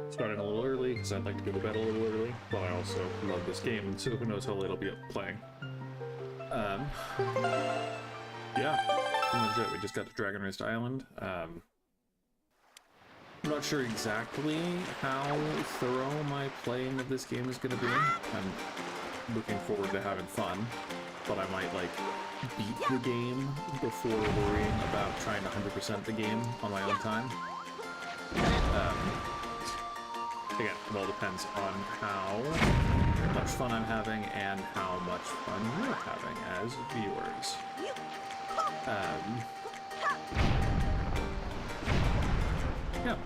starting a little early because I'd like to go to bed a little early, but I also love this game, and so who knows how late I'll be up playing. Yeah, pretty much it. We just got to Dragon Roost Island. I'm not sure exactly how thorough my playing of this game is going to be. I'm looking forward to having fun, but I might, like, beat the game before worrying about trying to 100% the game on my own time. Again, it all depends on how much fun I'm having and how much fun you're having as viewers. Yeah.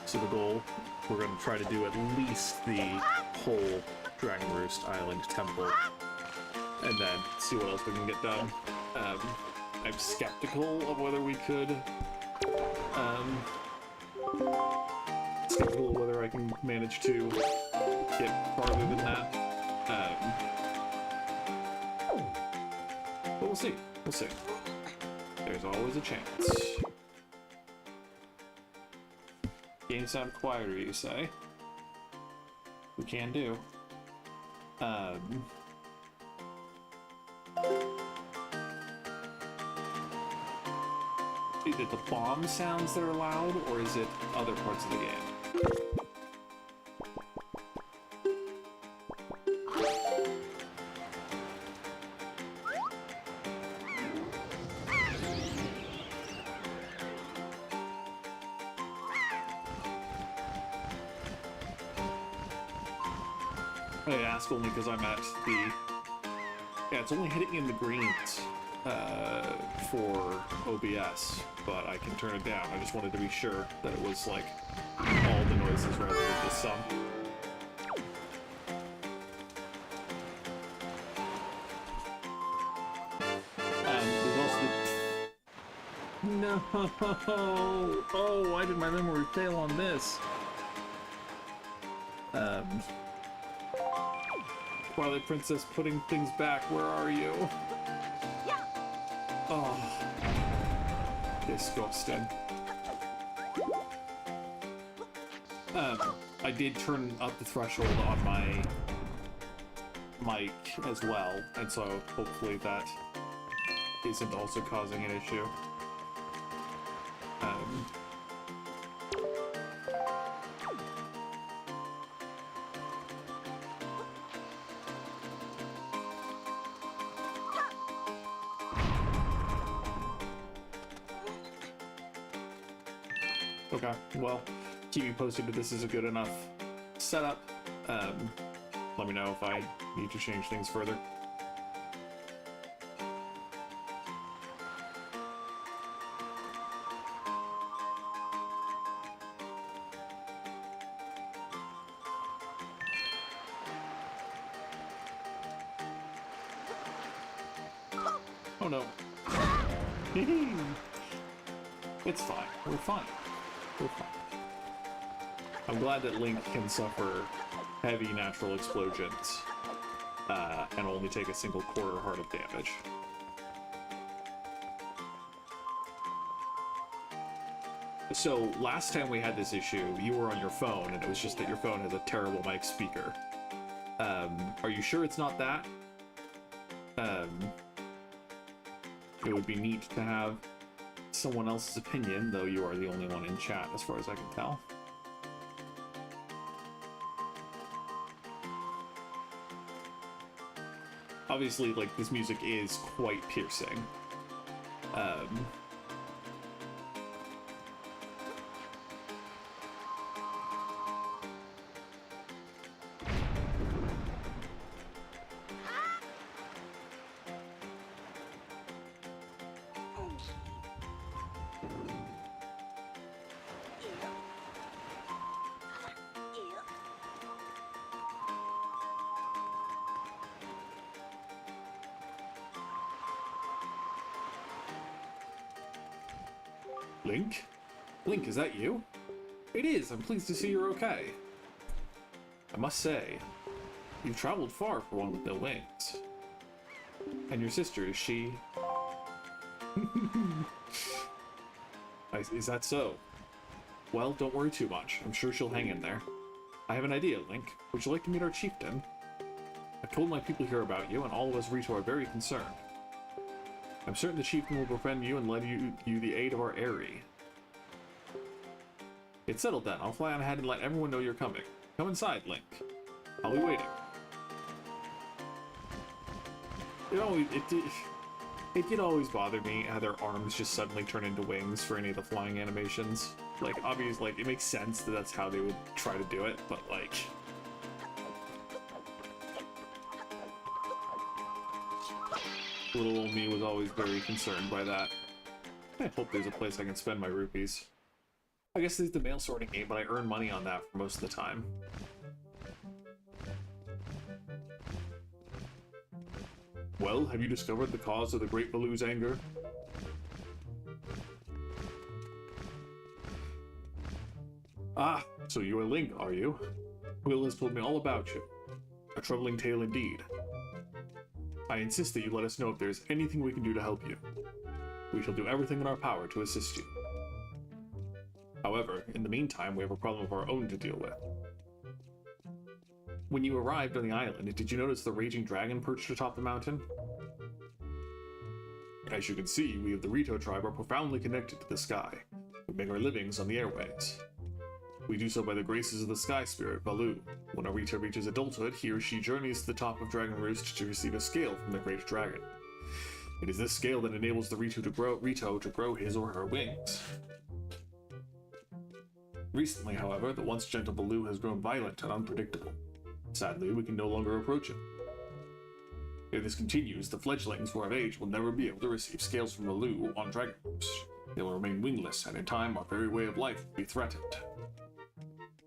So the goal, we're going to try to do at least the whole Dragon Roost Island temple, and then see what else we can get done. I'm skeptical of whether we could, skeptical of whether I can manage to get farther than that. But we'll see. We'll see. There's always a chance. Games sound quieter, you say? We can do. Is it the bomb sounds that are loud, or is it other parts of the game? I ask only because I'm at the... Yeah, it's only hitting in the greens for OBS, but I can turn it down. I just wanted to be sure that it was, like, all the noises rather than just some. There's also the... No! Oh, why did my memory fail on this? Twilight Princess putting things back, where are you? Oh. Disgusting. I did turn up the threshold on my mic as well, and so hopefully that isn't also causing an issue. Okay, well, keep me posted if this is a good enough setup. Let me know if I need to change things further. Oh no. It's fine. We're fine. We're fine. I'm glad that Link can suffer heavy natural explosions and only take a single quarter heart of damage. So, last time we had this issue, you were on your phone, and it was just that your phone has a terrible mic speaker. Are you sure it's not that? It would be neat to have someone else's opinion, though you are the only one in chat, as far as I can tell. Obviously, like, this music is quite piercing. Link? Link, is that you? It is! I'm pleased to see you're okay. I must say, you've traveled far for one with no wings. And your sister, is she... Is that so? Well, don't worry too much. I'm sure she'll hang in there. I have an idea, Link. Would you like to meet our chieftain? I've told my people here about you, and all of us Rito are very concerned. I'm certain the chieftain will befriend you and lend you the aid of our Aerie. It's settled then. I'll fly on ahead and let everyone know you're coming. Come inside, Link. I'll be waiting. It did always bother me how their arms just suddenly turn into wings for any of the flying animations. Like, obviously, like, it makes sense that that's how they would try to do it, but, like... Little old me was always very concerned by that. I hope there's a place I can spend my rupees. I guess this is the mail sorting game, but I earn money on that for most of the time. Well, have you discovered the cause of the Great Baloo's anger? Ah, so you are Link, are you? Will has told me all about you. A troubling tale indeed. I insist that you let us know if there is anything we can do to help you. We shall do everything in our power to assist you. However, in the meantime, we have a problem of our own to deal with. When you arrived on the island, did you notice the raging dragon perched atop the mountain? As you can see, we of the Rito tribe are profoundly connected to the sky. We make our livings on the airways. We do so by the graces of the sky spirit, Baloo. When a Rito reaches adulthood, he or she journeys to the top of Dragon Roost to receive a scale from the great dragon. It is this scale that enables the Rito to grow his or her wings. Recently, however, the once gentle Baloo has grown violent and unpredictable. Sadly, we can no longer approach him. If this continues, the fledglings who are of age will never be able to receive scales from Baloo on Dragon Roost. They will remain wingless, and in time, our very way of life will be threatened.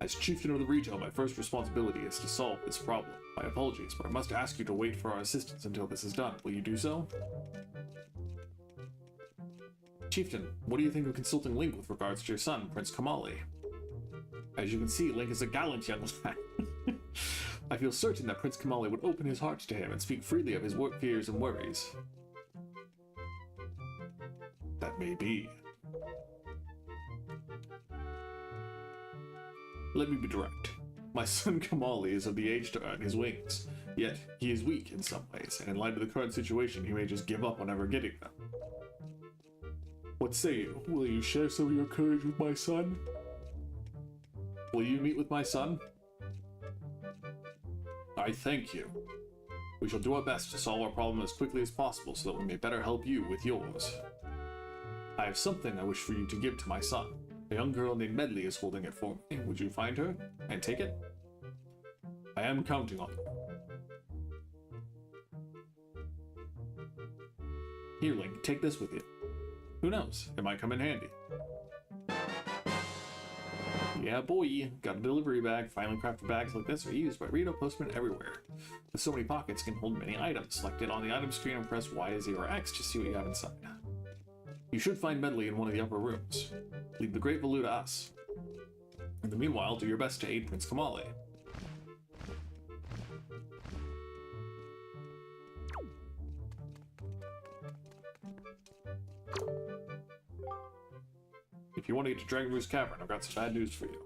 As chieftain of the Rito, my first responsibility is to solve this problem. My apologies, but I must ask you to wait for our assistance until this is done. Will you do so? Chieftain, what do you think of consulting Link with regards to your son, Prince Kamali? As you can see, Link is a gallant young lad. I feel certain that Prince Kamali would open his heart to him and speak freely of his fears and worries. That may be. Let me be direct. My son Kamali is of the age to earn his wings, yet he is weak in some ways, and in light of the current situation, he may just give up on ever getting them. What say you? Will you share some of your courage with my son? Will you meet with my son? I thank you. We shall do our best to solve our problem as quickly as possible so that we may better help you with yours. I have something I wish for you to give to my son. A young girl named Medley is holding it for me. Would you find her and take it? I am counting on you. Here, Link, take this with you. Who knows? It might come in handy. Yeah, boy. Got a delivery bag. Finely crafted bags like this are used by Rito postmen everywhere. With so many pockets, can hold many items. Select it on the item screen and press Y, Z, or X to see what you have inside. You should find Medley in one of the upper rooms. Leave the Great Baloo to us. In the meanwhile, do your best to aid Prince Kamali. If you want to get to Dragon Roost Cavern, I've got some bad news for you.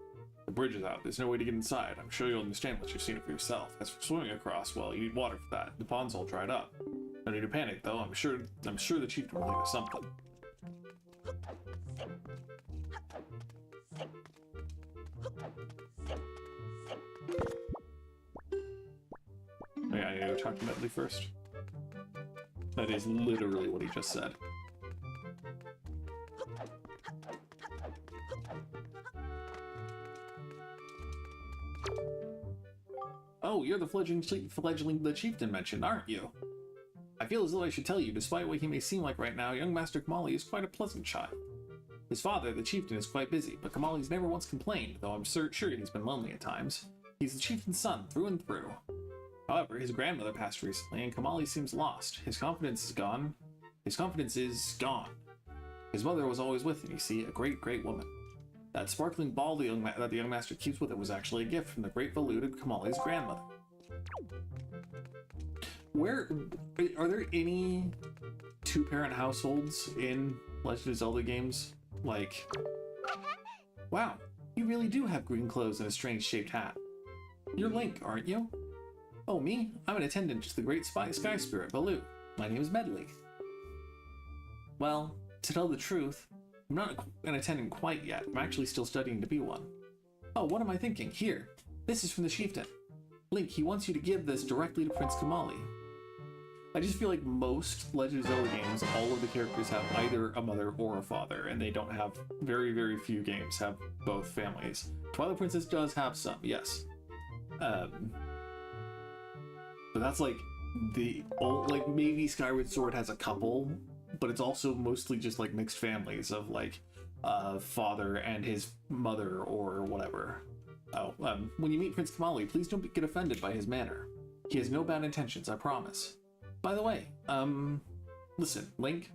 The bridge is out. There's no way to get inside. I'm sure you'll understand once you've seen it for yourself. As for swimming across, well, you need water for that. The pond's all dried up. No need to panic, though. I'm sure the chieftain will think of something. Oh yeah, I need to go talk to Medley first. That is literally what he just said. Oh, you're the fledgling the chieftain mentioned, aren't you? I feel as though I should tell you, despite what he may seem like right now, young Master Kamali is quite a pleasant child. His father, the chieftain, is quite busy, but Kamali's never once complained, though I'm sure he's been lonely at times. He's the chieftain's son, through and through. However, his grandmother passed recently, and Kamali seems lost. His confidence is gone. His mother was always with him, you see, a great, great woman. That sparkling ball that the young master keeps with him was actually a gift from the great Baloo to Kamali's grandmother. Are there any two-parent households in Legend of Zelda games? Like, Wow, you really do have green clothes and a strange-shaped hat. You're Link, aren't you? Oh, me? I'm an attendant to the Great Sky Spirit, Baloo. My name is Medley. Well, to tell the truth, I'm not an attendant quite yet. I'm actually still studying to be one. Oh, what am I thinking? Here. This is from the chieftain. Link, he wants you to give this directly to Prince Kamali. I just feel like most Legend of Zelda games, all of the characters have either a mother or a father, and they don't have, very, very few games have both families. Twilight Princess does have some, yes. But that's like the old, like maybe Skyward Sword has a couple, but it's also mostly just like mixed families of like father and his mother or whatever. Oh, when you meet Prince Kamali, please don't get offended by his manner. He has no bad intentions, I promise. By the way, listen, Link,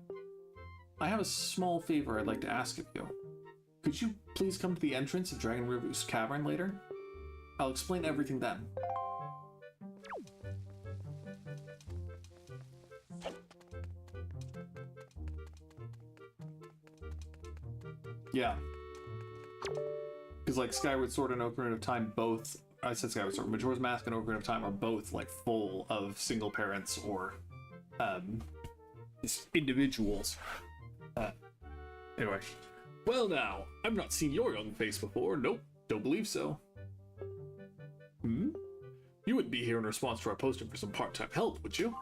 I have a small favor I'd like to ask of you. Could you please come to the entrance of Dragon Roost Cavern later? I'll explain everything then. Yeah. Because like Skyward Sword and Ocarina of Time both, I said Skyward Sword, Majora's Mask and Ocarina of Time are both like full of single parents or just individuals. Anyway. Well now, I've not seen your young face before. Nope, don't believe so. You wouldn't be here in response to our posting for some part-time help, would you?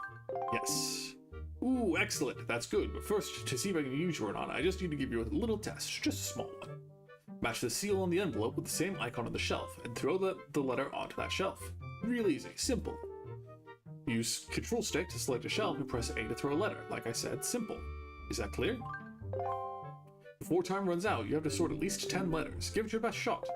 Yes. Ooh, excellent. That's good. But first, to see if I can use you or not, I just need to give you a little test, just a small one. Match the seal on the envelope with the same icon on the shelf, and throw the letter onto that shelf. Real easy, simple. Use Control Stick to select a shelf and press A to throw a letter. Like I said, simple. Is that clear? Before time runs out, you have to sort at least 10 letters. Give it your best shot.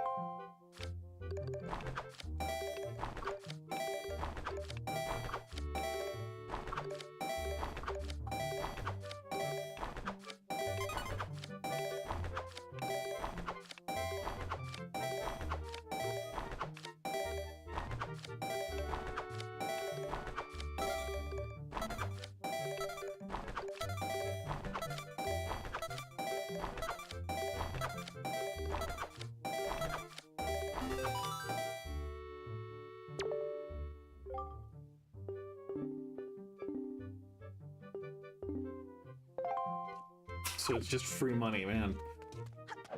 So it's just free money, man.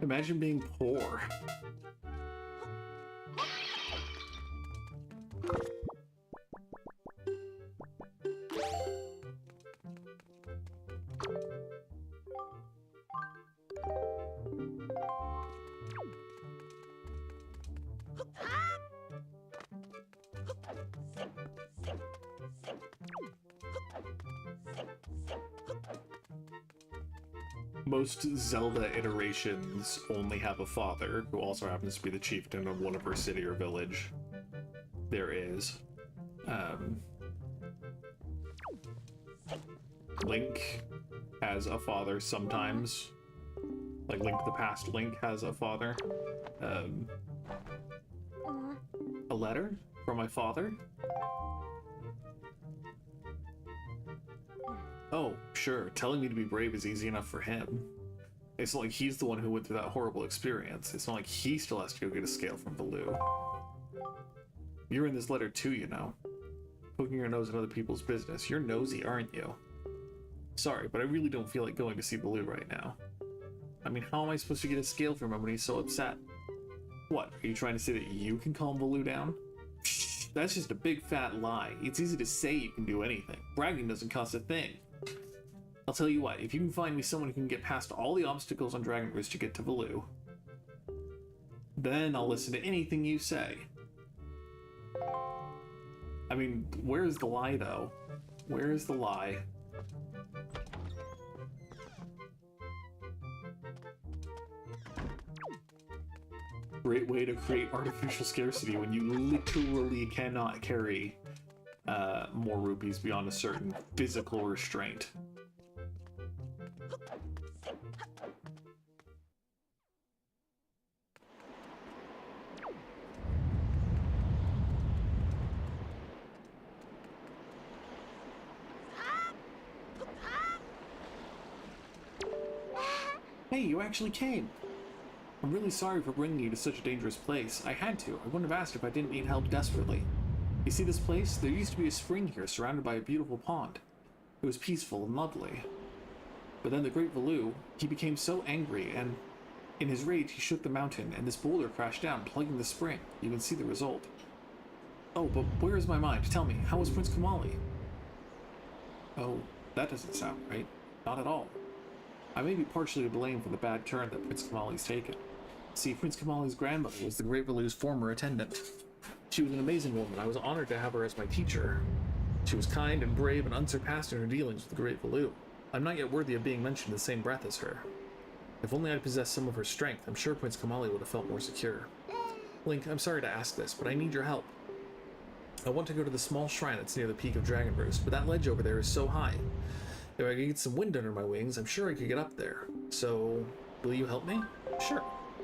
Imagine being poor. Most Zelda iterations only have a father, who also happens to be the chieftain of whatever city or village there is. Link has a father sometimes. Like Link the Past Link has a father. A letter from my father? Oh, sure, telling me to be brave is easy enough for him. It's not like he's the one who went through that horrible experience. It's not like he still has to go get a scale from Baloo. You're in this letter too, you know. Poking your nose in other people's business. You're nosy, aren't you? Sorry, but I really don't feel like going to see Baloo right now. I mean, how am I supposed to get a scale from him when he's so upset? What, are you trying to say that you can calm Baloo down? That's just a big fat lie. It's easy to say you can do anything. Bragging doesn't cost a thing. I'll tell you what, if you can find me someone who can get past all the obstacles on Dragon Roost to get to Baloo, then I'll listen to anything you say. I mean, where's the lie, though? Where is the lie? Great way to create artificial scarcity when you literally cannot carry more rupees beyond a certain physical restraint. Hey, you actually came! I'm really sorry for bringing you to such a dangerous place. I had to. I wouldn't have asked if I didn't need help desperately. You see this place? There used to be a spring here surrounded by a beautiful pond. It was peaceful and lovely. But then the Great Valoo, he became so angry, and in his rage he shook the mountain, and this boulder crashed down, plugging the spring. You can see the result. Oh, but where is my mind? Tell me, how was Prince Kamali? Oh, that doesn't sound right. Not at all. I may be partially to blame for the bad turn that Prince Kamali's taken. See, Prince Kamali's grandmother was the Great Valoo's former attendant. She was an amazing woman. I was honored to have her as my teacher. She was kind and brave and unsurpassed in her dealings with the Great Valoo. I'm not yet worthy of being mentioned in the same breath as her. If only I'd possessed some of her strength, I'm sure Prince Kamali would have felt more secure. Link, I'm sorry to ask this, but I need your help. I want to go to the small shrine that's near the peak of Dragon Roost, but that ledge over there is so high. If I could get some wind under my wings, I'm sure I could get up there. So, will you help me? Sure.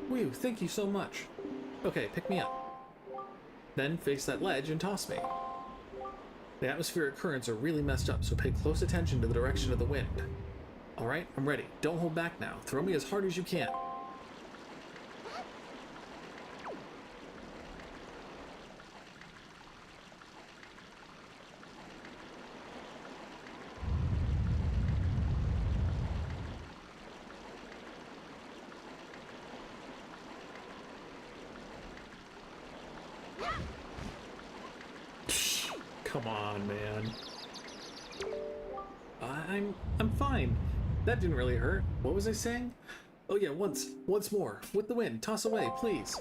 Whew, thank you so much. Okay, pick me up. Then face that ledge and toss me. The atmospheric currents are really messed up, so pay close attention to the direction of the wind. Alright, I'm ready. Don't hold back now. Throw me as hard as you can. Come on, man. I'm fine. That didn't really hurt. What was I saying? Oh yeah, once more. With the wind. Toss away, please.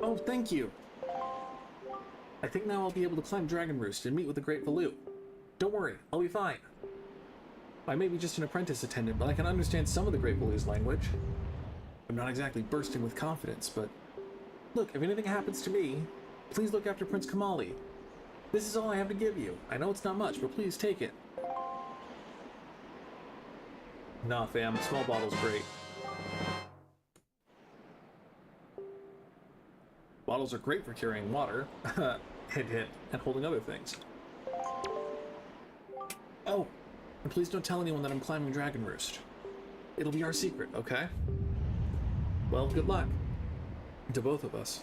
Oh, thank you. I think now I'll be able to climb Dragon Roost and meet with the Great Valoo. Don't worry, I'll be fine. I may be just an apprentice attendant, but I can understand some of the Great Valoo's language. I'm not exactly bursting with confidence, but... Look, if anything happens to me, please look after Prince Kamali. This is all I have to give you. I know it's not much, but please take it. Nah, fam, small bottle's great. Bottles are great for carrying water, hint hint, and holding other things. Oh, and please don't tell anyone that I'm climbing Dragon Roost. It'll be our secret, okay? Well, good luck. To both of us.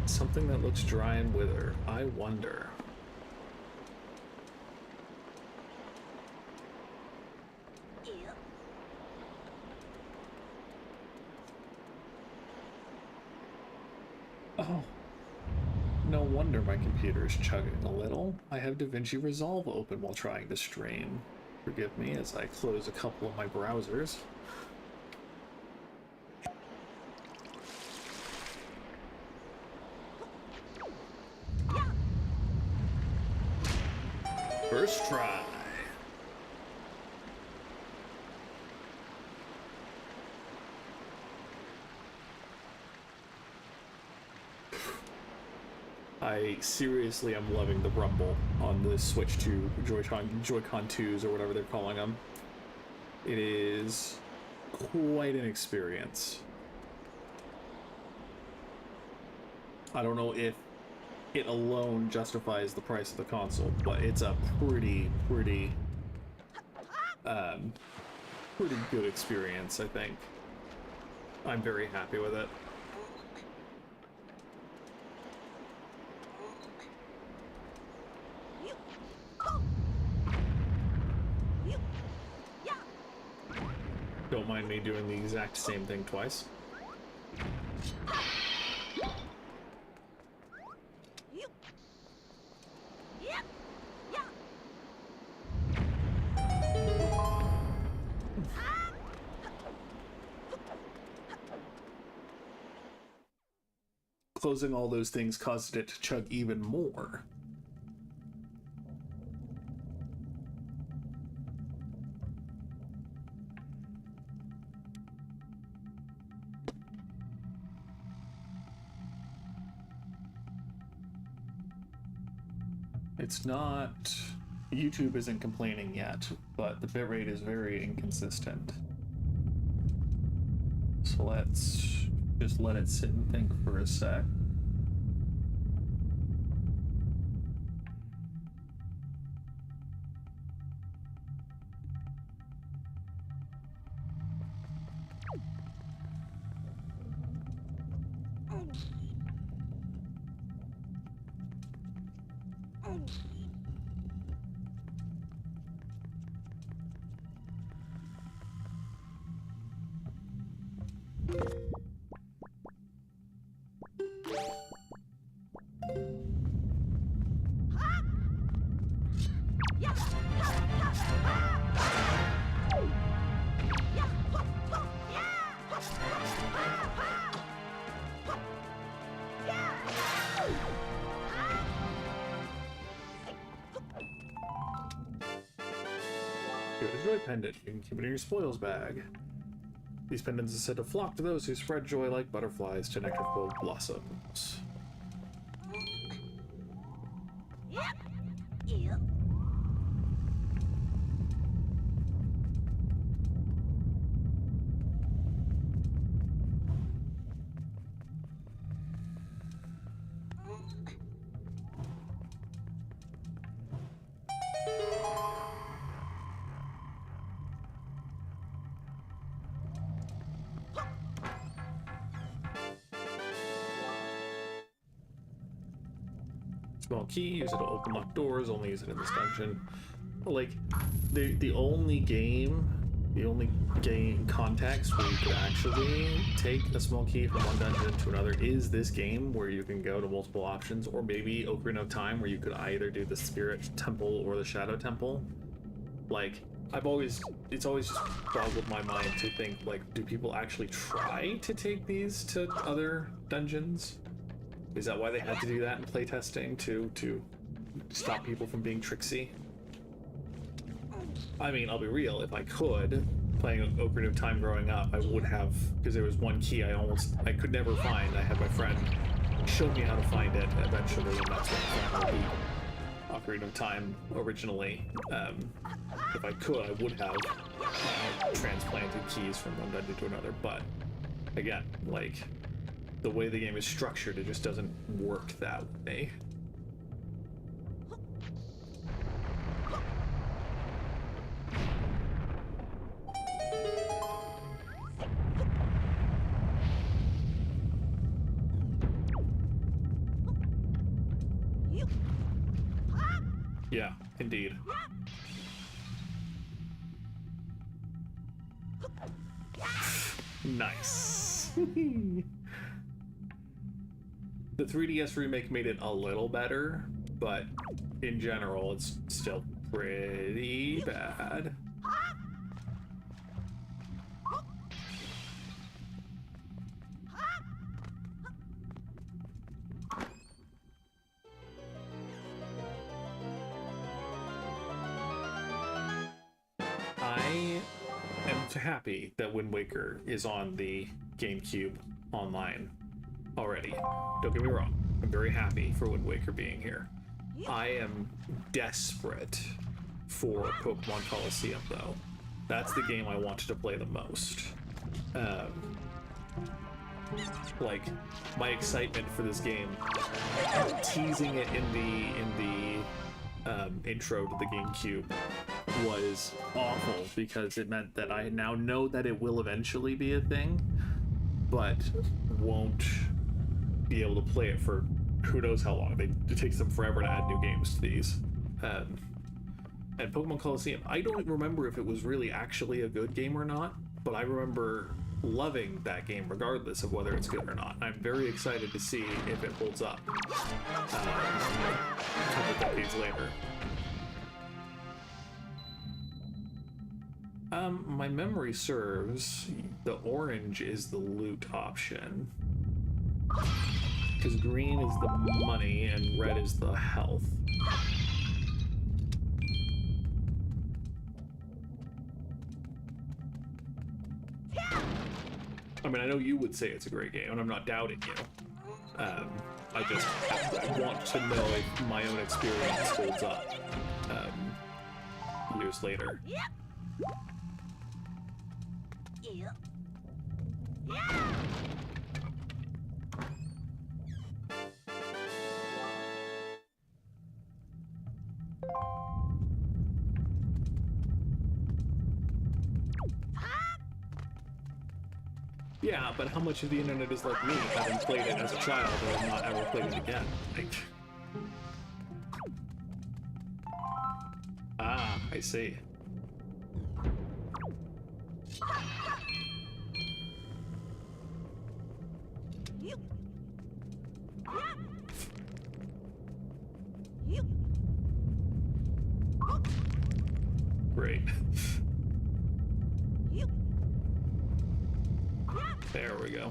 Something that looks dry and withered. I wonder. Oh. No wonder my computer is chugging a little. I have DaVinci Resolve open while trying to stream. Forgive me as I close a couple of my browsers. First try. I seriously am loving the rumble on the Switch 2 Joy-Con 2s or whatever they're calling them. It is quite an experience. I don't know if it alone justifies the price of the console, but it's a pretty good experience, I think. I'm very happy with it. Don't mind me doing the exact same thing twice. Closing all those things caused it to chug even more. It's not... YouTube isn't complaining yet, but the bitrate is very inconsistent. So let's just let it sit and think for a sec. Joy pendant. You can keep it in your spoils bag. These pendants are said to flock to those who spread joy like butterflies to nectar-filled blossoms. Small key, use it to open locked doors, only use it in this dungeon. Like, the only game context where you could actually take a small key from one dungeon to another is this game, where you can go to multiple options, or maybe Ocarina of Time, where you could either do the Spirit Temple or the Shadow Temple. Like, it's always just boggled my mind to think, like, do people actually try to take these to other dungeons? Is that why they had to do that in playtesting, to stop people from being tricksy? I mean, I'll be real, if I could, playing Ocarina of Time growing up, I would have, because there was one key I could never find. I had my friend show me how to find it eventually, and that's what I found Ocarina of Time originally. If I could, I would have transplanted keys from one dungeon to another, but again, like, the way the game is structured, it just doesn't work that way. Yeah, indeed. Nice. The 3DS remake made it a little better, but in general, it's still pretty bad. I am happy that Wind Waker is on the GameCube online already. Don't get me wrong, I'm very happy for Wind Waker being here. I am desperate for Pokemon Coliseum, though. That's the game I wanted to play the most. Like, my excitement for this game, teasing it in the intro to the GameCube, was awful, because it meant that I now know that it will eventually be a thing, but won't be able to play it for who knows how long. It takes them forever to add new games to these. And Pokemon Coliseum, I don't remember if it was really actually a good game or not, but I remember loving that game regardless of whether it's good or not. I'm very excited to see if it holds up a couple decades later. My memory serves, the orange is the loot option, because green is the money and red is the health. I mean, I know you would say it's a great game, and I'm not doubting you, I want to know if my own experience holds up years later. Yeah, but how much of the internet is like me, having played it as a child and not ever played it again? Like... Ah, I see. Great. There we go.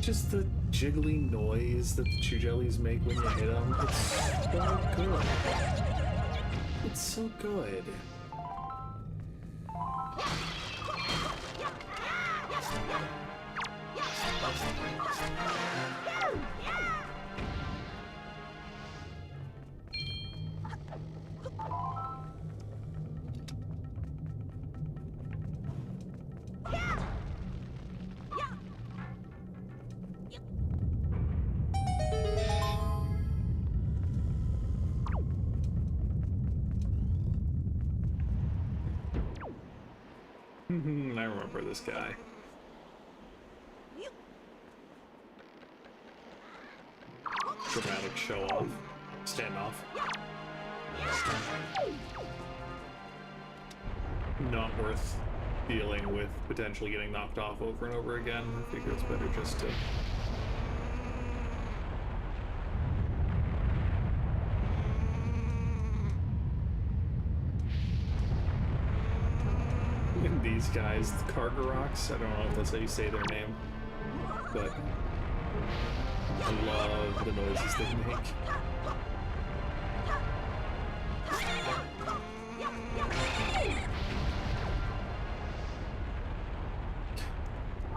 Just the jiggly noise that the chew jellies make when you hit them. It's so good. It's so good. I remember this guy. Dramatic show-off. Standoff. Not worth dealing with potentially getting knocked off over and over again. I figure it's better just to... These guys, the Kargaroks, I don't know if that's how you say their name, but I love the noises they make.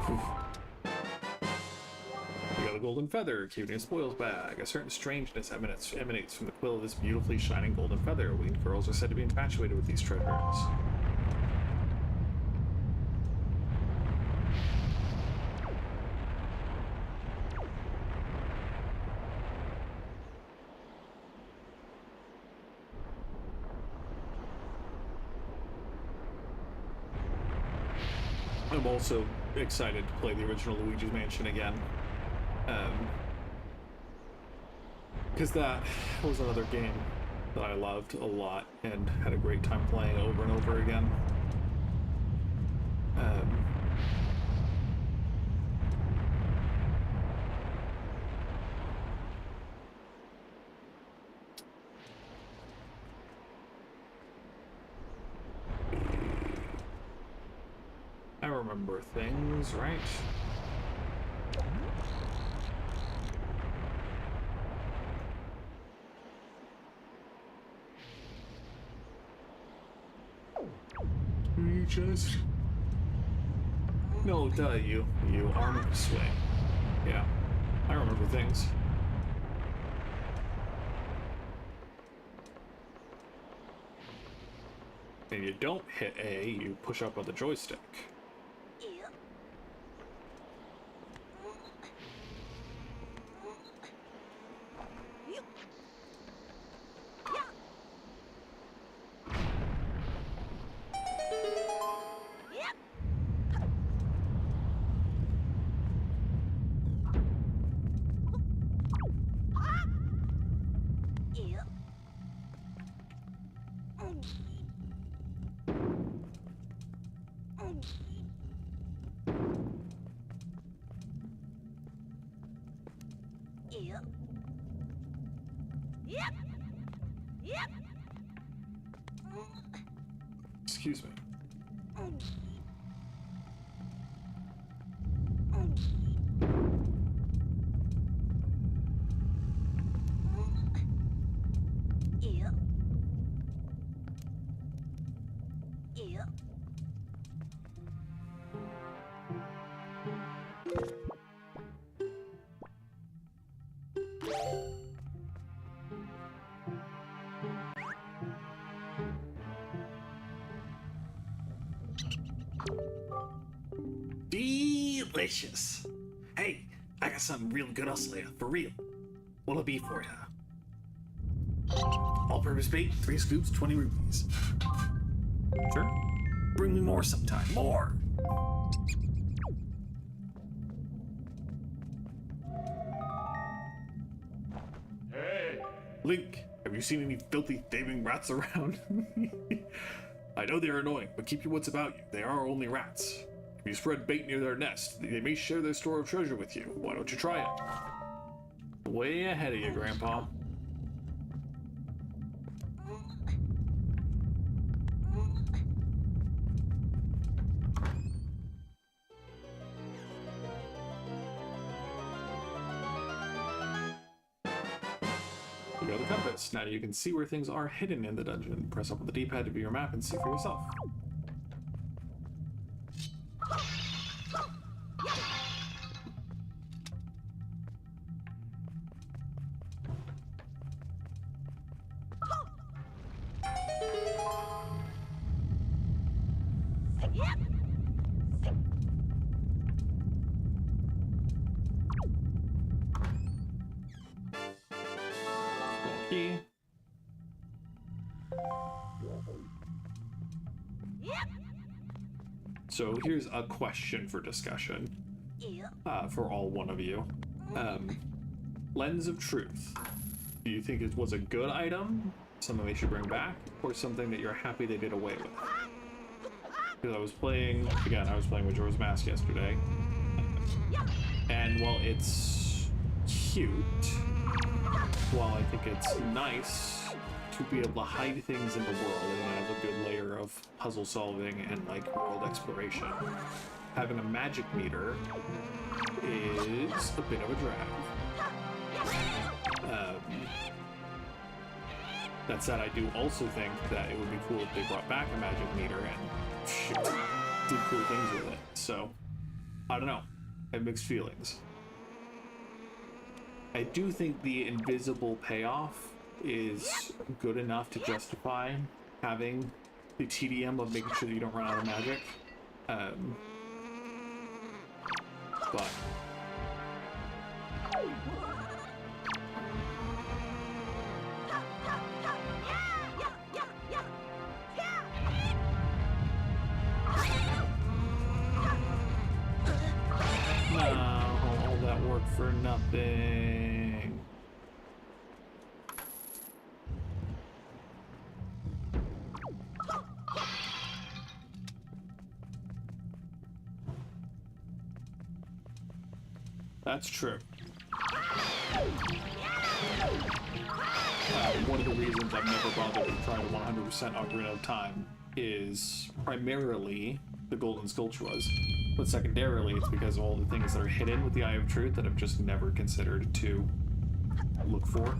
Whew. We got a golden feather, keeping a spoils bag. A certain strangeness emanates from the quill of this beautifully shining golden feather. Winged girls are said to be infatuated with these treasures. I'm also excited to play the original Luigi's Mansion again, because that was another game that I loved a lot and had a great time playing over and over again. I remember things, right? You just... No, duh, you arm swing. Yeah, I remember things. And you don't hit A, you push up on the joystick. Excuse me. Delicious. Hey, I got something real good I'll slay for real. What'll it be for ya? All-purpose bait, 3 scoops, 20 rupees. Sure. Bring me more sometime. More! Hey! Link, have you seen any filthy thieving rats around? I know they're annoying, but keep your wits about you. They are only rats. If you spread bait near their nest, they may share their store of treasure with you. Why don't you try it? Way ahead of you, Grandpa. You got the compass. Now you can see where things are hidden in the dungeon. Press up on the D-pad to view your map and see for yourself. Key. So here's a question for discussion for all one of you. Lens of Truth. Do you think it was a good item, something they should bring back, or something that you're happy they did away with? Because I was playing with Jorah's Mask yesterday, and while it's cute, while I think it's nice to be able to hide things in the world and have a good layer of puzzle solving and like world exploration, having a magic meter is a bit of a drag. That said, I do also think that it would be cool if they brought back a magic meter and shoot, did cool things with it. So, I don't know. I have mixed feelings. I do think the invisible payoff is good enough to justify having the TDM of making sure that you don't run out of magic. But no, all that work for nothing. That's true. One of the reasons I've never bothered to try to 100% Ocarina of Time is primarily the Golden Sculptures, but secondarily it's because of all the things that are hidden with the Eye of Truth that I've just never considered to look for.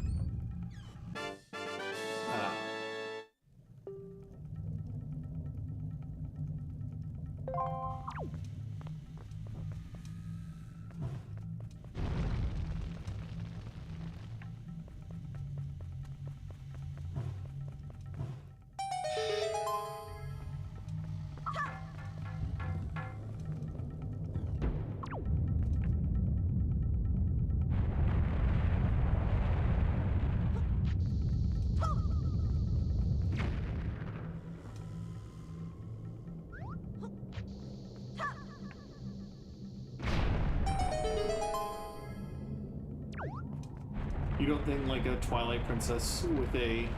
You don't think like a Twilight Princess with a...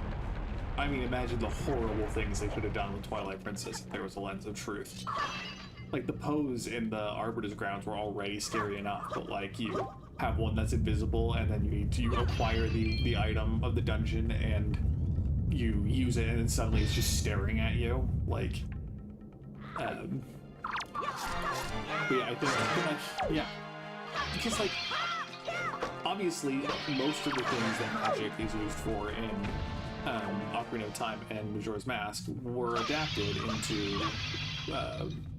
I mean, imagine the horrible things they could have done with Twilight Princess if there was a Lens of Truth. Like, the pose in the Arbiter's Grounds were already scary enough, but like, you have one that's invisible, and then you acquire the item of the dungeon, and you use it, and then suddenly it's just staring at you. Like, But yeah, I think, yeah, because like, obviously, most of the things that magic is used for in Ocarina of Time and Majora's Mask were adapted into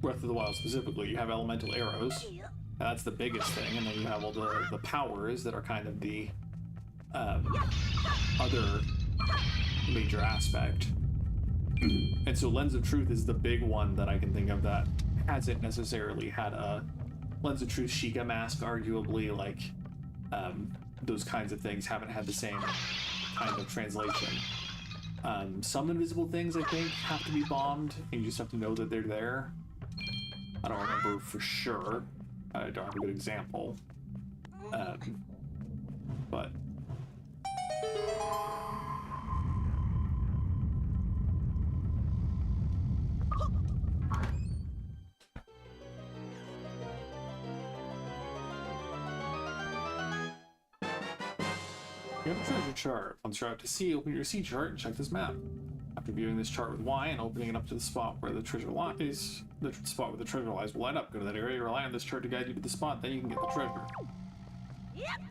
Breath of the Wild specifically. You have elemental arrows, that's the biggest thing, and then you have all the powers that are kind of the other major aspect. And so Lens of Truth is the big one that I can think of that hasn't necessarily had a Lens of Truth Sheikah mask, arguably, like, those kinds of things haven't had the same kind of translation. Some invisible things, I think, have to be bombed, and you just have to know that they're there. I don't remember for sure. I don't have a good example. But... You have a treasure chart. Once you're out to sea, open your sea chart and check this map. After viewing this chart with Y and opening it up to the spot where the treasure lies, the spot where the treasure lies will light up. Go to that area, rely on this chart to guide you to the spot, then you can get the treasure. Yep.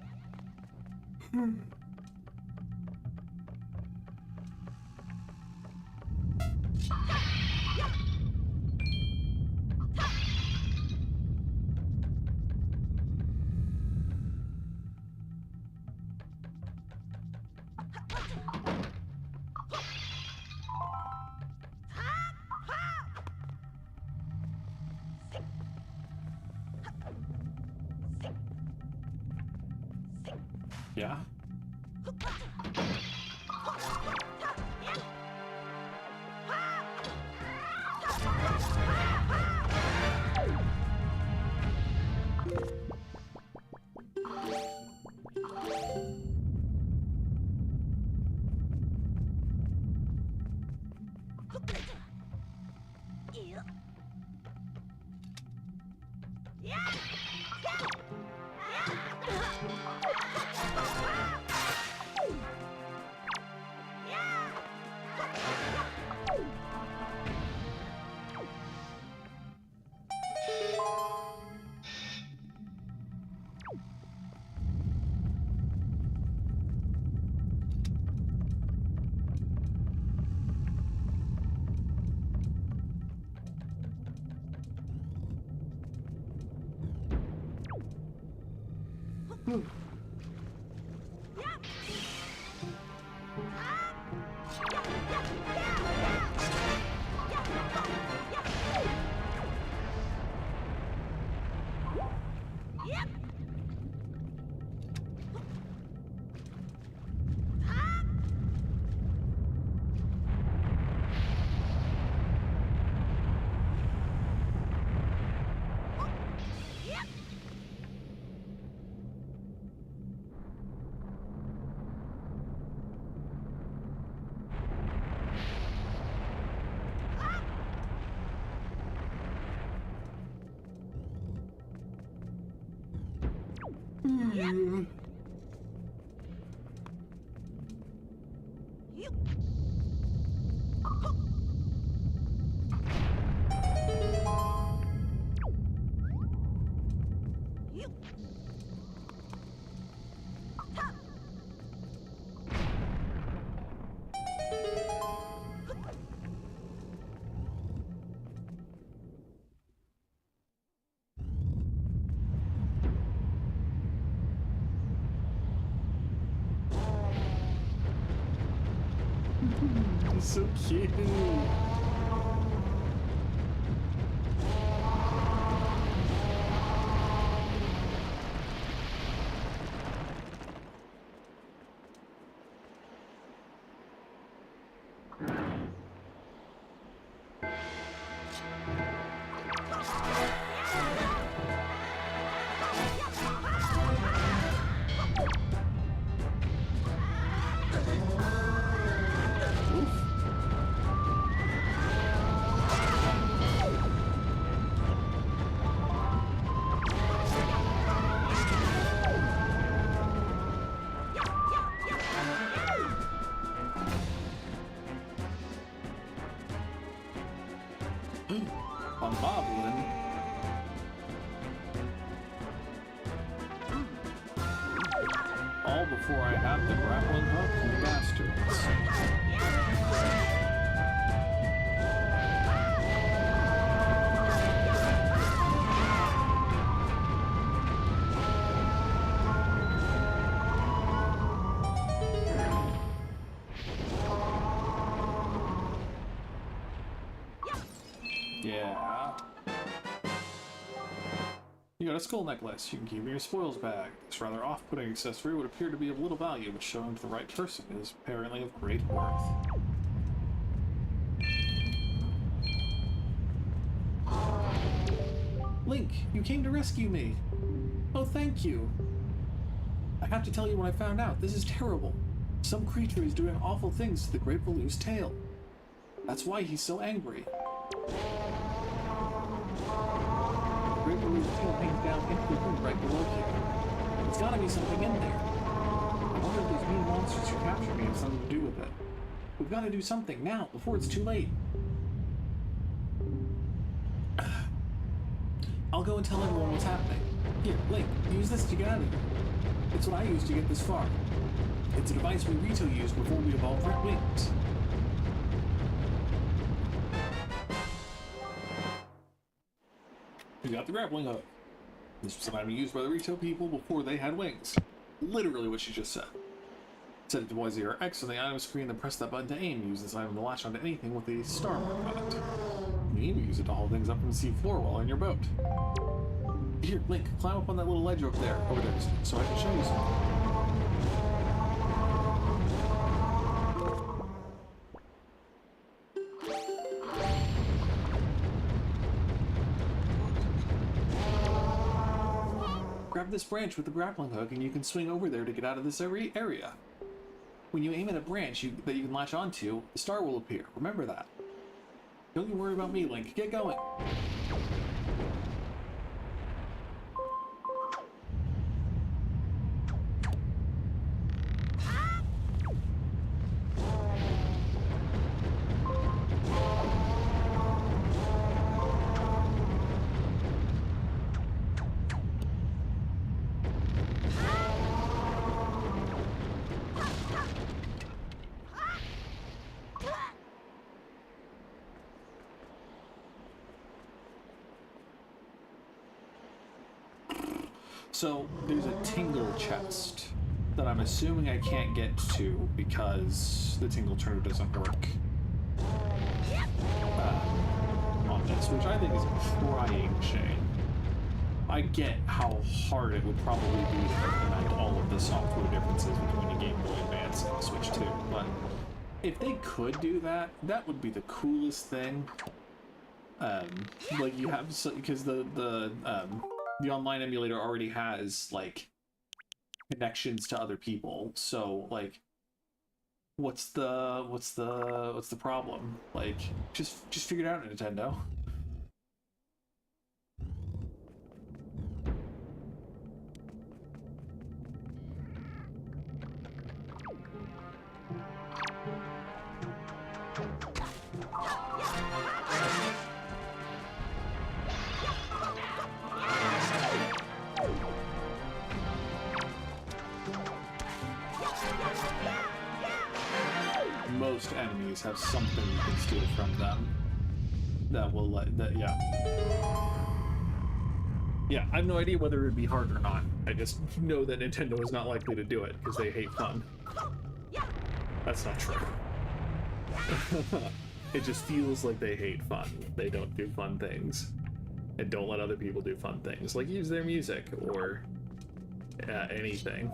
Yeah? So cute. on Boblin. All before I have the grappling hook, you bastards. Yeah. You got a skull necklace. You can keep in your spoils bag. This rather off-putting accessory would appear to be of little value, but shown to the right person is apparently of great worth. Link, you came to rescue me. Oh, thank you. I have to tell you what I found out. This is terrible. Some creature is doing awful things to the Great Baloo's tail. That's why he's so angry. Great Baloo's tail hangs down into the room right below here. There's gotta be something in there. I wonder if those mean monsters who captured me have something to do with it. We've got to do something now, before it's too late. I'll go and tell everyone what's happening. Here, Link, use this to get out of here. It's what I used to get this far. It's a device we Rito used before we evolved Red Wings. We got the grappling hook. This was an item used by the Rito people before they had wings. Literally what she just said. Set it to Y0 or X on the item screen, then press that button to aim. Use this item to latch onto anything with a star mark on it. You can use it to haul things up from the sea floor while on your boat. Here, Link, climb up on that little ledge over there, so I can show you something. Grab this branch with the grappling hook and you can swing over there to get out of this area. When you aim at a branch that you can latch onto, the star will appear. Remember that. Don't you worry about me, Link. Get going. So, there's a tingle chest that I'm assuming I can't get to because the tingle turner doesn't work on this, which I think is a crying shame. I get how hard it would probably be to implement all of the software differences between a Game Boy Advance and a Switch 2, but if they could do that, that would be the coolest thing. Like you have, because the online emulator already has like connections to other people, so like what's the problem? Like just figure it out, Nintendo. Most enemies have something you can steal from them that will yeah, I have no idea whether it would be hard or not. I just know that Nintendo is not likely to do it because they hate fun. That's not true. It just feels like they hate fun. They don't do fun things and don't let other people do fun things, like use their music or anything.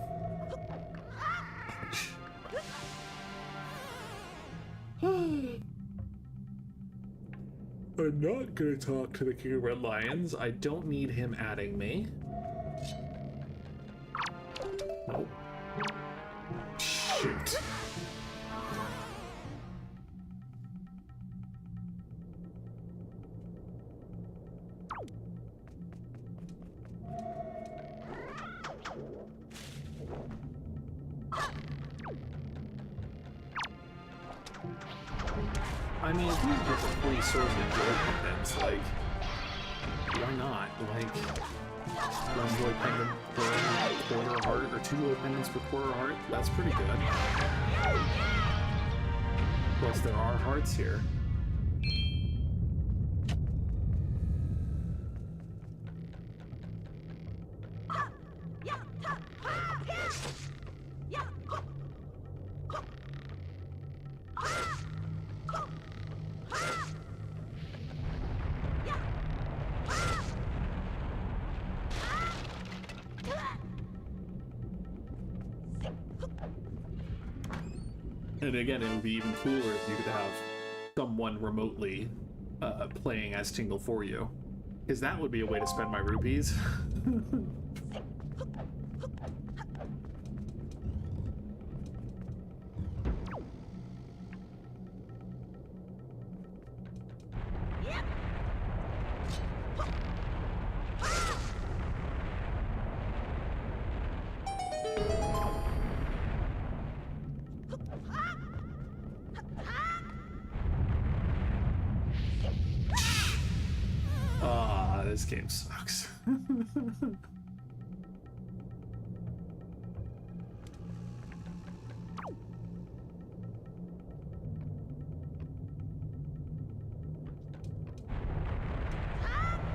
I'm not gonna talk to the King of Red Lions. I don't need him adding me. Nope. Shoot. I mean, if we get the free source of gold weapons, like, why not? Like, Legendary Pendant per quarter heart, or 2 low pendants per quarter heart. That's pretty good. Plus, there are hearts here. And again, it would be even cooler if you could have someone remotely playing as Tingle for you. Because that would be a way to spend my rupees. This game sucks.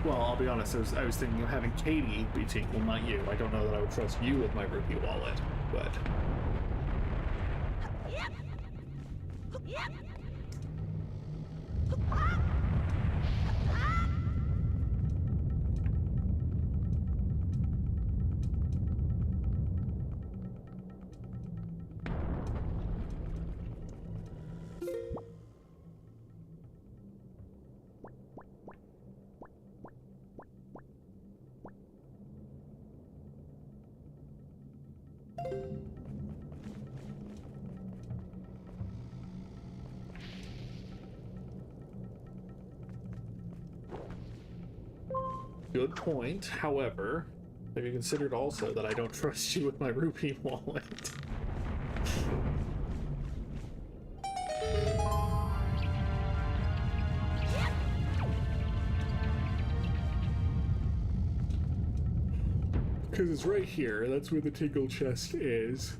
Well, I'll be honest, I was thinking of having Katie be Tingle, not you. I don't know that I would trust you with my rupee wallet, but... Good point. However, have you considered also that I don't trust you with my rupee wallet? Because it's right here. That's where the Tingle chest is.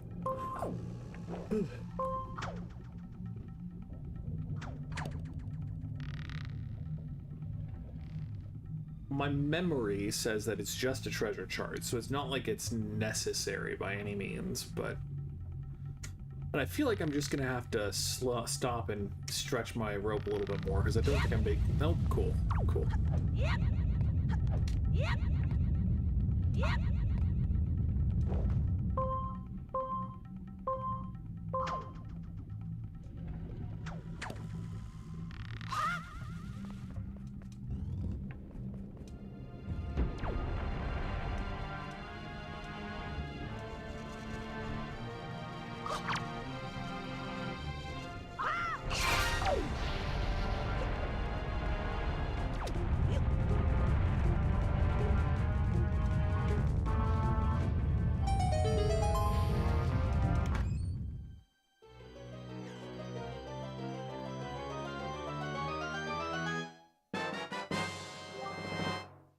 My memory says that it's just a treasure chart, so it's not like it's necessary by any means, but I feel like I'm just gonna have to stop and stretch my rope a little bit more, because I don't think I'm making... Oh, cool. Cool.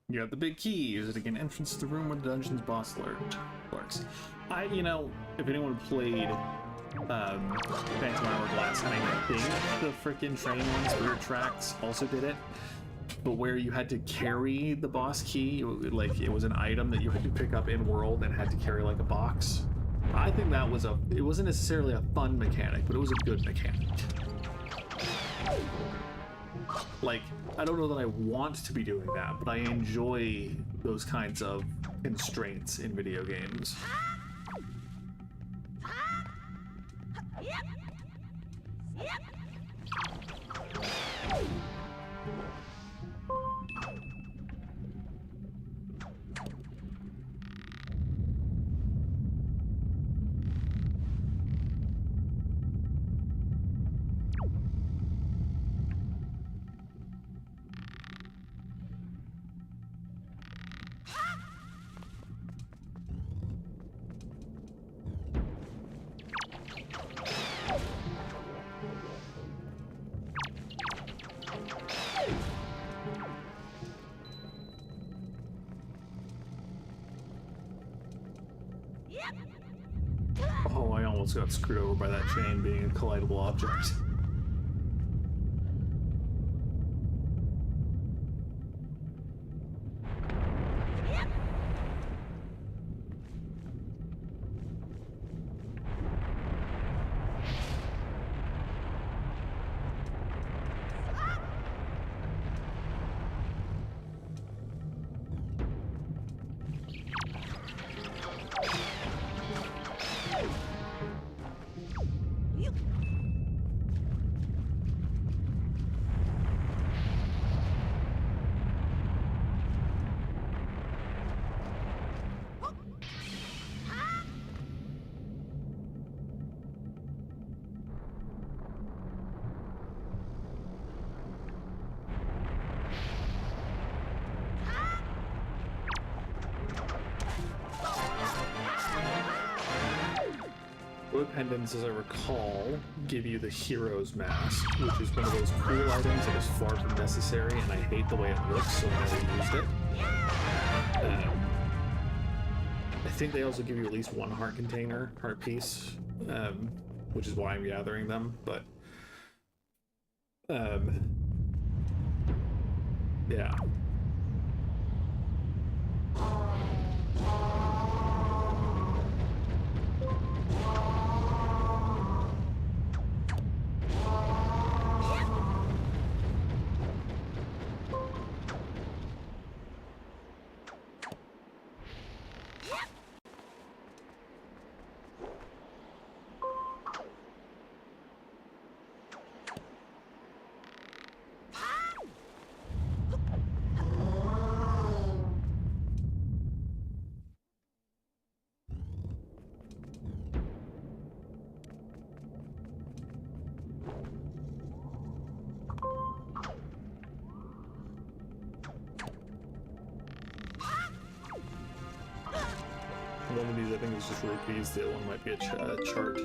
You got the big key. Use it to gain entrance to the room where the dungeon's boss lurks. You know, if anyone played Phantom Hourglass, and I think the frickin' train on Spirit Tracks also did it, but where you had to carry the boss key, like it was an item that you had to pick up in world and had to carry like a box. I think that was it wasn't necessarily a fun mechanic, but it was a good mechanic. Like, I don't know that I want to be doing that, but I enjoy those kinds of constraints in video games. got screwed over by that chain being a collidable object. Wood pendants, as I recall, give you the hero's mask, which is one of those cool items that is far from necessary, and I hate the way it looks, so I never used it. I think they also give you at least one heart container, heart piece, which is why I'm gathering them, but yeah. One of these, I think, is just rupees. The other one might be a chart.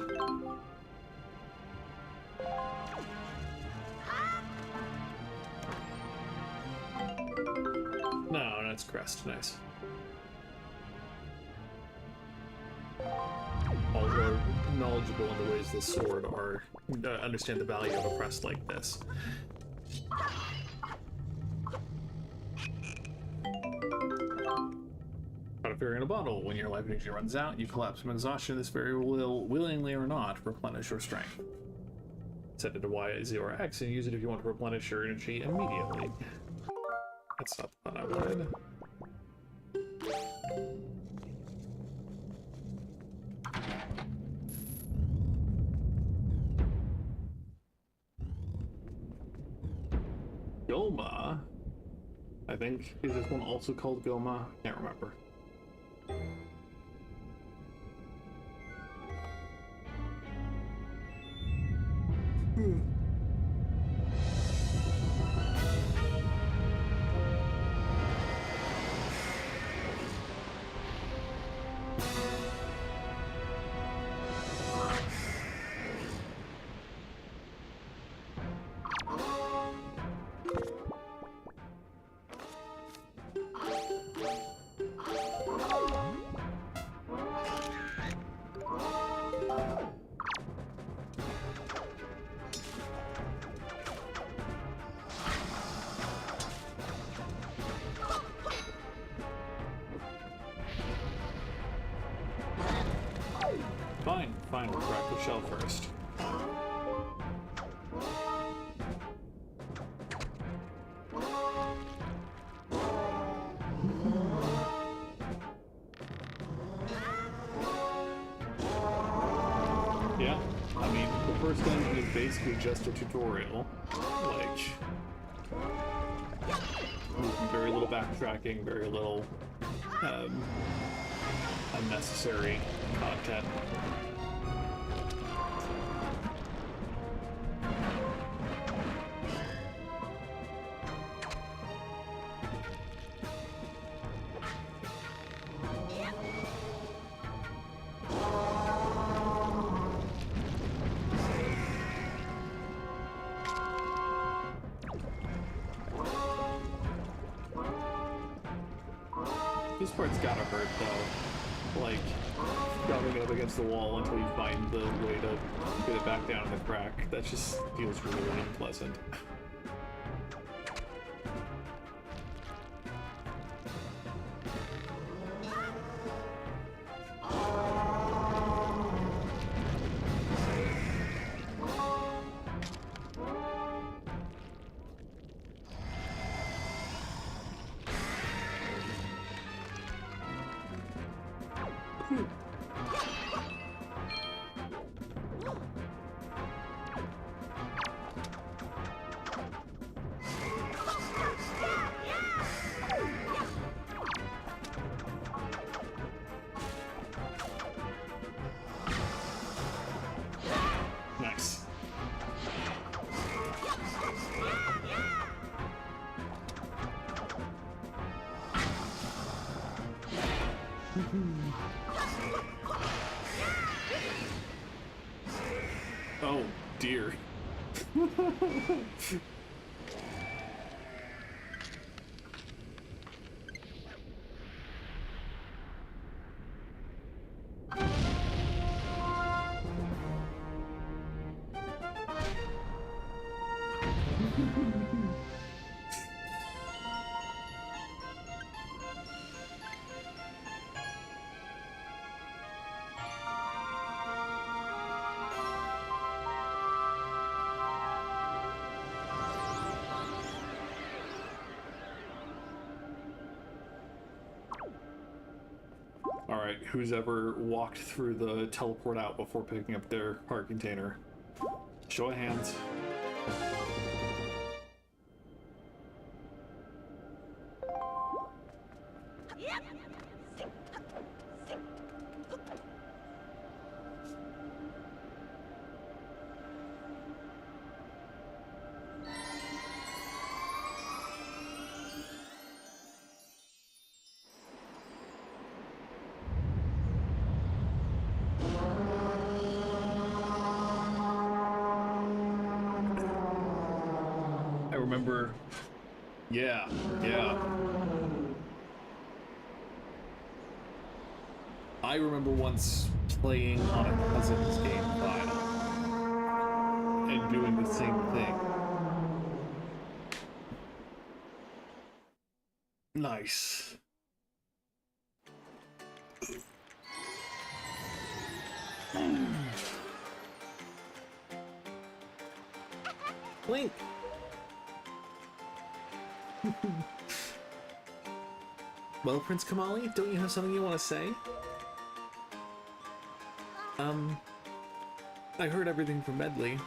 No, that's crest. Nice. All who are knowledgeable in the ways of the sword are understand the value of a crest like this. Got a fairy in a bottle. When your life energy runs out, you collapse from exhaustion. This fairy will, willingly or not, replenish your strength. Set it to Y, 0, or X, and use it if you want to replenish your energy immediately. That's not the fun I wanted. Goma? I think. Is this one also called Goma? Can't remember. Fine, we'll crack the shell first. Yeah, I mean, the first dungeon is basically just a tutorial. Like, very little backtracking, very little unnecessary content. This part's gotta hurt, though. like shoving it up against the wall until you find the way to get it back down in the crack. That just feels really unpleasant. Nice. Oh dear. Alright, who's ever walked through the teleport out before picking up their heart container? Show of hands. I remember, yeah. I remember once playing on a cousin's game file and doing the same thing. Nice. Link! Well, Prince Kamali, don't you have something you want to say? I heard everything from Medley.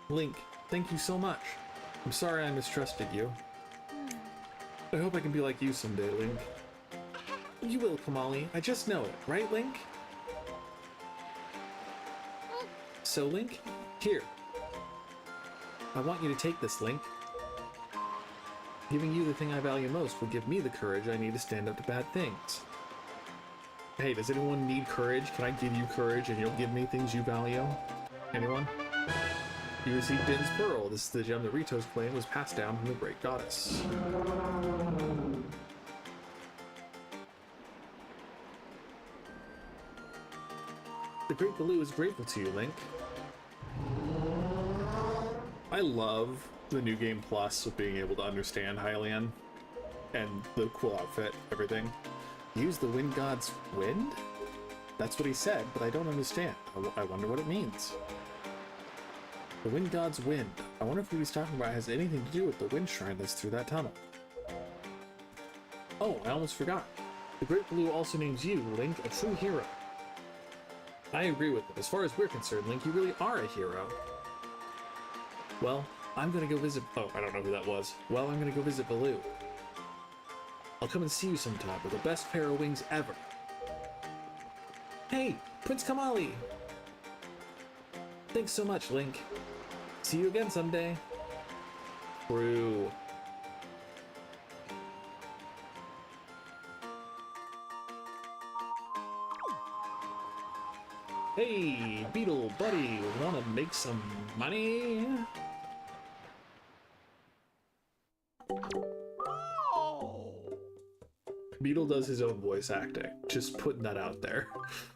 Link, thank you so much. I'm sorry I mistrusted you. I hope I can be like you someday, Link. You will, Kamali. I just know it, right, Link? So, Link, here. I want you to take this, Link. Giving you the thing I value most will give me the courage I need to stand up to bad things. Hey, does anyone need courage? Can I give you courage and you'll give me things you value? Anyone? You received Din's Pearl. This is the gem that Rito's claim was passed down from the Great Goddess. The Great Baloo is grateful to you, Link. I love the New Game Plus with being able to understand Hylian and the cool outfit, everything. Use the Wind God's wind? That's what he said, but I don't understand. I wonder what it means. The Wind God's wind. I wonder if what he's talking about has anything to do with the wind shrine that's through that tunnel. Oh, I almost forgot. The Great Blue also names you, Link, a true hero. I agree with it. As far as we're concerned, Link, you really are a hero. Well, I'm gonna go visit... Oh, I don't know who that was. Well, I'm gonna go visit Baloo. I'll come and see you sometime with the best pair of wings ever. Hey, Prince Kamali! Thanks so much, Link. See you again someday. True. Hey, Beetle, buddy, wanna make some money? Beetle does his own voice acting. Just putting that out there.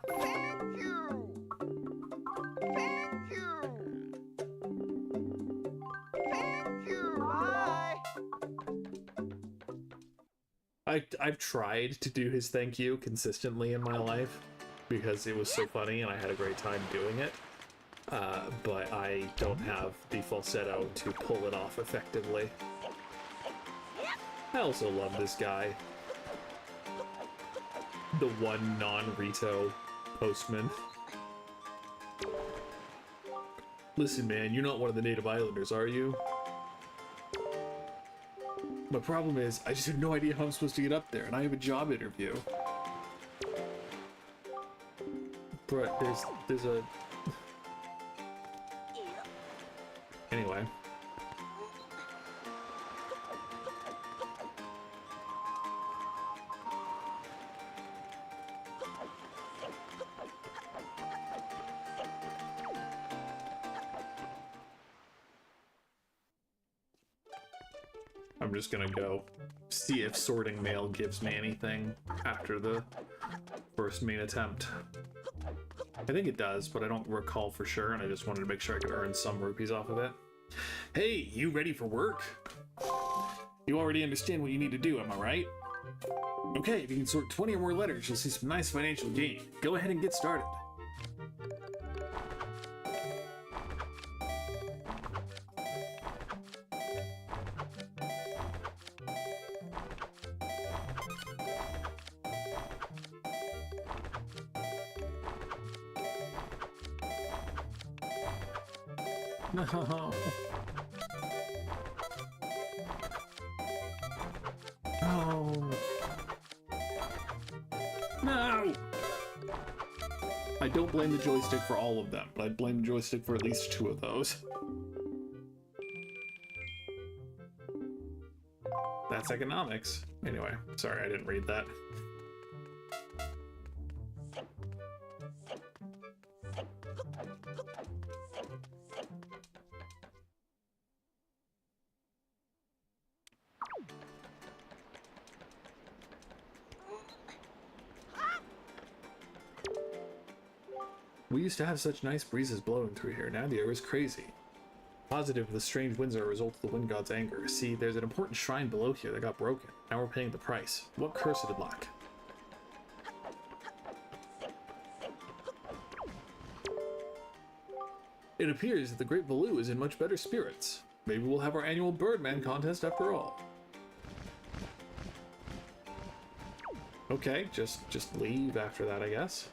Thank you. Thank you. Thank you. Bye. I've tried to do his thank you consistently in my life because it was so funny and I had a great time doing it. But I don't have the falsetto to pull it off effectively. I also love this guy. The one non-Rito postman. Listen, man, you're not one of the native islanders, are you? My problem is, I just have no idea how I'm supposed to get up there, and I have a job interview. But there's a... Anyway. I'm just gonna go see if sorting mail gives me anything after the first main attempt. I think it does, but I don't recall for sure, and I just wanted to make sure I could earn some rupees off of it. Hey, you ready for work? You already understand what you need to do, am I right? Okay, if you can sort 20 or more letters, you'll see some nice financial gain. Go ahead and get started. No. No. No. I don't blame the joystick for all of them, but I blame the joystick for at least 2 of those. That's economics. Anyway, sorry, I didn't read that. We used to have such nice breezes blowing through here, now the air is crazy. Positive the strange winds are a result of the wind god's anger. See, there's an important shrine below here that got broken. Now we're paying the price. What cursed luck. It appears that the Great Baloo is in much better spirits. Maybe we'll have our annual Birdman contest after all. Okay, just leave after that, I guess.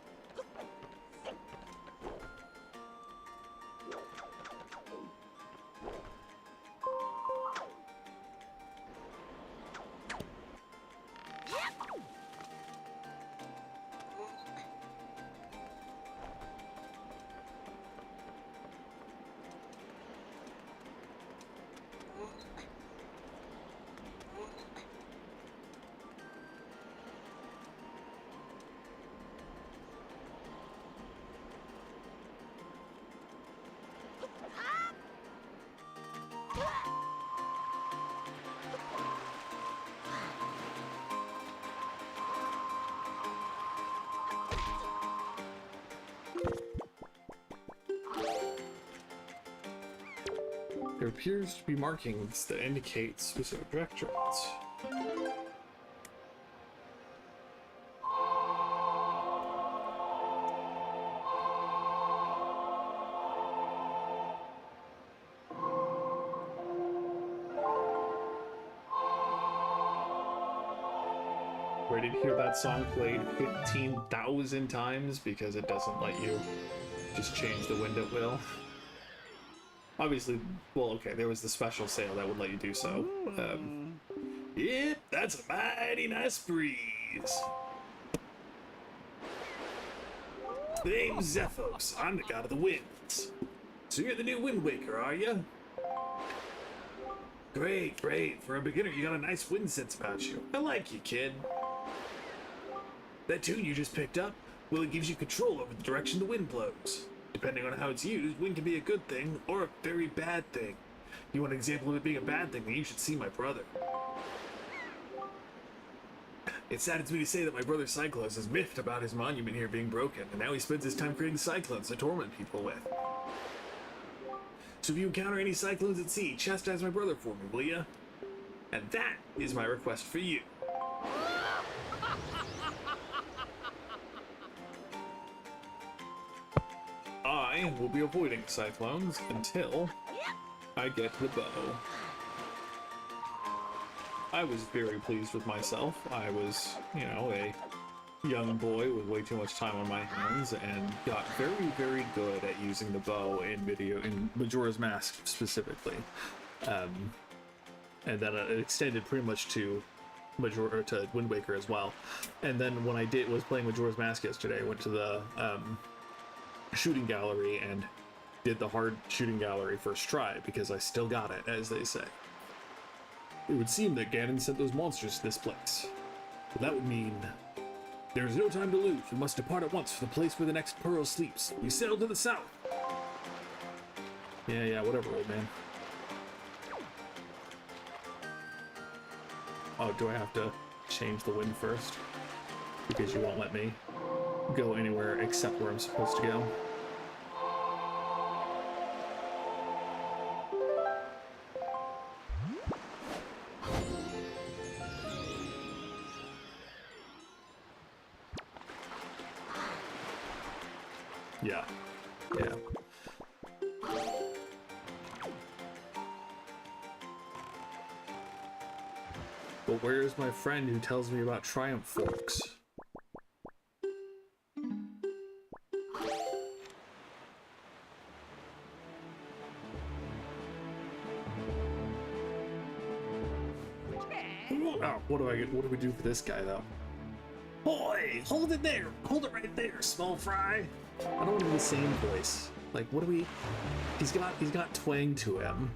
There appears to be markings that indicate specific directions. Ready to hear that song played 15,000 times because it doesn't let you just change the wind at will. Obviously, well, okay, there was the special sale that would let you do so. Yep, that's a mighty nice breeze. The name's Zephos. I'm the god of the winds. So you're the new Wind Waker, are you? Great, great. For a beginner, you got a nice wind sense about you. I like you, kid. That tune you just picked up, well, it gives you control over the direction the wind blows. Depending on how it's used, wind can be a good thing or a very bad thing. You want an example of it being a bad thing, then you should see my brother. It saddens me to say that my brother Cyclones is miffed about his monument here being broken, and now he spends his time creating cyclones to torment people with. So if you encounter any cyclones at sea, chastise my brother for me, will ya? And that is my request for you. I will be avoiding cyclones until I get the bow. I was very pleased with myself. I was, you know, a young boy with way too much time on my hands and got very, very good at using the bow in Majora's Mask specifically. And then it extended pretty much to Wind Waker as well. And then when I was playing Majora's Mask yesterday, I went to the shooting gallery and did the hard shooting gallery first try because I still got it, as they say. It would seem that Ganon sent those monsters to this place. Well, that would mean there is no time to lose. We must depart at once for the place where the next pearl sleeps. We sail to the south. Yeah, whatever, old man. Oh, do I have to change the wind first? Because you won't let me go anywhere except where I'm supposed to go. Yeah. But where's my friend who tells me about Triumph Forks? Oh, what do we do for this guy though? Boy, hold it there! Hold it right there, small fry! I don't want to do the same voice. Like, what do we... He's got twang to him.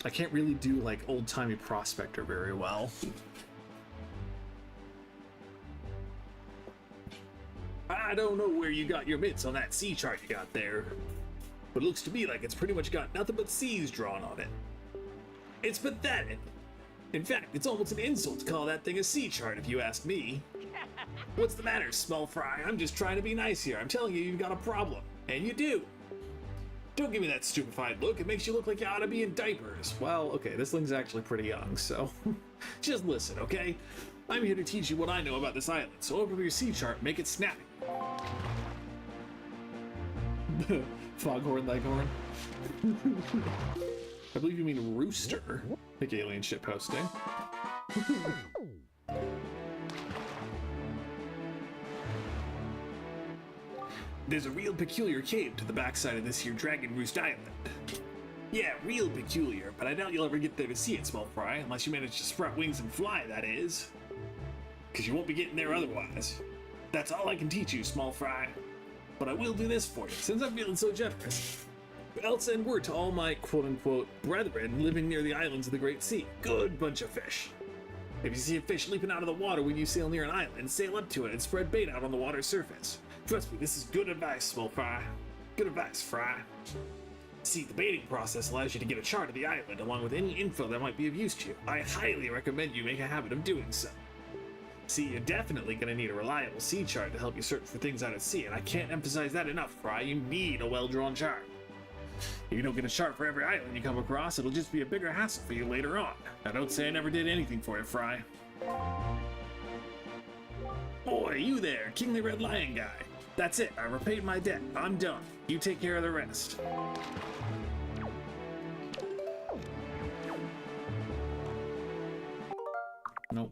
I can't really do, like, old-timey Prospector very well. I don't know where you got your mitts on that sea chart you got there, but it looks to me like it's pretty much got nothing but seas drawn on it. It's pathetic. In fact, it's almost an insult to call that thing a sea chart if you ask me. What's the matter, small fry? I'm just trying to be nice here. I'm telling you, you've got a problem. And you do. Don't give me that stupefied look. It makes you look like you ought to be in diapers. Well, okay, this thing's actually pretty young, so just listen, okay? I'm here to teach you what I know about this island, so open up your sea chart and make it snappy. Foghorn Leghorn. I believe you mean Rooster, like alien ship hosting. There's a real peculiar cave to the backside of this here Dragon Roost Island. Yeah, real peculiar, but I doubt you'll ever get there to see it, small fry, unless you manage to sprout wings and fly, that is. Because you won't be getting there otherwise. That's all I can teach you, small fry. But I will do this for you, since I'm feeling so generous. I'll send word to all my quote-unquote brethren living near the islands of the Great Sea. Good bunch of fish. If you see a fish leaping out of the water when you sail near an island, sail up to it and spread bait out on the water's surface. Trust me, this is good advice, small fry. Good advice, fry. See, the baiting process allows you to get a chart of the island along with any info that might be of use to you. I highly recommend you make a habit of doing so. See, you're definitely going to need a reliable sea chart to help you search for things out at sea, and I can't emphasize that enough, Fry. You need a well-drawn chart. If you don't get a chart for every island you come across, it'll just be a bigger hassle for you later on. Now don't say I never did anything for you, Fry. Boy, you there, Kingly Red Lion guy. That's it, I repaid my debt. I'm done. You take care of the rest. Nope.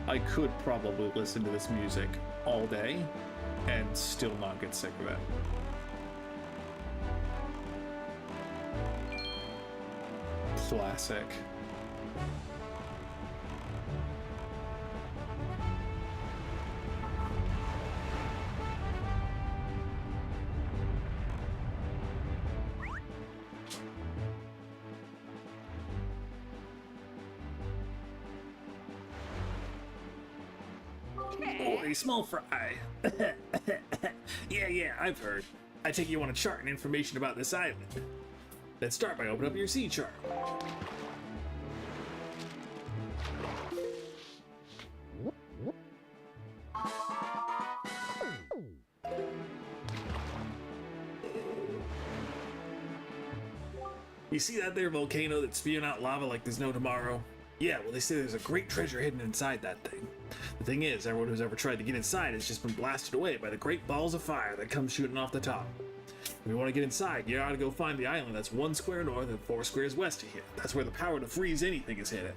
I could probably listen to this music all day and still not get sick of it. Classic. Howdy, small fry. Yeah, I've heard. I take you want a chart and information about this island. Let's start by opening up your sea chart. You see that there volcano that's spewing out lava like there's no tomorrow? Yeah, well, they say there's a great treasure hidden inside that thing. The thing is, everyone who's ever tried to get inside has just been blasted away by the great balls of fire that come shooting off the top. If you want to get inside, you gotta go find the island that's 1 square north and 4 squares west of here. That's where the power to freeze anything is hidden.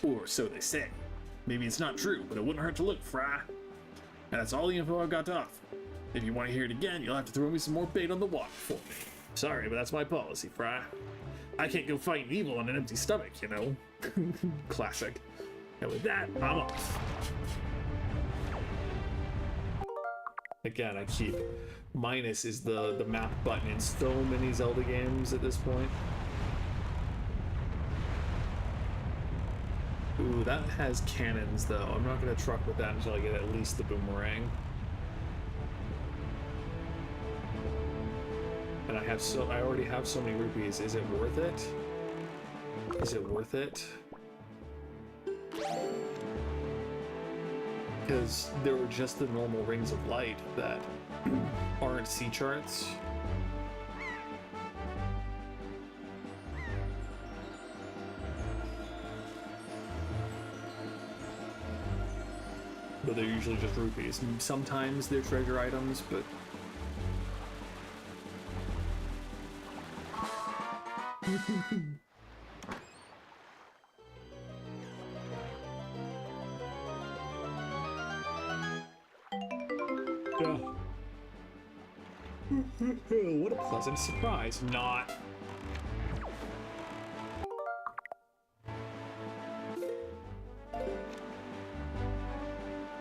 Or so they say. Maybe it's not true, but it wouldn't hurt to look, Fry. And that's all the info I've got to offer. If you want to hear it again, you'll have to throw me some more bait on the water for me. Sorry, but that's my policy, Fry. I can't go fighting evil on an empty stomach, you know? Classic. And with that, I'm off. Again, I keep... Minus is the map button in so many Zelda games at this point. Ooh, that has cannons, though. I'm not going to truck with that until I get at least the boomerang. And I already have so many rupees. Is it worth it? Is it worth it? Because there were just the normal rings of light that aren't sea charts. But they're usually just rupees. Sometimes they're treasure items, but... Yeah. What a pleasant surprise. Not.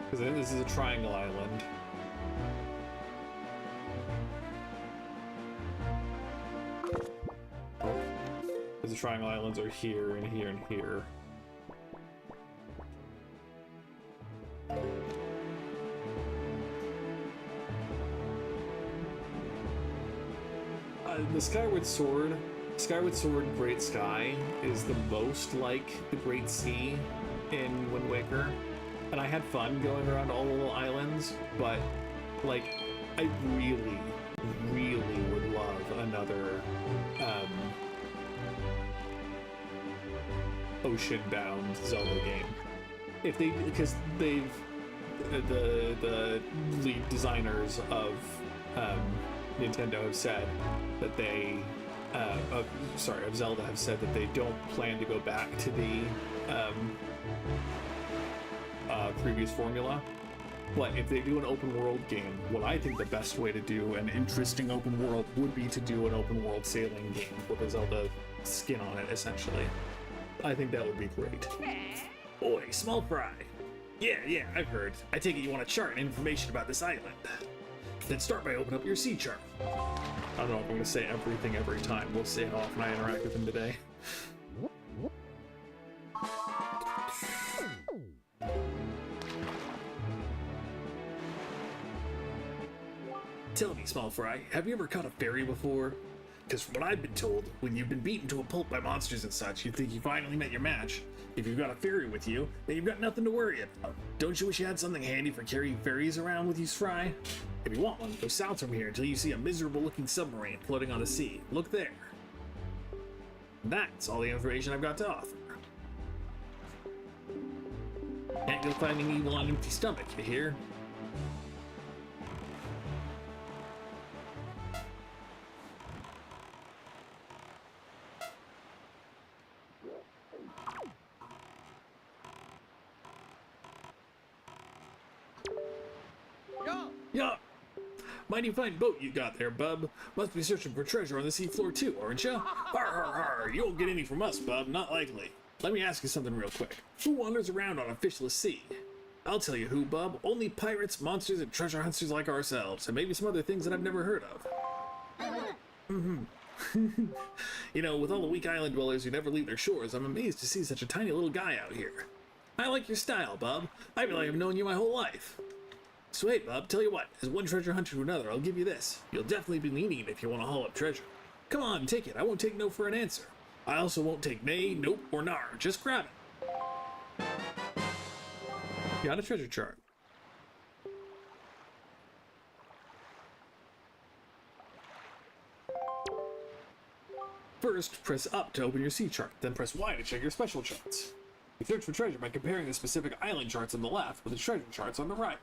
Because I think this is a triangle island. Because the triangle islands are here and here and here. The Skyward Sword Great Sky is the most like the Great Sea in Wind Waker, and I had fun going around all the little islands, but like I really would love another ocean-bound Zelda game. If they, because they've the lead designers of Nintendo have said that they, of Zelda have said that they don't plan to go back to the previous formula. But if they do an open world game, what I think the best way to do an interesting open world would be to do an open world sailing game with a Zelda skin on it, essentially. I think that would be great. Oi, small fry. Yeah, I've heard. I take it you want a chart and information about this island. Then start by opening up your sea chart. I don't know if I'm going to say everything every time. We'll see how often I interact with him today. Tell me, small fry, have you ever caught a fairy before? Because from what I've been told, when you've been beaten to a pulp by monsters and such, you think you finally met your match. If you've got a fairy with you, then you've got nothing to worry about. Don't you wish you had something handy for carrying fairies around with you, Fry? If you want one, go south from here until you see a miserable-looking submarine floating on the sea. Look there. That's all the information I've got to offer. Can't go finding evil on an empty stomach, you hear? Yeah. Mighty fine boat you got there, bub. Must be searching for treasure on the seafloor too, aren't ya? Har har har, you won't get any from us, bub, not likely. Let me ask you something real quick. Who wanders around on a fishless sea? I'll tell you who, bub. Only pirates, monsters, and treasure hunters like ourselves, and maybe some other things that I've never heard of. You know, with all the weak island dwellers who never leave their shores, I'm amazed to see such a tiny little guy out here. I like your style, Bub. I feel like I've known you my whole life. So hey, Bub, tell you what, as one treasure hunter to another, I'll give you this. You'll definitely be needing it if you want to haul up treasure. Come on, take it. I won't take no for an answer. I also won't take nay, nope, or nar. Just grab it. Got a treasure chart. First, press up to open your sea chart, then press Y to check your special charts. You search for treasure by comparing the specific island charts on the left with the treasure charts on the right.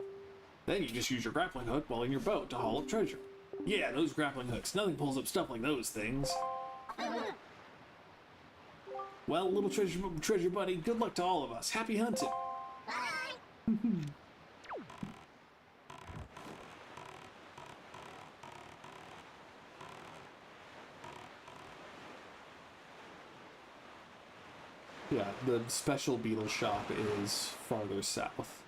Then you just use your grappling hook while in your boat to haul up treasure. Yeah, those grappling hooks. Nothing pulls up stuff like those things. Well, little treasure buddy, good luck to all of us. Happy hunting. Yeah, the special beetle shop is farther south.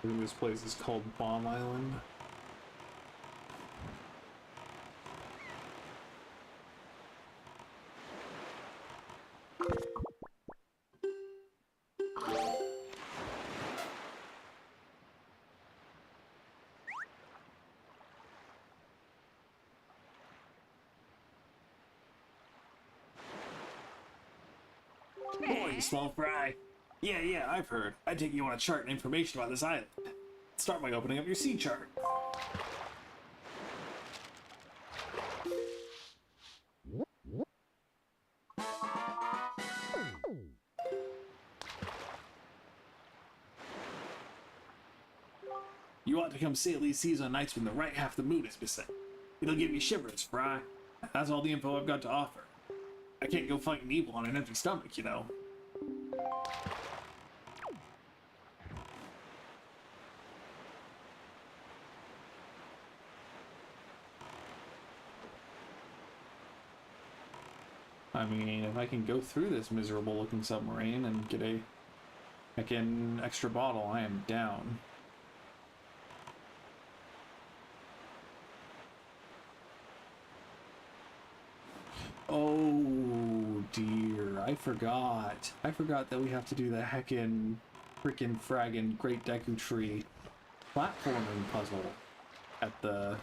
I think this place is called Bomb Island. Boy, you small fry. Yeah, I've heard. I take you on a chart and information about this island. Start by opening up your sea chart. You ought to come sail these seas on nights when the right half of the moon is missing. It'll give you shivers, Fry. That's all the info I've got to offer. I can't go fighting evil on an empty stomach, you know. I mean, if I can go through this miserable looking submarine and get a heckin' extra bottle, I am down. Oh dear, I forgot. I forgot that we have to do the heckin' frickin' fraggin' Great Deku Tree platforming puzzle at the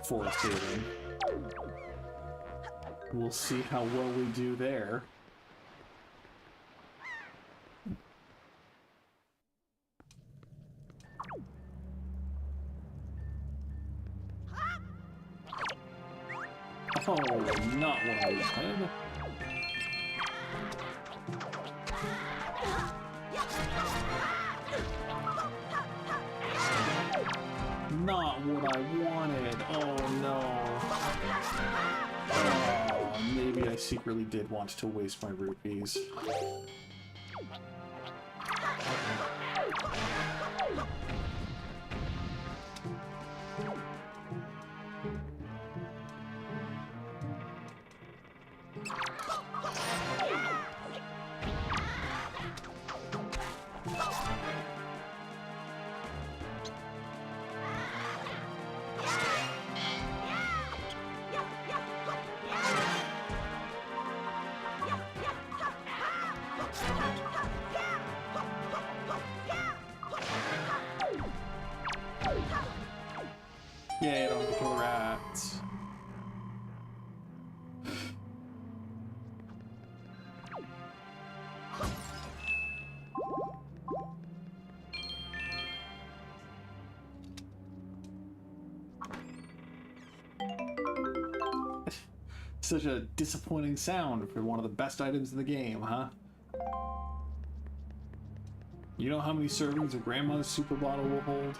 forest haven. We'll see how well we do there. Oh, not what I wanted. Not what I wanted. Oh no. Oh, maybe I secretly did want to waste my rupees. Yay, I don't have to kill rats. Such a disappointing sound for one of the best items in the game, huh? You know how many servings of Grandma's super bottle will hold?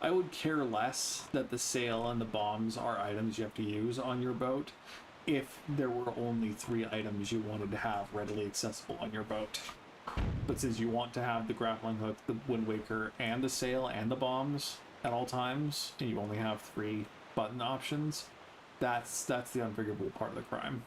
I would care less that the sail and the bombs are items you have to use on your boat if there were only 3 items you wanted to have readily accessible on your boat. But since you want to have the grappling hook, the Wind Waker, and the sail and the bombs at all times, and you only have 3 button options, that's the unforgivable part of the crime.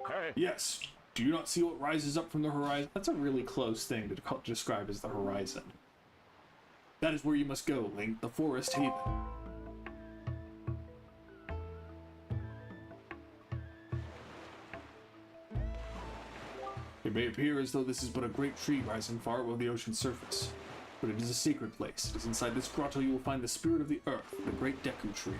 Hey. Yes. Do you not see what rises up from the horizon? That's a really close thing to describe as the horizon. That is where you must go, Link, the Forest Haven. It may appear as though this is but a great tree rising far above the ocean's surface, but it is a sacred place. It is inside this grotto you will find the spirit of the earth, the great Deku Tree.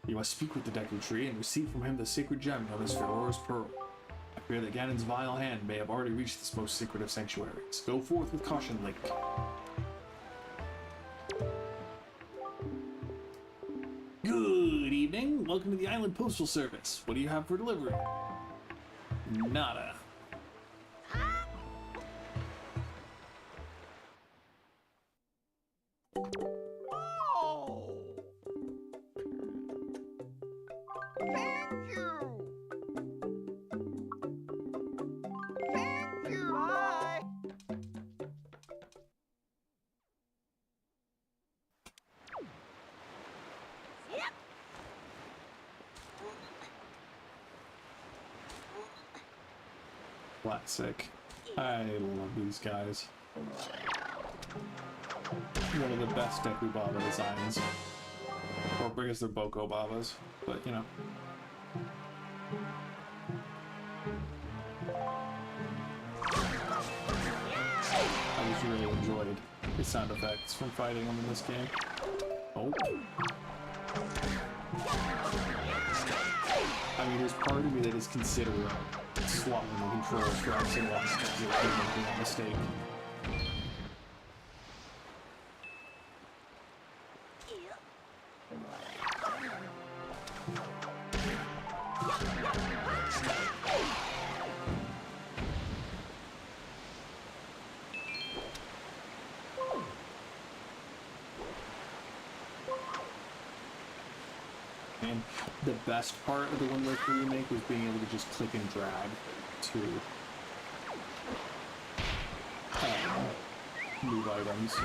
You must speak with the Deku Tree and receive from him the sacred gem known as Pharoah's Pearl. I fear that Ganon's vile hand may have already reached this most sacred of sanctuaries. Go forth with caution, Link. Good evening. Welcome to the Island Postal Service. What do you have for delivery? Nada. Oh! Thank you! Thank you! Bye! Yep! Classic. I love these guys. One of the best Deku Baba designs. Or I guess they're Boko Babas, but you know. I just really enjoyed the sound effects from fighting them in this game. Oh. I mean, there's part of me that is considering swapping the controls for every single aspect of making a mistake. And the best part of the Wind Waker remake was being able to just click and drag to move items.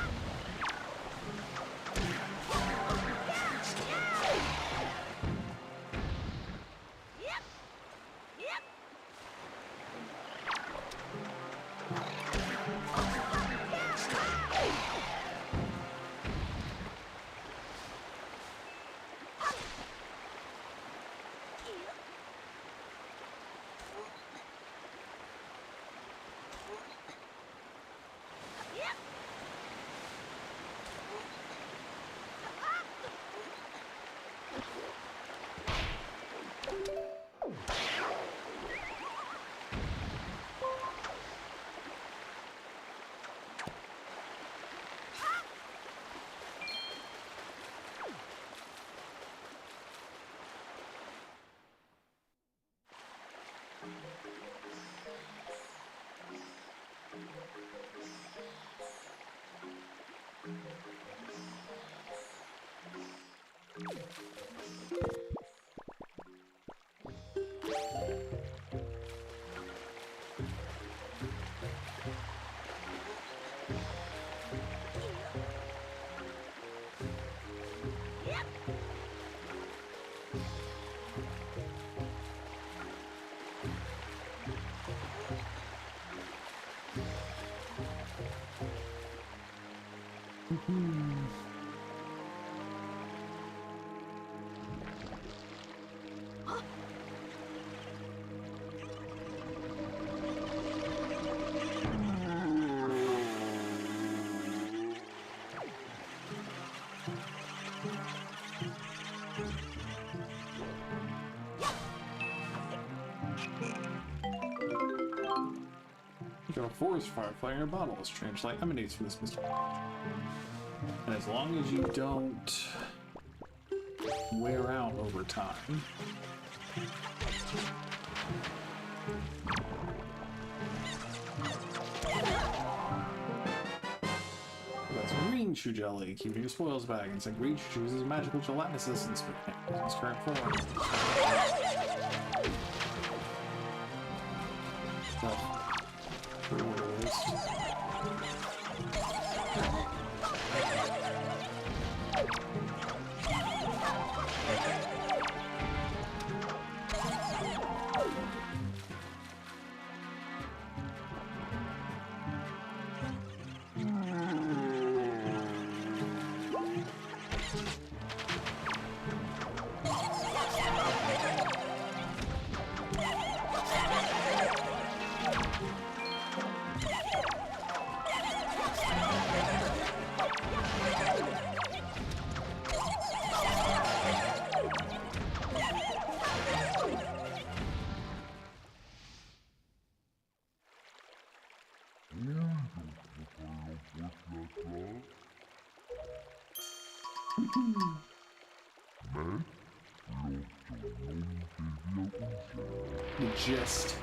You got a forest firefly in your bottle. A strange light emanates from this mystery. And as long as you don't wear out over time. That's green chew jelly. Keep your spoils bag. And some green chew uses magical gelatinous essence in its current form. The gist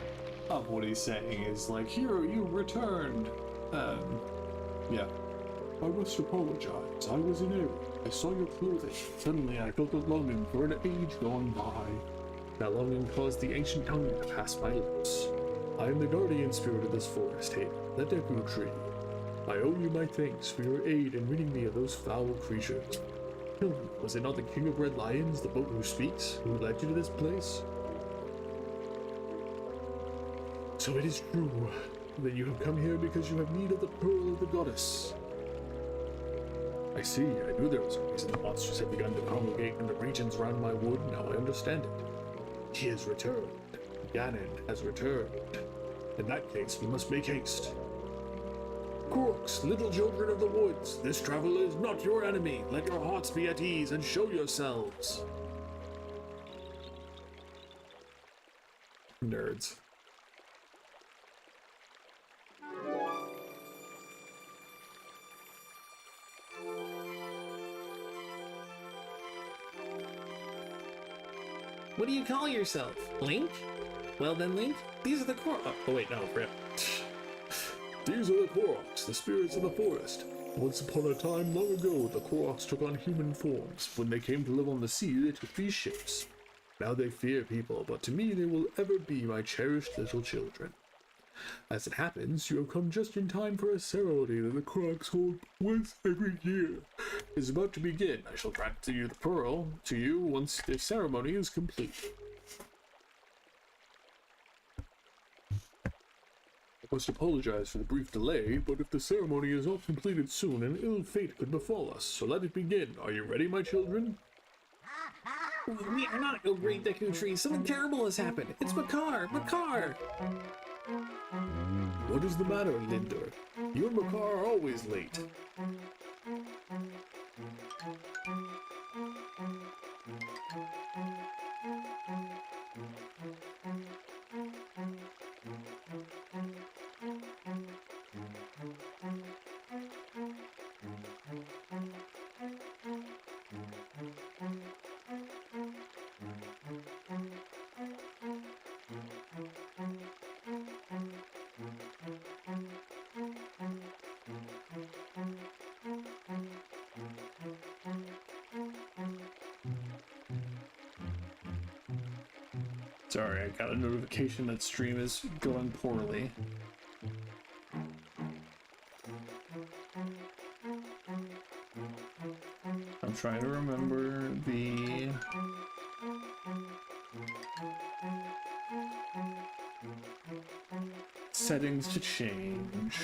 of what he's saying is like, "Hero, you returned." Yeah. I must apologize. I was in error. I saw your clothing. Suddenly I felt a longing for an age gone by. That longing caused the ancient tongue to pass my lips. I am the guardian spirit of this forest, Hayden, the Deku Tree. I owe you my thanks for your aid in ridding me of those foul creatures. Tell me, was it not the King of Red Lions, the boat who speaks, who led you to this place? So it is true that you have come here because you have need of the pearl of the goddess. I see. I knew there was a reason the monsters had begun to congregate in the regions around my wood. Now I understand it. He has returned. Ganon has returned. In that case, we must make haste. Crooks, little children of the woods, this traveler is not your enemy. Let your hearts be at ease and show yourselves. Nerds. What do you call yourself? Link? Well then, Link, these are the Oh wait, no, rip. These are the Koroks, the spirits of the forest. Once upon a time long ago, the Koroks took on human forms. When they came to live on the sea, they took these ships. Now they fear people, but to me they will ever be my cherished little children. As it happens, you have come just in time for a ceremony that the Koroks hold once every year. It is about to begin. I shall grant to you the pearl to you once the ceremony is complete. I must apologize for the brief delay, but if the ceremony is not completed soon, an ill fate could befall us. So let it begin. Are you ready, my children? We are not, oh great Deku Tree. Something terrible has happened. It's Makar! Makar! What is the matter, Lindor? You and Makar are always late. Sorry, I got a notification that stream is going poorly. I'm trying to remember the settings to change.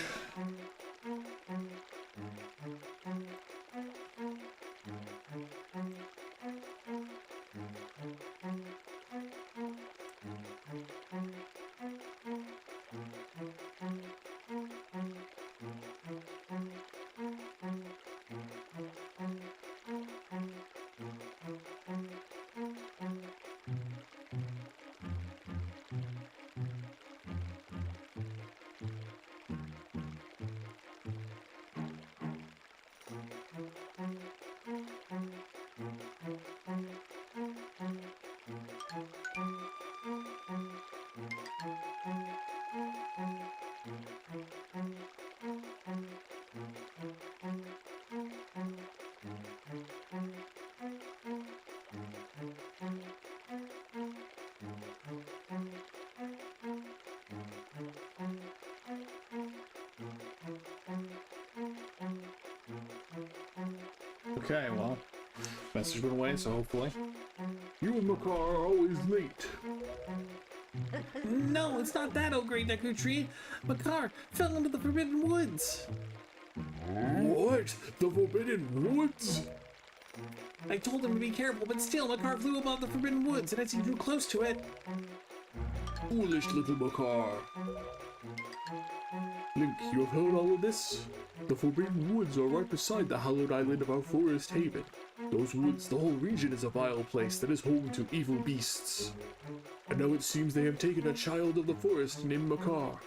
Okay, well, message went away, so hopefully. You and Makar are always late. No, it's not that, oh great Deku Tree. Makar fell into the Forbidden Woods. What? The Forbidden Woods? I told him to be careful, but still, Makar flew above the Forbidden Woods, and as he drew close to it... Foolish little Makar. Link, you have heard all of this? The Forbidden Woods are right beside the hallowed island of our forest haven. Those woods, the whole region is a vile place that is home to evil beasts. And now it seems they have taken a child of the forest named Makar.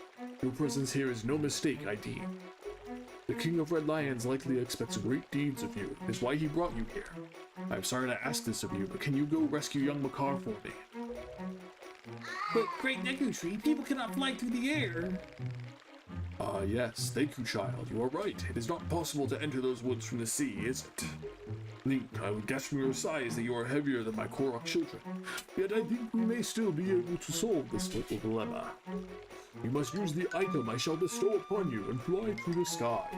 Your presence here is no mistake, I deem. The King of Red Lions likely expects great deeds of you, is why he brought you here. I'm sorry to ask this of you, but can you go rescue young Makar for me? But great Deku Tree, people cannot fly through the air. Yes, thank you, child. You are right. It is not possible to enter those woods from the sea, is it? Link, I would guess from your size that you are heavier than my Korok children. Yet I think we may still be able to solve this little dilemma. You must use the item I shall bestow upon you and fly through the sky.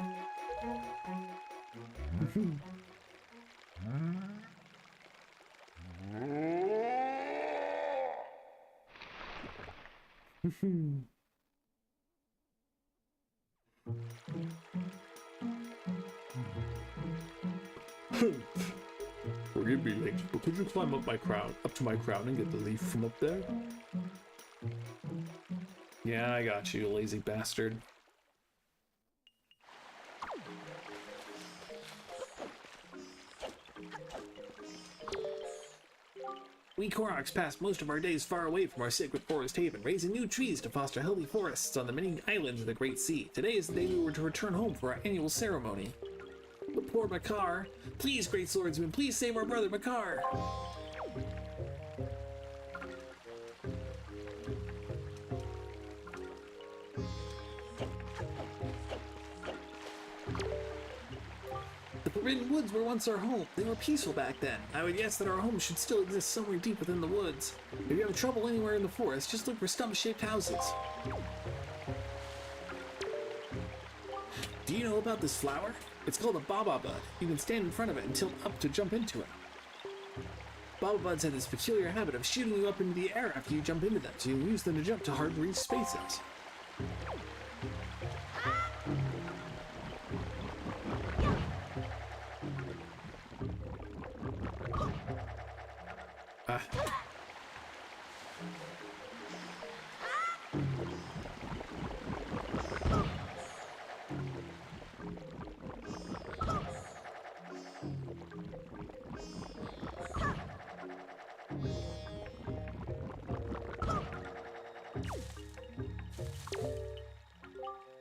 Forgive me, Link, but could you climb up to my crown and get the leaf from up there? Yeah, I got you, lazy bastard. We Koroks pass most of our days far away from our sacred forest haven, raising new trees to foster healthy forests on the many islands of the Great Sea. Today is the day we were to return home for our annual ceremony. But poor Makar. Please, great swordsman, please save our brother Makar. The Forbidden Woods were once our home. They were peaceful back then. I would guess that our home should still exist somewhere deep within the woods. If you have trouble anywhere in the forest, just look for stump-shaped houses. Do you know about this flower? It's called a Baba Bud. You can stand in front of it and tilt up to jump into it. Baba Buds have this peculiar habit of shooting you up into the air after you jump into them, so you use them to jump to hard-to-reach spaces.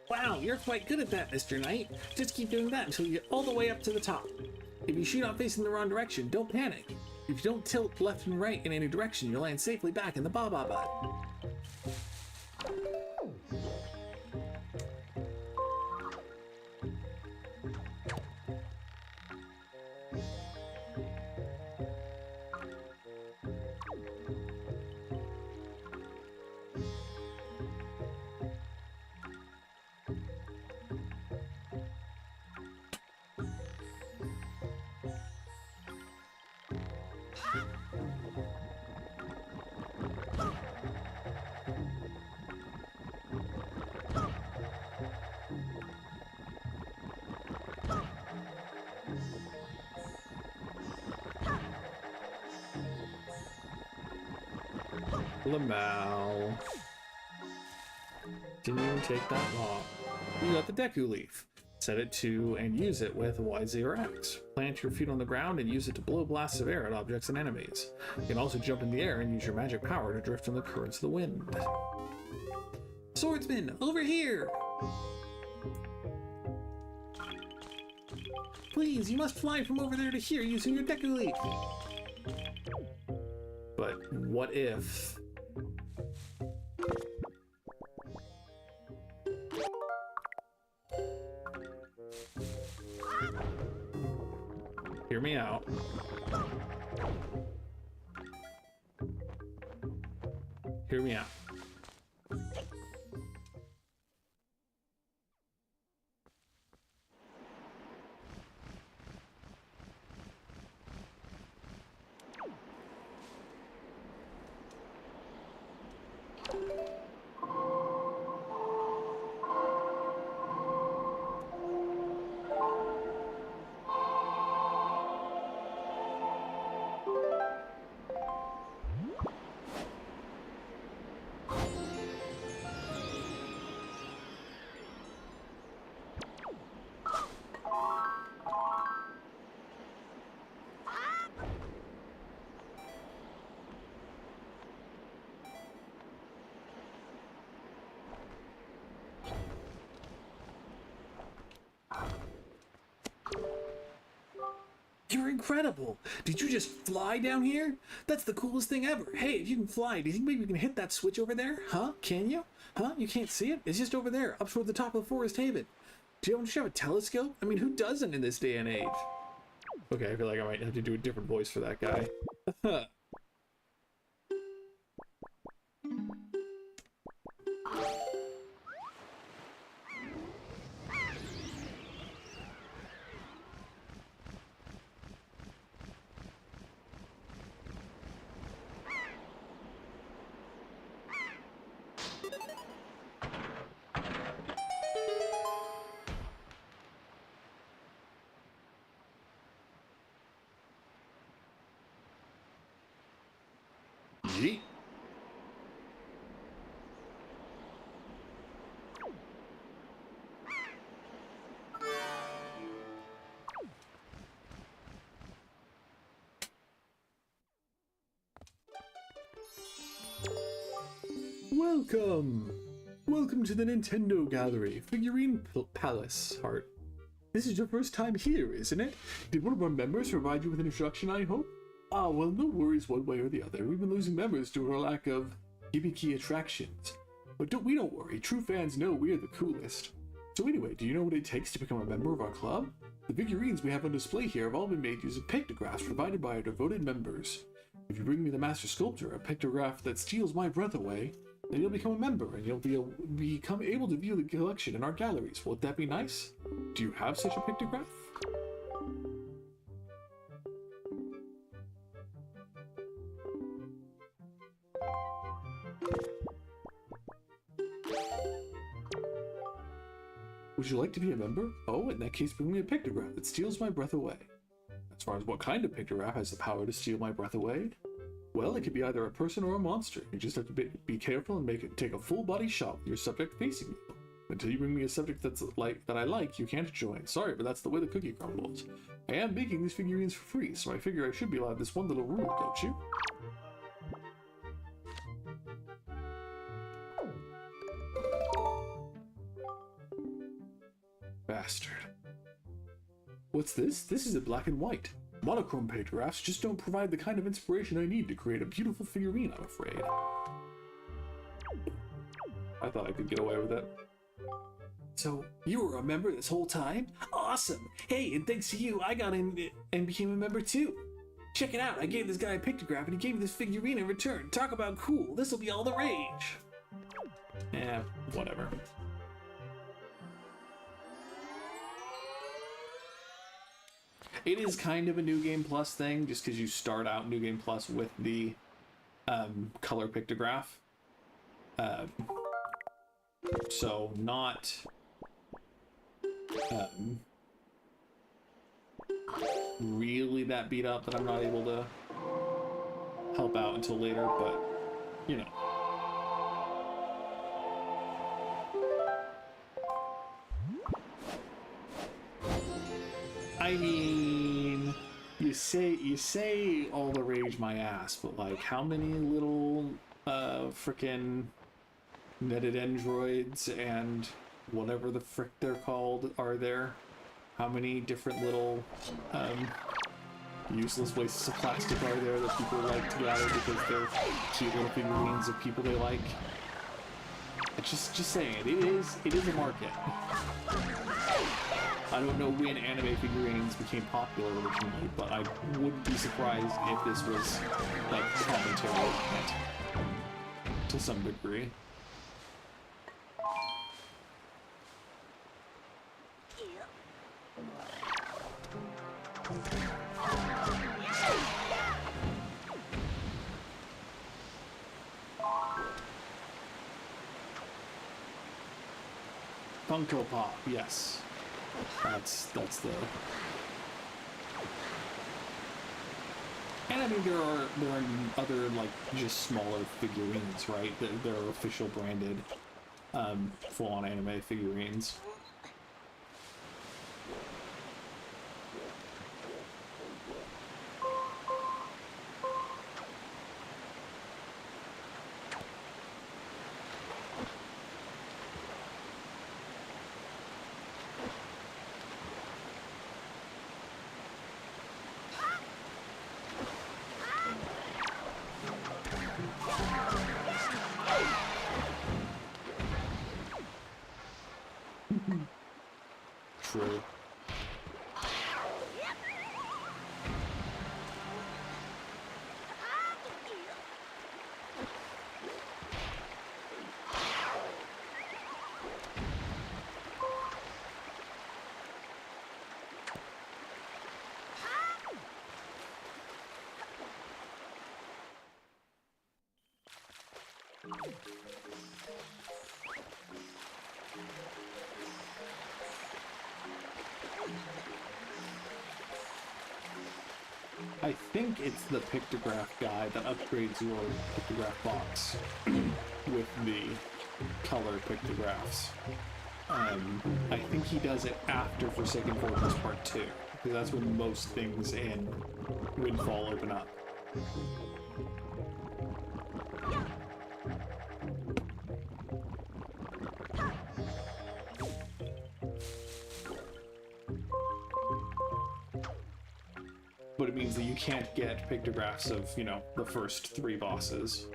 Wow, you're quite good at that, Mr. Knight. Just keep doing that until you get all the way up to the top. If you shoot out facing the wrong direction, don't panic. If you don't tilt left and right in any direction, you'll land safely back in the Baba Bud. Lamau. Didn't even take that long. You got the Deku Leaf. Set it to and use it with Y0X. Plant your feet on the ground and use it to blow blasts of air at objects and enemies. You can also jump in the air and use your magic power to drift on the currents of the wind. Swordsman, over here! Please, you must fly from over there to here using your Deku Leaf. But what if... Hear me out. Hear me out. You're incredible. Did you just fly down here? That's the coolest thing ever. Hey, if you can fly, do you think maybe we can hit that switch over there? Huh? Can you? Huh? You can't see it? It's just over there, up toward the top of the Forest Haven. Do you have a telescope? I mean, who doesn't in this day and age? Okay, I feel like I might have to do a different voice for that guy. Yeet. Welcome! Welcome to the Nintendo Gallery, Figurine Palace, Heart. This is your first time here, isn't it? Did one of our members provide you with an introduction, I hope? Ah, well, no worries one way or the other. We've been losing members due to our lack of gimmicky attractions. But we don't worry, true fans know we are the coolest. So anyway, do you know what it takes to become a member of our club? The figurines we have on display here have all been made using pictographs provided by our devoted members. If you bring me the Master Sculptor, a pictograph that steals my breath away, then you'll become a member and you'll become able to view the collection in our galleries. Won't that be nice? Do you have such a pictograph? Would you like to be a member? Oh, in that case, bring me a pictograph that steals my breath away. As far as what kind of pictograph has the power to steal my breath away? Well, it could be either a person or a monster. You just have to be careful and take a full body shot with your subject facing you. Until you bring me a subject that I like, you can't join. Sorry, but that's the way the cookie crumbles. I am making these figurines for free, so I figure I should be allowed this one little rule, don't you? Bastard. What's this? This is a black and white. Monochrome pictographs just don't provide the kind of inspiration I need to create a beautiful figurine, I'm afraid. I thought I could get away with it. So, you were a member this whole time? Awesome! Hey, and thanks to you, I got in and became a member too. Check it out, I gave this guy a pictograph and he gave me this figurine in return. Talk about cool, this'll be all the rage. Whatever. It is kind of a New Game Plus thing, just because you start out New Game Plus with the color pictograph. So not really that beat up that I'm not able to help out until later, but you know. I mean, you say all the rage my ass, but like how many little frickin' netted androids and whatever the frick they're called are there? How many different little useless wastes of plastic are there that people like to gather because they're cute little figurines of people they like? Just saying, it is a market. I don't know when anime figurines became popular originally, but I wouldn't be surprised if this was like commentary on it to some degree. Funko Pop, yes. That's the. And I mean there are other like just smaller figurines, right? There are official branded full-on anime figurines. I think it's the pictograph guy that upgrades your pictograph box with the color pictographs. I think he does it after Forsaken Fortress Part 2, because that's when most things in Windfall open up. But it means that you can't get pictographs of, you know, the first 3 bosses.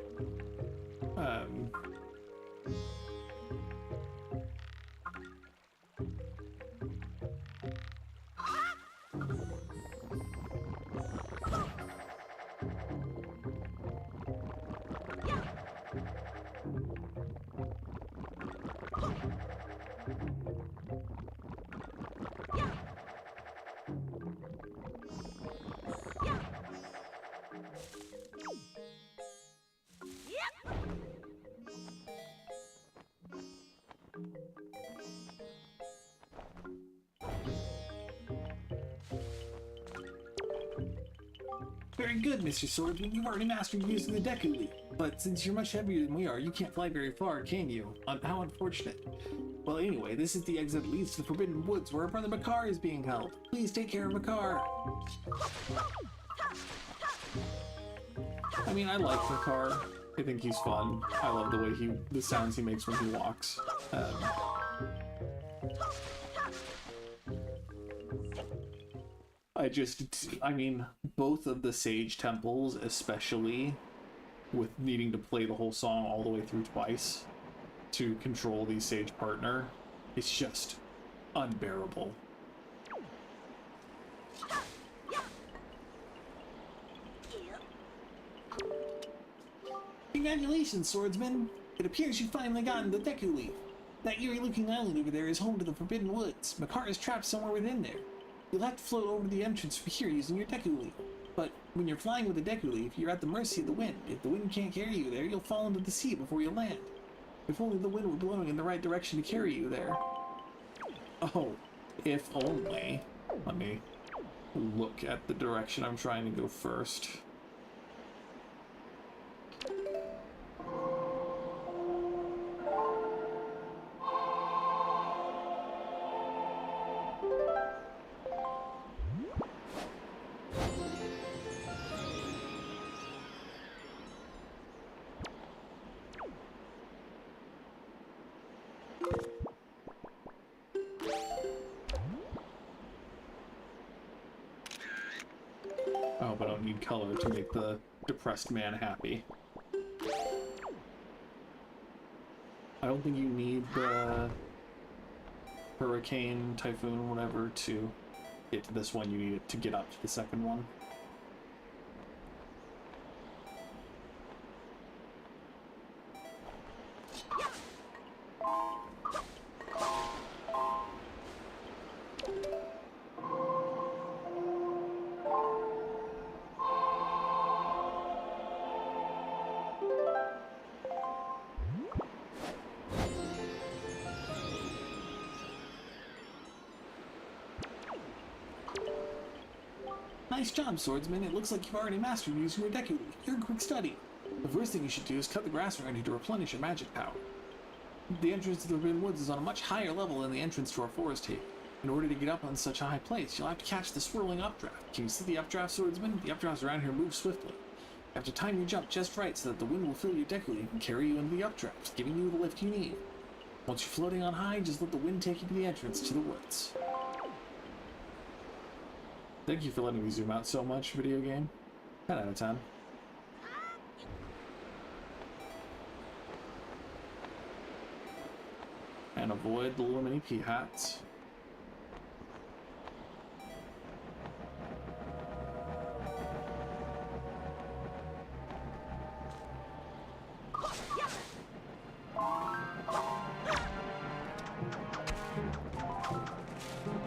Very good, Mr. Swordsman. You've already mastered using the Deku Leap. But since you're much heavier than we are, you can't fly very far, can you? How unfortunate. Well, anyway, this is the exit that leads to the Forbidden Woods, where our brother Makar is being held. Please take care of Makar. I mean, I like Makar. I think he's fun. I love the way the sounds he makes when he walks. I mean, both of the Sage Temples, especially with needing to play the whole song all the way through twice to control the Sage partner, it's just unbearable. Congratulations, Swordsman. It appears you've finally gotten the Deku Leaf. That eerie-looking island over there is home to the Forbidden Woods. Makar is trapped somewhere within there. You'll have to float over to the entrance from here using your Deku Leaf. But when you're flying with a Deku Leaf, you're at the mercy of the wind. If the wind can't carry you there, you'll fall into the sea before you land. If only the wind were blowing in the right direction to carry you there. Oh, if only. Let me look at the direction I'm trying to go first. Oh, but I don't need color to make the depressed man happy. I don't think you need the hurricane, typhoon, whatever to get to this one. You need it to get up to the second one. Nice job, Swordsman. It looks like you've already mastered using your Deku Leaf. You're a quick study. The first thing you should do is cut the grass around you to replenish your magic power. The entrance to the Forbidden Woods is on a much higher level than the entrance to our forest here. In order to get up on such a high place, you'll have to catch the swirling updraft. Can you see the updraft, Swordsman? The updrafts around here move swiftly. You have to time your jump just right so that the wind will fill your Deku Leaf and carry you into the updraft, giving you the lift you need. Once you're floating on high, just let the wind take you to the entrance to the woods. Thank you for letting me zoom out so much, video game. 10 out of 10. And avoid the little mini pea hats.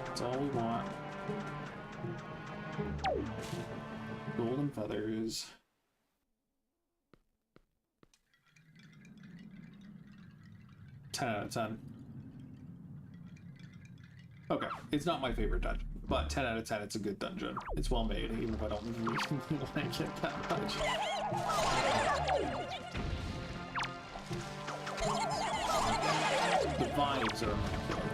That's all we want. Golden feathers. 10 out of 10. Okay, it's not my favorite dungeon, but 10 out of 10, it's a good dungeon. It's well made, even if I don't really like it that much. The vibes are immaculate.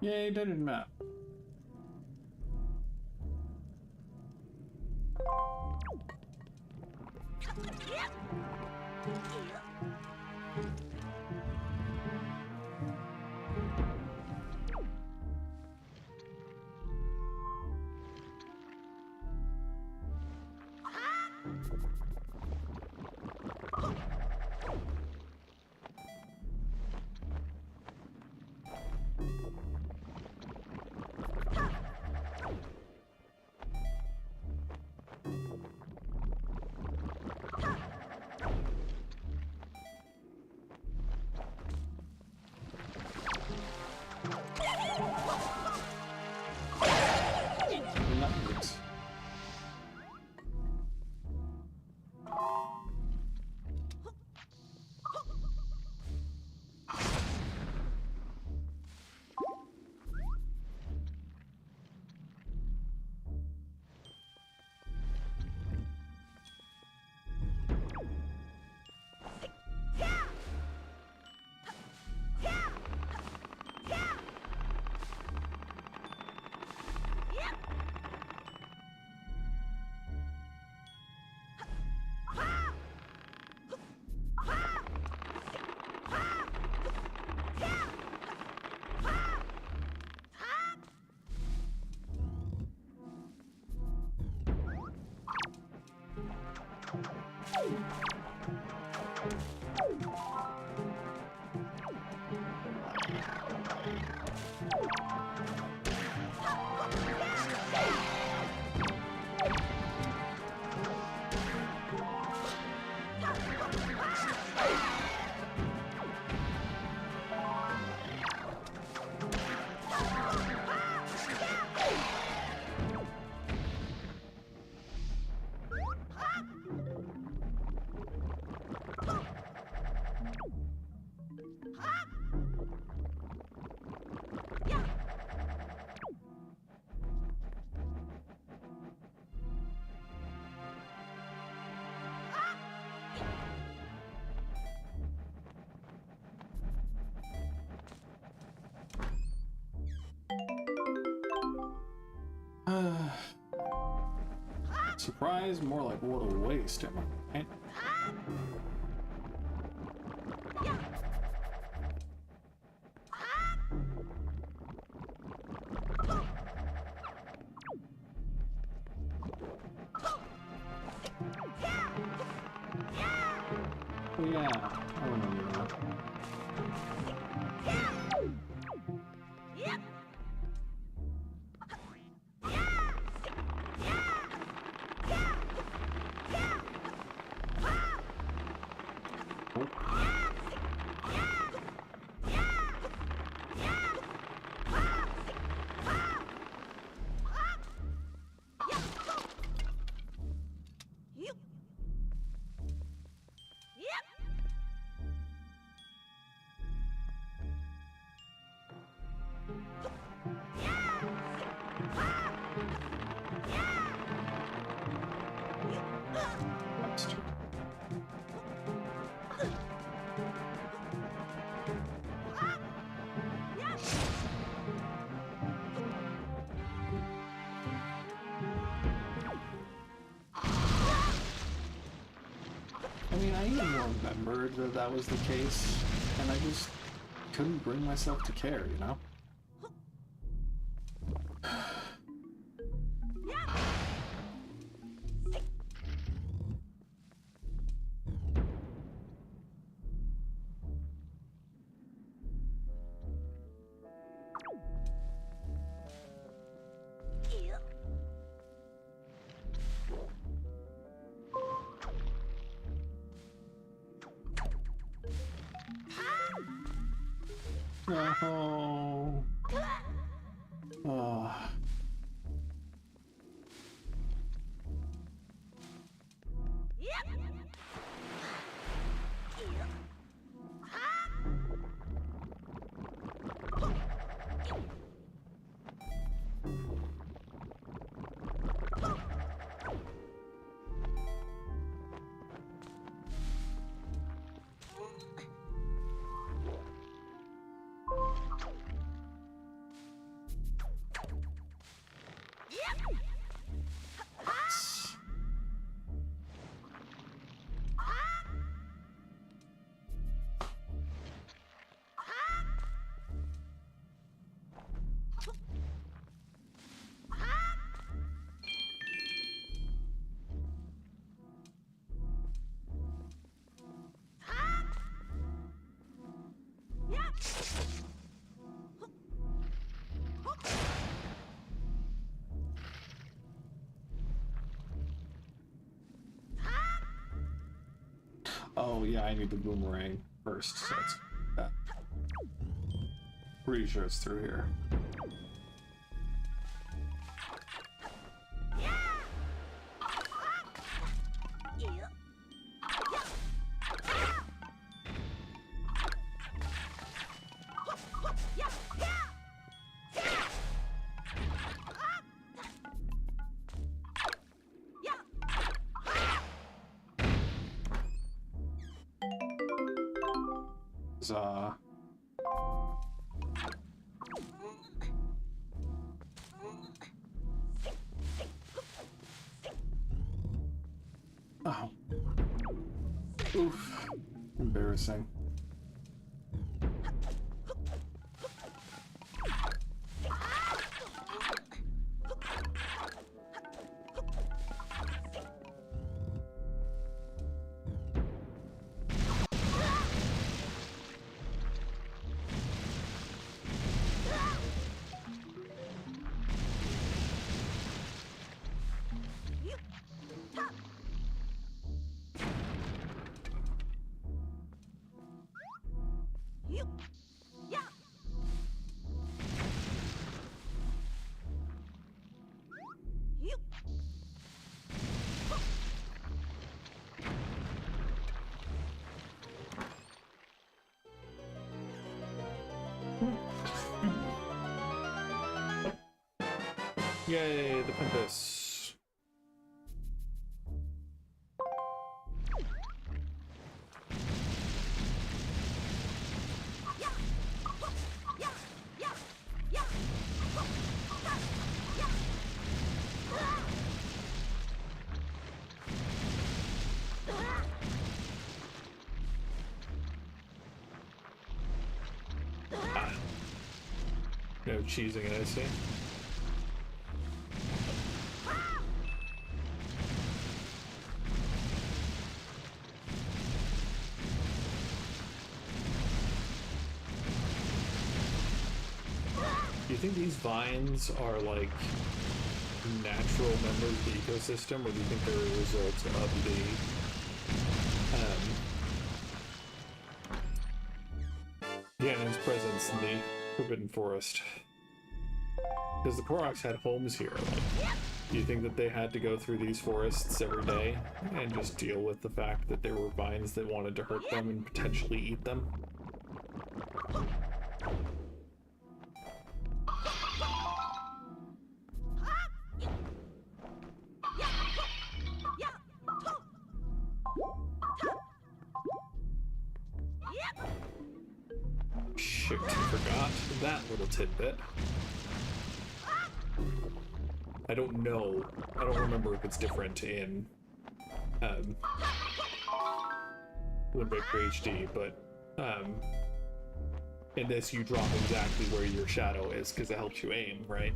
Yay, dungeon map. Nuggets. Surprise, more like what a waste, am I right? Oh yeah, I remember that. I mean, I even remembered that that was the case, and I just couldn't bring myself to care, you know? No. Oh. Oh yeah, I need the boomerang first, so it's that. Pretty sure it's through here. Oh. Oof. Embarrassing. Yay, the compass. Ah. No cheesing it, I see. Do you think these vines are like natural members of the ecosystem, or do you think they're a result of the Ganon's presence in the Forbidden Forest? Because the Koroks had homes here. Like, do you think that they had to go through these forests every day and just deal with the fact that there were vines that wanted to hurt them and potentially eat them? Shit, forgot that little tidbit. I don't know. I don't remember if it's different in little bit for HD, but in this you drop exactly where your shadow is because it helps you aim, right?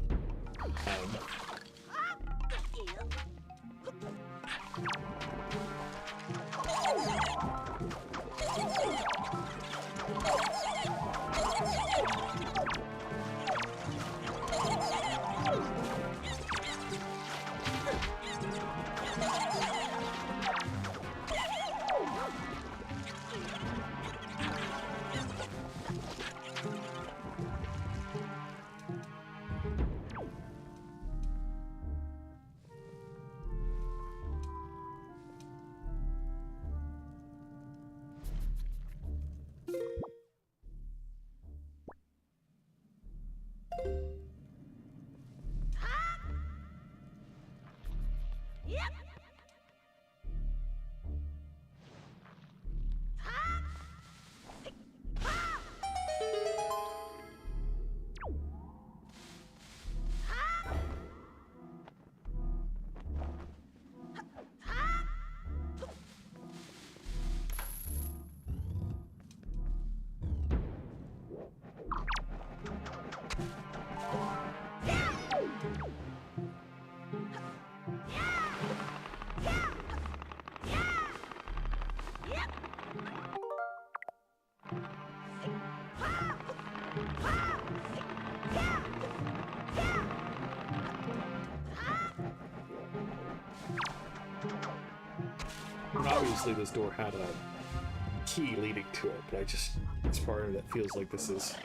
Yep. Obviously this door had a key leading to it, but it's part of it that feels like this is...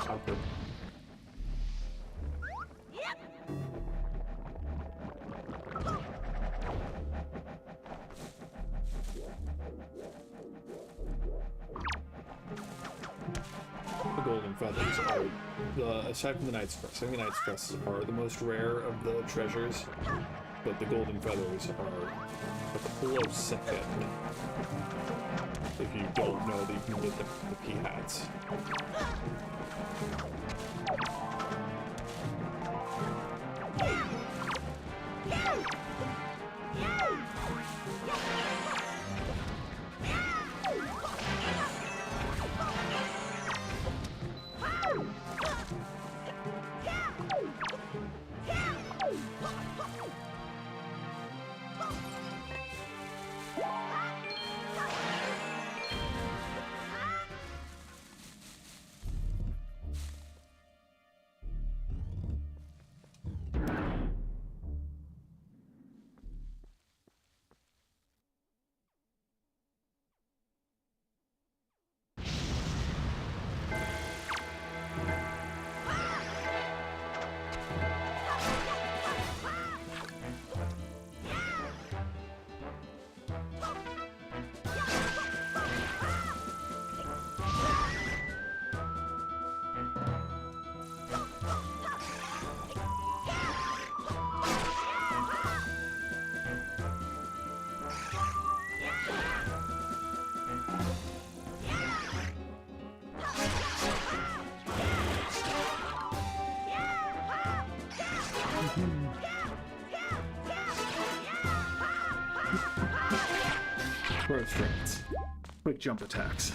awkward. The golden feathers are aside from the Knight's Crest. I think the Knight's Crest are the most rare of the treasures, but the golden feathers are a close second. If you don't know that you can get the pea hats. Throw strengths. Quick jump attacks.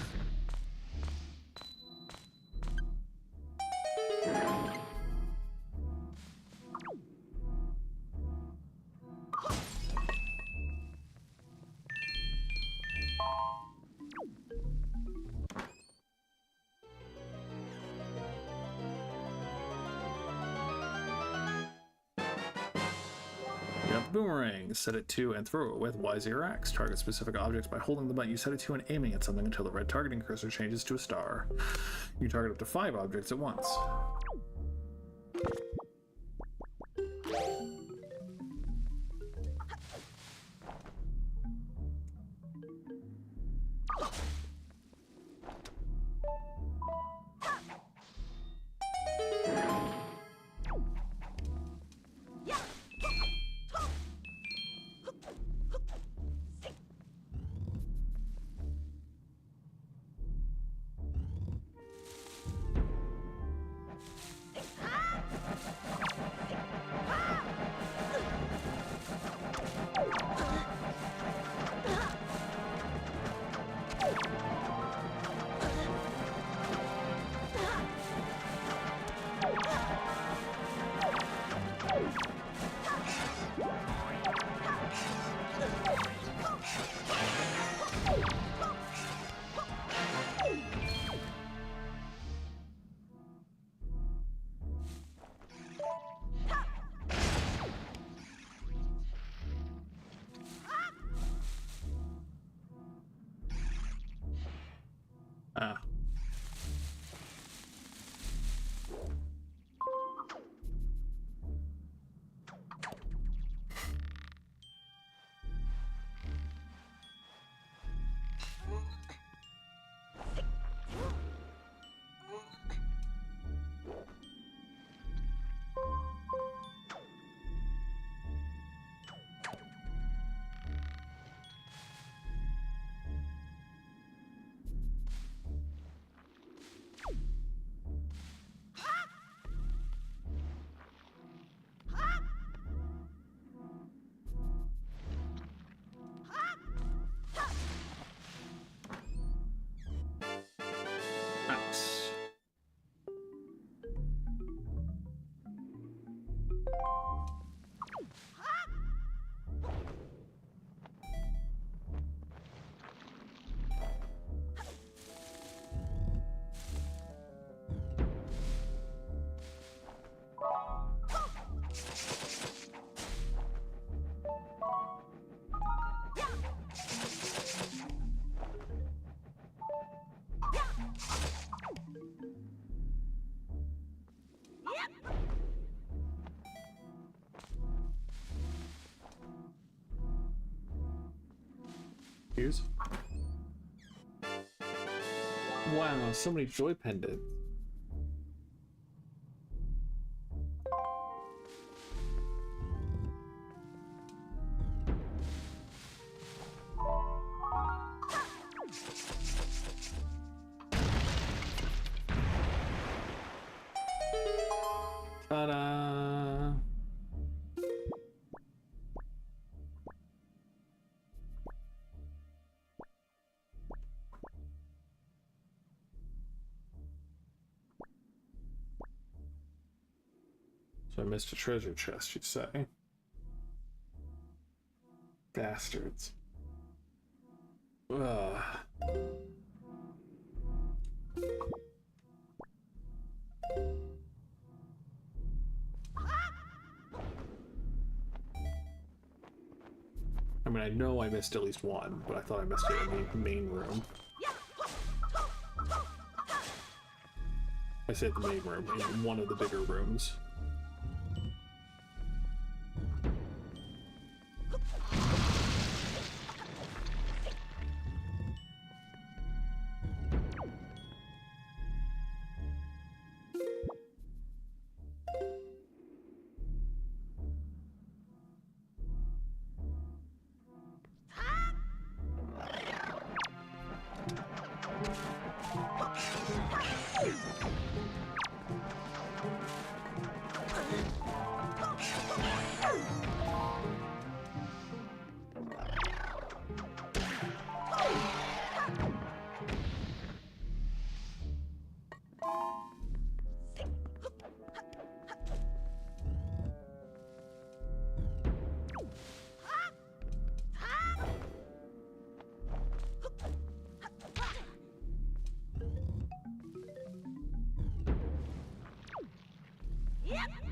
Boomerang. Set it to and throw it with Y0X. Target specific objects by holding the button you set it to and aiming at something until the red targeting cursor changes to a star. You target up to 5 objects at once. Nice. Here's. Wow, so many joy pendants. Ta-da! So I missed a treasure chest, you'd say. Bastards. Ugh. I mean, I know I missed at least one, but I thought I missed it in the main room. I said the main room, in one of the bigger rooms.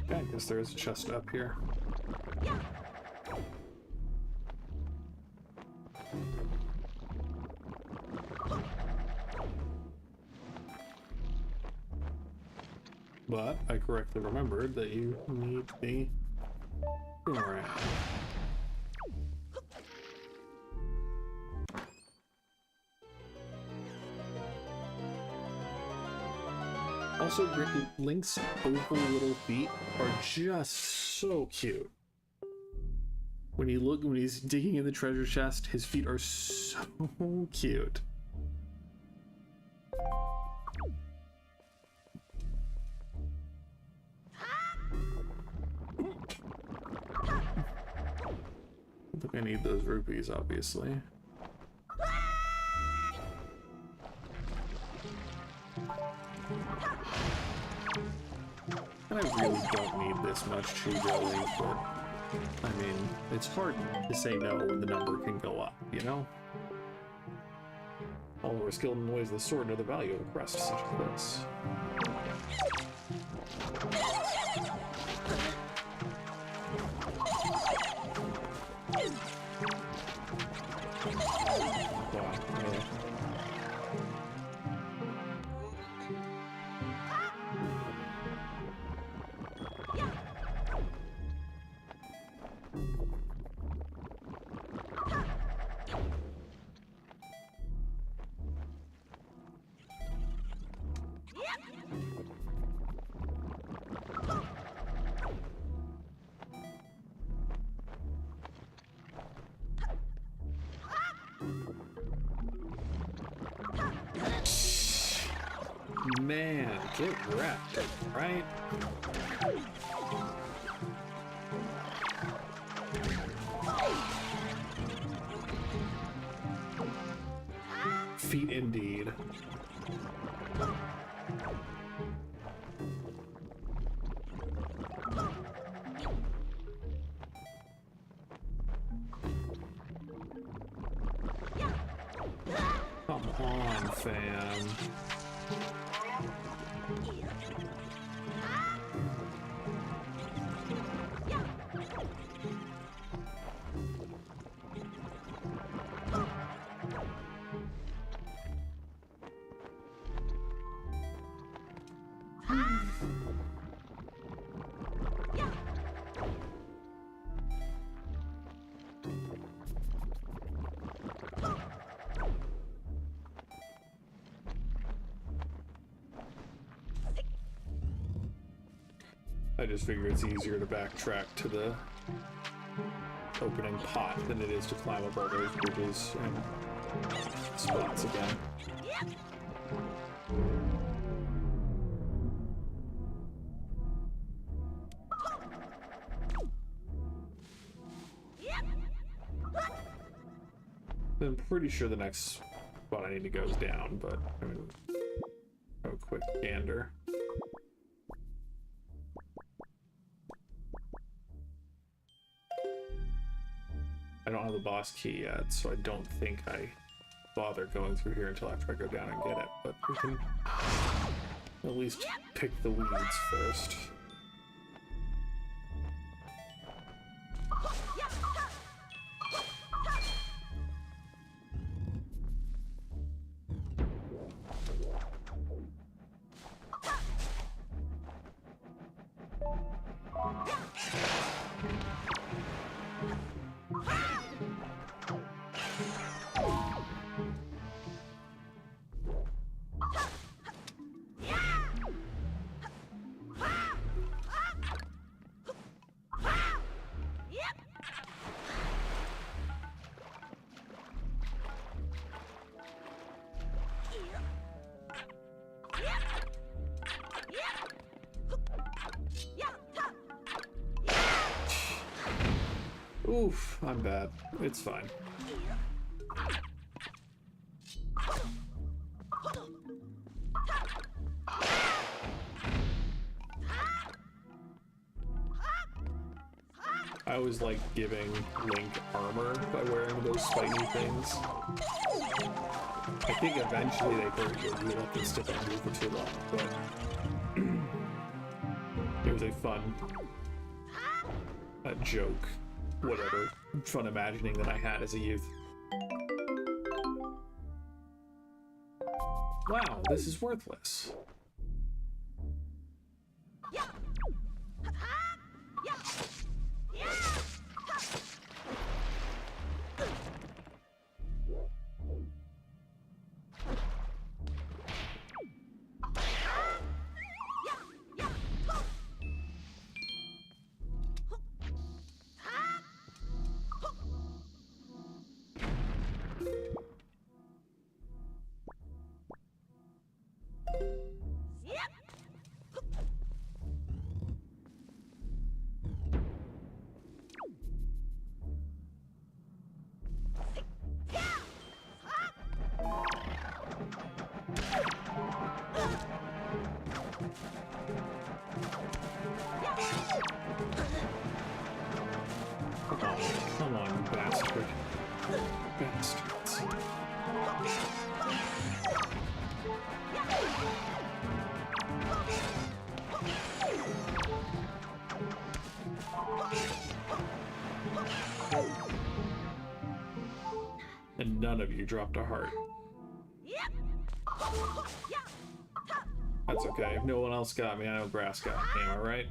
Okay, I guess there is a chest up here. But I correctly remembered that you need the boomerang. Also, Link's oval little feet are just so cute. When he's digging in the treasure chest, his feet are so cute. I think I need those rupees, obviously. And I really don't need this much chew jelly, but I mean, it's hard to say no when the number can go up, you know? All who are skilled in the ways of the sword know the value of a crest such as this. Wow, really? Man, get wrecked, right? Feet indeed. on, fam. I just figure it's easier to backtrack to the opening pot than it is to climb up all those bridges and spots again. I'm pretty sure the next spot I need to go is down, but I mean, a quick gander. I don't have the boss key yet, so I don't think I bother going through here until after I go down and get it, but we can at least pick the weeds first. Oof, I'm bad. It's fine. I always like giving Link armor by wearing those spiky things. I think eventually they hurt you if you let them stick on you for too long, but it was a fun joke. Whatever fun imagining that I had as a youth. Wow, this is worthless. Come on, bastard. Bastards. And none of you dropped a heart. That's okay. If no one else got me, I know Brass got me, am I right?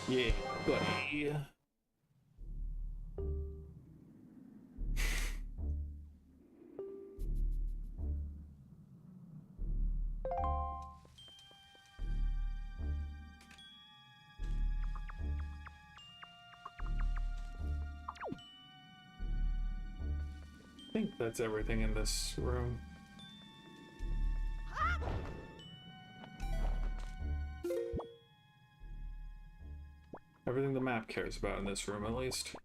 Yeah, buddy. I think that's everything in this room. Everything the map cares about in this room, at least.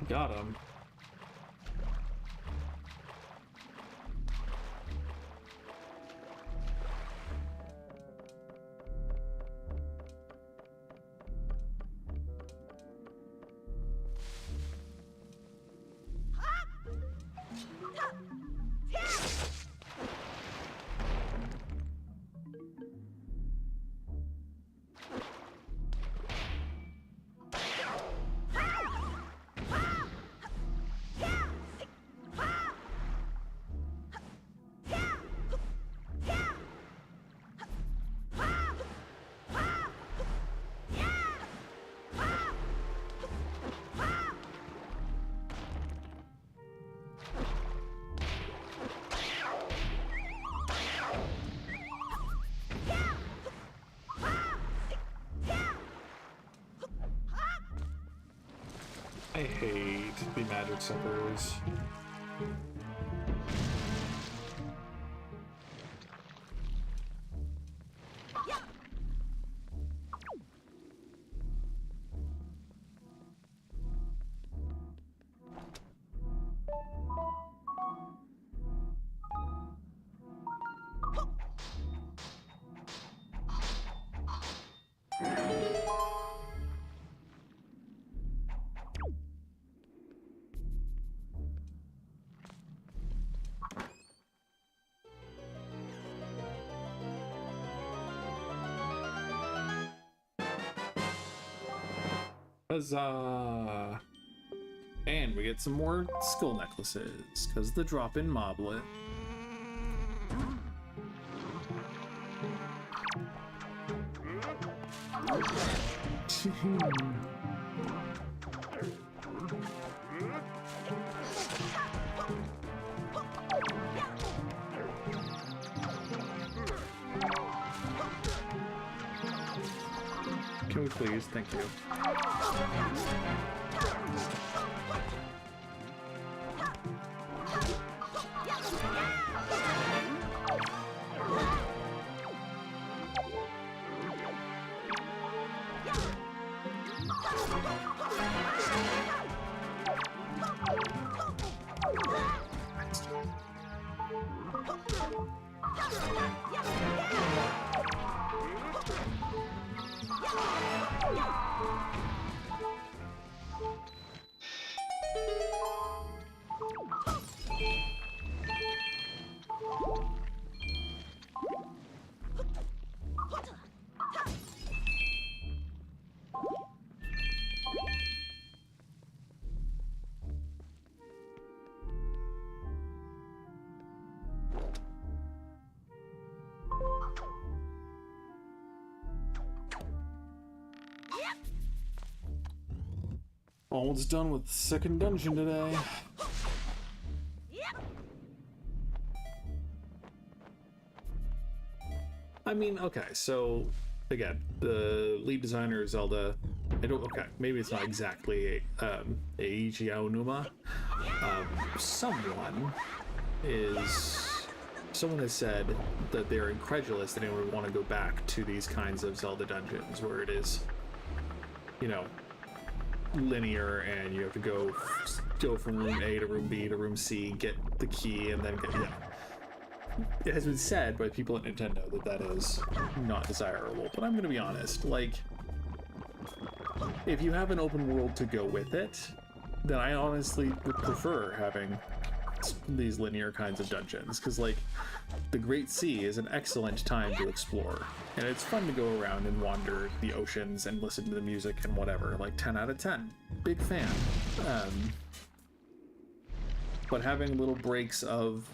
Got him. I hate the magic suckers. Huzzah! And we get some more skull necklaces, because the drop-in moblet. Can we please? Thank you. Almost done with the second dungeon today. I mean, okay, so again, the lead designer is Zelda. Okay, maybe it's not exactly Eiji Aonuma. Someone has said that they're incredulous that anyone would want to go back to these kinds of Zelda dungeons where it is, you know, linear and you have to go from room A to room B to room C, get the key, and then get, yeah. It has been said by people at Nintendo that that is not desirable, but I'm gonna be honest, like, if you have an open world to go with it, then I honestly would prefer having these linear kinds of dungeons, because like the Great Sea is an excellent time to explore, and it's fun to go around and wander the oceans and listen to the music and whatever. Like 10 out of 10, big fan. But having little breaks of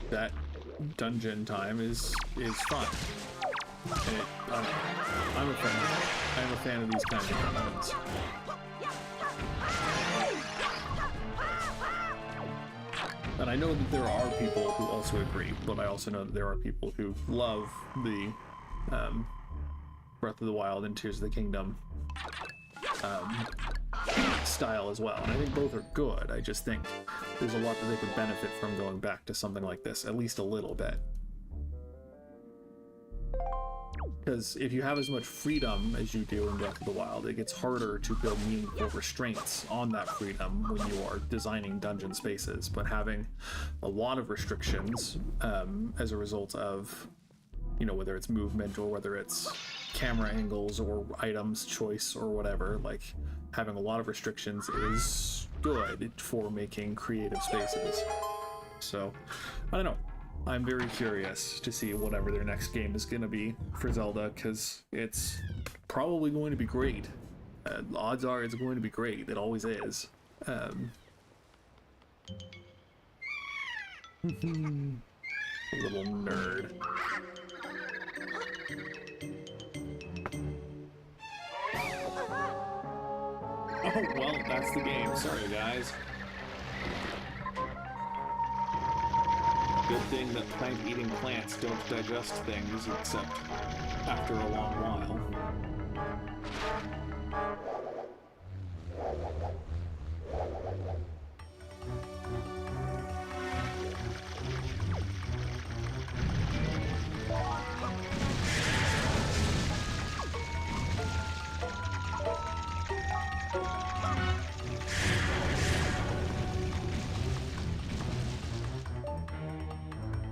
that dungeon time is fun. And I'm a fan of these kinds of dungeons. And I know that there are people who also agree, but I also know that there are people who love the Breath of the Wild and Tears of the Kingdom style as well. And I think both are good. I just think there's a lot that they could benefit from going back to something like this, at least a little bit. Because if you have as much freedom as you do in Breath of the Wild, it gets harder to build meaningful restraints on that freedom when you are designing dungeon spaces. But having a lot of restrictions as a result of, you know, whether it's movement or whether it's camera angles or items choice or whatever, like having a lot of restrictions is good for making creative spaces. So, I don't know. I'm very curious to see whatever their next game is going to be for Zelda, because it's probably going to be great. Odds are it's going to be great. It always is. A little nerd. Oh, well, that's the game. Sorry, guys. Good thing that plant-eating plants don't digest things except after a long while.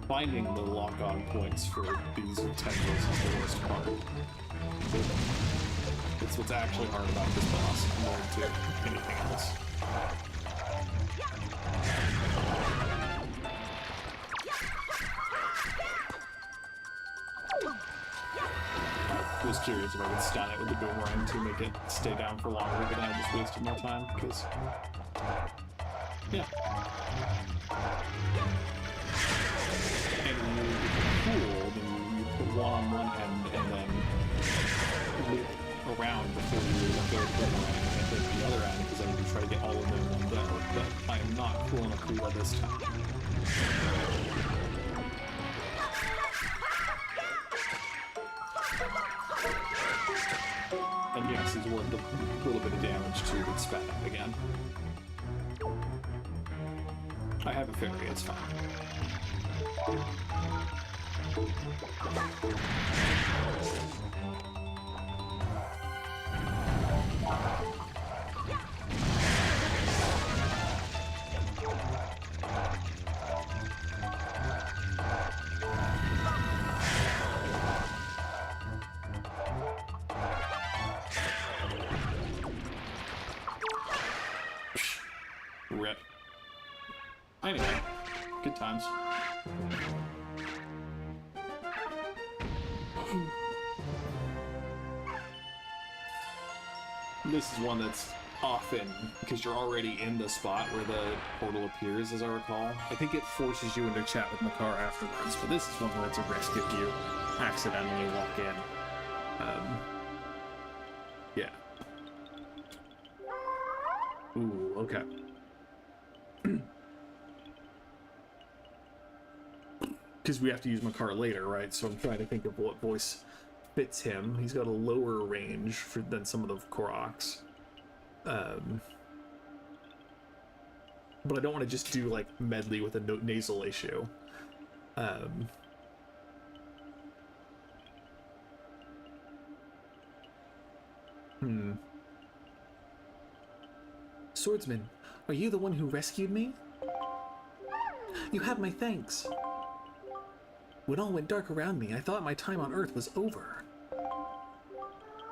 Finding the lock-on points for these tentacles is the worst part. It's what's actually hard about this boss compared to anything else. I was curious if I could stun it with the boomerang to make it stay down for longer, but I just wasted more time, because... yeah. And when you cool, then you put one on one end and then loop around before you go to the boomerang and hit the other end, because then you try to get all of them in one go. But I am not cool enough to do that this time. And yes, it's worth a little bit of damage to expand up again. I have a fairy, it's fine. Rip. Anyway, good times. This is one that's often, because you're already in the spot where the portal appears, as I recall. I think it forces you into chat with Makar afterwards, but this is one that's a risk if you accidentally walk in. Yeah. Ooh, okay. Because we have to use Makar later, right? So I'm trying to think of what voice fits him. He's got a lower range than some of the Koroks. But I don't want to just do, like, medley with a nasal issue. Swordsman, are you the one who rescued me? You have my thanks. When all went dark around me, I thought my time on Earth was over.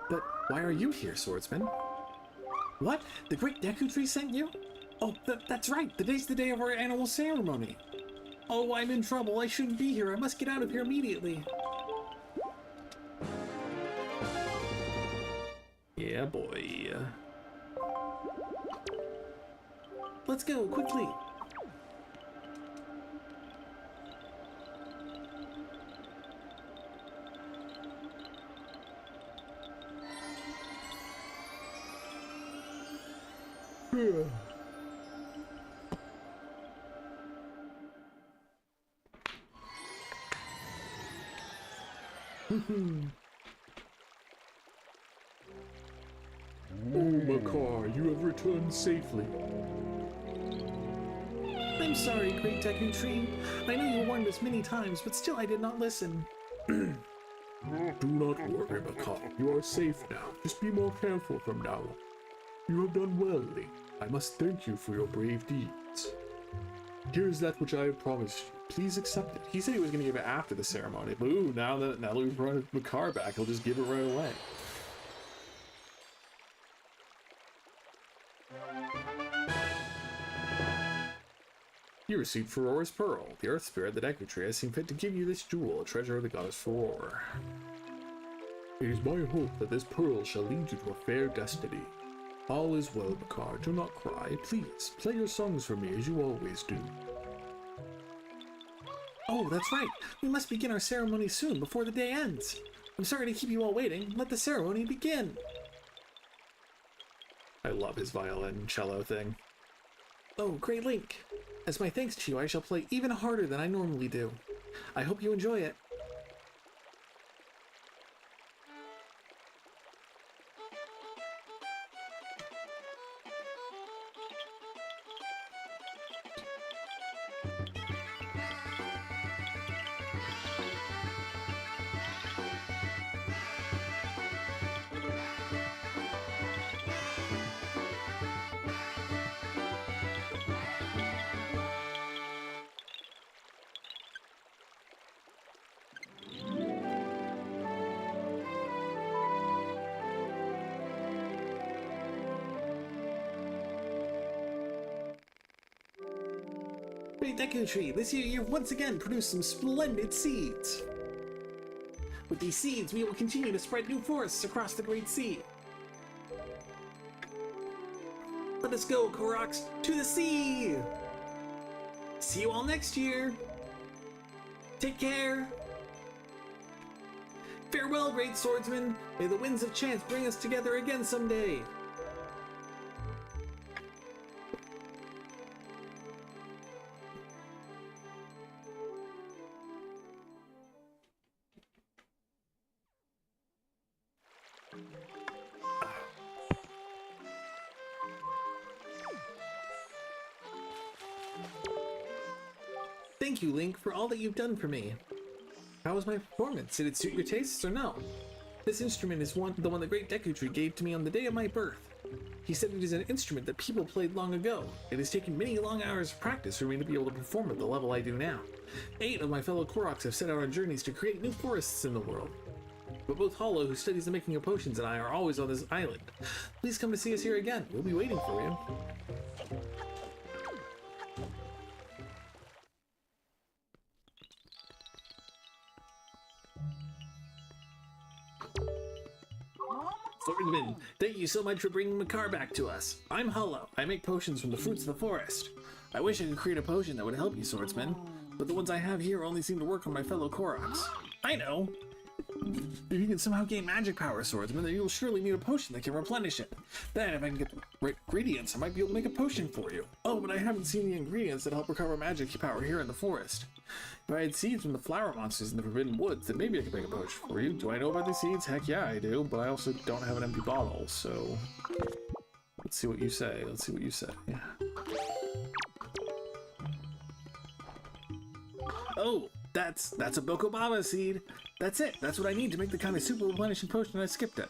But why are you here, Swordsman? What? The great Deku Tree sent you? Oh, that's right. Today's the day of our annual ceremony. Oh, I'm in trouble. I shouldn't be here. I must get out of here immediately. Yeah, boy. Let's go, quickly. Oh, Makar, you have returned safely. I'm sorry, Great Deku Tree. I know you warned us many times, but still I did not listen. Do not worry, Makar. You are safe now. Just be more careful from now on. You have done well, Link. I must thank you for your brave deeds. Here is that which I have promised you. Please accept it. He said he was going to give it after the ceremony, but ooh, now that we've brought Makar back, he'll just give it right away. You received Furora's Pearl. The Earth Spirit, the Deku Tree, has seen fit to give you this jewel, a treasure of the goddess Furora. It is my hope that this pearl shall lead you to a fair destiny. All is well, Makar. Do not cry. Please, play your songs for me as you always do. Oh, that's right. We must begin our ceremony soon, before the day ends. I'm sorry to keep you all waiting. Let the ceremony begin. I love his violin cello thing. Oh, great Link. As my thanks to you, I shall play even harder than I normally do. I hope you enjoy it. Great Deku Tree, this year you've once again produced some splendid seeds. With these seeds, we will continue to spread new forests across the Great Sea. Let us go, Koroks, to the sea! See you all next year! Take care! Farewell, great swordsman! May the winds of chance bring us together again someday! Thank you, Link, for all that you've done for me. How was my performance? Did it suit your tastes or no? This instrument is the one the Great Deku Tree gave to me on the day of my birth. He said it is an instrument that people played long ago. It has taken many long hours of practice for me to be able to perform at the level I do now. 8 of my fellow Koroks have set out on journeys to create new forests in the world. But both Hollow, who studies the making of potions, and I are always on this island. Please come to see us here again. We'll be waiting for you. Swordsman, thank you so much for bringing Makar back to us. I'm Hollow. I make potions from the fruits of the forest. I wish I could create a potion that would help you, Swordsman, but the ones I have here only seem to work on my fellow Koroks. I know! If you can somehow gain magic power, Swordsman, then you'll surely need a potion that can replenish it. Then, if I can get the right ingredients, I might be able to make a potion for you. Oh, but I haven't seen the ingredients that help recover magic power here in the forest. If I had seeds from the flower monsters in the Forbidden Woods, then maybe I could make a potion for you. Do I know about these seeds? Heck yeah, I do, but I also don't have an empty bottle, so... Let's see what you say. Let's see what you say. Yeah. Oh, that's a Bokobaba seed. That's it. That's what I need to make the kind of super replenishing potion I skipped it.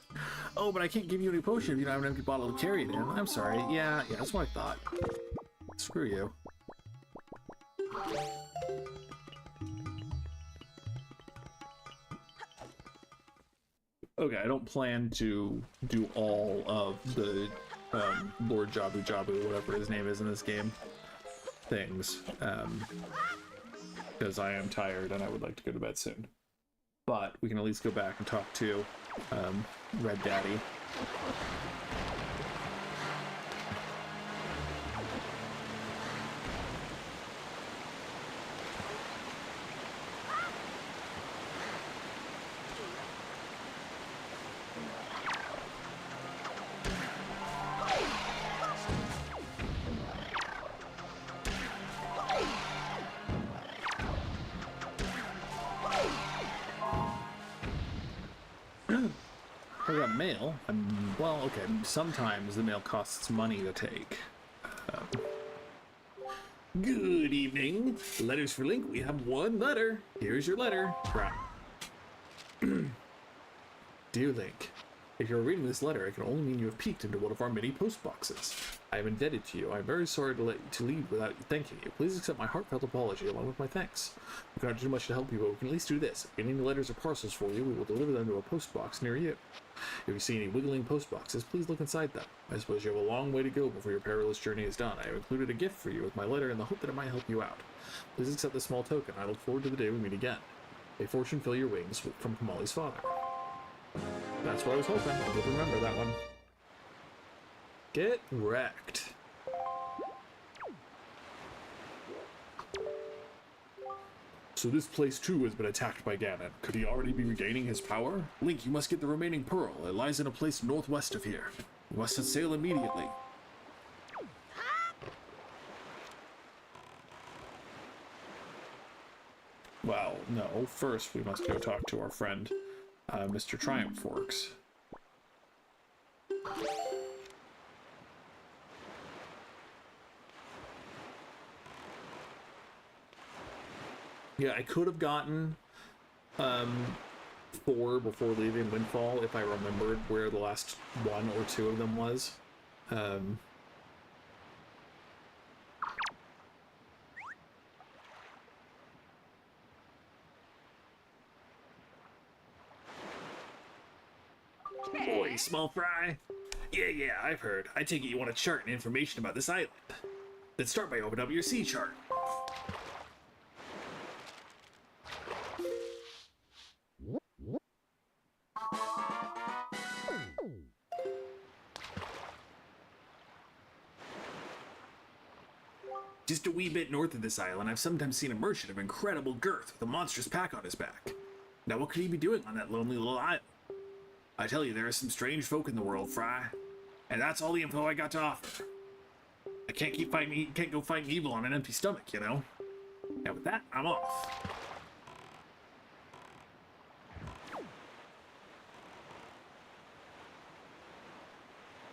Oh, but I can't give you any potion if you don't have an empty bottle to carry it in. I'm sorry. Yeah, that's what I thought. Screw you. Okay, I don't plan to do all of the Lord Jabu Jabu, whatever his name is in this game, things. Because I am tired and I would like to go to bed soon. But we can at least go back and talk to Red Daddy. I got mail. Well, okay, sometimes the mail costs money to take. Good evening. Letters for Link. We have one letter. Here's your letter. Crap. Dear Link, if you're reading this letter, it can only mean you have peeked into one of our many post boxes. I am indebted to you. I'm very sorry to leave without thanking you. Please accept my heartfelt apology along with my thanks. We cannot do much to help you, but we can at least do this. If any letters or parcels for you, we will deliver them to a post box near you. If you see any wiggling post boxes, please look inside them. I suppose you have a long way to go before your perilous journey is done. I have included a gift for you with my letter in the hope that it might help you out. Please accept this small token. I look forward to the day we meet again. May fortune fill your wings from Kamali's father. That's what I was hoping. I did remember that one. Get wrecked. So this place too has been attacked by Ganon. Could he already be regaining his power? Link, you must get the remaining pearl. It lies in a place northwest of here. You must set sail immediately. Well, no. First, we must go talk to our friend, Mr. Triumph Forks. Yeah, I could have gotten 4 before leaving Windfall if I remembered where the last 1 or 2 of them was. Boy, small fry. Yeah, I've heard. I take it you want a chart and information about this island. Then start by opening up your sea chart. Just a wee bit north of this island, I've sometimes seen a merchant of incredible girth with a monstrous pack on his back. Now what could he be doing on that lonely little island? I tell you, there are some strange folk in the world, Fry. And that's all the info I got to offer. I can't go fighting evil on an empty stomach, you know? Now with that, I'm off.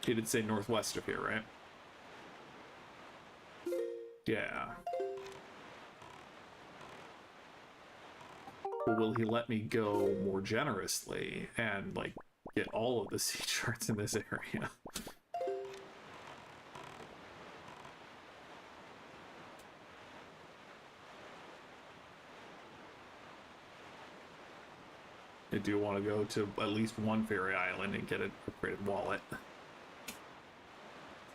He did say northwest of here, right? Yeah. Well, will he let me go more generously and, like, get all of the sea charts in this area? I do want to go to at least one fairy island and get an upgraded wallet.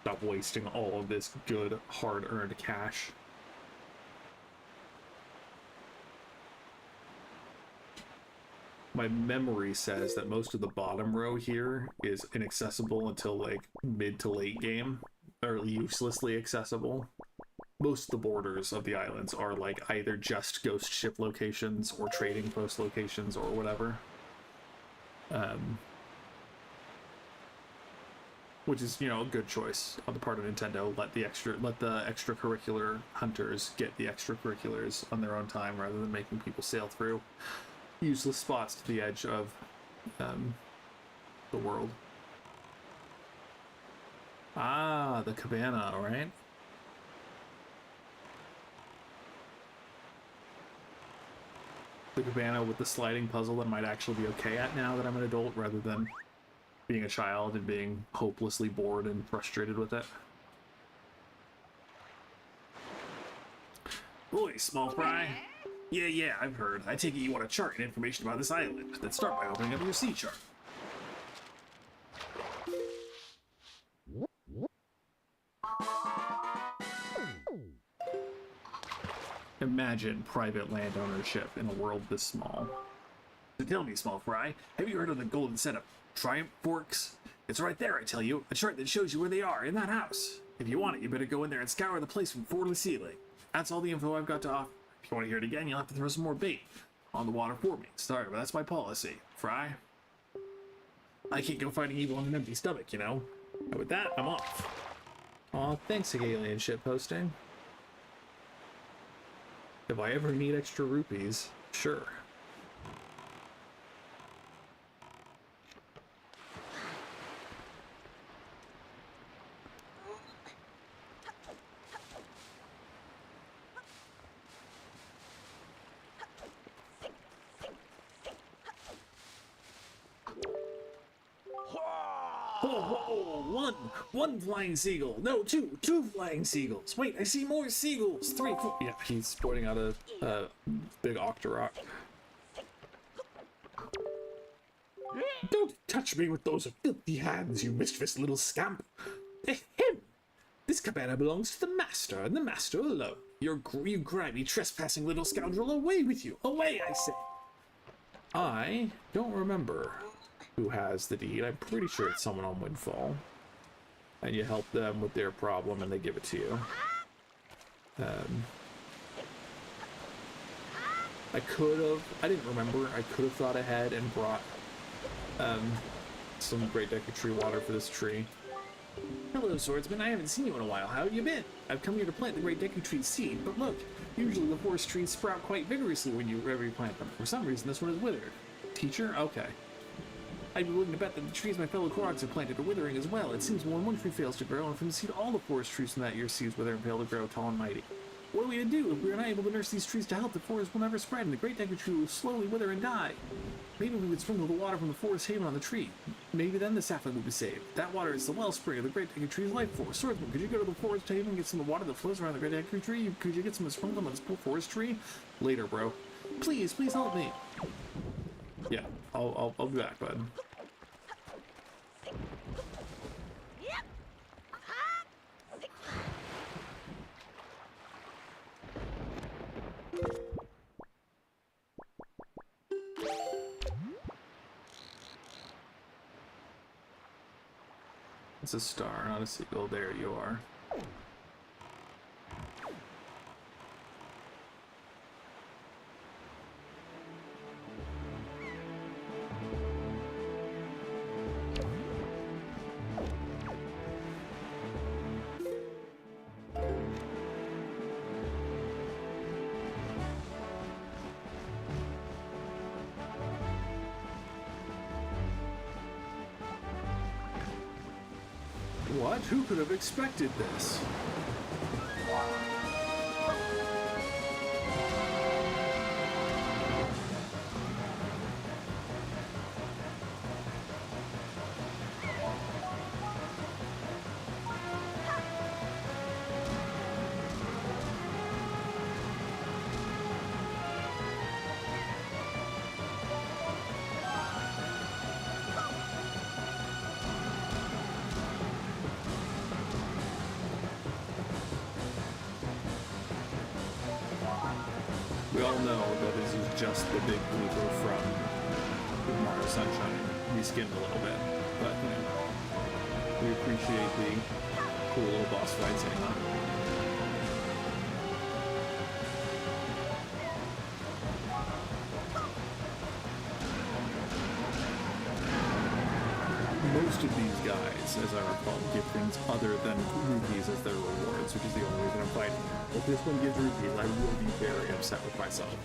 Stop wasting all of this good, hard-earned cash. My memory says that most of the bottom row here is inaccessible until, like, mid to late game, or uselessly accessible. Most of the borders of the islands are, like, either just ghost ship locations or trading post locations or whatever. Which is, you know, a good choice on the part of Nintendo. Let the extracurricular hunters get the extracurriculars on their own time rather than making people sail through useless spots to the edge of the world. Ah, the cabana, right? The cabana with the sliding puzzle that I might actually be okay at now that I'm an adult rather than being a child and being hopelessly bored and frustrated with it. Boy, small fry. Yeah, I've heard. I take it you want a chart and information about this island. Then start by opening up your sea chart. imagine private land ownership in a world this small. So tell me, small fry, have you heard of the golden set of Triumph Forks? It's right there, I tell you. A chart that shows you where they are, in that house. If you want it, you better go in there and scour the place from floor to ceiling. That's all the info I've got to offer. If you want to hear it again, you'll have to throw some more bait on the water for me. Sorry, but that's my policy. Fry? I can't go fighting evil on an empty stomach, you know? And with that, I'm off. Aw, thanks, alien ship hosting. If I ever need extra rupees, sure. One flying seagull. No, two flying seagulls. Wait, I see more seagulls. 3, 4. Yeah, he's pointing out a big octorok. Don't touch me with those filthy hands, you mischievous little scamp. Ahem! This cabana belongs to the master, and the master alone. You grimy, trespassing little scoundrel, away with you! Away, I say! I don't remember who has the deed. I'm pretty sure it's someone on Windfall. And you help them with their problem and they give it to you. I didn't remember. I could have thought ahead and brought some Great Deku Tree water for this tree. Hello, swordsman. I haven't seen you in a while. How have you been? I've come here to plant the Great Deku Tree seed, but look, usually the forest trees sprout quite vigorously whenever you plant them. For some reason, this one is withered. Teacher? Okay. I'd be willing to bet that the trees my fellow Koroks have planted are withering as well. It seems when one tree fails to grow, and from the seed all the forest trees from that year's seeds wither and fail to grow tall and mighty. What are we to do? If we are not able to nurse these trees to help, the forest will never spread, and the Great Deku Tree will slowly wither and die. Maybe we would sprinkle the water from the forest haven on the tree. Maybe then the sapling will be saved. That water is the wellspring of the Great Deku Tree's life force. Swordsman, could you go to the forest haven and get some of the water that flows around the Great Deku Tree? Could you get some to sprinkle on this poor forest tree? Later, bro. Please help me. Yeah, I'll be back, bud. It's a star, not a seagull. There you are. What? Who could have expected this? We all know that this is just the big blooper from Super Mario Sunshine. We skimmed a little bit, but you know, we appreciate the cool little boss fights anyhow. Most of these guys, as I recall, give things other than rupees as their rewards, which is the only reason I'm fighting. If this one gives rupees, I will be very upset with myself.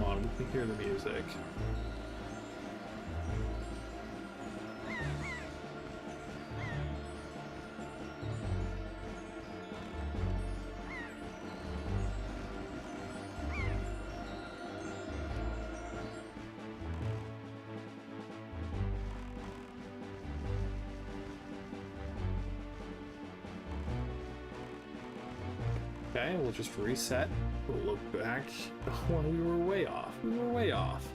Come on, we can hear the music. Okay, we'll just reset. We'll look back. Oh, we were way off. We were way off.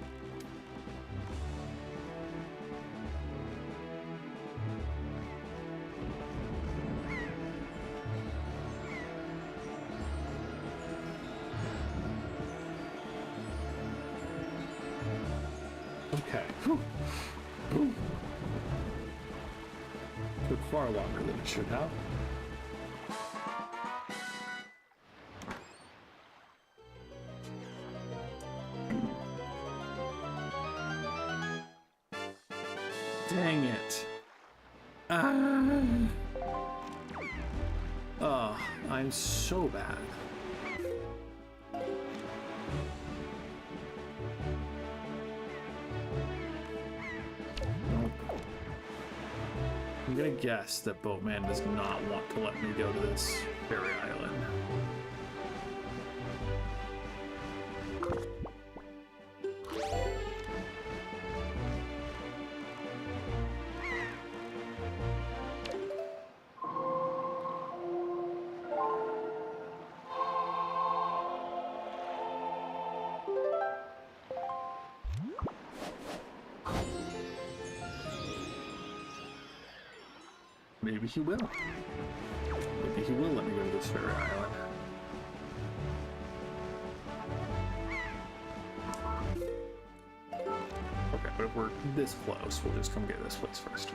Okay. Whew. Whew. Took far longer than it should have. Dang it. Oh, I'm so bad. Nope. I'm gonna guess that Boatman does not want to let me go to this fairy island. Maybe he will. Maybe he will let me go to this fairy island. Okay, but if we're this close, we'll just come get this place first.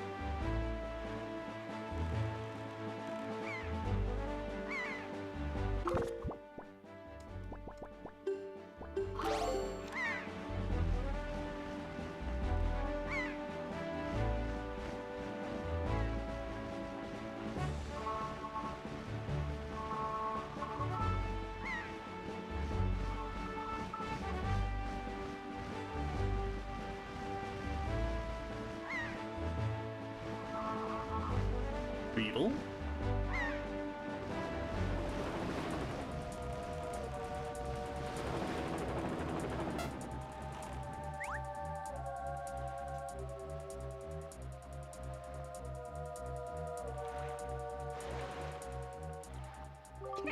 Beetle?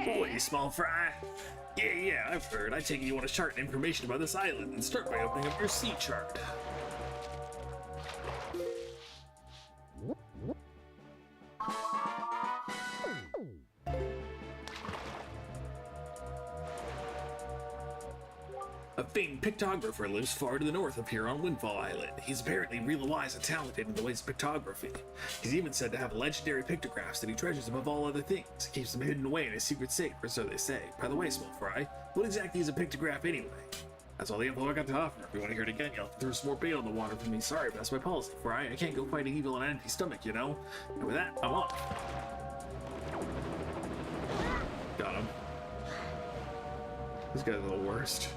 Boy, small fry. Yeah, I've heard. I take it you want to chart information about this island and start by opening up your sea chart. A famed pictographer lives far to the north of here on Windfall Island. He's apparently really wise and talented in the ways of pictography. He's even said to have legendary pictographs that he treasures above all other things. He keeps them hidden away in his secret safe, or so they say. By the way, small fry, what exactly is a pictograph anyway? That's all the info I got to offer. If you want to hear it again, you'll have to throw some more bait on the water for me. Sorry, but that's my policy, Fry. I can't go fighting evil on an empty stomach, you know? And with that, I'm off. Got him. These guys are the worst.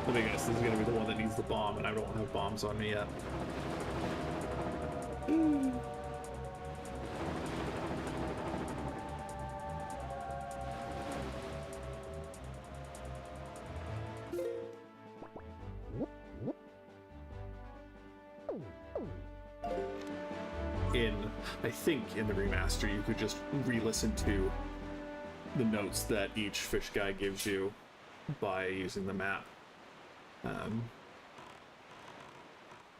I think this is gonna be the one that needs the bomb, and I don't have bombs on me yet. I think in the remaster, you could just re-listen to the notes that each fish guy gives you by using the map.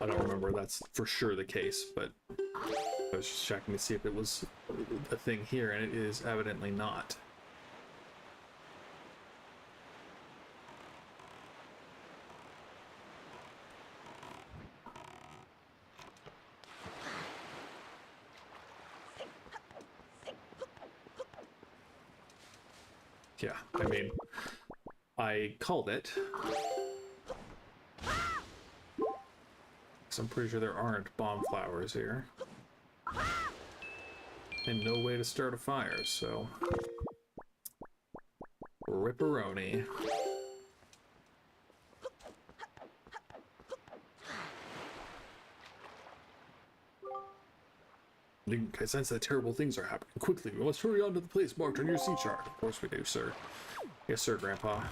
I don't remember if that's for sure the case, but I was just checking to see if it was a thing here, and it is evidently not. Yeah, I mean, I called it. So I'm pretty sure there aren't bomb flowers here. And no way to start a fire, so... Ripperoni. I sense that terrible things are happening. Quickly, we must hurry on to the place marked on your sea chart. Of course we do, sir. Yes, sir, Grandpa.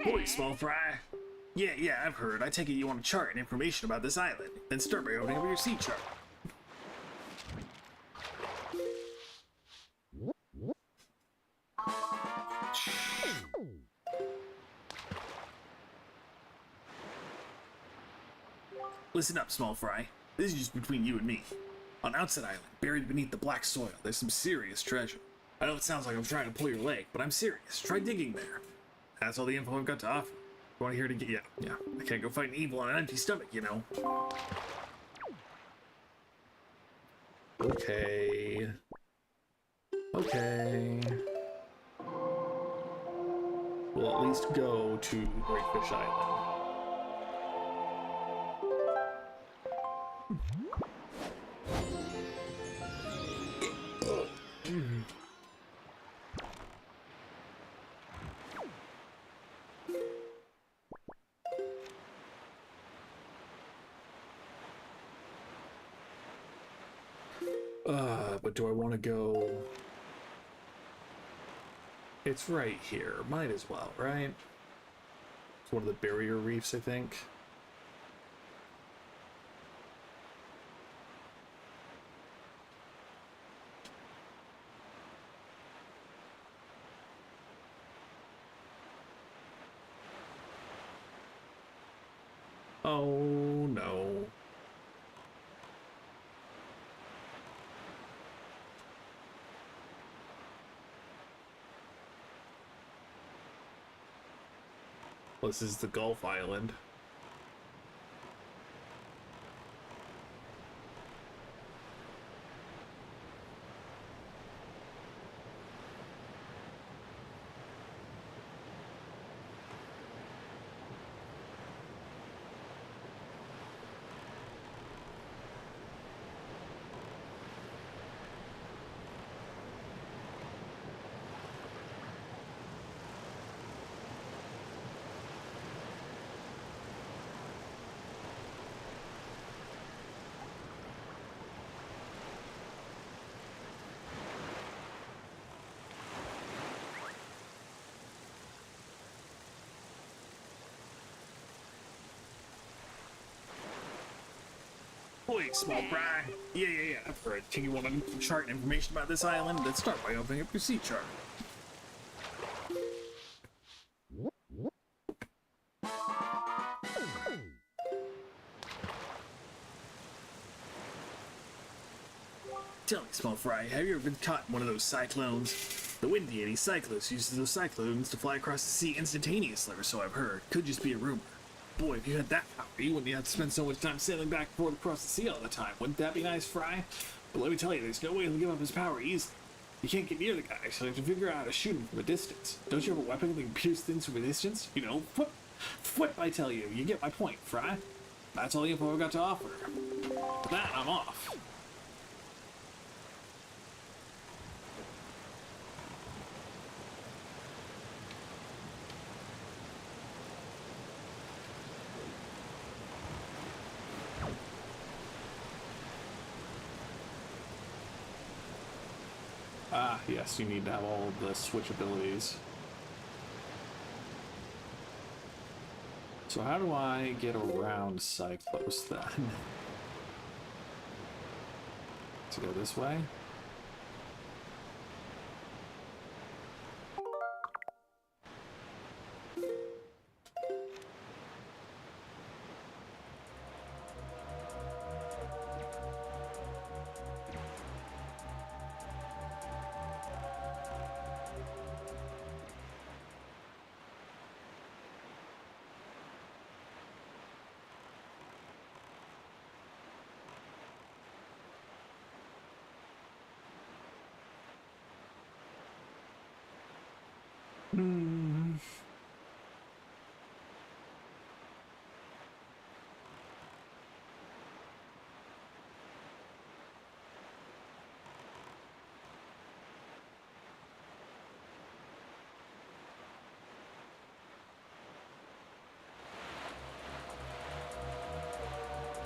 Boy, small fry. Yeah, I've heard. I take it you want a chart and information about this island. Then start by opening up your sea chart. Listen up, small fry. This is just between you and me. On Outset Island, buried beneath the black soil, there's some serious treasure. I know it sounds like I'm trying to pull your leg, but I'm serious. Try digging there. That's all the info I've got to offer. You want to hear to get yeah. I can't go fighting evil on an empty stomach, you know. Okay. Okay. We'll at least go to Great Fish Island. But do I want to go... It's right here. Might as well, right? It's one of the barrier reefs, I think. Oh, no. This is the Gulf Island. Boy, small fry. Yeah. I've heard. Do you want a chart and information about this island? Let's start by opening up your sea chart. Tell me, small fry, have you ever been caught in one of those cyclones? The wind deity Cyclus uses those cyclones to fly across the sea instantaneously, or so I've heard. Could just be a rumor. Boy, if you had that power, you wouldn't have to spend so much time sailing back and forth across the sea all the time. Wouldn't that be nice, Fry? But let me tell you, there's no way he'll give up his power easily. You can't get near the guy, so you have to figure out how to shoot him from a distance. Don't you have a weapon that can pierce things from a distance? You know, whip, I tell you. You get my point, Fry. That's all the info I've got to offer. With that, I'm off. Ah, yes, you need to have all of the switch abilities. So how do I get around Cyclos then? To go this way? Hmm.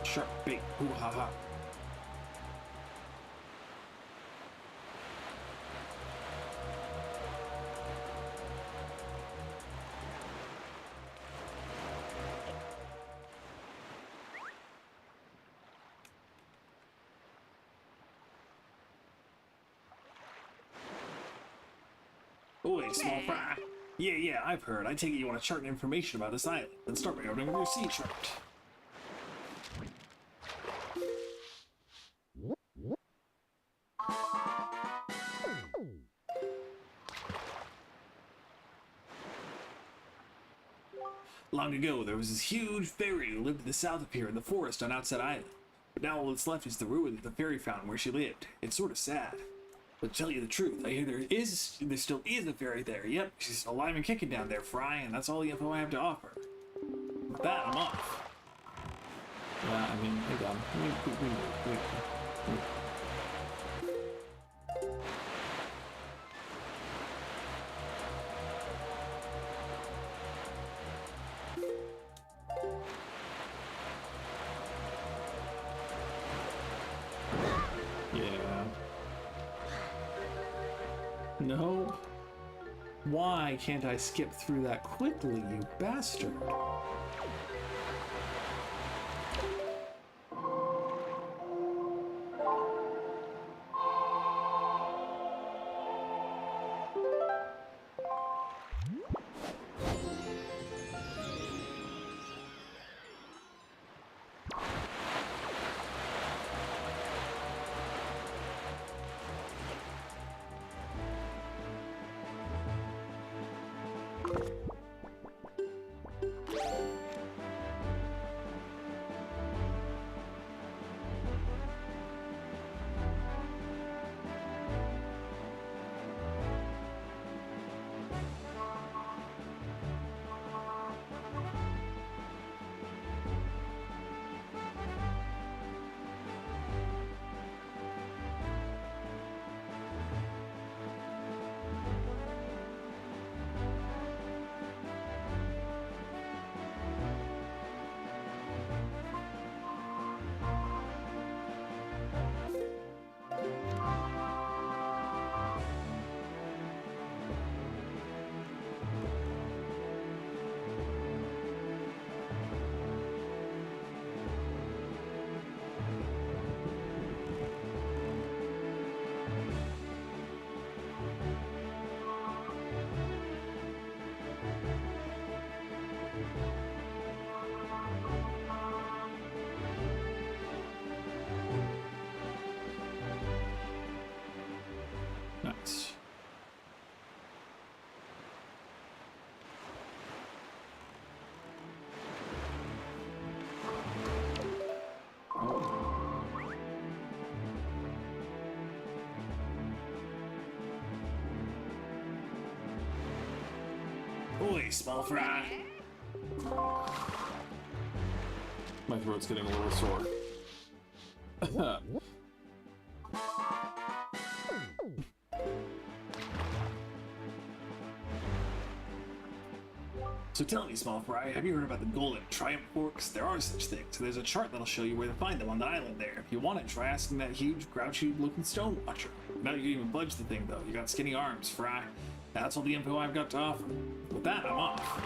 Sharp bait. Ooh ha ha. Oi, small fry. Yeah, I've heard. I take it you want to chart information about this island. Then start by opening your sea chart. Long ago, there was this huge fairy who lived to the south of here in the forest on Outset Island. But now all that's left is the ruin that the fairy found where she lived. It's sort of sad. But to tell you the truth, I hear there still is a fairy there. Yep, she's alive and kicking down there, Fry, and that's all the info I have to offer. With that, I'm off. Yeah, I mean, hang on. We- Yeah. No. Why can't I skip through that quickly, you bastard? Nice. Oi, small fry. My throat's getting a little sore. So tell me, small fry, have you heard about the golden triumph forks? There are such things, so there's a chart that'll show you where to find them on the island there. If you want it, try asking that huge, grouchy-looking stone watcher. Now you can even budge the thing, though. You got skinny arms, Fry. That's all the info I've got to offer. With that, I'm off.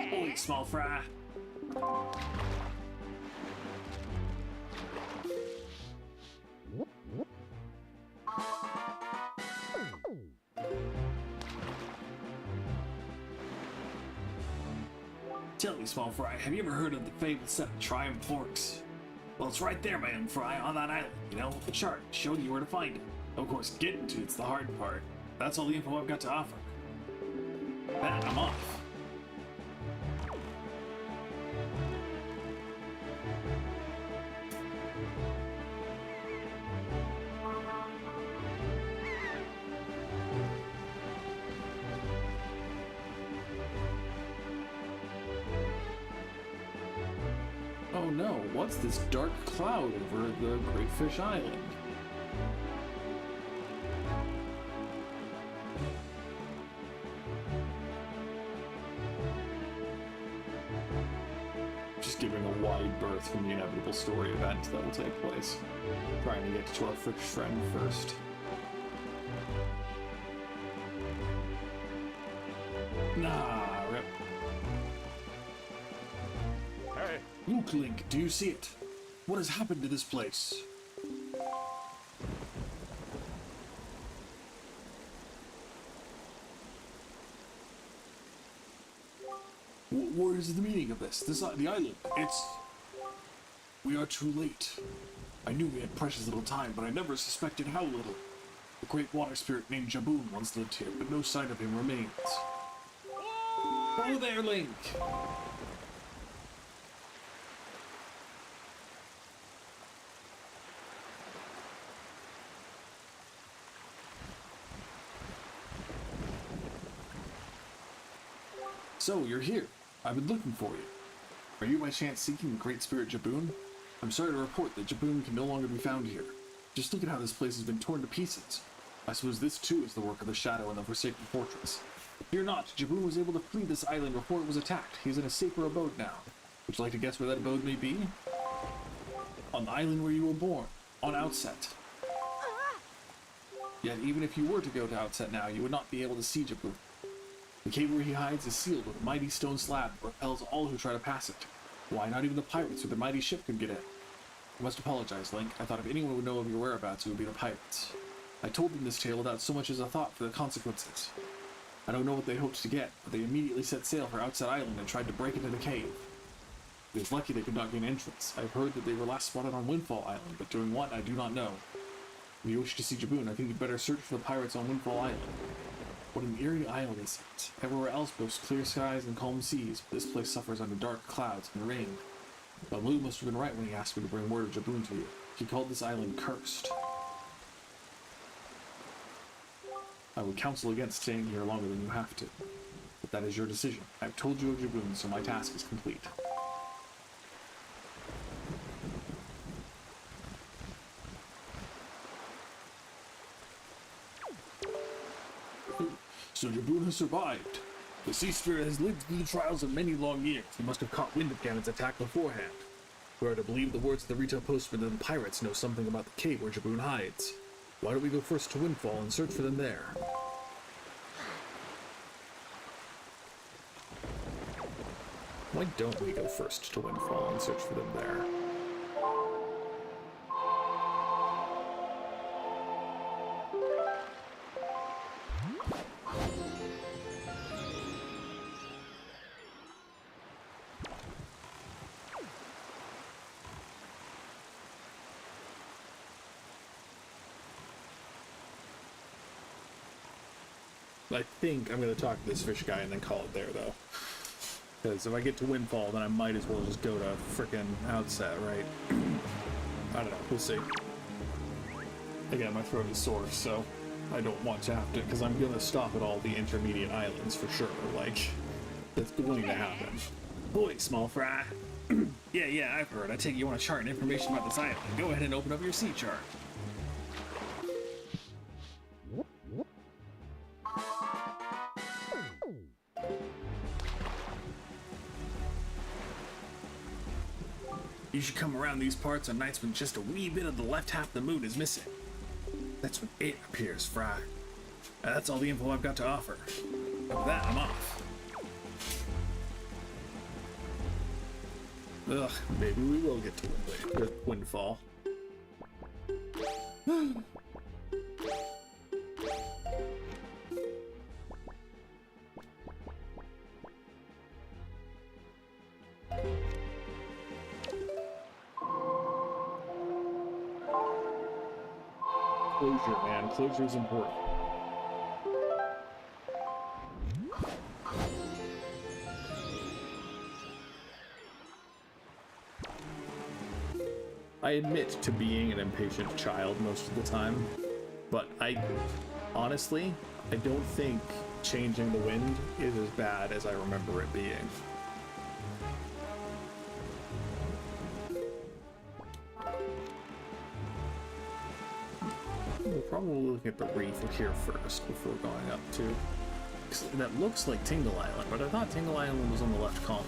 Holy small fry. Tell me, small fry, have you ever heard of the fabled set of Triumph Forks? Well, it's right there, my young fry, on that island, you know, with the chart showing you where to find it. Of course, getting to it's the hard part. That's all the info I've got to offer. That, I'm off. Oh no, what's this dark cloud over the Great Fish Island? Just giving a wide berth from the inevitable story event that will take place. Trying to get to our fish friend first. Nah, rip. Hey, Look, Link, do you see it? What has happened to this place? What is the meaning of this? The island, it's... We are too late. I knew we had precious little time, but I never suspected how little. The great water spirit named Jaboon once lived here, but no sign of him remains. Oh there, Link! So, you're here. I've been looking for you. Are you by chance seeking the Great Spirit Jaboon? I'm sorry to report that Jaboon can no longer be found here. Just look at how this place has been torn to pieces. I suppose this too is the work of the Shadow and the Forsaken Fortress. Fear not, Jaboon was able to flee this island before it was attacked. He's in a safer abode now. Would you like to guess where that abode may be? On the island where you were born, on Outset. Yet even if you were to go to Outset now, you would not be able to see Jaboon. The cave where he hides is sealed with a mighty stone slab that repels all who try to pass it. Why, not even the pirates with their mighty ship could get in. I must apologize, Link. I thought if anyone would know of your whereabouts, it would be the pirates. I told them this tale without so much as a thought for the consequences. I don't know what they hoped to get, but they immediately set sail for Outset Island and tried to break into the cave. It is lucky they could not gain entrance. I've heard that they were last spotted on Windfall Island, but doing what, I do not know. If you wish to see Jaboon, I think you'd better search for the pirates on Windfall Island. What an eerie isle is it. Everywhere else boasts clear skies and calm seas, but this place suffers under dark clouds and rain. Baloo must have been right when he asked me to bring word of Jaboon to you. He called this island cursed. I would counsel against staying here longer than you have to. But that is your decision. I've told you of Jaboon, so my task is complete. So Jaboon has survived. The sea spirit has lived through the trials of many long years. He must have caught wind of Ganon's attack beforehand. We are to believe the words of the retail postman that the pirates know something about the cave where Jaboon hides. Why don't we go first to Windfall and search for them there? Why don't we go first to Windfall and search for them there? I think I'm going to talk to this fish guy and then call it there, though. Because if I get to Windfall, then I might as well just go to frickin' Outset, right? I don't know. We'll see. Again, my throat is sore, so I don't want to have to, because I'm going to stop at all the intermediate islands for sure. Like, that's going to happen. Boy, small fry. Yeah, I've heard. I take it you want a chart and information about this island. Go ahead and open up your sea chart. You should come around these parts on nights when just a wee bit of the left half of the moon is missing. That's when it appears, Fry. That's all the info I've got to offer. With that, I'm off. Ugh, maybe we will get to Windfall. Closure, man. Closure is important. I admit to being an impatient child most of the time, but honestly, I don't think changing the wind is as bad as I remember it being. We'll probably look at the reef here first before going up to... 'cause that looks like Tingle Island, but I thought Tingle Island was on the left column.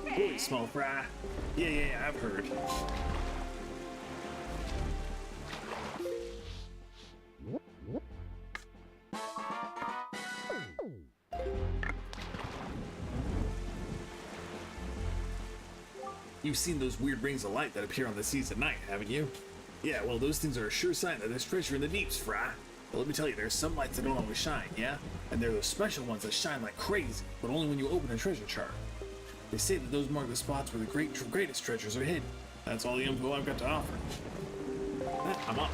Holy small fry. Yeah, I've heard. You've seen those weird rings of light that appear on the seas at night, haven't you? Yeah, well, those things are a sure sign that there's treasure in the deeps, Fry. But let me tell you, there's some lights that don't always shine, yeah? And there are those special ones that shine like crazy, but only when you open a treasure chart. They say that those mark the spots where the greatest treasures are hidden. That's all the info I've got to offer. I'm off.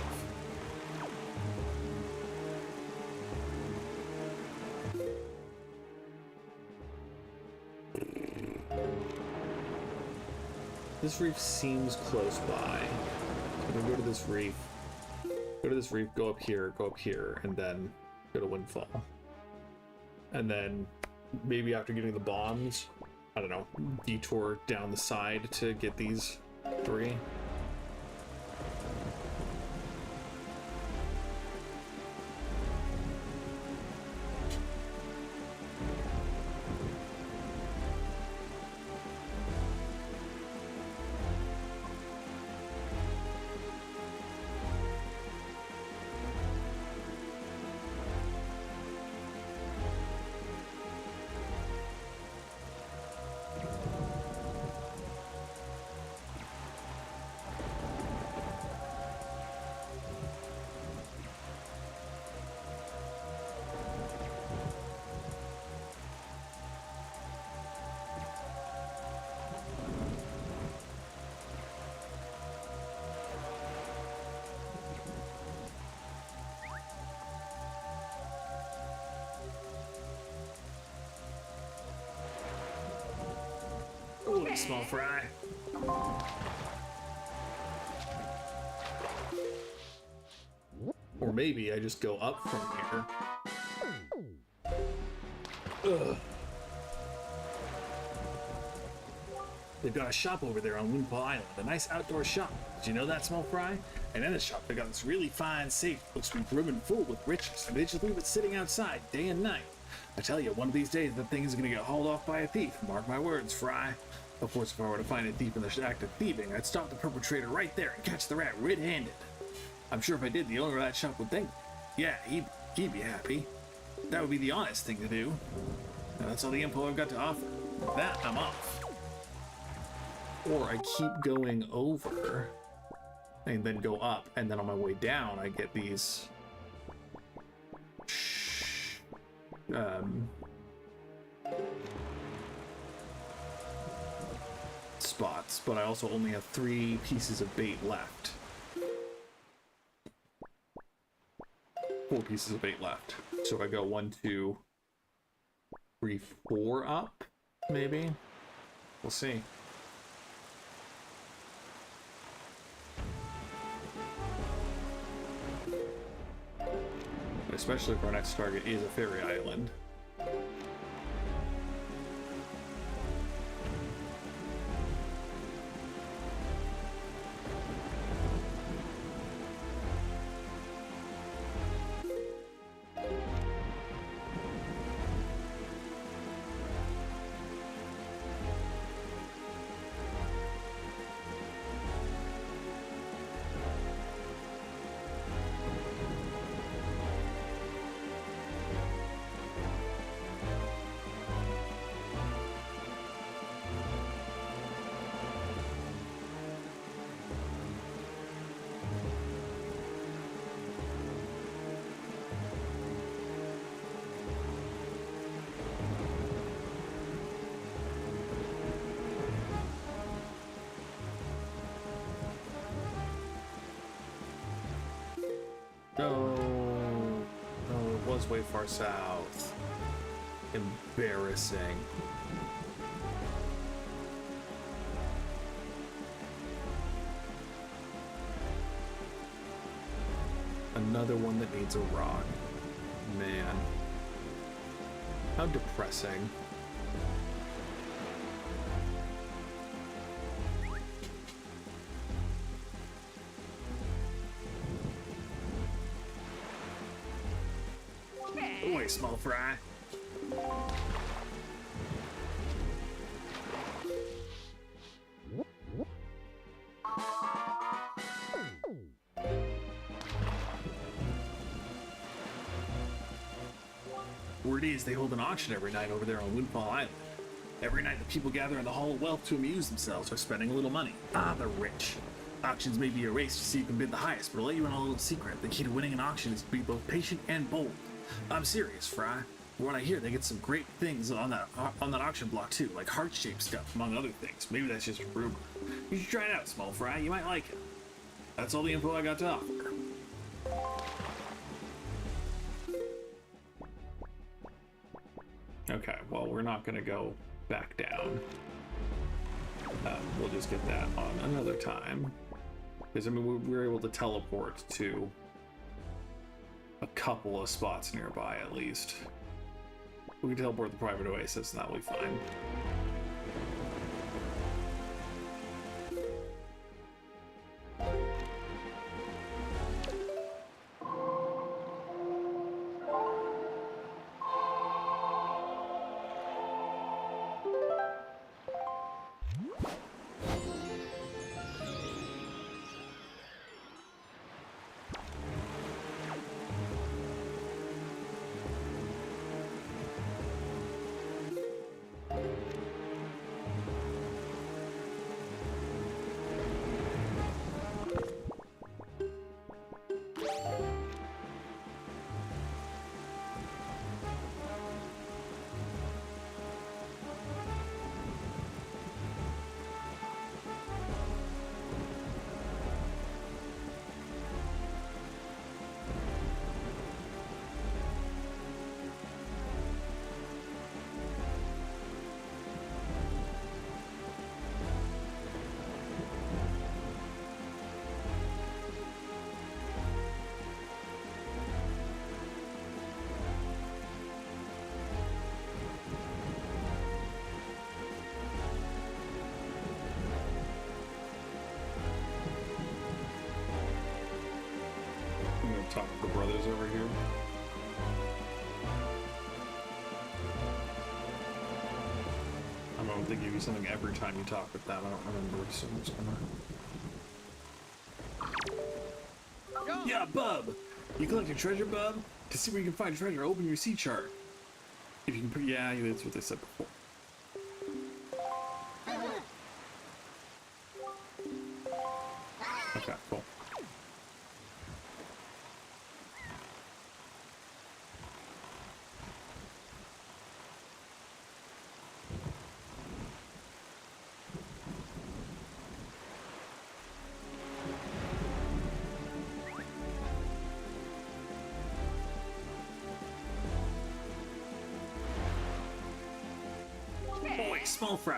This reef seems close by. I'm gonna go to this reef. Go to this reef, go up here, and then go to Windfall. And then maybe after getting the bombs, I don't know, detour down the side to get these 3. Holy small fry. Or maybe I just go up from here. Ugh. They've got a shop over there on Windfall Island, a nice outdoor shop. Did you know that, small fry? And in the shop, they got this really fine safe, looks to be brimming full with riches, and they just leave it sitting outside day and night. I tell you, one of these days, that thing is gonna get hauled off by a thief. Mark my words, Fry. Of course, if I were to find a thief in the act of thieving, I'd stop the perpetrator right there and catch the rat red-handed. I'm sure if I did, the owner of that shop would think, yeah, he'd be happy. That would be the honest thing to do. Now, that's all the info I've got to offer. With that, I'm off. Or I keep going over and then go up, and then on my way down I get these spots, but I also only have 3 pieces of bait left. 4 pieces of bait left. So if I go 1, 2, 3, 4 up, maybe? We'll see. Especially if our next target is a fairy island. No, no, it was way far south. Embarrassing. Another one that needs a rock. Man. How depressing. Boy, small fry. Word is they hold an auction every night over there on Windfall Island. Every night the people gather in the Hall of Wealth to amuse themselves by spending a little money. Ah, the rich. Auctions may be a race to see who can bid the highest, but I'll let you in on a little secret. The key to winning an auction is to be both patient and bold. I'm serious, Fry. From what I hear, they get some great things on that auction block too, like heart-shaped stuff, among other things. Maybe that's just a rumor. You should try it out, small fry. You might like it. That's all the info I got to offer. Okay, well, we're not going to go back down. We'll just get that on another time. Because, I mean, we were able to teleport to a couple of spots nearby, at least. We can teleport the private oasis, and that'll be fine. Talk to the brothers over here. I don't know if they give you something every time you talk with them. I don't remember, so I'm just gonna... Yeah, Bub! You collecting treasure, Bub? To see where you can find treasure, open your sea chart. If you can... Yeah, that's what they said before. Okay, cool. Nice, small fry.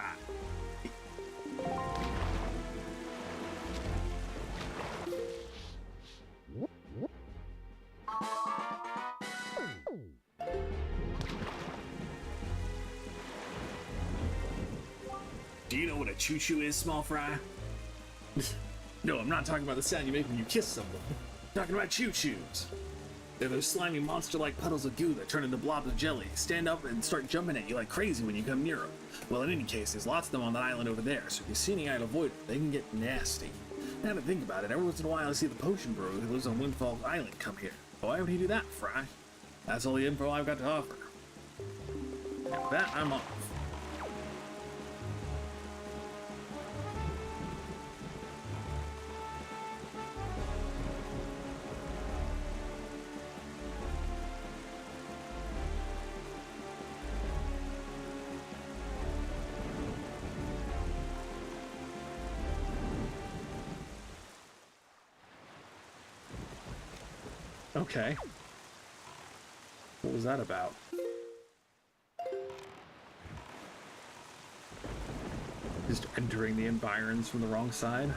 Do you know what a choo-choo is, small fry? No, I'm not talking about the sound you make when you kiss someone. I'm talking about choo-choos. They're those slimy monster-like puddles of goo that turn into blobs of jelly, stand up and start jumping at you like crazy when you come near them. Well, in any case, there's lots of them on that island over there, so if you see any I'd avoid them. They can get nasty. Now to think about it, every once in a while I see the potion brewer who lives on Windfall Island come here. But why would he do that, Fry? That's all the info I've got to offer. And with that, I'm off. Okay. What was that about? Just entering the environs from the wrong side?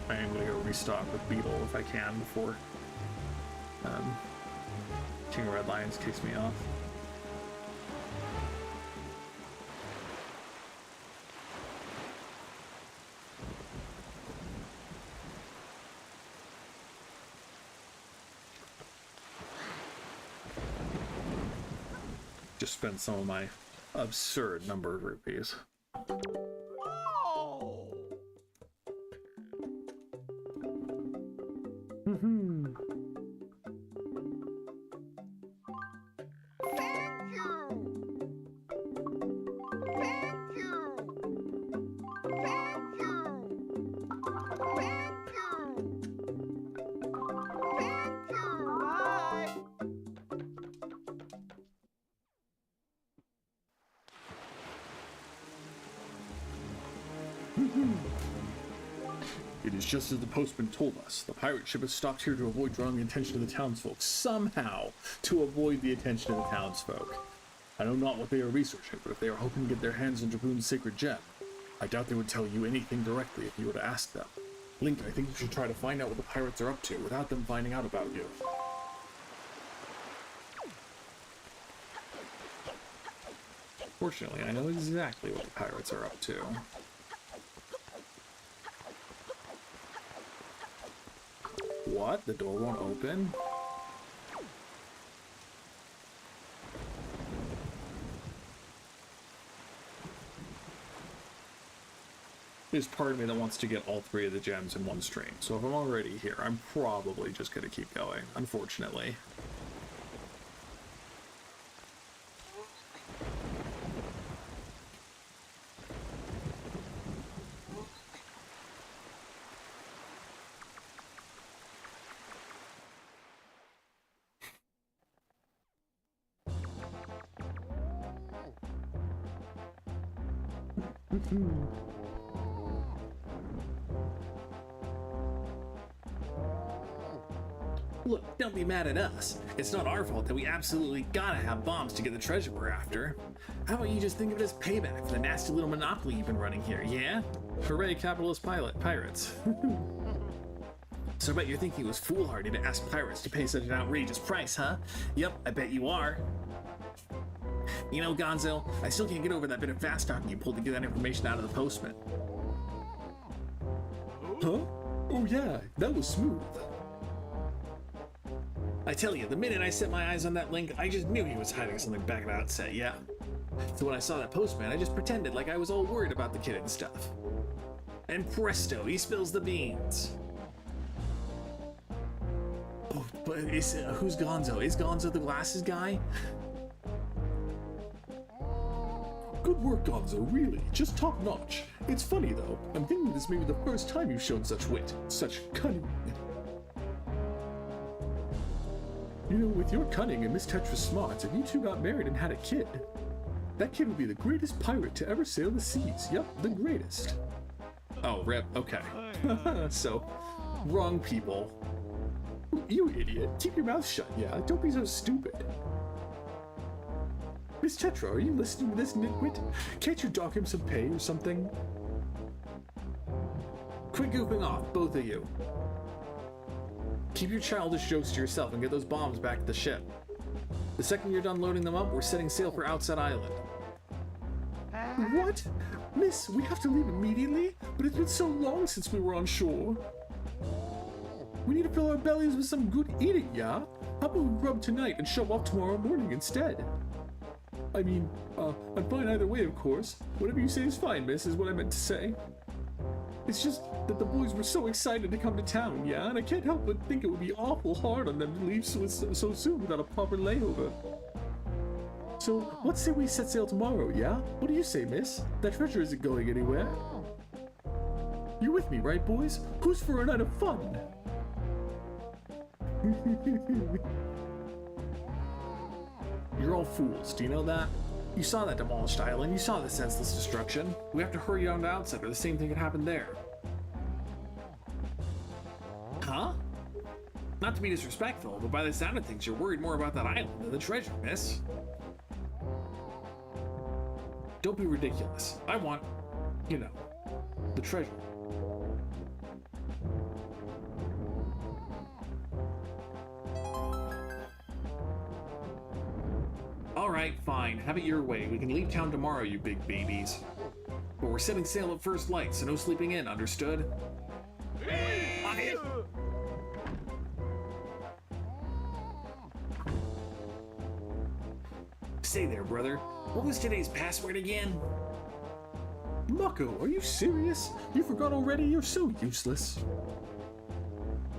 I am gonna go restock with Beetle if I can before King of Red Lions kicks me off. Just spent some of my absurd number of rupees. Oh! Thank you! Thank you! Thank you! Thank you! Thank you! Bye! It is just as the postman told us. The pirate ship has stopped here to avoid drawing the attention of the townsfolk. Somehow, to avoid the attention of the townsfolk. I know not what they are researching, but if they are hoping to get their hands on Dragoon's sacred gem, I doubt they would tell you anything directly if you were to ask them. Link, I think you should try to find out what the pirates are up to without them finding out about you. Fortunately, I know exactly what the pirates are up to. What? The door won't open? There's part of me that wants to get all three of the gems in one stream, so if I'm already here, I'm probably just gonna keep going, unfortunately. Look, don't be mad at us. It's not our fault that we absolutely gotta have bombs to get the treasure we're after. How about you just think of it as payback for the nasty little monopoly you've been running here, yeah? Hooray, capitalist pirates. So I bet you're thinking it was foolhardy to ask pirates to pay such an outrageous price, huh? Yep, I bet you are. You know, Gonzo, I still can't get over that bit of fast talking you pulled to get that information out of the postman. Huh? Oh yeah, that was smooth. I tell you, the minute I set my eyes on that Link, I just knew he was hiding something back at the outset, yeah. So when I saw that postman, I just pretended like I was all worried about the kid and stuff. And presto, he spills the beans. Oh, but who's Gonzo? Is Gonzo the glasses guy? Good work, Gonzo, really. Just top notch. It's funny, though. I'm thinking this may be the first time you've shown such wit, such cunning. You know, with your cunning and Miss Tetra's smarts, if you two got married and had a kid, That kid will be the greatest pirate to ever sail the seas. Yep, the greatest. Oh, rip. Okay. So, wrong people. You idiot. Keep your mouth shut, yeah? Don't be so stupid. Miss Tetra, are you listening to this nitwit? Can't you dock him some pay or something? Quit goofing off, both of you. Keep your childish jokes to yourself and get those bombs back to the ship. The second you're done loading them up, we're setting sail for Outset Island. What? Miss, we have to leave immediately? But it's been so long since we were on shore. We need to fill our bellies with some good eating, yeah? How about we grub tonight and show off tomorrow morning instead? I mean, I'm fine either way, of course. Whatever you say is fine, miss, is what I meant to say. It's just that the boys were so excited to come to town, yeah? And I can't help but think it would be awful hard on them to leave so soon without a proper layover. So, let's say we set sail tomorrow, yeah? What do you say, miss? That treasure isn't going anywhere. You're with me, right, boys? Who's for a night of fun? You're all fools, do you know that? You saw that demolished island, you saw the senseless destruction. We have to hurry on to Outset or the same thing could happen there. Huh? Not to be disrespectful, but by the sound of things, you're worried more about that island than the treasure, miss. Don't be ridiculous. I want, you know, the treasure. Alright, fine. Have it your way. We can leave town tomorrow, you big babies. But we're setting sail at first light, so no sleeping in, understood? Say there, brother. What was today's password again? Mako, are you serious? You forgot already? You're so useless.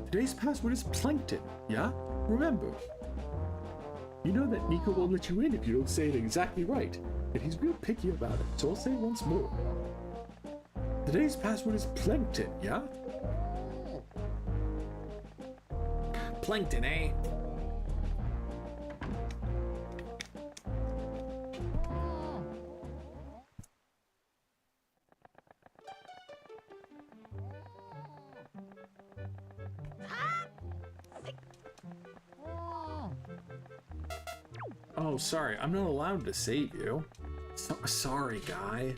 Today's password is Plankton, yeah? Remember. You know that Nico won't let you in if you don't say it exactly right, and he's real picky about it, so I'll say it once more. Today's password is Plankton, yeah? Plankton, eh? Oh, sorry. I'm not allowed to save you. Sorry, guy.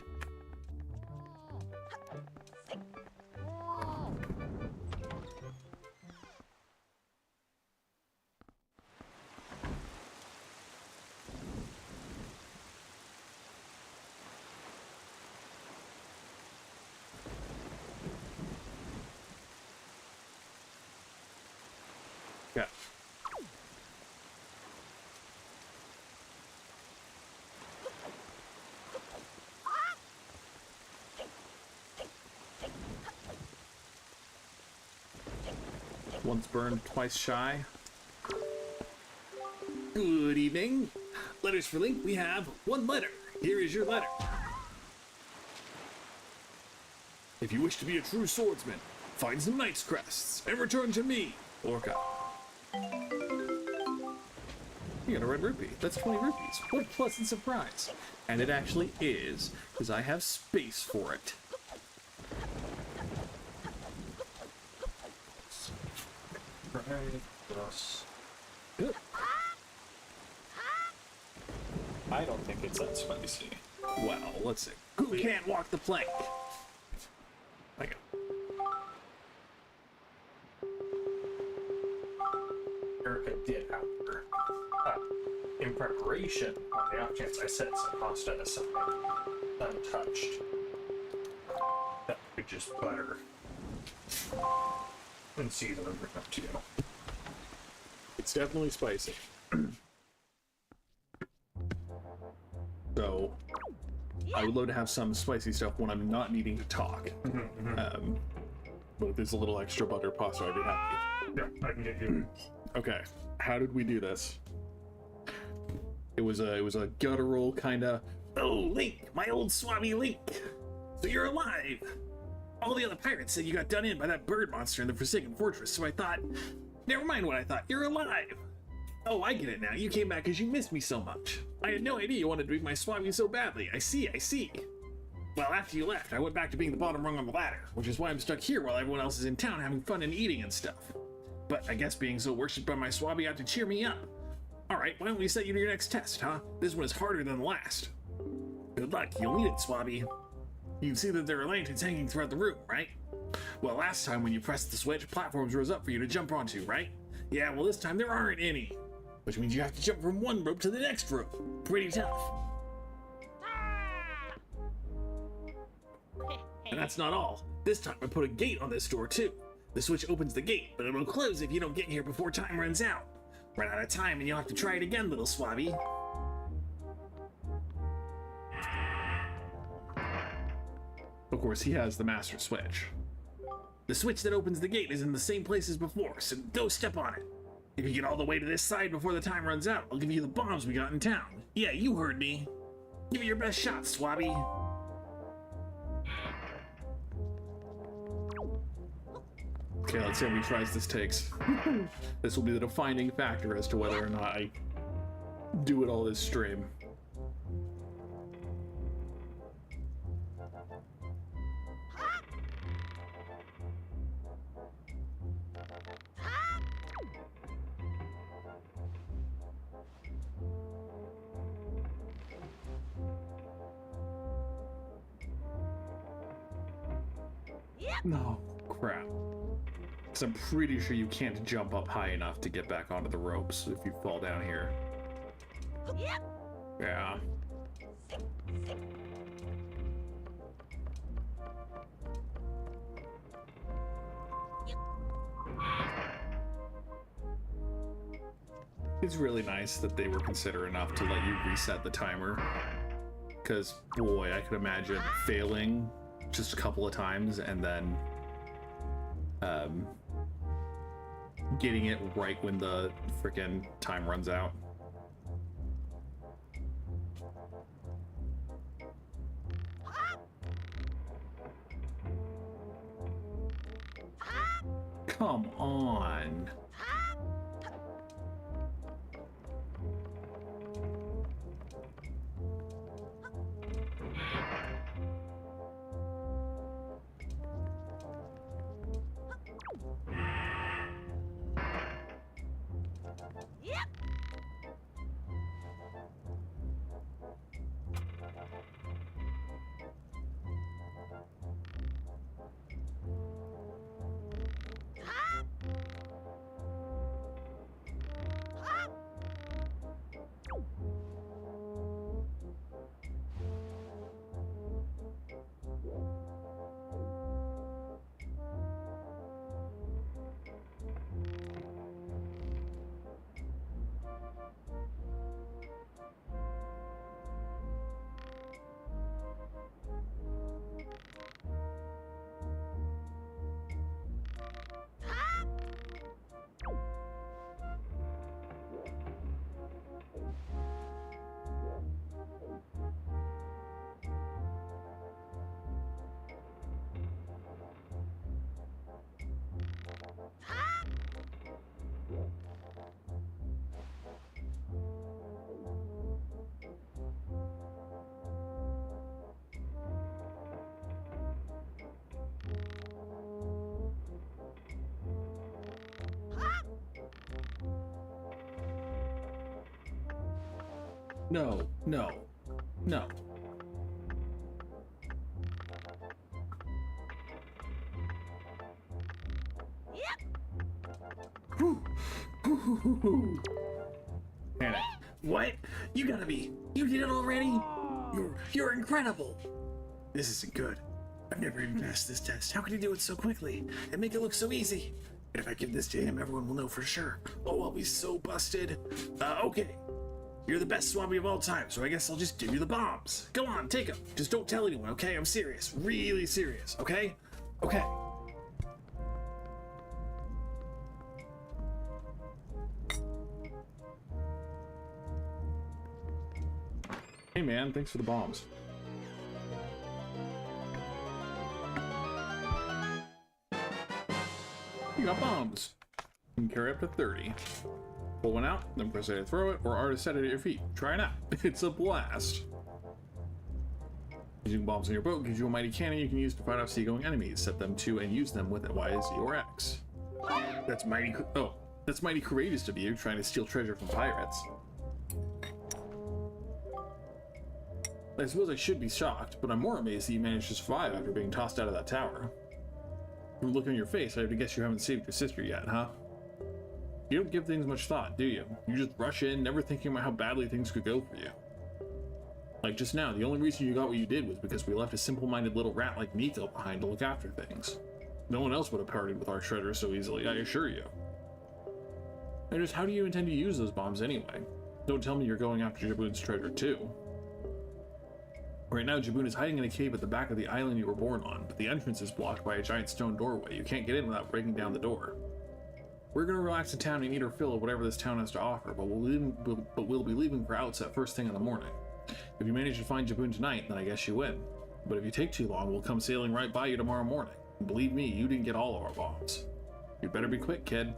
Yeah. Once burned, twice shy. Good evening. Letters for Link, we have one letter. Here is your letter. If you wish to be a true swordsman, find some knight's crests and return to me, Orca. You got a red rupee. That's 20 rupees. What a pleasant surprise. And it actually is, because I have space for it. Good. I don't think it's that spicy. Well, let's see. Who can't walk the plank? Like it. Erica did, however. In preparation, on the off chance I set some pasta aside, untouched, that would just butter and season and bring up to you. It's definitely spicy. So, I would love to have some spicy stuff when I'm not needing to talk. But if there's a little extra butter pasta, I'd be happy. Yeah, I can get you. Okay, how did we do this? It was a guttural kind of. Oh, Link, my old swabby Link. So you're alive. All the other pirates said you got done in by that bird monster in the Forsaken Fortress, so I thought, never mind what I thought, you're alive. Oh, I get it now. You came back because you missed me so much. I had no idea you wanted to be my Swabby so badly. I see. Well, after you left, I went back to being the bottom rung on the ladder, which is why I'm stuck here while everyone else is in town having fun and eating and stuff. But I guess being so worshipped by my Swabby ought to cheer me up. Alright, why don't we set you to your next test, huh? This one is harder than the last. Good luck, you'll need it, Swabby. You can see that there are lanterns hanging throughout the room, right? Well, last time when you pressed the switch, platforms rose up for you to jump onto, right? Yeah, well this time there aren't any. Which means you have to jump from one rope to the next rope. Pretty tough. And that's not all. This time I put a gate on this door too. The switch opens the gate, but it'll close if you don't get here before time runs out. Run out of time and you'll have to try it again, little Swabby. Of course, he has the master switch. The switch that opens the gate is in the same place as before, so go step on it. If you get all the way to this side before the time runs out, I'll give you the bombs we got in town. Yeah, you heard me. Give it your best shot, Swabby. Okay, let's see how many tries this takes. This will be the defining factor as to whether or not I do it all this stream. No, crap. Because I'm pretty sure you can't jump up high enough to get back onto the ropes if you fall down here. Yeah. It's really nice that they were considerate enough to let you reset the timer. Because, boy, I could imagine failing just a couple of times and then getting it right when the frickin' time runs out. Come on. No, no, no. Panic. What? You gotta be. You did it already? You're incredible. This isn't good. I've never even passed this test. How could he do it so quickly and make it look so easy? And if I give this to him, everyone will know for sure. Oh, I'll be so busted. Okay. You're the best Swabby of all time, so I guess I'll just give you the bombs. Go on, take them. Just don't tell anyone, okay? I'm serious. Really serious, okay? Okay. Hey man, thanks for the bombs. You got bombs. You can carry up to 30. Pull one out, then press A to throw it, or R to set it at your feet. Try it out. It's a blast. Using bombs on your boat gives you a mighty cannon you can use to fight off seagoing enemies. Set them to and use them with Y, Z, or X. That's mighty courageous of you, trying to steal treasure from pirates. I suppose I should be shocked, but I'm more amazed that you managed to survive after being tossed out of that tower. From the look on your face, I have to guess you haven't saved your sister yet, huh? You don't give things much thought, do you? You just rush in, never thinking about how badly things could go for you. Like just now, the only reason you got what you did was because we left a simple-minded little rat like Nico behind to look after things. No one else would have parted with our treasure so easily, I assure you. And just how do you intend to use those bombs anyway? Don't tell me you're going after Jaboon's treasure too. Right now, Jaboon is hiding in a cave at the back of the island you were born on, but the entrance is blocked by a giant stone doorway. You can't get in without breaking down the door. We're gonna relax in town and eat our fill of whatever this town has to offer, but we'll be leaving for outset first thing in the morning. If you manage to find Jaboon tonight, then I guess you win. But if you take too long, we'll come sailing right by you tomorrow morning. And believe me, you didn't get all of our bombs. You'd better be quick, kid.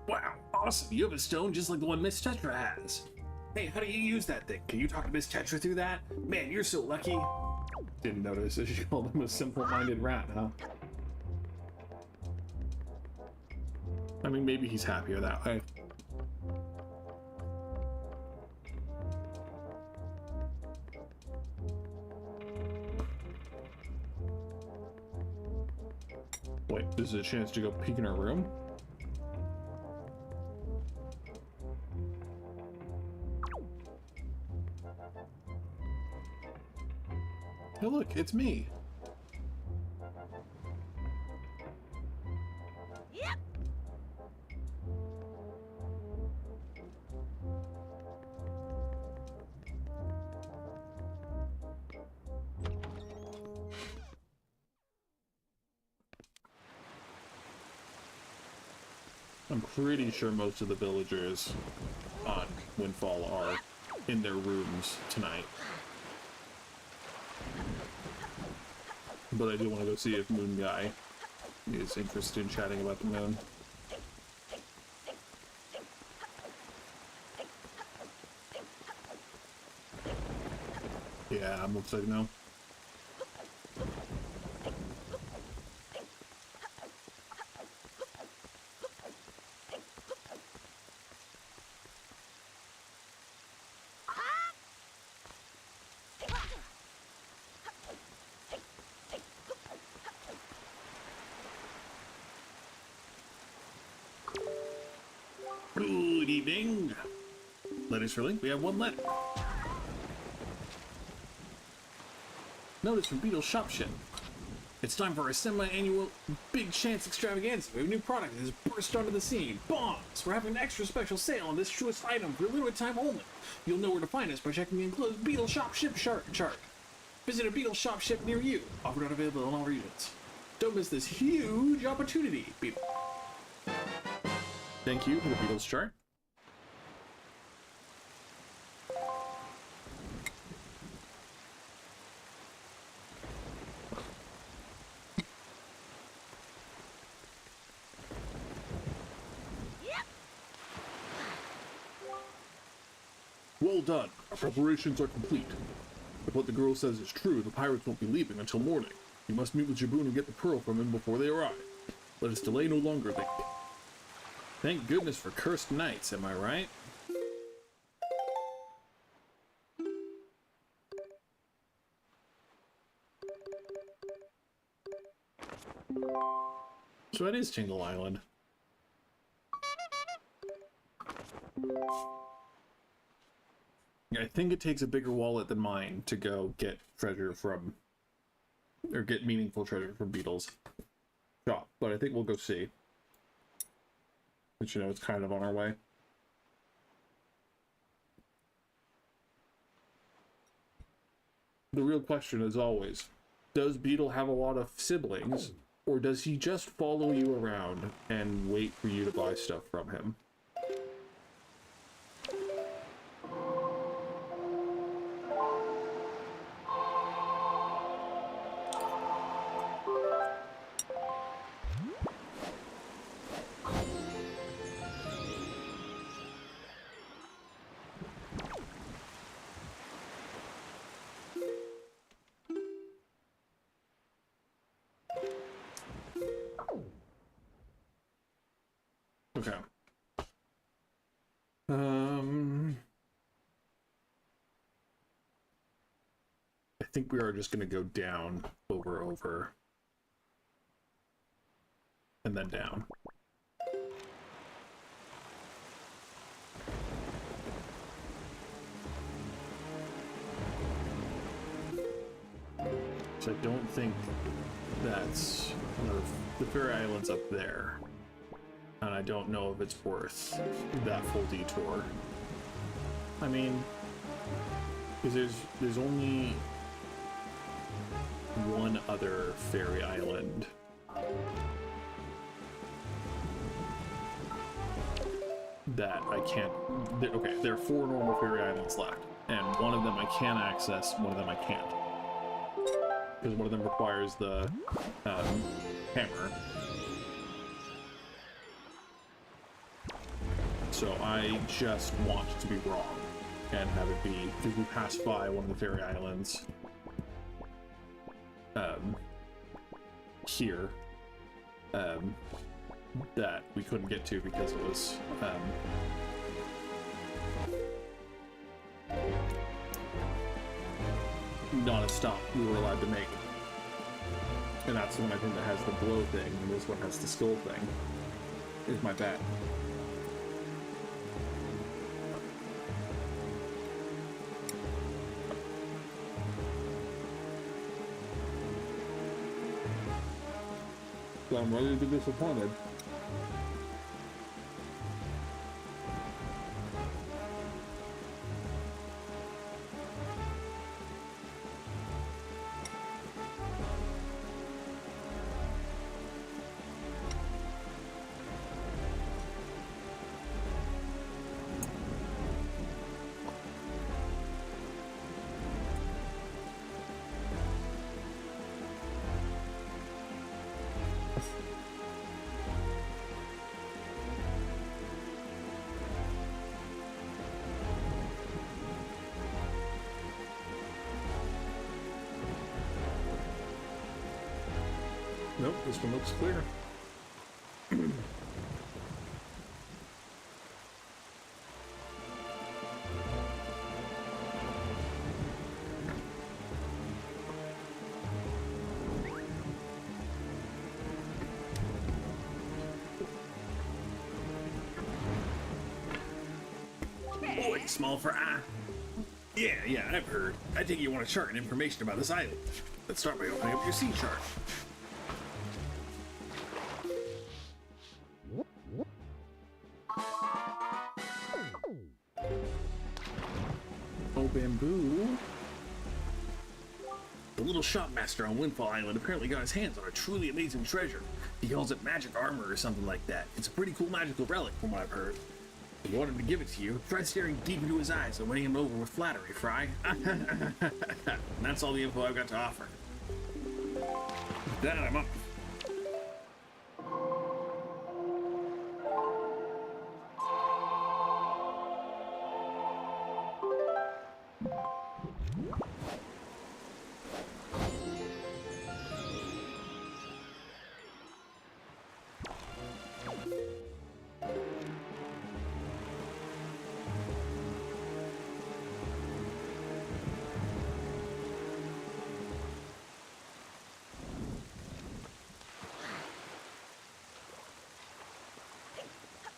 Wow, awesome! You have a stone just like the one Miss Tetra has. Hey, how do you use that thing? Can you talk to Miss Tetra through that? Man, you're so lucky. Didn't notice that she called him a simple-minded rat, huh? I mean, maybe he's happier that way. Wait, this is a chance to go peek in her room? Hey look, it's me! I'm pretty sure most of the villagers on Windfall are in their rooms tonight. But I do want to go see if Moon Guy is interested in chatting about the moon. Yeah, looks like no. Good evening. Letters for Link. We have one letter. Notice from Beetle's shop ship. It's time for our semi-annual Big Chance extravaganza. We have a new product that has burst onto the scene. Bombs! We're having an extra special sale on this truest item for a limited time only. You'll know where to find us by checking the enclosed Beetle shop ship chart. Visit a Beetle shop ship near you. Offer not available in all regions. Don't miss this huge opportunity, Beetle. Thank you for the Beatles chart. Well done. Our preparations are complete. If what the girl says is true, the pirates won't be leaving until morning. You must meet with Jaboon and get the pearl from him before they arrive. Let us delay no longer, Thank goodness for cursed knights, am I right? So it is Tingle Island. I think it takes a bigger wallet than mine to go get treasure from, or get meaningful treasure from Beetle's shop, but I think we'll go see. But you know, it's kind of on our way. The real question is always, does Beetle have a lot of siblings, or does he just follow you around and wait for you to buy stuff from him? think we are just going to go down, over, and then down. So I don't think that's... the Fairy Island's up there. And I don't know if it's worth that full detour. I mean, because there's only one other Fairy Island. That I can't... okay, there are 4 normal Fairy Islands left. And one of them I can access, one of them I can't. Because one of them requires the hammer. So I just want to be wrong and have it be, because we passed by one of the Fairy Islands here that we couldn't get to because it was not a stop we were allowed to make. And that's the one I think that has the blow thing, and this one has the skull thing, is my bet. So I'm ready to be disappointed. Nope, this one looks clear. Boy, small for eye. Yeah, I've heard. I think you want a chart and information about this island. Let's start by opening up your sea chart. Oh, bamboo. The little shopmaster on Windfall Island apparently got his hands on a truly amazing treasure. He calls it magic armor or something like that. It's a pretty cool magical relic from what I've heard. If you want him to give it to you, try staring deep into his eyes and winning him over with flattery, Fry. And that's all the info I've got to offer. With that, I'm up.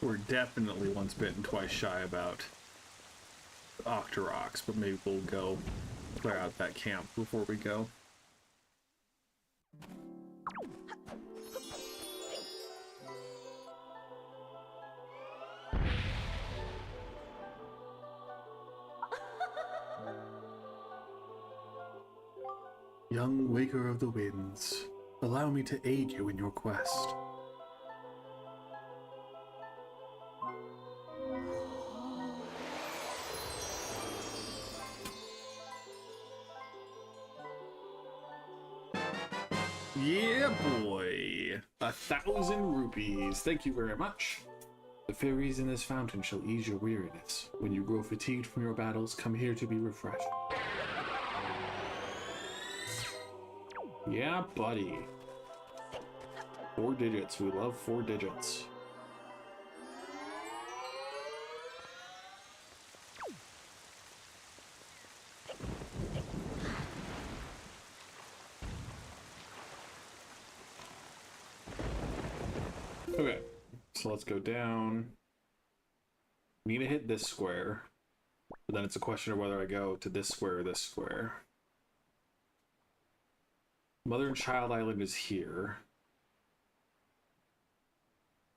We're definitely once bitten, twice shy about Octoroks, but maybe we'll go clear out that camp before we go. Young Waker of the Winds, allow me to aid you in your quest. Yeah, boy! 1,000 rupees. Thank you very much. The fairies in this fountain shall ease your weariness. When you grow fatigued from your battles, come here to be refreshed. Yeah, buddy. 4 digits. We love 4 digits. Okay, so let's go down. Need to hit this square, but then it's a question of whether I go to this square or this square. Mother and Child Island is here.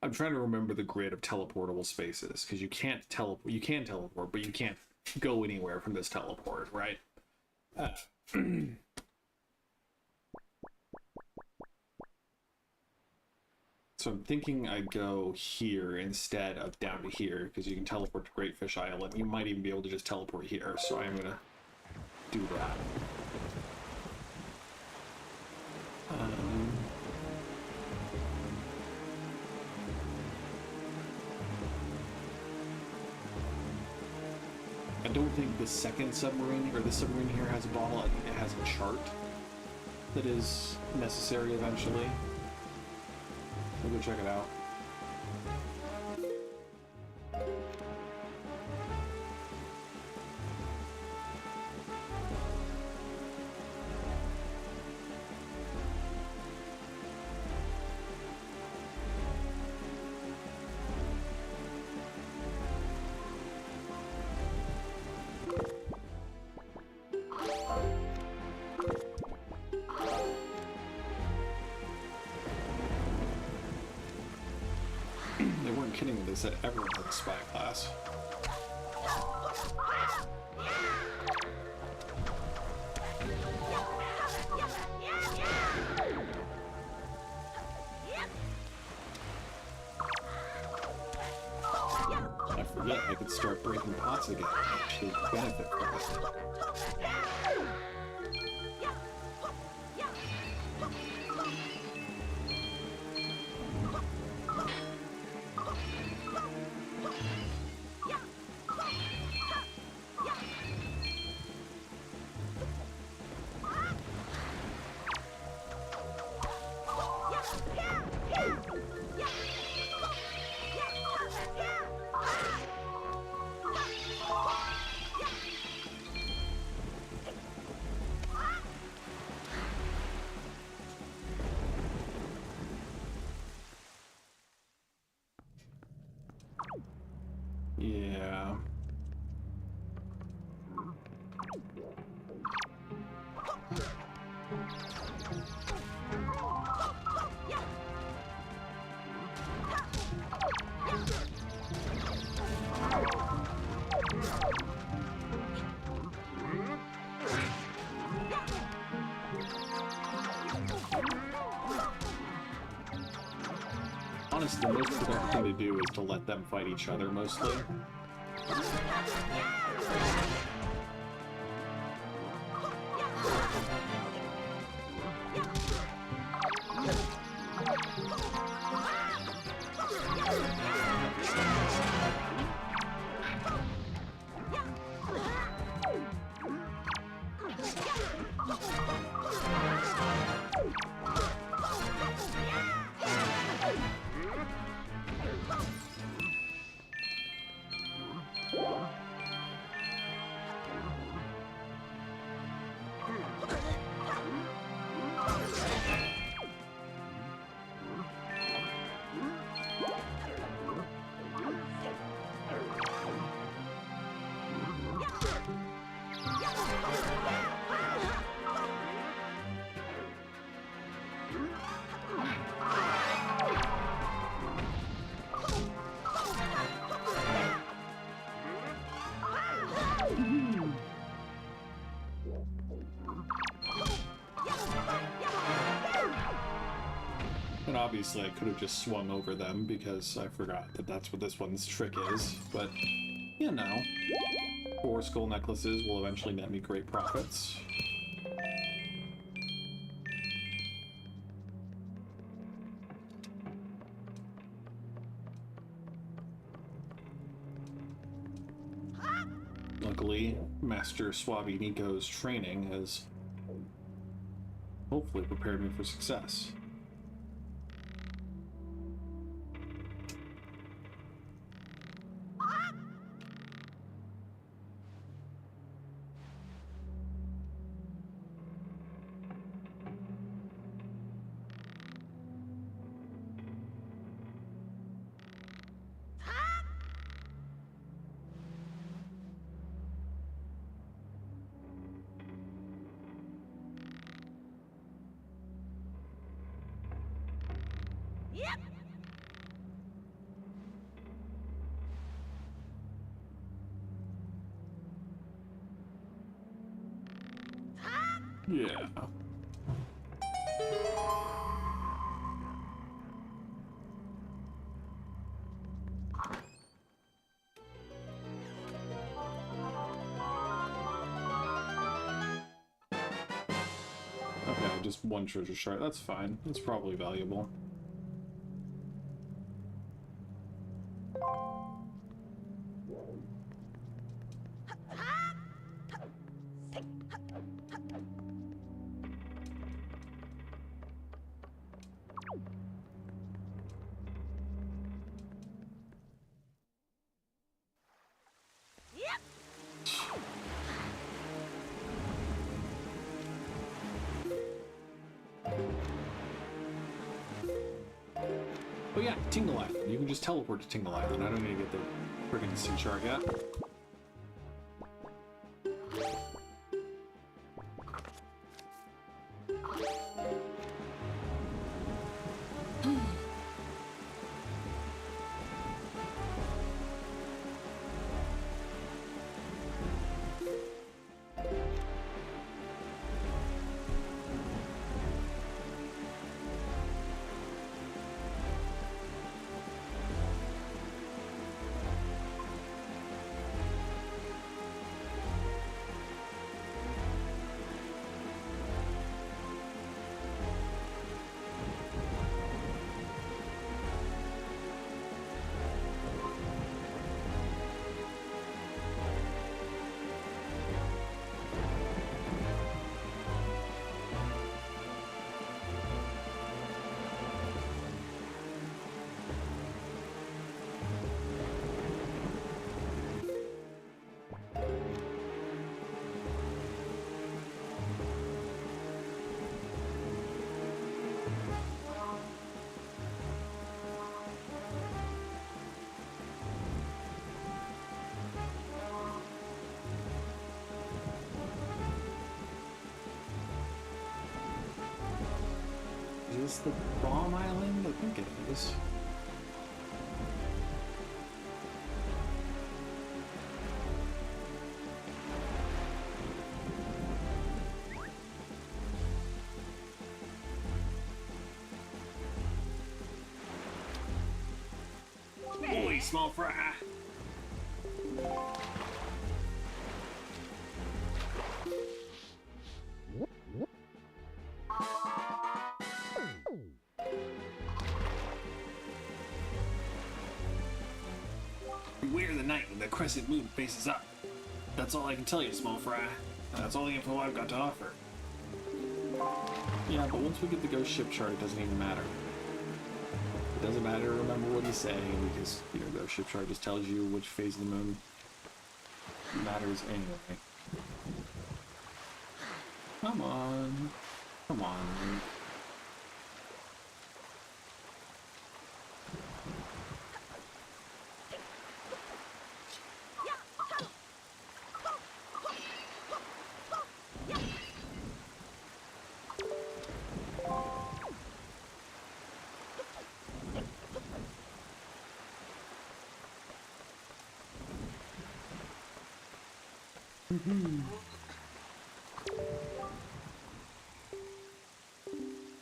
I'm trying to remember the grid of teleportable spaces, because you can't teleport. You can teleport, but you can't go anywhere from this teleport, right? So I'm thinking I go here instead of down to here, because you can teleport to Great Fish Island. You might even be able to just teleport here, so I'm gonna do that. I don't think the second submarine, or the submarine here, has a bottle. I think it has a chart that is necessary eventually. We'll go check it out. They weren't kidding when they said everyone had a spy class. I forget I could start breaking pots again and actually benefit from it. Yeah. Honestly, the most productive thing to do is to let them fight each other mostly. And obviously I could have just swung over them because I forgot that that's what this one's trick is, but you know, 4 skull necklaces will eventually net me great profits. Luckily, Master Swabby Nico's training has hopefully prepared me for success. Yeah. Okay, just one treasure shard. That's fine. That's probably valuable. Oh yeah, Tingle Island. You can just teleport to Tingle Island. I don't need to get the friggin' sea shark yet. Is this the Bomb Island? I think it is. Holy small fry! Beware the night when the crescent moon faces up. That's all I can tell you, small fry. That's all the info I've got to offer. Yeah, but once we get the ghost ship chart, it doesn't even matter. It doesn't matter to remember what he's saying, because, you know, ghost ship chart just tells you which phase of the moon matters anyway. Come on. Come on, Link.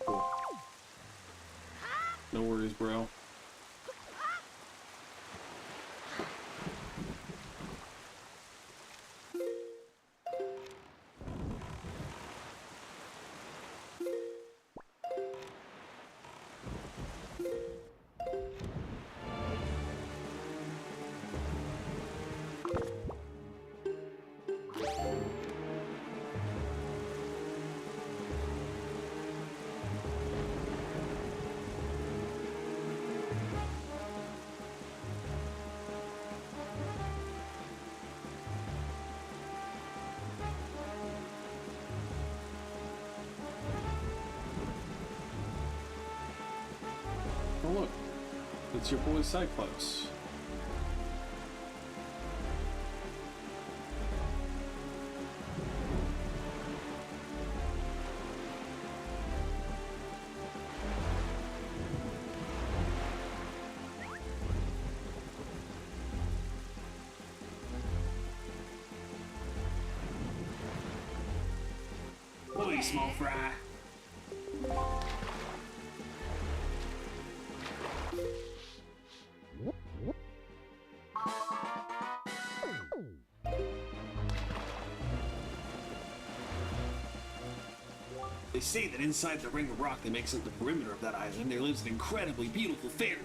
Cool. No worries, bro. Oh look, it's your boy Cyclops. easy, small fry. They say that inside the ring of rock that makes up the perimeter of that island, there lives an incredibly beautiful fairy.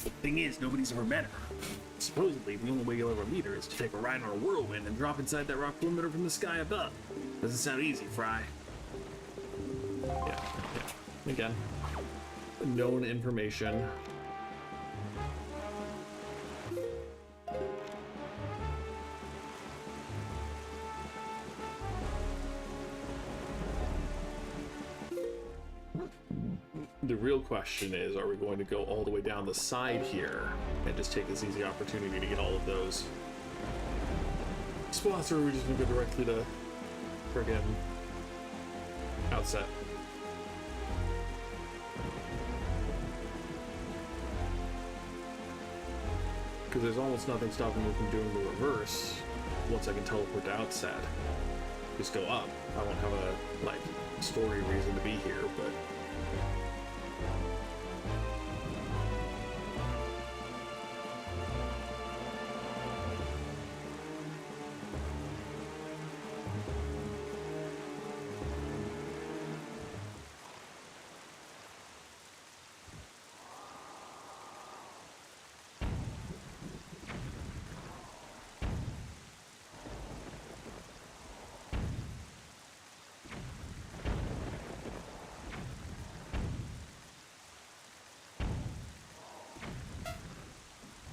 The thing is, nobody's ever met her. Supposedly, the only way you'll ever meet her is to take a ride on a whirlwind and drop inside that rock perimeter from the sky above. Doesn't sound easy, Fry. Yeah. Again, known information. The real question is, are we going to go all the way down the side here and just take this easy opportunity to get all of those spots, or are we just going to go directly to friggin' outset? Because there's almost nothing stopping me from doing the reverse once I can teleport to outset. Just go up. I won't have a, like, story reason to be here, but...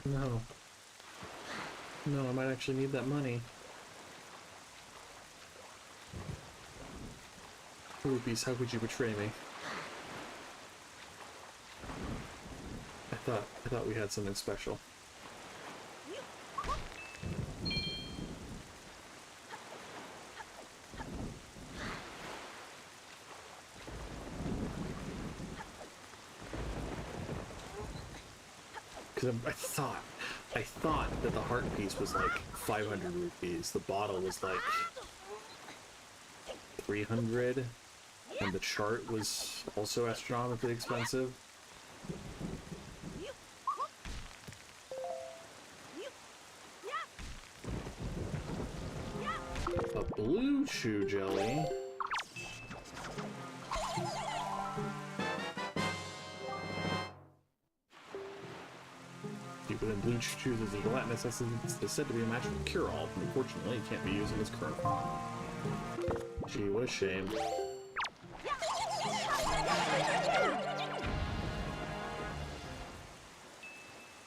No. No, I might actually need that money. Rupees, how could you betray me? I thought we had something special. Because I thought that the heart piece was like 500 rupees. The bottle was like 300, and the chart was also astronomically expensive. A blue chew jelly. Within blue chews as a gelatinous essence is said to be a magical cure-all, but unfortunately it can't be used in its current form. Gee, what a shame.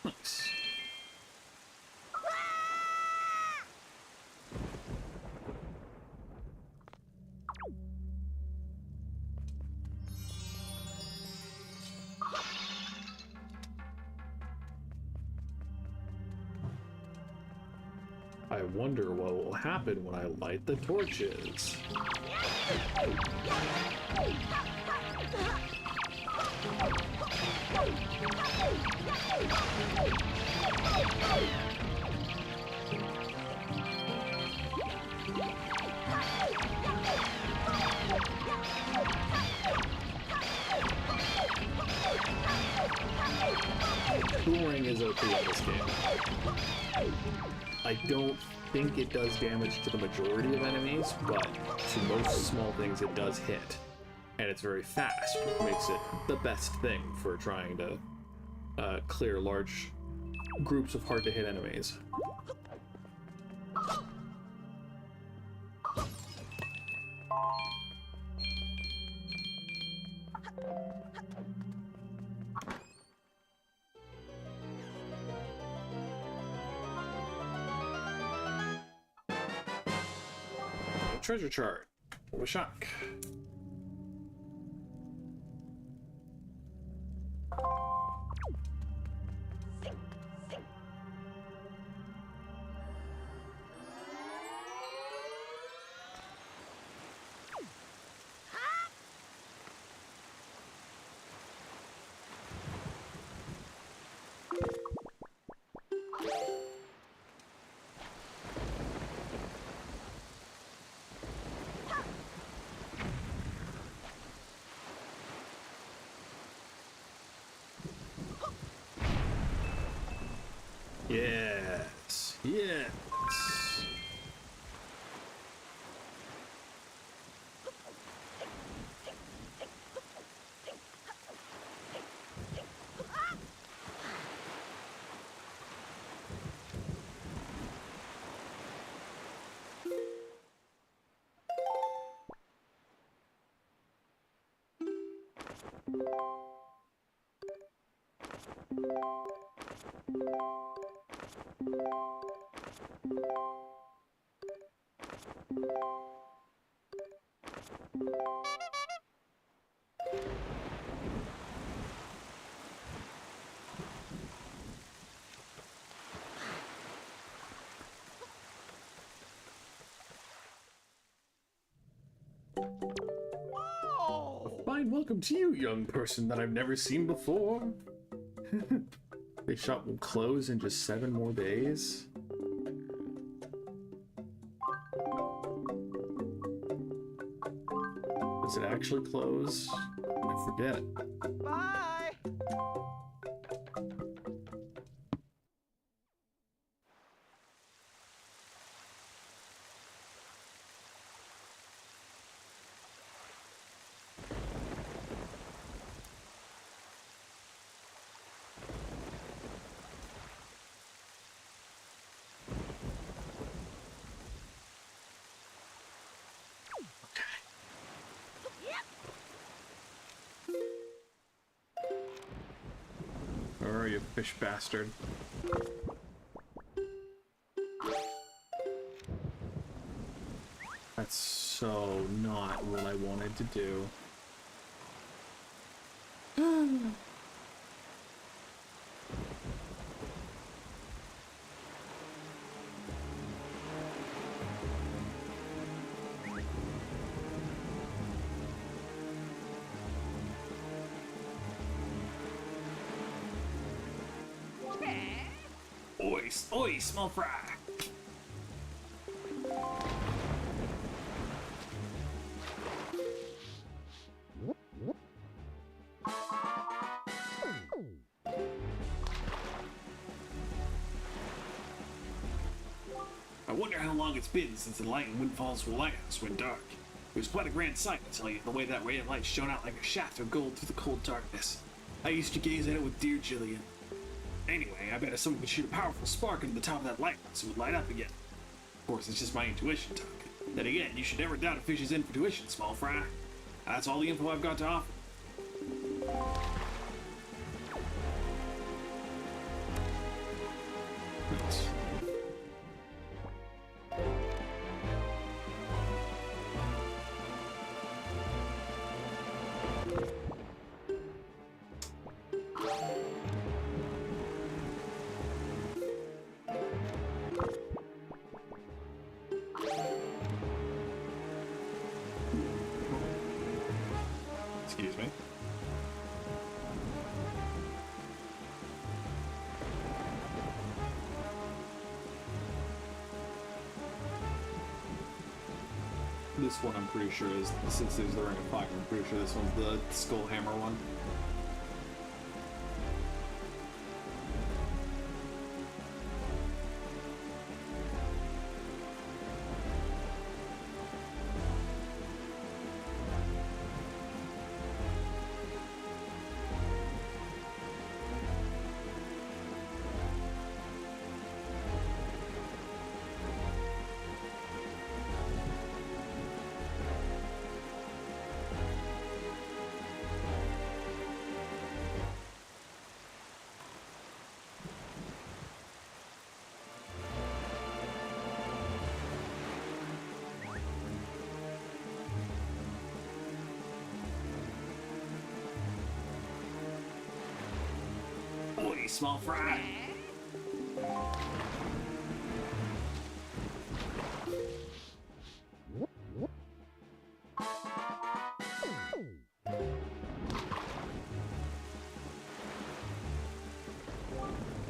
Nice. I wonder what will happen when I light the torches. Boomerang is OP in this game. I don't think it does damage to the majority of enemies, but to most small things it does hit. And it's very fast, which makes it the best thing for trying to clear large groups of hard-to-hit enemies. Treasure chart. What a shock. Oh! Fine welcome to you, young person that I've never seen before. The shop will close in just 7 more days. Does it actually close? I forget. Bye! Where are you, fish bastard? That's so not what I wanted to do. Oi, oi, small fry. I wonder how long it's been since the light in Windfall's lighthouse went dark. It was quite a grand sight, I tell you, the way that ray of light shone out like a shaft of gold through the cold darkness. I used to gaze at it with dear Jillian. Anyway, I bet if someone could shoot a powerful spark into the top of that lighthouse, it would light up again. Of course, it's just my intuition talk. Then again, you should never doubt a fish's intuition, small fry. That's all the info I've got to offer. Excuse me. This one I'm pretty sure is, since there's the Ring of Fire, I'm pretty sure this one's the Skull Hammer one. Oi, small fry.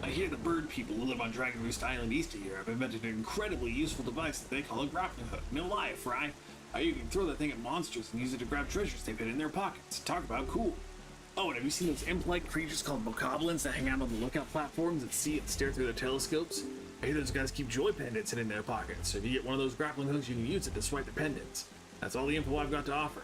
I hear the bird people who live on Dragon Roost Island east of here have invented an incredibly useful device that they call a grappling hook. No lie, Fry. You can throw that thing at monsters and use it to grab treasures they've hid in their pockets. Talk about cool. Oh, and have you seen those imp-like creatures called bokoblins that hang out on the lookout platforms at sea and stare through their telescopes? I hear those guys keep joy pendants in their pockets, so if you get one of those grappling hooks, you can use it to swipe the pendants. That's all the info I've got to offer.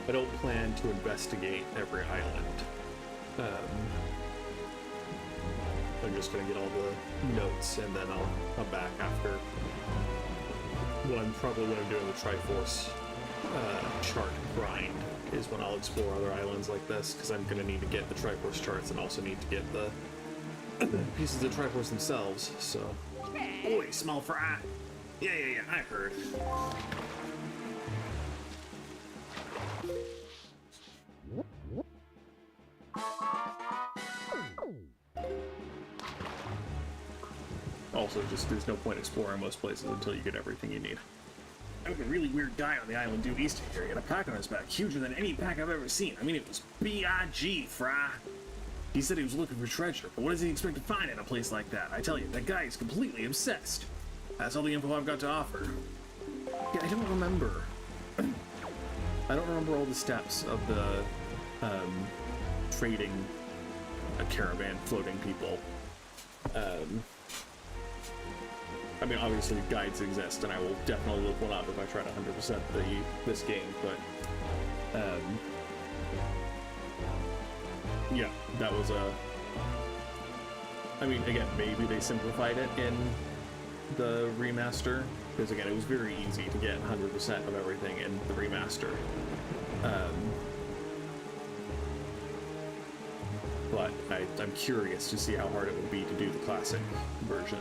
I don't plan to investigate every island. I'm just gonna get all the notes, and then I'll come back after. When I'm doing the Triforce chart grind is when I'll explore other islands like this, because I'm gonna need to get the Triforce charts and also need to get the pieces of Triforce themselves. So, Oi, small fry. Yeah, I heard. also just there's no point exploring most places until you get everything you need. I'm a really weird guy on the island due east of here. He had a pack on his back, huger than any pack I've ever seen. I mean, it was B.I.G., fry. He said he was looking for treasure, but what does he expect to find in a place like that? I tell you, that guy is completely obsessed. That's all the info I've got to offer. Yeah, I don't remember. I don't remember all the steps of the trading a caravan, floating people. I mean, obviously guides exist, and I will definitely look one up if I try to 100% this game, but yeah, that was I mean, again, maybe they simplified it in the remaster, because again, it was very easy to get 100% of everything in the remaster. But I'm curious to see how hard it would be to do the classic version.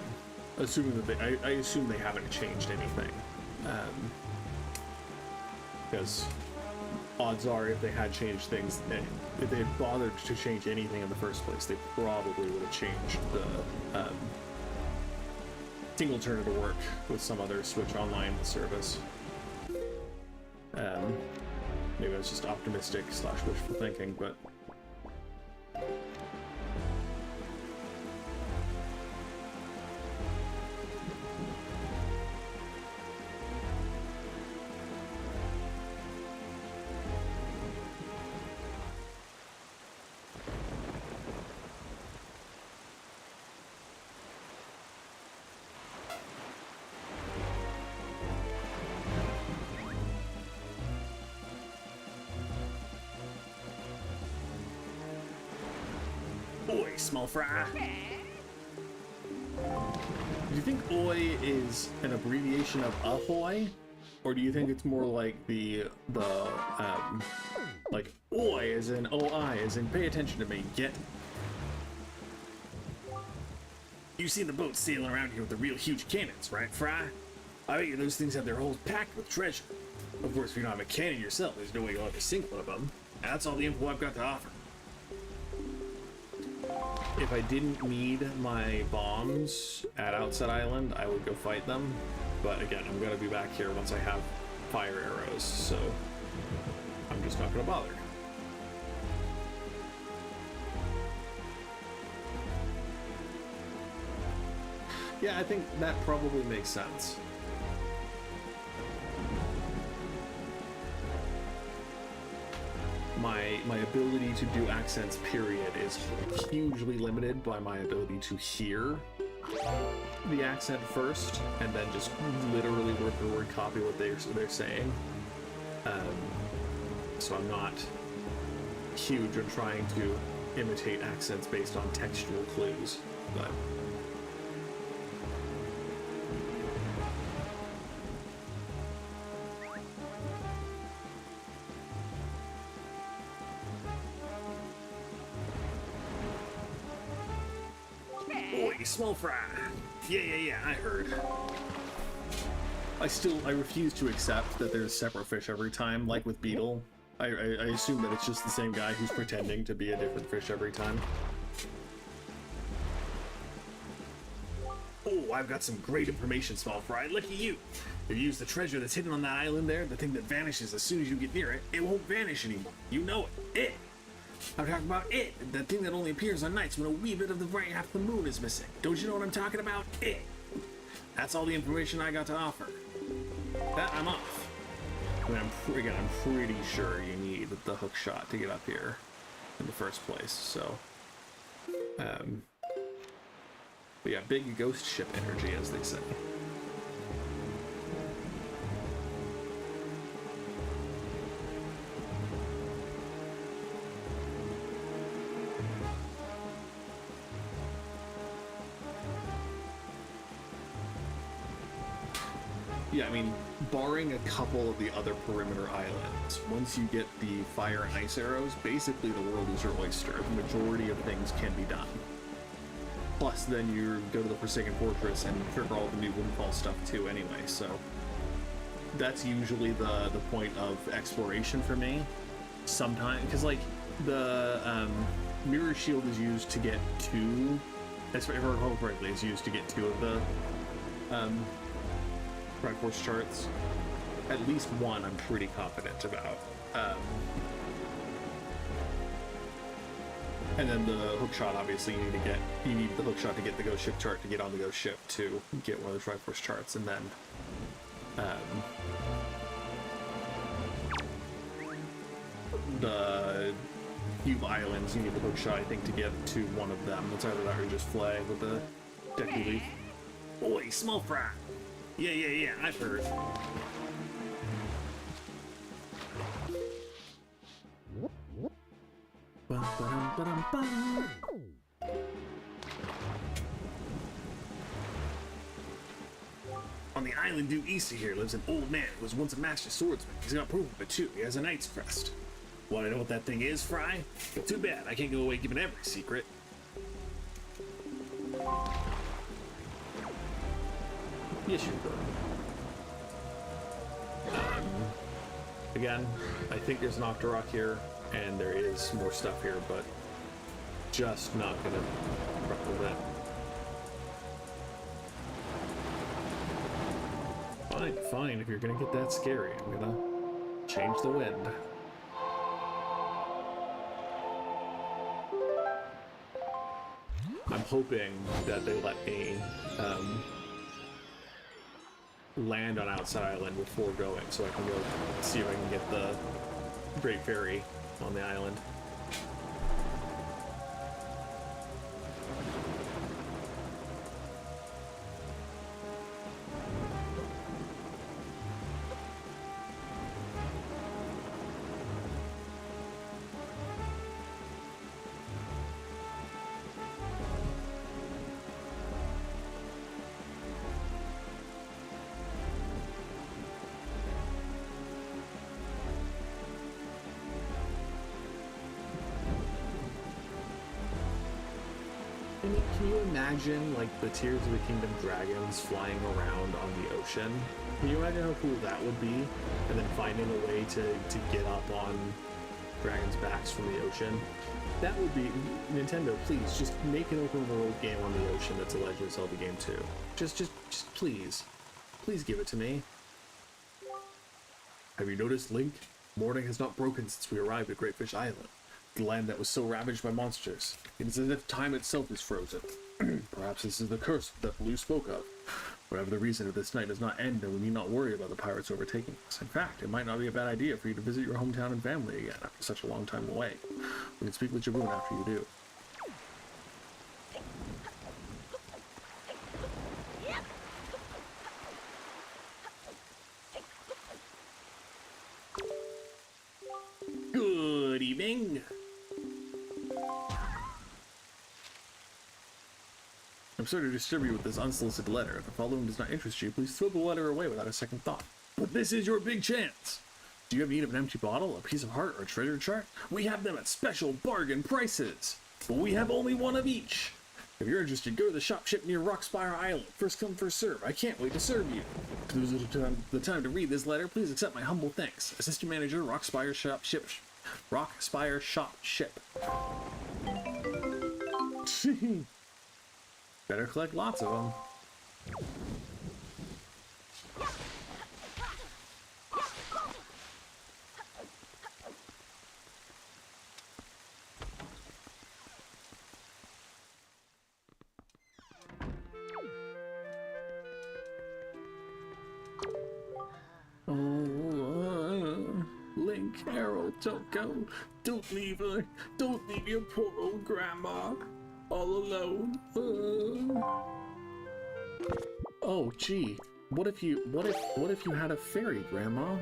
Assuming that I assume they haven't changed anything. Because odds are, if they had changed things, if they had bothered to change anything in the first place, they probably would have changed the single turner to work with some other Switch Online service. Maybe that's just optimistic / wishful thinking, but Oi, small fry. do you think "oi" is an abbreviation of "ahoy," or do you think it's more like the like "oi" as in "oi" as in "pay attention to me, get"? You seen the boats sailing around here with the real huge cannons, right, Fry? I bet you those things have their holes packed with treasure. Of course, if you don't have a cannon yourself, there's no way you'll ever sink one of them. And that's all the info I've got to offer. If I didn't need my bombs at Outset Island, I would go fight them. But again, I'm gonna be back here once I have fire arrows, so I'm just not gonna bother. Yeah, I think that probably makes sense. My ability to do accents, period, is hugely limited by my ability to hear the accent first, and then just literally word for word copy what they're saying. So I'm not huge on trying to imitate accents based on textual clues, but Oi, small fry. Yeah, I heard. I refuse to accept that there's separate fish every time, like with Beetle. I assume that it's just the same guy who's pretending to be a different fish every time. Oh, I've got some great information, small fry. Look at you. If you use the treasure that's hidden on that island there, the thing that vanishes as soon as you get near it, it won't vanish anymore. You know it. It. I'm talking about it, the thing that only appears on nights when a wee bit of the right half of the moon is missing. Don't you know what I'm talking about? It. That's all the information I got to offer. That I'm off. I mean, I'm pretty sure you need the hook shot to get up here in the first place, so but yeah, big ghost ship energy, as they say. Yeah, I mean, barring a couple of the other perimeter islands, once you get the fire and ice arrows, basically the world is your oyster. The majority of things can be done. Plus, then you go to the Forsaken Fortress and trigger all the new Windfall stuff too anyway, so that's usually the point of exploration for me. Sometimes, because like, the Mirror Shield is used to get two, if I recall correctly, is used to get two of the Triforce charts. At least one I'm pretty confident about. And then the hookshot, obviously, you need the hookshot to get the ghost ship chart to get on the ghost ship to get one of the Triforce charts, and then the Cube Islands, you need the hookshot, I think, to get to one of them. It's either that or you just fly with the Deku Leaf. Oi, small fry! Yeah, I've heard. On the island due east of here lives an old man who was once a master swordsman. He's got proof of it too. He has a knight's crest. Want to know what that thing is, Fry? Well, too bad. I can't go away giving every secret. Yes, you could. Again, I think there's an Octorok here, and there is more stuff here, but just not gonna rock with that. Fine, if you're gonna get that scary, I'm gonna change the wind. I'm hoping that they let me land on Outside Island before going, so I can go see if I can get the Great Ferry on the island. Can you imagine, like, the Tears of the Kingdom dragons flying around on the ocean? Can you imagine how cool that would be? And then finding a way to get up on dragons' backs from the ocean? That would be... Nintendo, please, just make an open world game on the ocean that's a Legend of Zelda game too. Just please. Please give it to me. Have you noticed, Link? Morning has not broken since we arrived at Great Fish Island, the land that was so ravaged by monsters. It is as if time itself is frozen. Perhaps this is the curse that Blue spoke of. Whatever the reason, if this night does not end, then we need not worry about the pirates overtaking us. In fact, it might not be a bad idea for you to visit your hometown and family again after such a long time away. We can speak with Jaboon after you do. Good evening. I'm sorry to disturb you with this unsolicited letter. If the following does not interest you, please throw the letter away without a second thought. But this is your big chance. Do you have need of an empty bottle, a piece of heart, or a treasure chart? We have them at special bargain prices. But we have only one of each. If you're interested, go to the shop ship near Rockspire Island. First come, first serve. I can't wait to serve you. To lose the time to read this letter, please accept my humble thanks. Assistant Manager, Rockspire Shop Ship. Rockspire Shop Ship. Better collect lots of them. Link, Harold, don't go. Don't leave her. Don't leave your poor old grandma all alone. Oh, gee. What if you had a fairy, Grandma?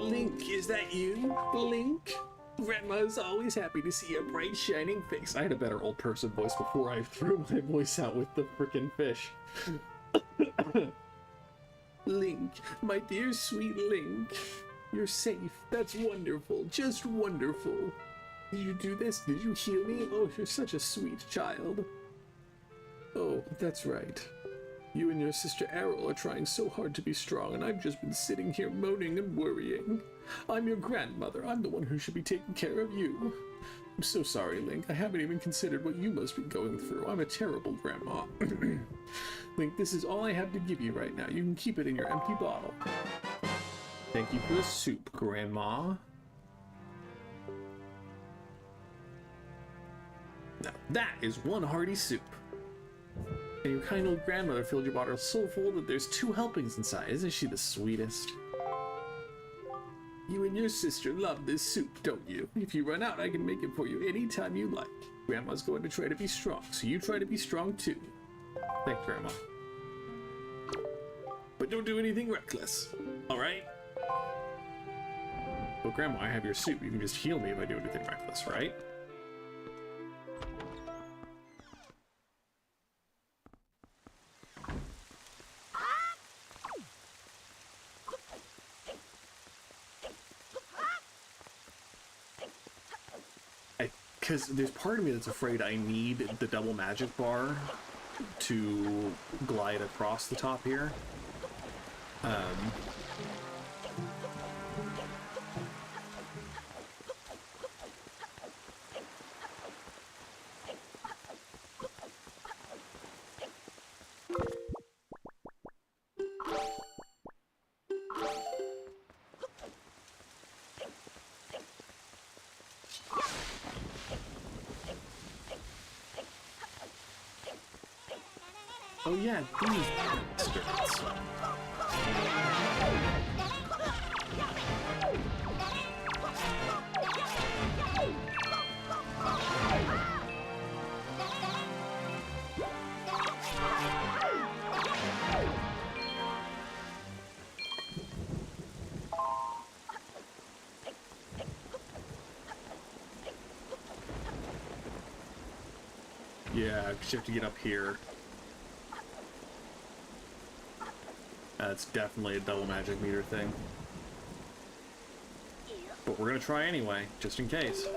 Link, is that you? Link? Grandma's always happy to see your bright, shining face. I had a better old person voice before I threw my voice out with the frickin' fish. Link, my dear sweet Link. You're safe. That's wonderful. Just wonderful. Did you do this? Did you heal me? Oh, you're such a sweet child. Oh, that's right. You and your sister Errol are trying so hard to be strong, and I've just been sitting here moaning and worrying. I'm your grandmother. I'm the one who should be taking care of you. I'm so sorry, Link. I haven't even considered what you must be going through. I'm a terrible grandma. Link, this is all I have to give you right now. You can keep it in your empty bottle. Thank you for the soup, Grandma. Now that is one hearty soup. And your kind old grandmother filled your bottle so full that there's 2 helpings inside. Isn't she the sweetest? You and your sister love this soup, don't you? If you run out, I can make it for you anytime you like. Grandma's going to try to be strong, so you try to be strong too. Thanks, Grandma. But don't do anything reckless, alright? Well, Grandma, I have your soup. You can just heal me if I do anything reckless, right? Because there's part of me that's afraid I need the double magic bar to glide across the top here. Oh yeah, these bastards. Yeah, because you have to get up here. That's definitely a double magic meter thing. But we're gonna try anyway, just in case.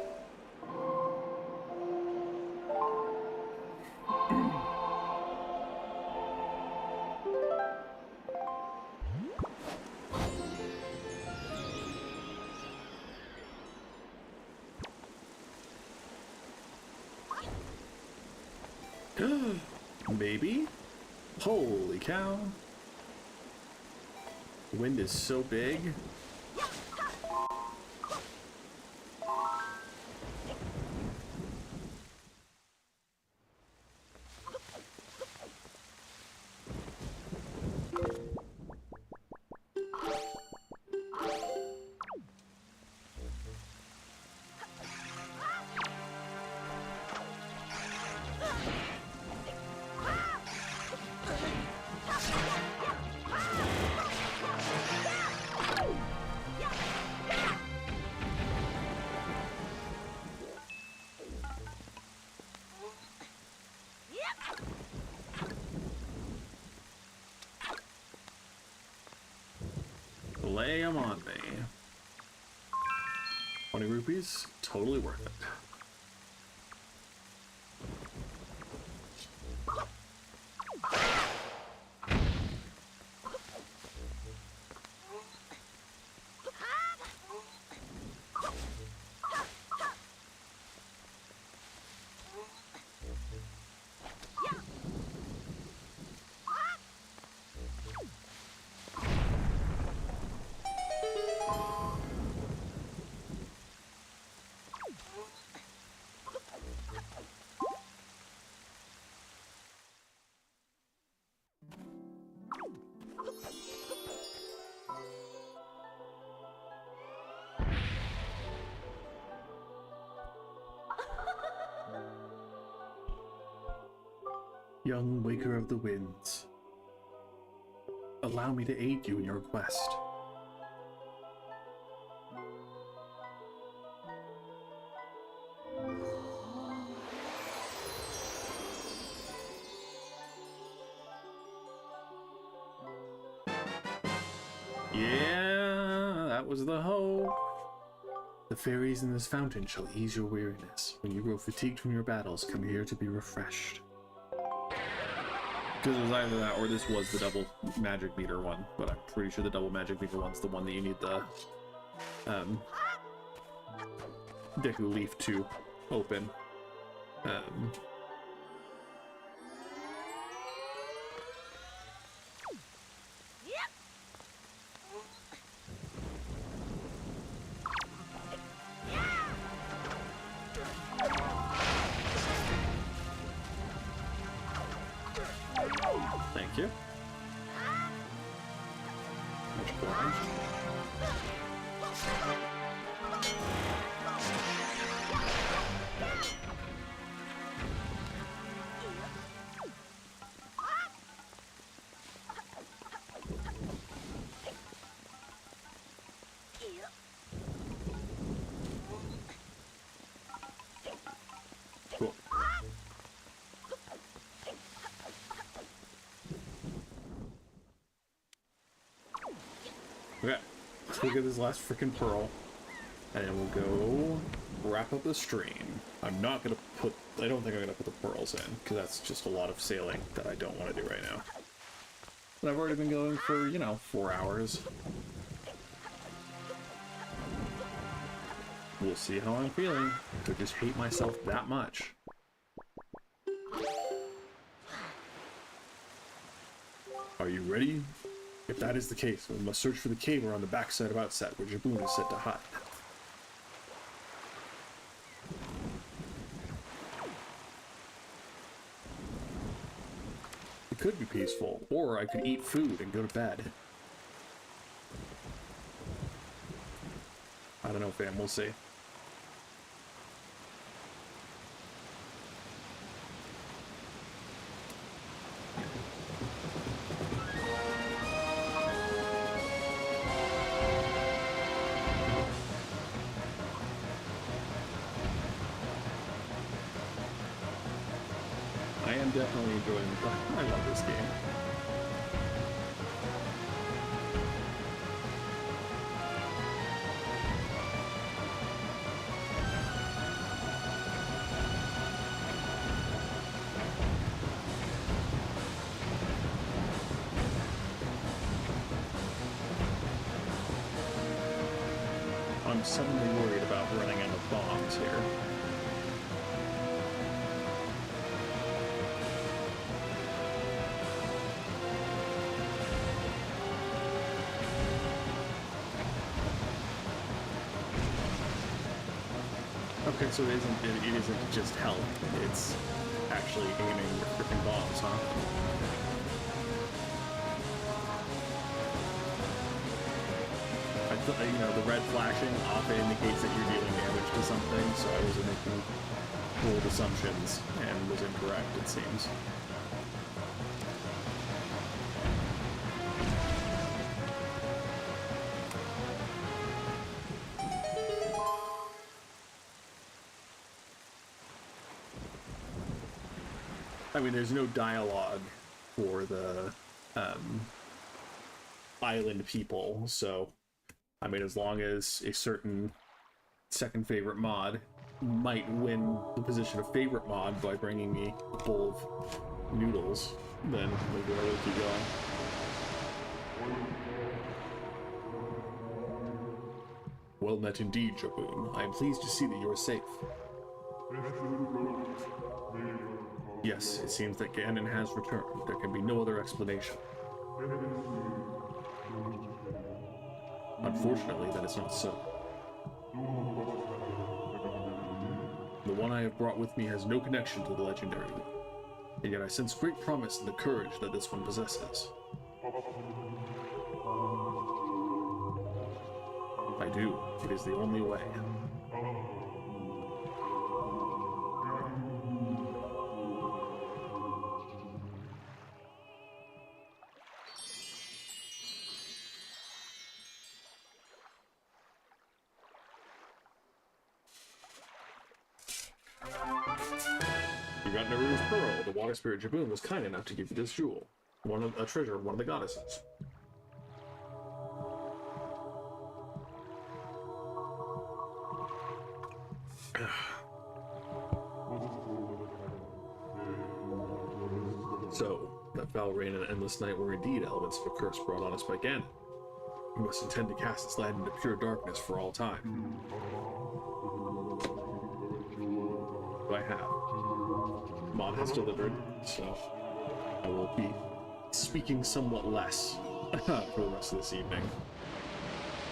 Maybe? Holy cow. The wind is so big. Lay 'em on me. 20 rupees, totally worth it. Young Waker of the Winds, allow me to aid you in your quest. that was the hope. The fairies in this fountain shall ease your weariness. When you grow fatigued from your battles, come here to be refreshed. Because it was either that or this was the double magic meter one, but I'm pretty sure the double magic meter one's the one that you need the Deku Leaf to open. Thank you. Much obliged. Cool. Okay, let's go get this last freaking pearl, and then we'll go wrap up the stream. I'm not gonna put, I don't think I'm gonna put the pearls in, because that's just a lot of sailing that I don't want to do right now. But I've already been going for, you know, 4 hours. We'll see how I'm feeling. I just hate myself that much. Are you ready? If that is the case, we must search for the cave around the backside of Outset, where Jaboon is said to hide. It could be peaceful, or I could eat food and go to bed. I don't know, fam, we'll see. I am definitely enjoying it. I love this game. I'm suddenly worried about running out of bombs here. Okay, so it isn't just health, it's actually aiming with freaking bombs, huh? I thought, you know, the red flashing often indicates that you're dealing damage to something, so I was making bold assumptions and was incorrect, it seems. I mean, there's no dialogue for the island people, so I mean, as long as a certain second favorite mod might win the position of favorite mod by bringing me a bowl of noodles, then maybe I will keep going. Well met indeed, Jaboon. I am pleased to see that you are safe. Yes, it seems that Ganon has returned. There can be no other explanation. Unfortunately, that is not so. The one I have brought with me has no connection to the legendary one, and yet I sense great promise in the courage that this one possesses. I do. It is the only way. You got Naruto's pearl. The water spirit Jaboon was kind enough to give you this jewel. A treasure of one of the goddesses. So, that foul rain and endless night were indeed elements of a curse brought on us by Ganon. We must intend to cast this land into pure darkness for all time. I have. Mod has delivered, so I will be speaking somewhat less for the rest of this evening.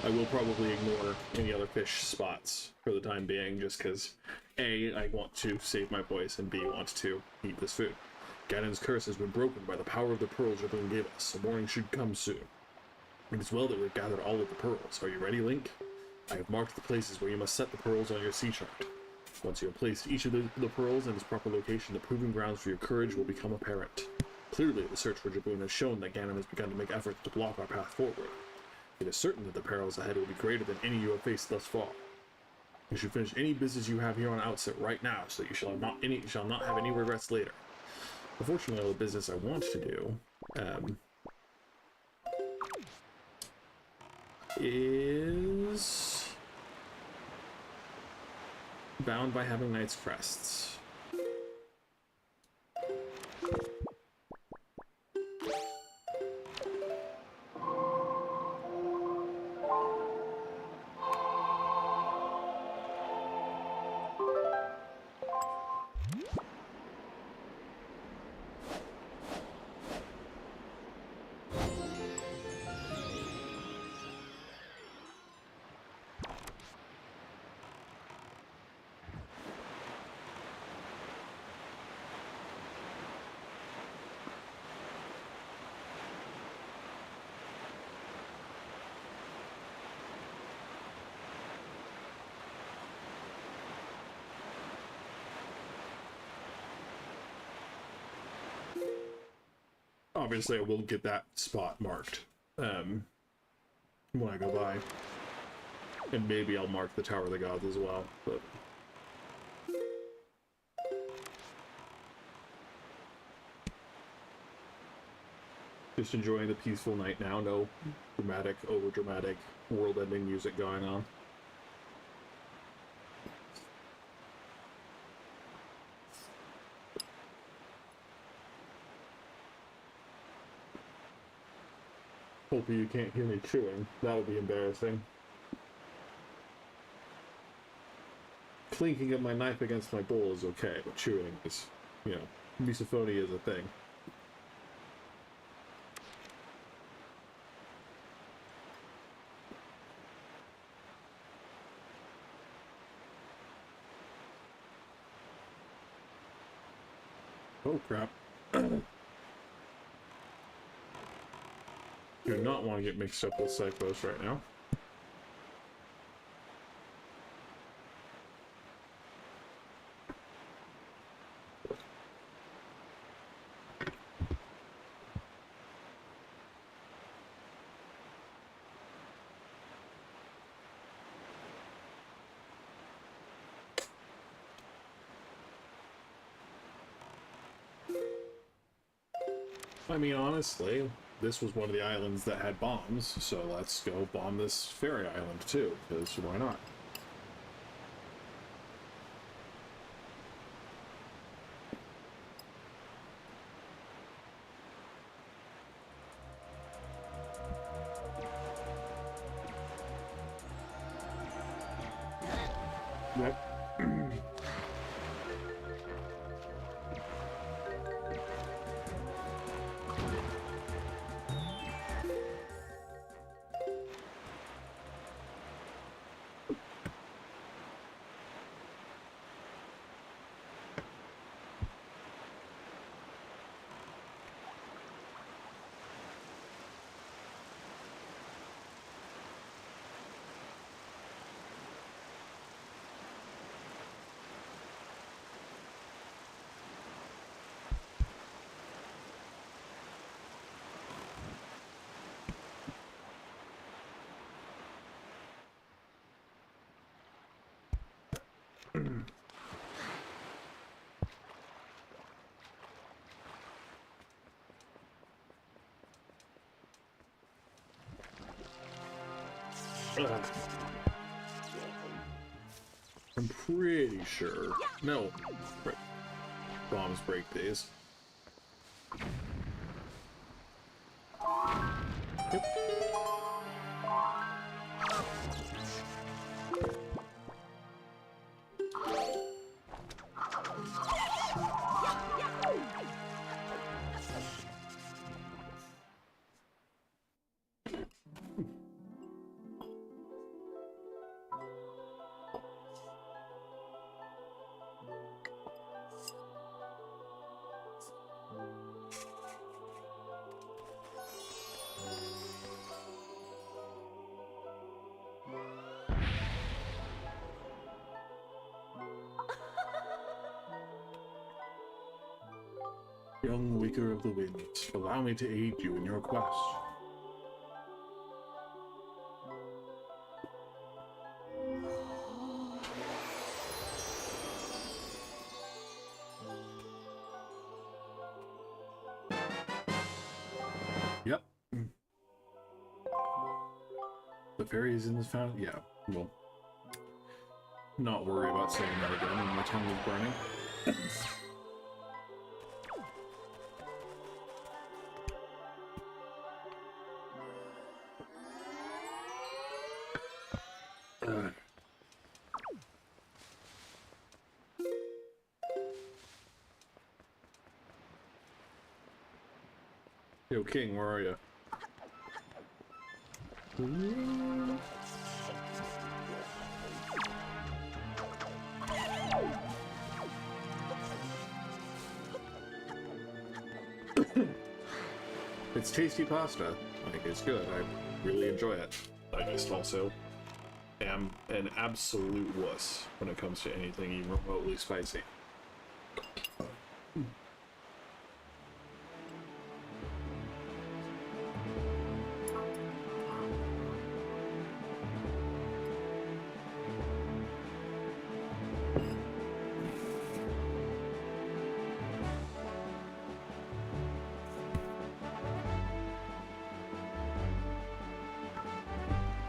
I will probably ignore any other fish spots for the time being, just because A, I want to save my voice, and B, want to eat this food. Ganon's curse has been broken by the power of the pearls Jabun gave us, so morning should come soon. It is well that we've gathered all of the pearls. Are you ready, Link? I have marked the places where you must set the pearls on your sea chart. Once you have placed each of the pearls in its proper location, the proving grounds for your courage will become apparent. Clearly, the search for Jabun has shown that Ganon has begun to make efforts to block our path forward. It is certain that the perils ahead will be greater than any you have faced thus far. You should finish any business you have here on Outset right now, so that you shall not have any regrets later. Unfortunately, all the business I want to do is bound by having Knight's Crests. Obviously, I will get that spot marked when I go by. And maybe I'll mark the Tower of the Gods as well, but... Just enjoying the peaceful night now, no dramatic, over-dramatic, world-ending music going on. Hopefully you can't hear me chewing. That would be embarrassing. Clinking of my knife against my bowl is okay, but chewing is, you know, misophonia is a thing. Oh crap. Do not want to get mixed up with Psychos right now. I mean, honestly, this was one of the islands that had bombs, so let's go bomb this fairy island too, because why not? Yep. I'm pretty sure. No. Right. Bombs break days. Yep. Young Waker of the Winds, allow me to aid you in your quest. Yep. The fairy is in this fountain? Yeah, well, not worry about saying that again when my tongue is burning. Yo, King, where are you? It's tasty pasta. Like, it's good. I really enjoy it. I just also am an absolute wuss when it comes to anything even remotely spicy.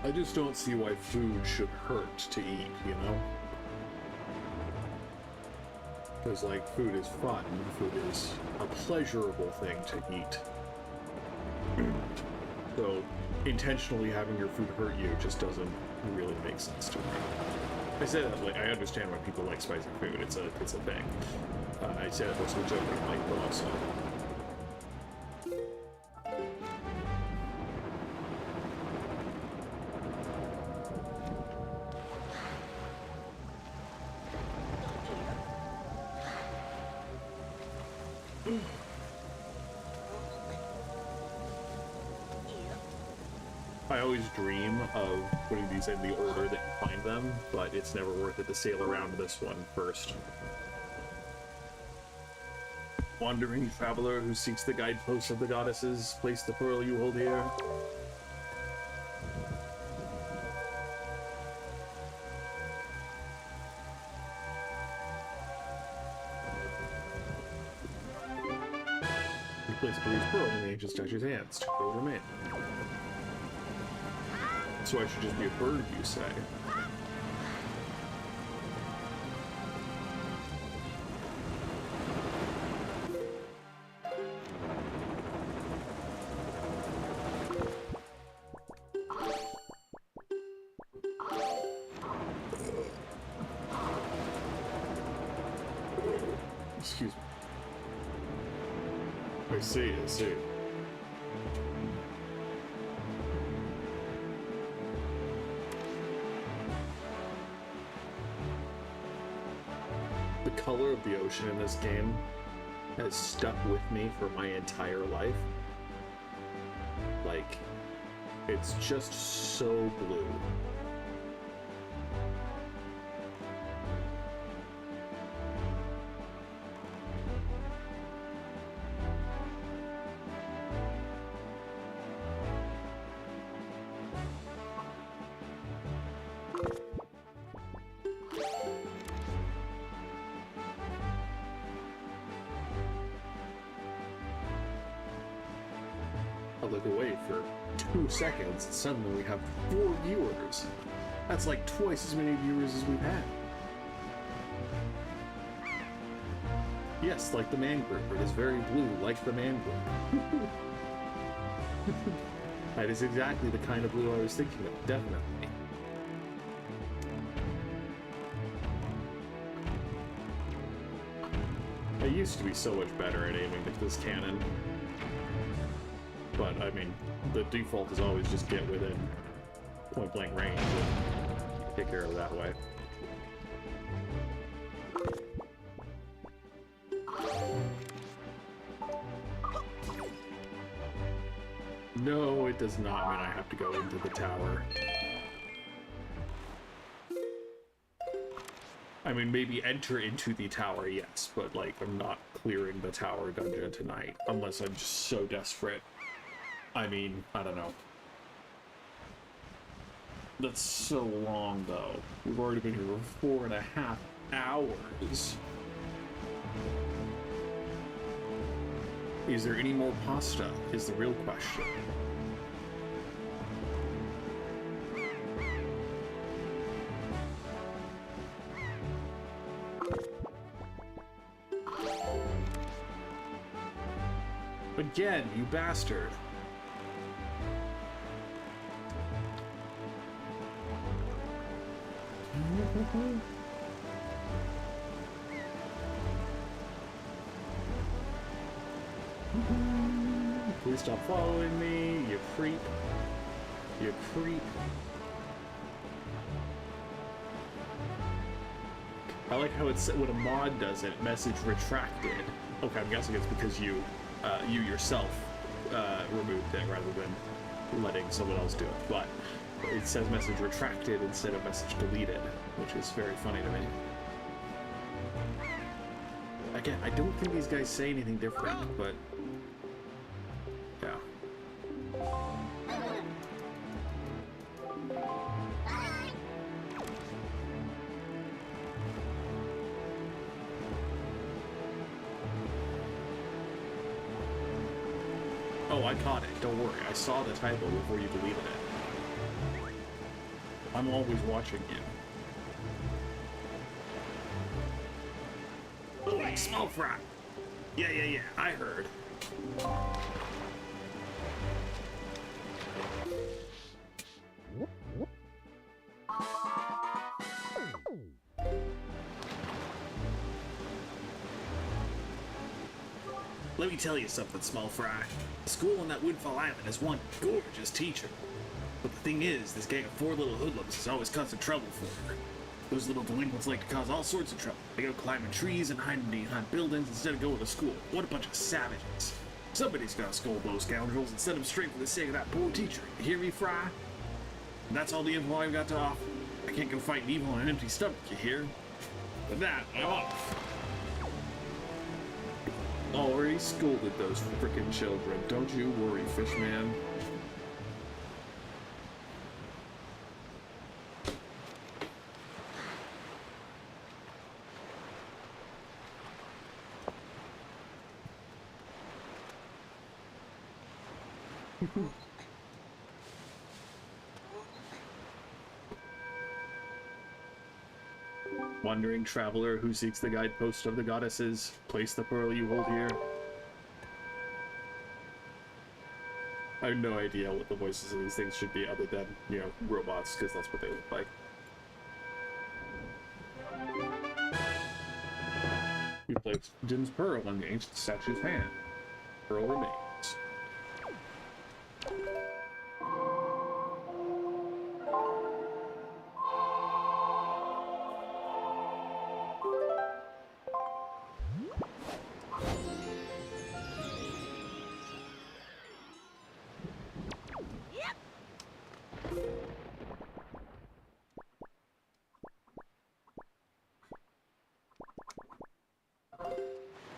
I just don't see why food should hurt to eat, you know? Because, like, food is fun. Food is a pleasurable thing to eat. So, intentionally having your food hurt you just doesn't really make sense to me. I say that, like, I understand why people like spicy food. It's a thing. I say that mostly jokingly, but also... I always dream of putting these in the order that you find them, but it's never worth it to sail around this one first. Wandering traveler who seeks the guideposts of the goddesses, place the pearl you hold here. You place Bree's pearl in the ancient statue's hands. Two pearls remain. So I should just be a bird, you say? Excuse me. I see. The color of the ocean in this game has stuck with me for my entire life. Like, it's just so blue. I look away for 2 seconds, and suddenly we have 4 viewers. That's like twice as many viewers as we've had. Yes, like the mangrove. It is very blue, like the mangrove. That is exactly the kind of blue I was thinking of, definitely. I used to be so much better at aiming with this cannon. But, I mean, the default is always just get within point-blank range and take care of it that way. No, it does not mean I have to go into the tower. I mean, maybe enter into the tower, yes, but, like, I'm not clearing the tower dungeon tonight, unless I'm just so desperate. I mean, I don't know. That's so long, though. We've already been here for 4.5 hours. Is there any more pasta, is the real question. Again, you bastard. Please stop following me, you creep. You creep. I like how it's when a mod does it, message retracted. Okay, I'm guessing it's because you yourself removed it rather than letting someone else do it. But it says message retracted instead of message deleted, which is very funny to me. Again, I don't think these guys say anything different, but yeah. Oh, I caught it. Don't worry. I saw the typo before you deleted it. I'm always watching you. Oh, like small fry. Yeah, I heard. Let me tell you something, small fry. The school on that Woodfall Island has one gorgeous teacher. But the thing is, this gang of 4 little hoodlums is always causing trouble for her. Those little delinquents like to cause all sorts of trouble. They go climbing trees and hiding behind buildings instead of going to school. What a bunch of savages. Somebody's gotta scold those scoundrels and set them straight for the sake of that poor teacher. You hear me, Fry? And that's all the info I've got to offer. I can't go fighting evil on an empty stomach, you hear? With that, I'm off. Already scolded those frickin' children. Don't you worry, Fishman. Wandering traveler who seeks the guidepost of the goddesses, place the pearl you hold here. I have no idea what the voices of these things should be other than, you know, robots, because that's what they look like. You place Jin's pearl in the ancient statue's hand. Pearl remains.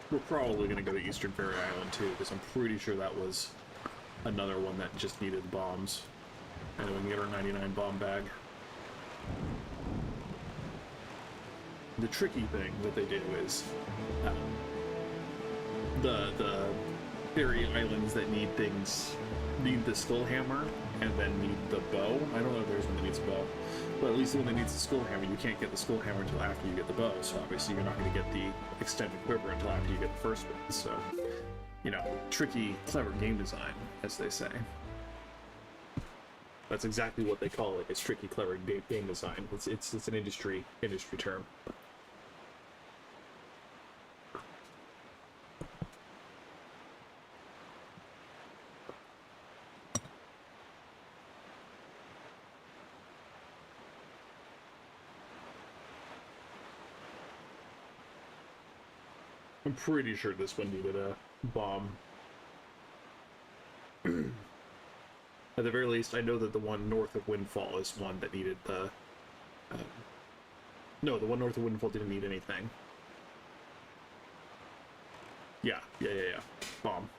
We're probably going to go to Eastern Fairy Island too, because I'm pretty sure that was another one that just needed bombs. And then we can get our 99 bomb bag. The tricky thing that they do is the fairy islands that need things need the skull hammer and then need the bow. I don't know if there's one that needs a bow, But at least the one that needs the skull hammer, you can't get the skull hammer until after you get the bow, so obviously you're not going to get the extended quiver until after you get the first one. So, you know, tricky, clever game design, as they say. That's exactly what they call it. It's tricky, clever game design. It's an industry term. I'm pretty sure this one needed a bomb. At the very least, I know that the one north of Windfall is one that needed the... no, the one north of Windfall didn't need anything. Yeah. Bomb.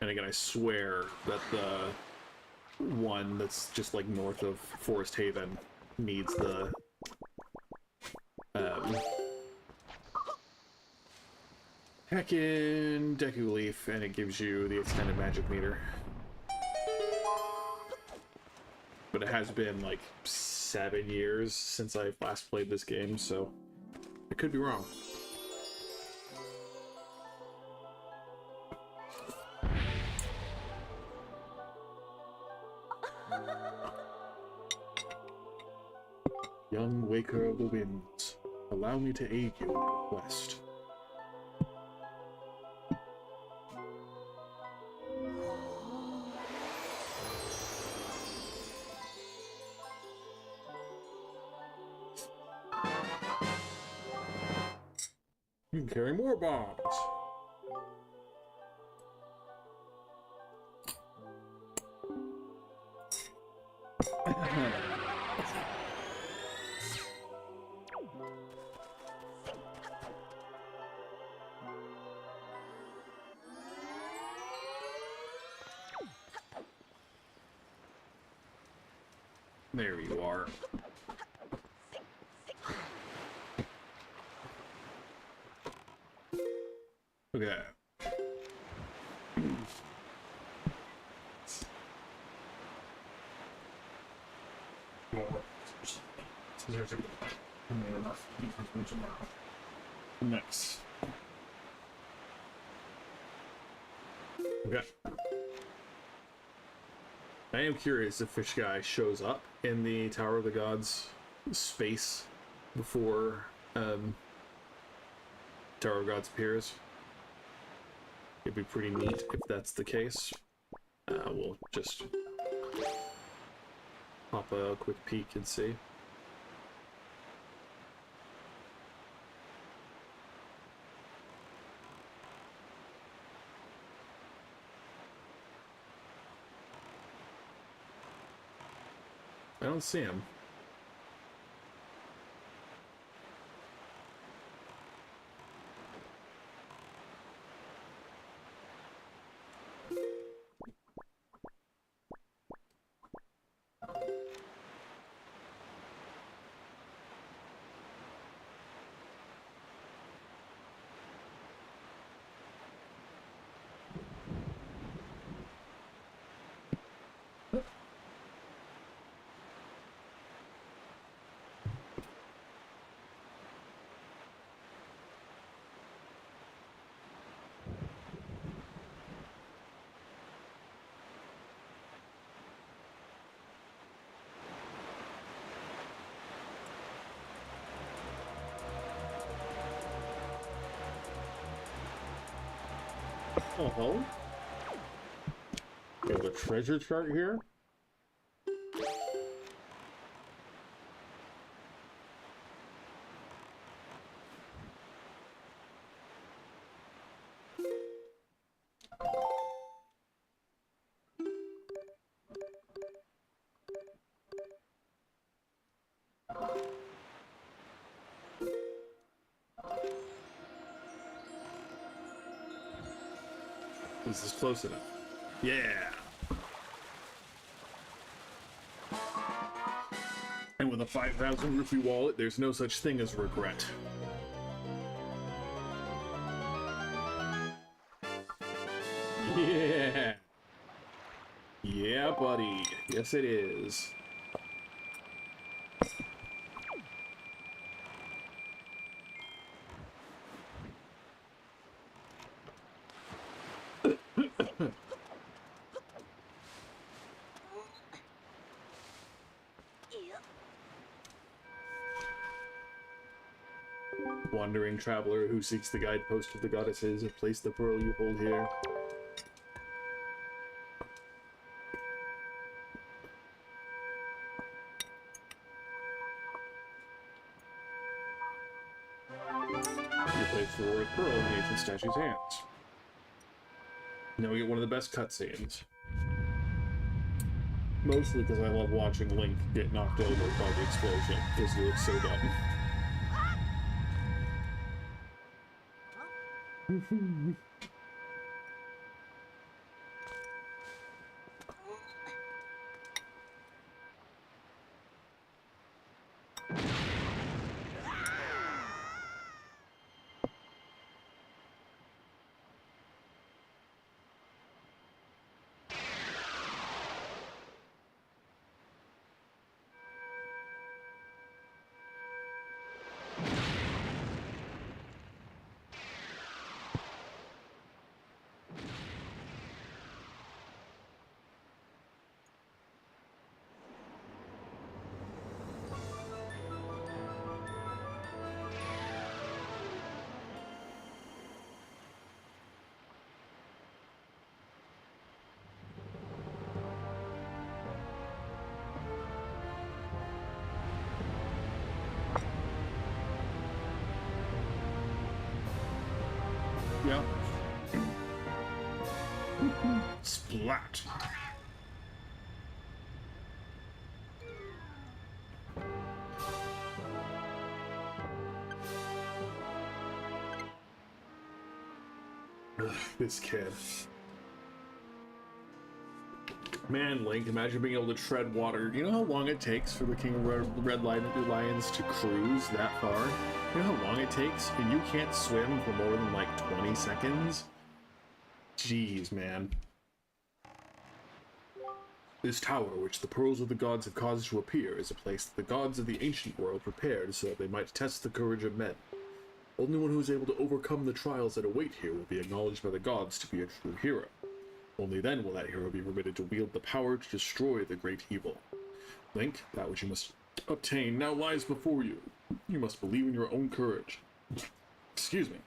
And again, I swear that the one that's just like north of Forest Haven needs the heckin' Deku Leaf, and it gives you the extended magic meter. But it has been like 7 years since I last played this game, so I could be wrong. Young Waker of the Winds, allow me to aid you in your quest. You can carry more bombs. There you are. Okay. Nice. Okay. I am curious if Fish Guy shows up in the Tower of the Gods space before Tower of Gods appears. It'd be pretty neat if that's the case. We'll just pop a quick peek and see. I don't see him. Oh, there's a treasure chart here. This is close enough. Yeah. And with a 5,000 rupee wallet, there's no such thing as regret. Yeah. Yeah, buddy. Yes, it is. Wandering traveler who seeks the guidepost of the goddesses, place the pearl you hold here. You place the roared pearl in the ancient statue's hands. Now we get one of the best cutscenes. Mostly because I love watching Link get knocked over by the explosion, because he looks so dumb. Yeah. Splat. Ugh, this kid. Man, Link, imagine being able to tread water. You know how long it takes for the King of Red Lions to cruise that far? You know how long it takes? And you can't swim for more than like 20 seconds? Jeez, man. This tower, which the pearls of the gods have caused to appear, is a place that the gods of the ancient world prepared so that they might test the courage of men. Only one who is able to overcome the trials that await here will be acknowledged by the gods to be a true hero. Only then will that hero be permitted to wield the power to destroy the great evil. Link, that which you must obtain now lies before you. You must believe in your own courage. Excuse me.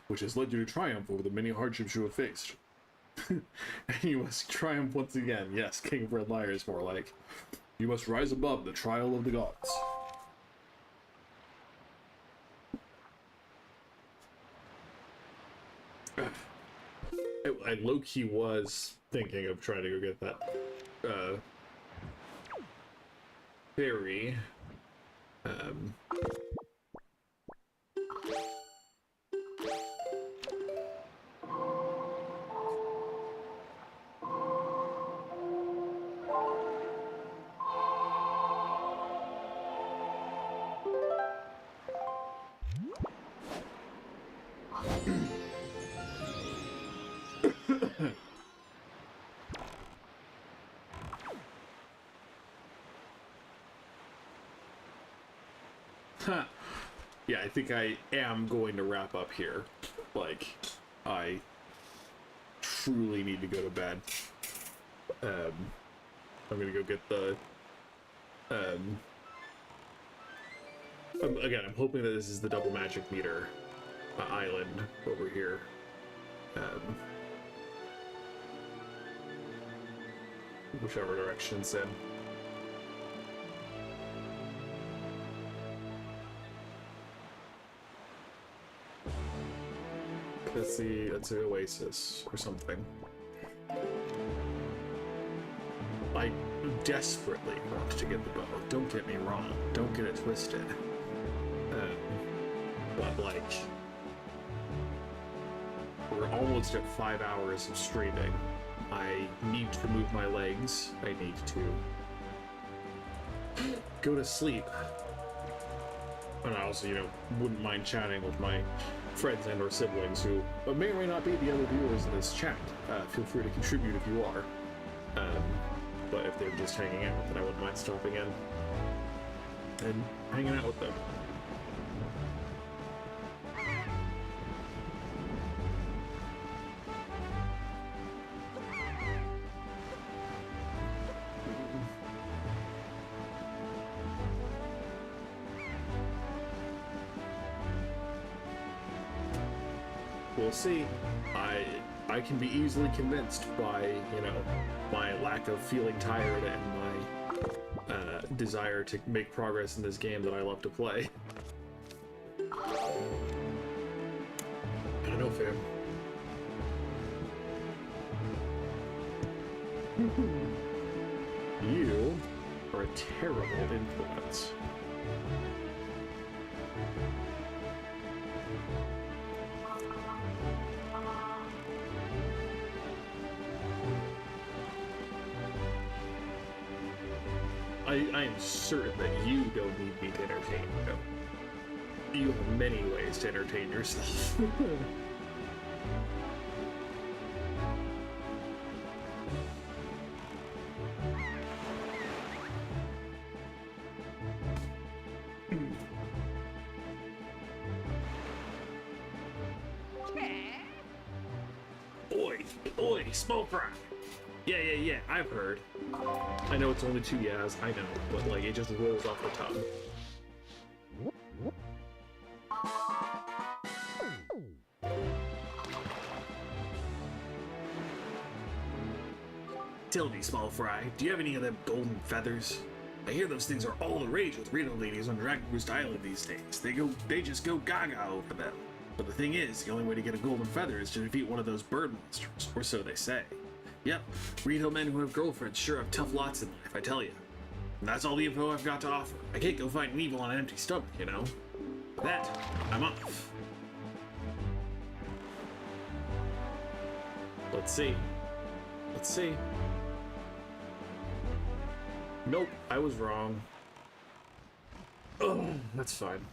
Which has led you to triumph over the many hardships you have faced. And you must triumph once again. Yes, King of Red Liar is more like. You must rise above the trial of the gods. I low-key was thinking of trying to go get that berry. Yeah, I think I am going to wrap up here. Like, I truly need to go to bed. I'm gonna go get the... again, I'm hoping that this is the double magic meter island over here. Whichever direction it's in. That's the oasis or something. I desperately want to get the bow. Don't get me wrong. Don't get it twisted. But like, we're almost at 5 hours of streaming. I need to move my legs. I need to go to sleep. And I also, wouldn't mind chatting with my friends and or siblings who may or may not be the other viewers in this chat. Feel free to contribute if you are. But if they're just hanging out, then I wouldn't mind stopping in and hanging out with them. We'll see. I can be easily convinced by, you know, my lack of feeling tired and my desire to make progress in this game that I love to play. I don't know, fam. You are a terrible influence. I am certain that you don't need me to entertain you. You have many ways to entertain yourself. Oi, smoke fry! Yeah, I've heard. I know it's only 2 yeahs, I know, but like, it just rolls off the tongue. Tell me, small fry, do you have any of them golden feathers? I hear those things are all the rage with Reno ladies on Dragon Roost Island these days. They just go gaga over them. But the thing is, the only way to get a golden feather is to defeat one of those bird monsters, or so they say. Yep, Reno men who have girlfriends sure have tough lots in life, I tell you. And that's all the info I've got to offer. I can't go fight an evil on an empty stomach, you know? With that, I'm off. Let's see. Nope, I was wrong. Oh, that's fine.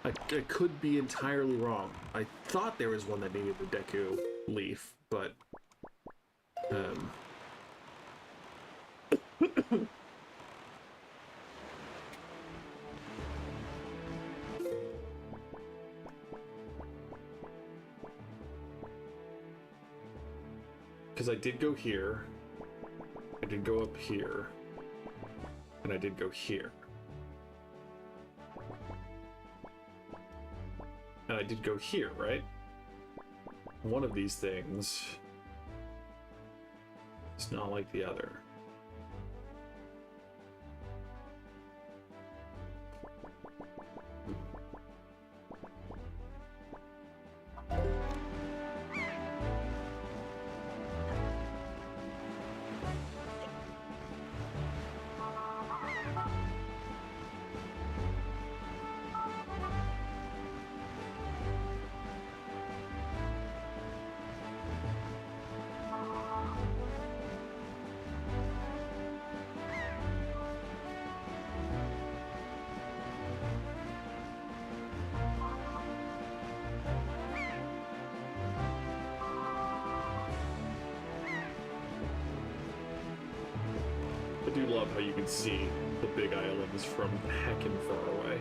I could be entirely wrong. I thought there was one that needed the Deku leaf, but because I did go here, I did go up here, and I did go here. And I did go here, right? One of these things is not like the other. I do love how you can see the big islands from heckin' far away.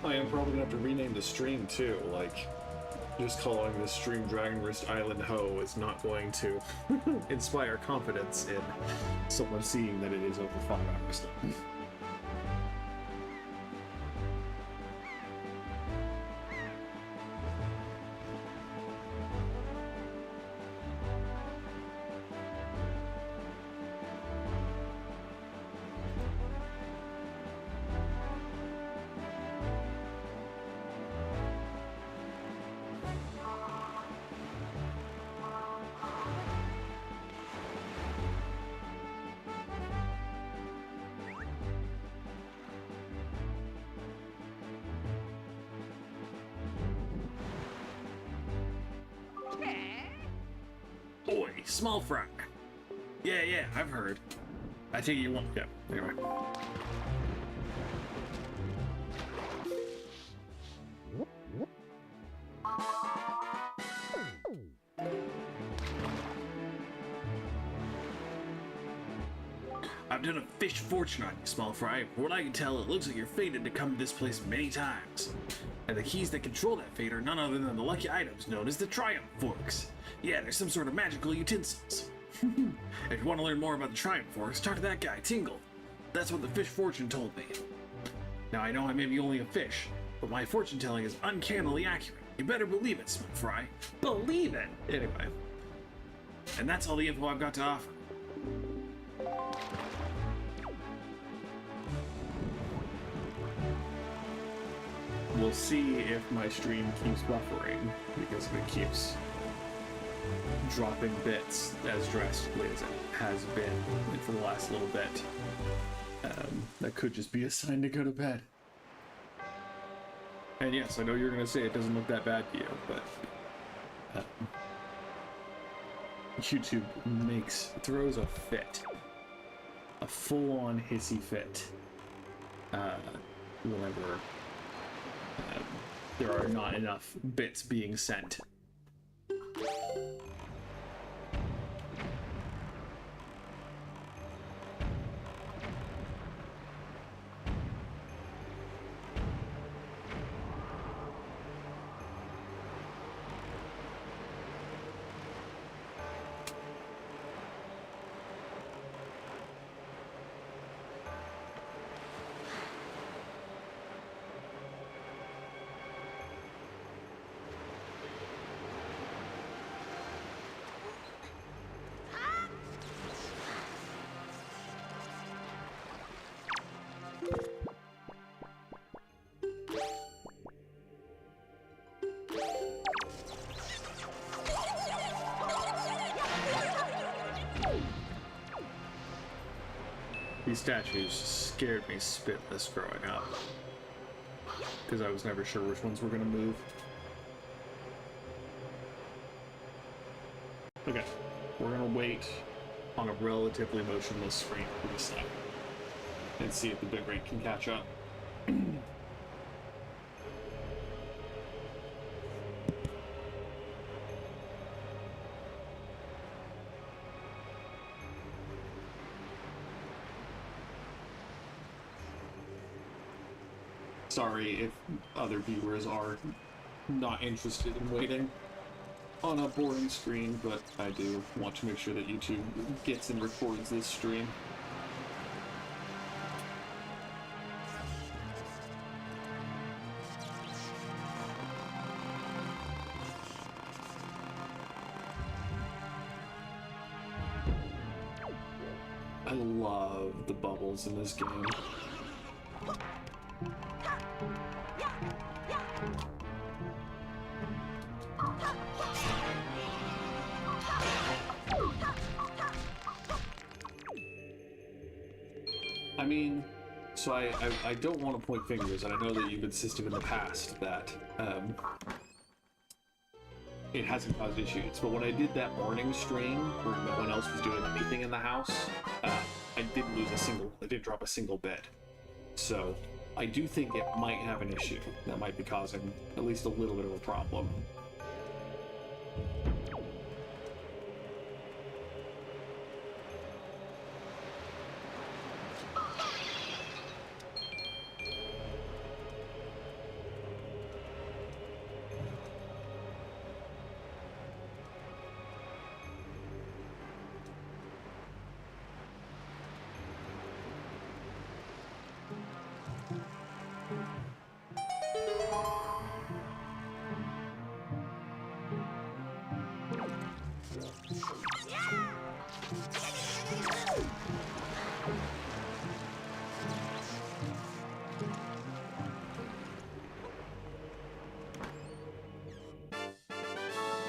I am probably gonna have to rename the stream too, like, just calling this stream Dragon Wrist Island Ho is not going to inspire confidence in someone seeing that it is over 5 hours. Boy, small fry. Yeah, I've heard. I think you want. Yeah, anyway. I've done a fish fortune on you, small fry. From what I can tell, it looks like you're fated to come to this place many times. And the keys that control that fate are none other than the lucky items known as the Triumph Forks. Yeah, they're some sort of magical utensils. If you want to learn more about the Triumph Forks, talk to that guy, Tingle. That's what the fish fortune told me. Now, I know I may be only a fish, but my fortune telling is uncannily accurate. You better believe it, small fry. Believe it! Anyway. And that's all the info I've got to offer. We'll see if my stream keeps buffering, because if it keeps dropping bits as drastically as it has been for the last little bit. That could just be a sign to go to bed. And yes, I know you're going to say it doesn't look that bad to you, but YouTube throws a fit. A full-on hissy fit. Whenever there are not enough bits being sent. These statues scared me spitless growing up, because I was never sure which ones were going to move. Okay, we're going to wait on a relatively motionless screen for this sec and see if the bitrate can catch up. Sorry if other viewers are not interested in waiting on a boring screen, but I do want to make sure that YouTube gets and records this stream. I love the bubbles in this game. I mean, so I don't want to point fingers, and I know that you've insisted in the past that it hasn't caused issues, but when I did that morning stream where no one else was doing anything in the house, I didn't drop a single bit. So I do think it might have an issue that might be causing at least a little bit of a problem.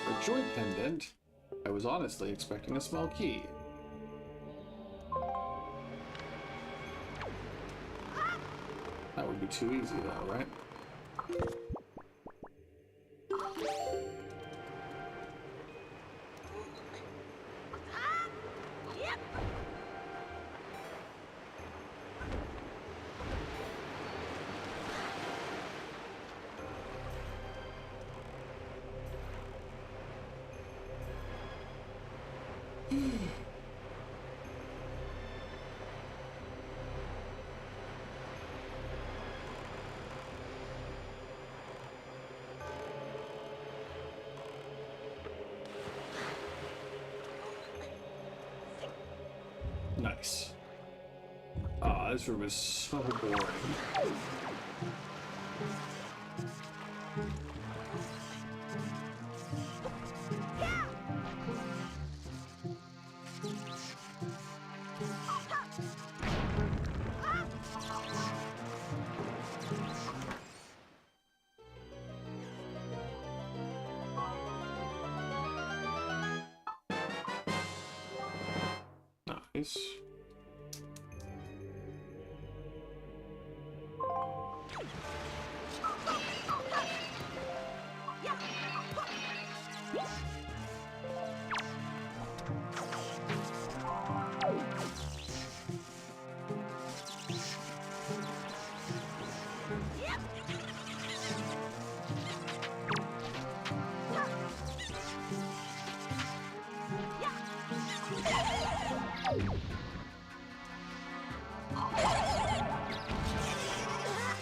A joy pendant? I was honestly expecting a small key. That would be too easy though, right? Nice. Ah, this room is so boring. Nice.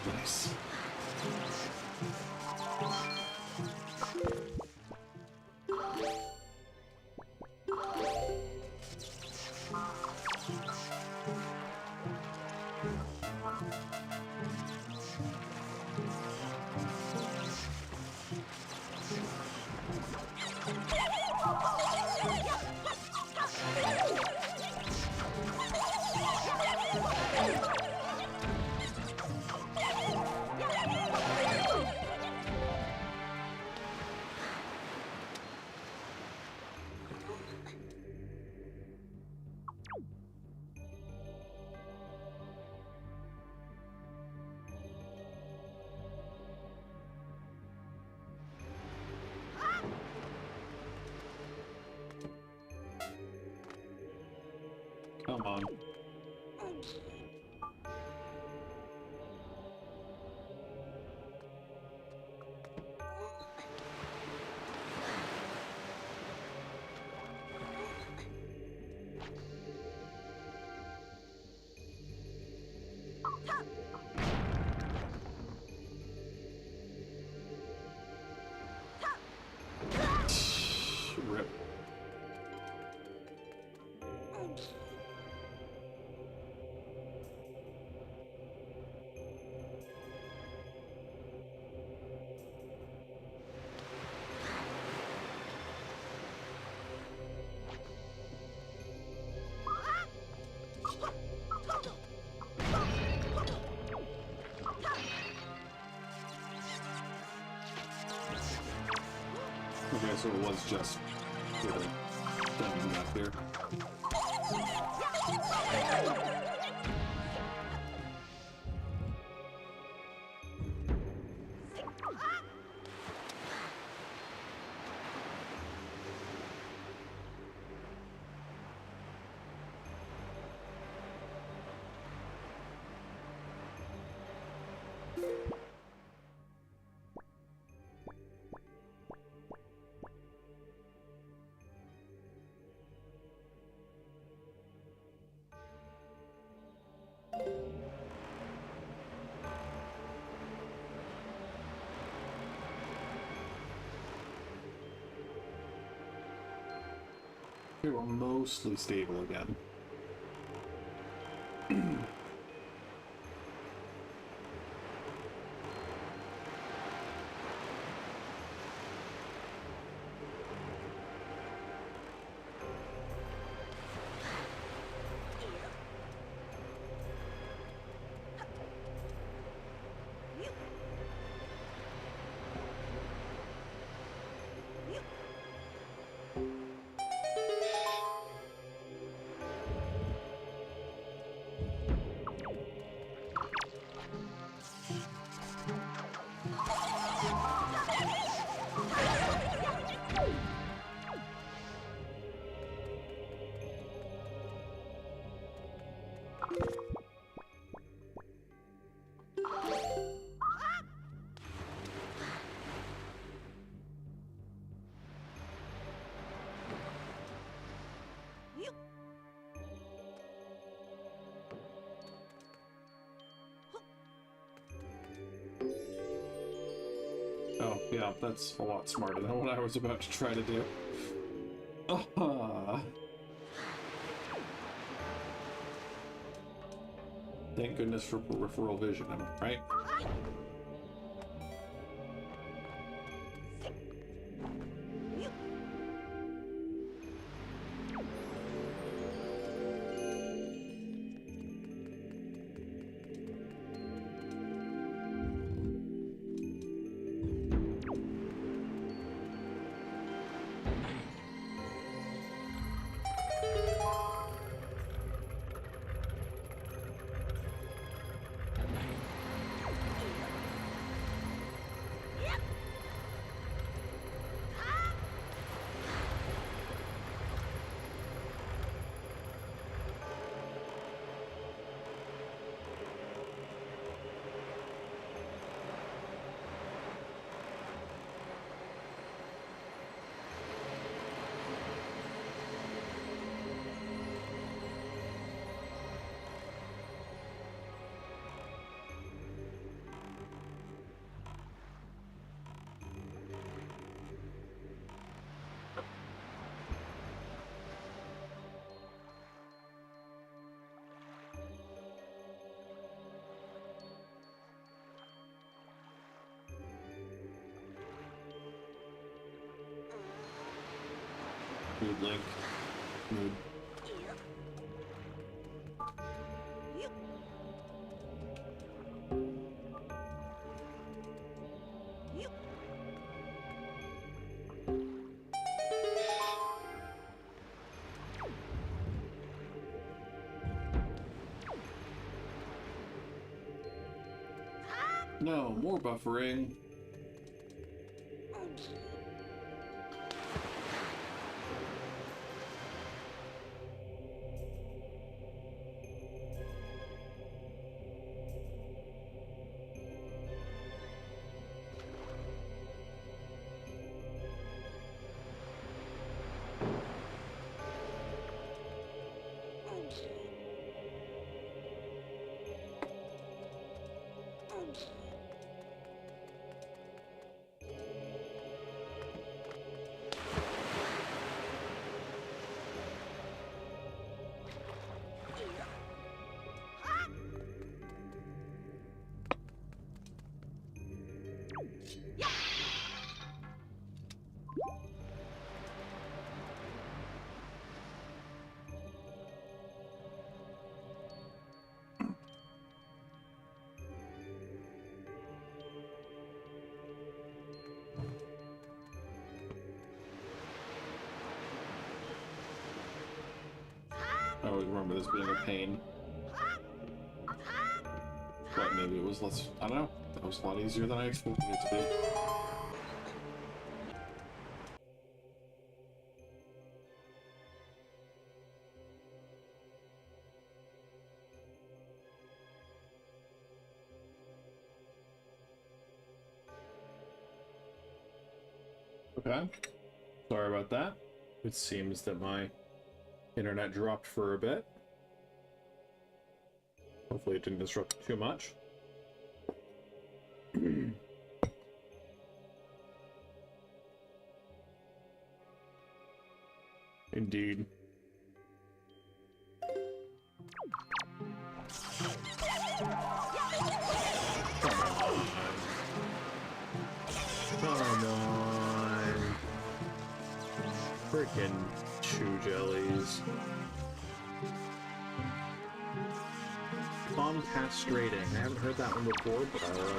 Nice. Come on. Rip. Okay, so it was just with a diamond back there. Okay, we're mostly stable again. Yeah, that's a lot smarter than what I was about to try to do. Thank goodness for peripheral vision, am I right? Mood link. Mood. No, more buffering. I always remember this being a pain. But maybe it was less, I don't know, that was a lot easier than I expected it to be. Okay, sorry about that. It seems that my internet dropped for a bit. Hopefully it didn't disrupt too much. Indeed. Come on. Frickin' chew jellies. Bomb castrating. I haven't heard that one before, but I love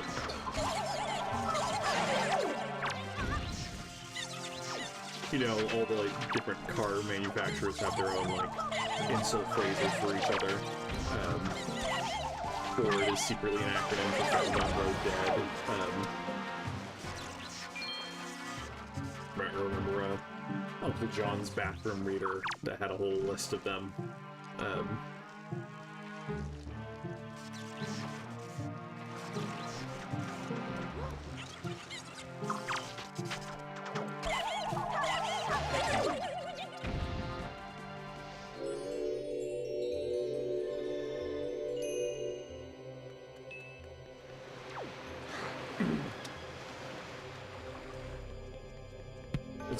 it. You know, all the like different car manufacturers have their own like insult phrases for each other. Ford is secretly an acronym for Found on Road Dead. I remember Uncle John's bathroom reader that had a whole list of them.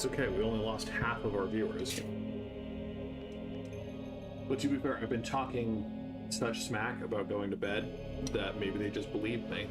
it's okay. We only lost half of our viewers. But to be fair, I've been talking such smack about going to bed that maybe they just believed me.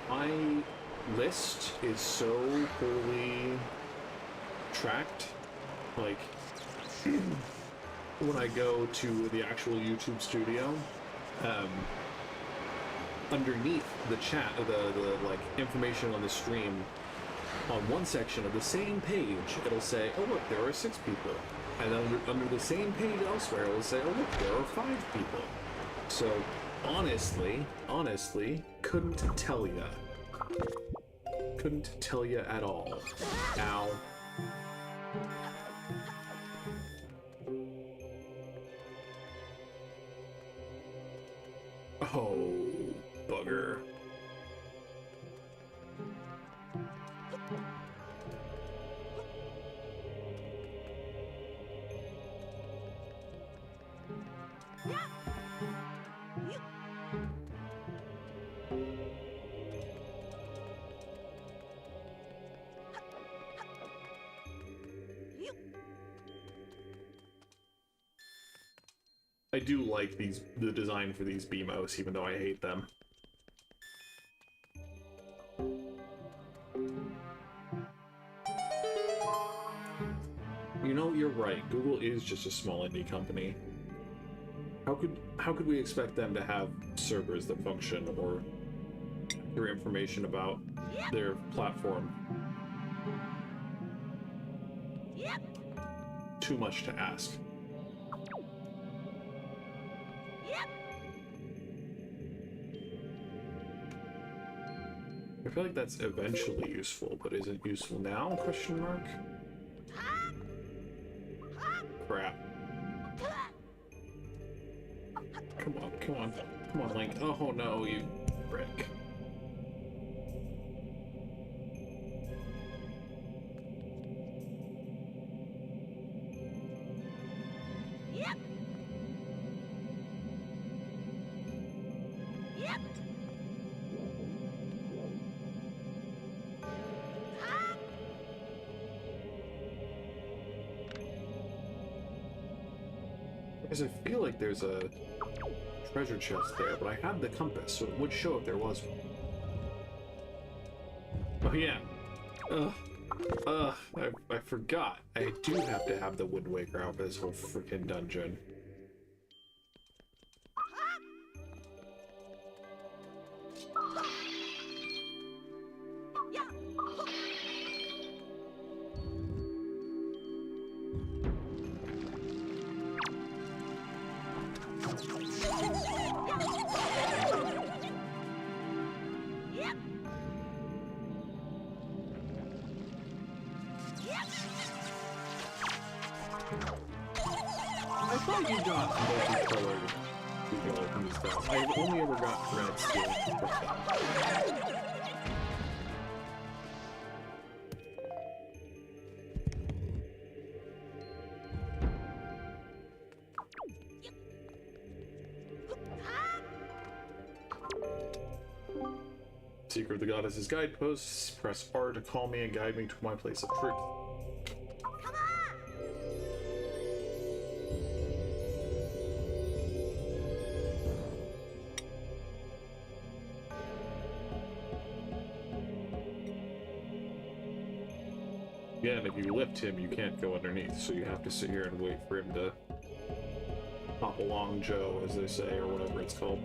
My list is so poorly tracked. Like, when I go to the actual YouTube studio, underneath the chat, the like information on the stream, on one section of the same page, it'll say, "Oh look, there are 6 people," and then under the same page elsewhere, it'll say, "Oh look, there are 5 people." So honestly, couldn't tell ya. Couldn't tell ya at all. Ow. Oh, bugger. I do like the design for these BMOs, even though I hate them. You know, you're right. Google is just a small indie company. How could we expect them to have servers that function or their information about their platform? Too much to ask. I feel like that's eventually useful, but isn't useful now? Question mark. Crap. Come on, come on. Come on, Link. Oh no, you brick. Because I feel like there's a treasure chest there, but I had the compass, so it would show if there was one. Oh yeah. I forgot. I do have to have the Wind Waker out for this whole freaking dungeon. I thought you got multicolored from these guys. I've only ever got red steel. Secret of the Goddess's guideposts. Press R to call me and guide me to my place of truth. Again, if you lift him, you can't go underneath, so you have to sit here and wait for him to hop along Joe, as they say, or whatever it's called.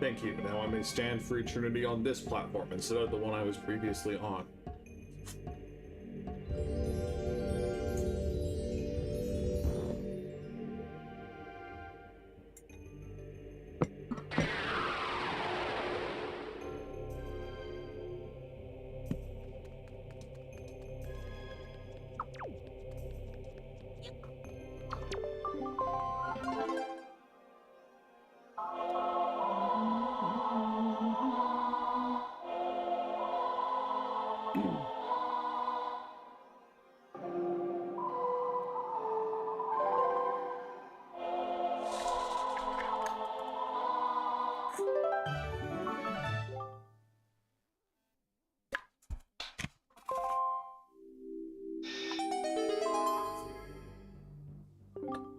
Thank you. Now I may stand for eternity on this platform instead of the one I was previously on.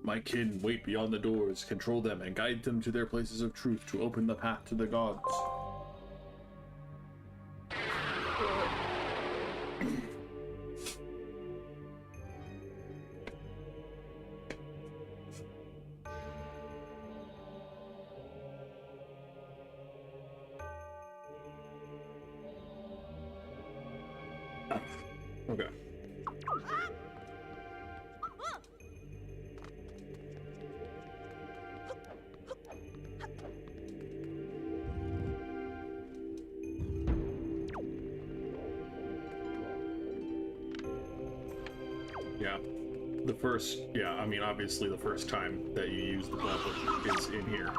My kin wait beyond the doors, control them, and guide them to their places of truth to open the path to the gods. Okay. Yeah. I mean, obviously the first time that you use the bow is in here.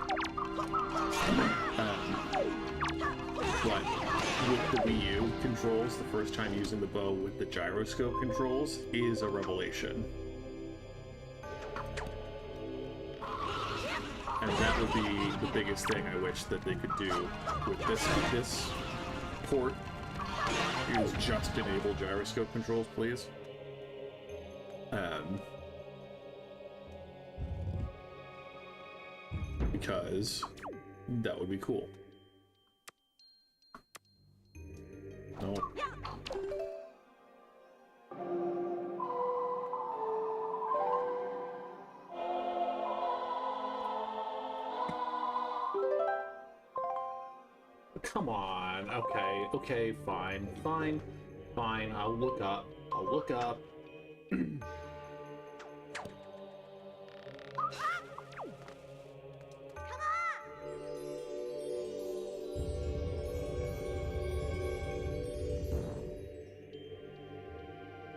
But with the Wii U controls, the first time using the bow with the gyroscope controls is a revelation. And that would be the biggest thing I wish that they could do with this port, is just enable gyroscope controls, please. Because that would be cool. No. Come on. Okay, fine. I'll look up.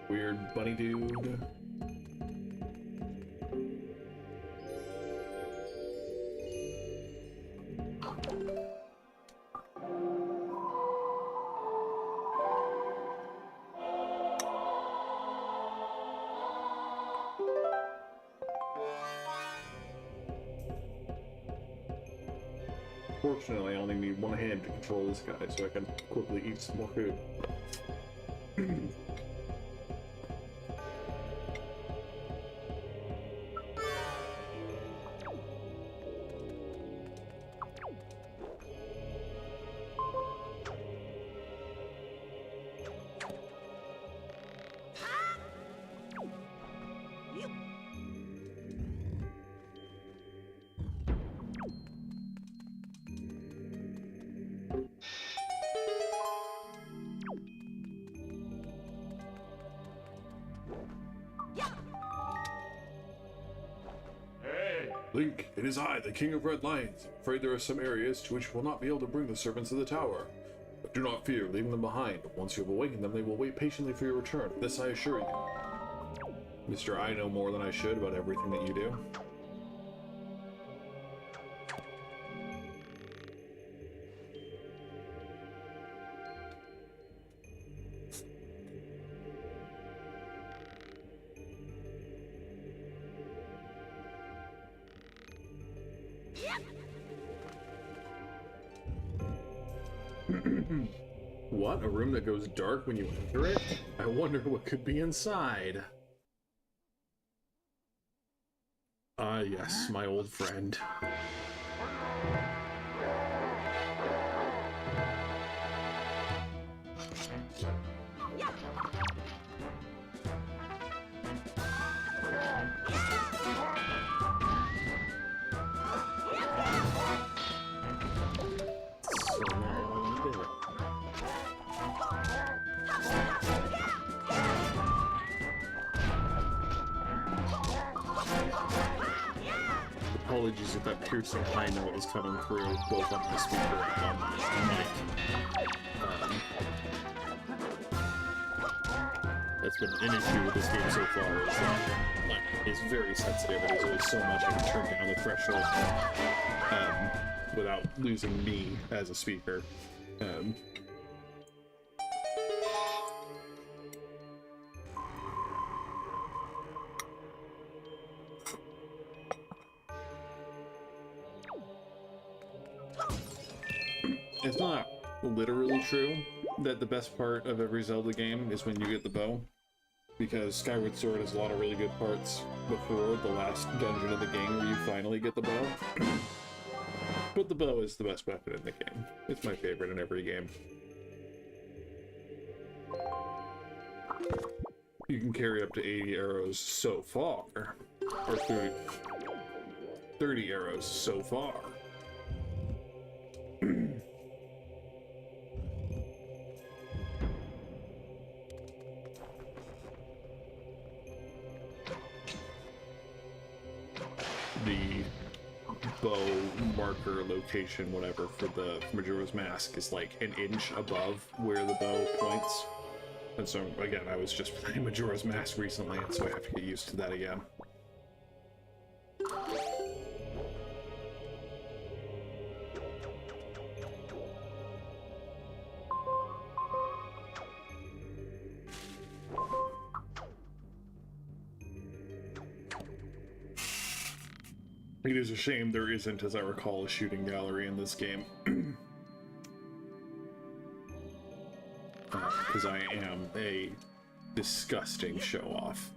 Weird bunny dude. Fortunately, I only need one hand to control this guy, so I can quickly eat some more food. Link, it is I, the King of Red Lions. I'm afraid there are some areas to which we'll not be able to bring the servants to the tower. But do not fear, leaving them behind. Once you have awakened them, they will wait patiently for your return. This I assure you. Mr. I know more than I should about everything that you do. What? A room that goes dark when you enter it? I wonder what could be inside. Ah, yes, my old friend. apologies if that piercing high note is coming through both on the speaker and on the mic. That's been an issue with this game so far, is that it's very sensitive, and there's only so much I can turn down the threshold without losing me as a speaker. It's not literally true that the best part of every Zelda game is when you get the bow, because Skyward Sword has a lot of really good parts before the last dungeon of the game where you finally get the bow. But the bow is the best weapon in the game. It's my favorite in every game. You can carry up to 80 arrows so far, or 30 arrows so far. The bow marker location, whatever, for the Majora's Mask is like an inch above where the bow points. And so, again, I was just playing Majora's Mask recently, and so I have to get used to that again. It is a shame there isn't, as I recall, a shooting gallery in this game. Because I am a disgusting show-off.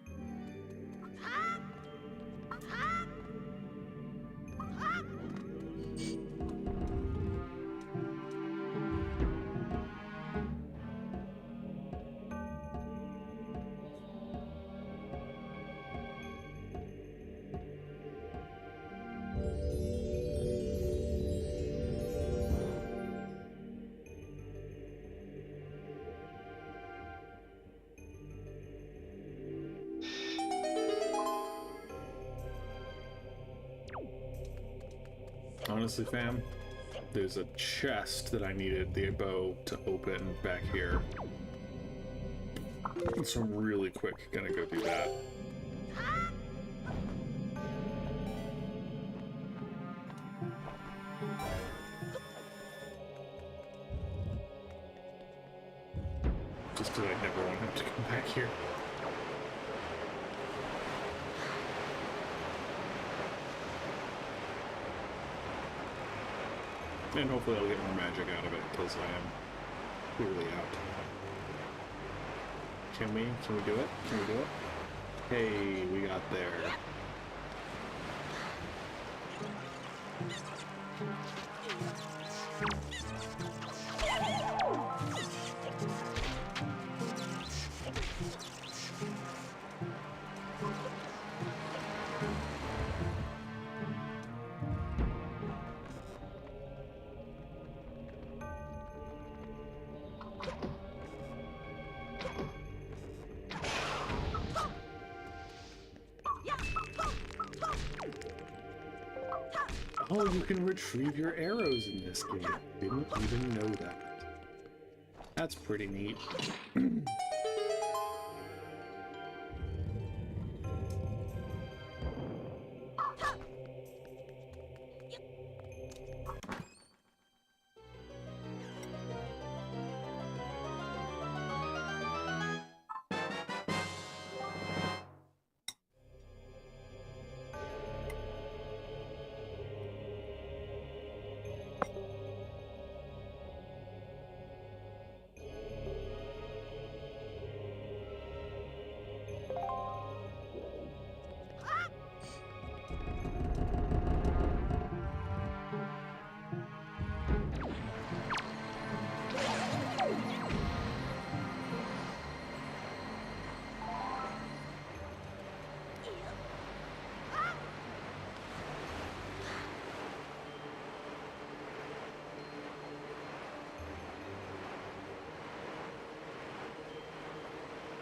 Honestly, fam, there's a chest that I needed the bow to open back here. So I'm really quick gonna go do that. Just because I never want him to come back here. And hopefully I'll get more magic out of it, because I am clearly out. Can we do it? Can we do it? Hey, we got there. Oh, you can retrieve your arrows in this game. Didn't even know that. That's pretty neat.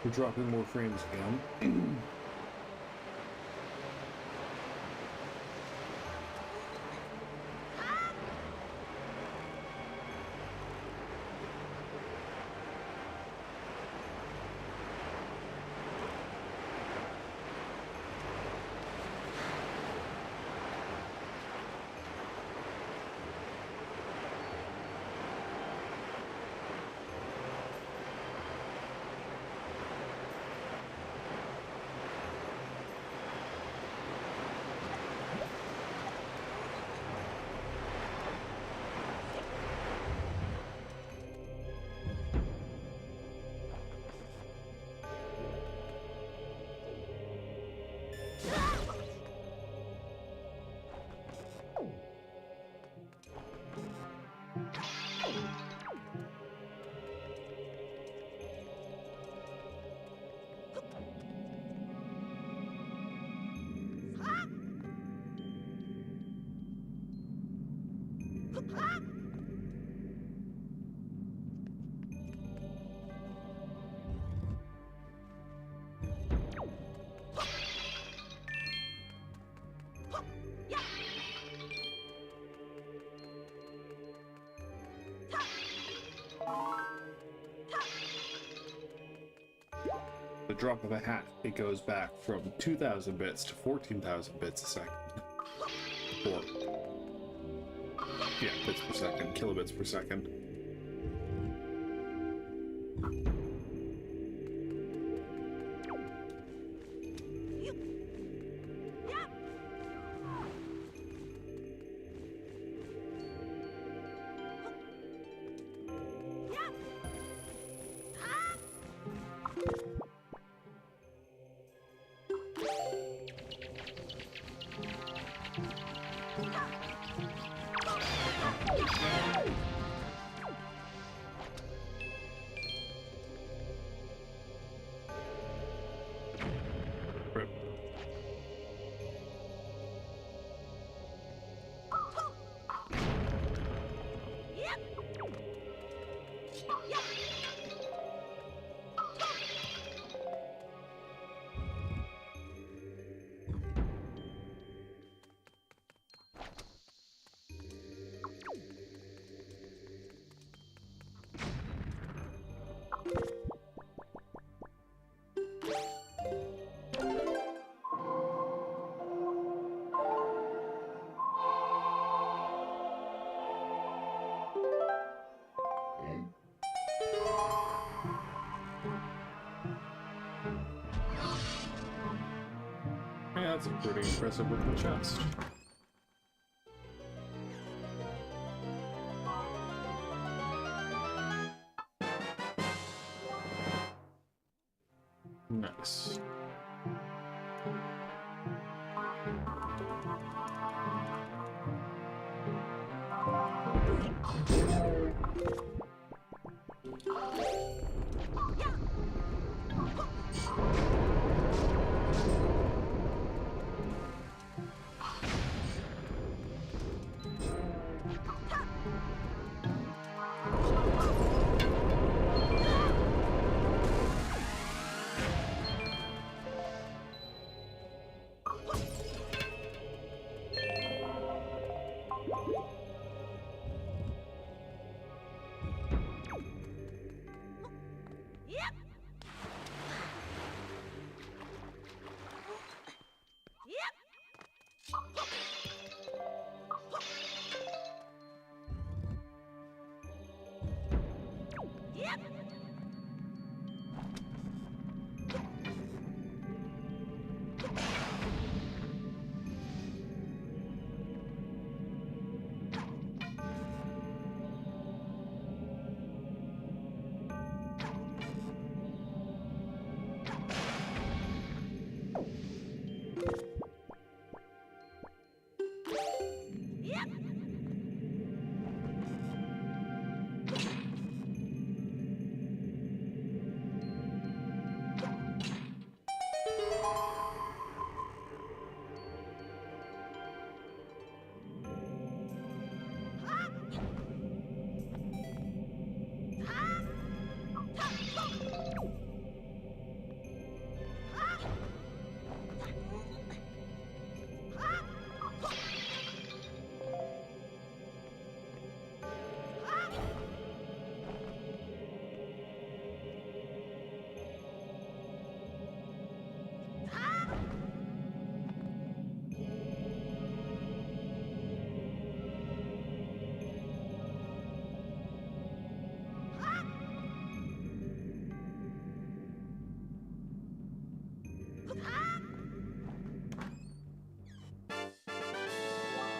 We're dropping more frames again. the drop of a hat, it goes back from 2,000 bits to 14,000 bits a second. Or, yeah, bits per second, kilobits per second. Rip. Yeah, that's a pretty impressive looking chest. Nice.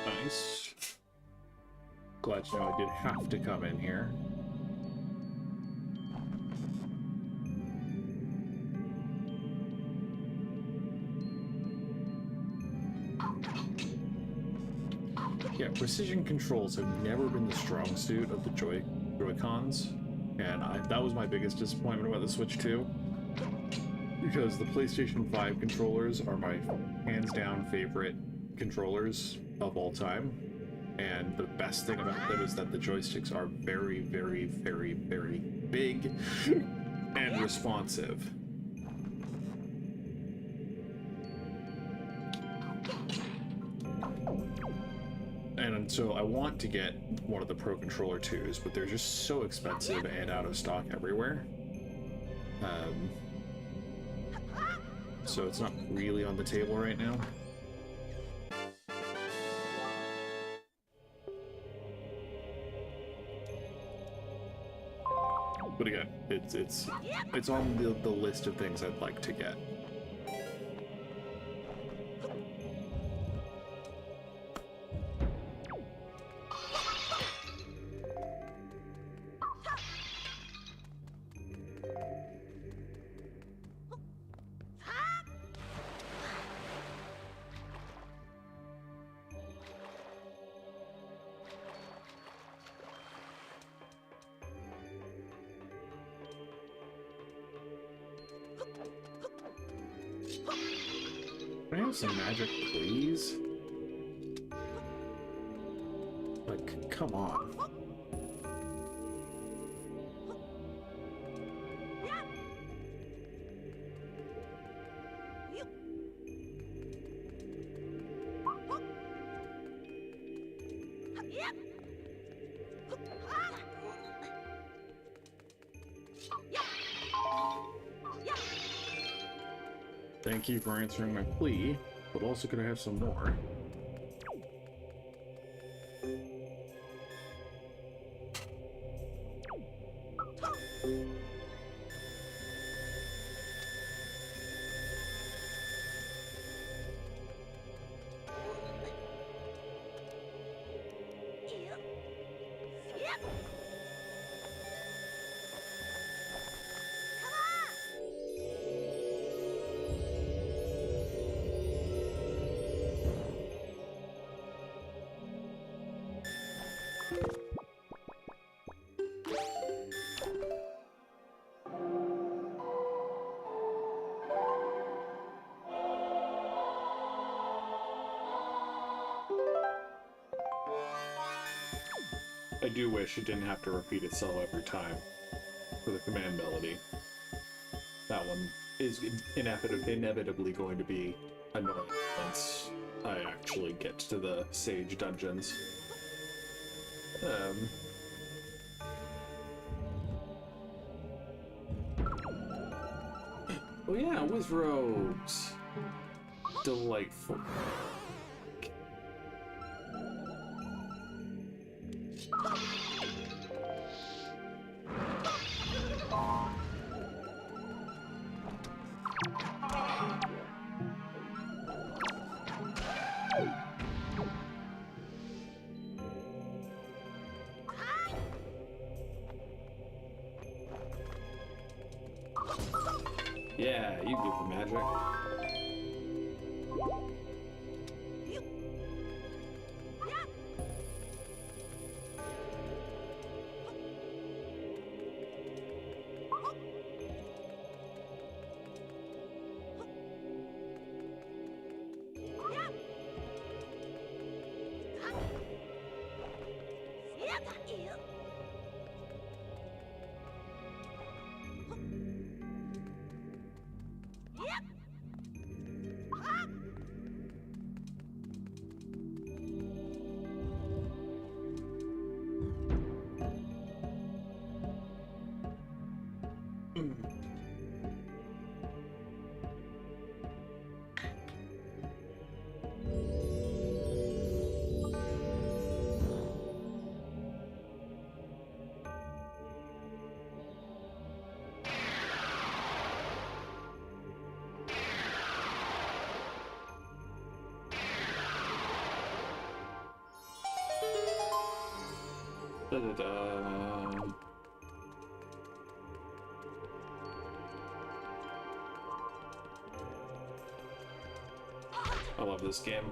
Nice. Glad to know I did have to come in here. Yeah, precision controls have never been the strong suit of the Joy-Cons, and that was my biggest disappointment about the Switch 2. Because the PlayStation 5 controllers are my hands-down favorite controllers of all time, and the best thing about them is that the joysticks are very, very, very, very big and responsive. And so I want to get one of the Pro Controller 2s, but they're just so expensive and out of stock everywhere. so it's not really on the table right now. But again, it's on the list of things I'd like to get. Can I have some magic, please? Like, come on. Thank you for answering my plea, but also could I have some more? I do wish it didn't have to repeat itself every time for the command melody. That one is inevitably going to be annoying once I actually get to the Sage dungeons. Oh yeah, Wizrogues! Delightful. Yeah, you do the magic. Da-da-da. I love this game.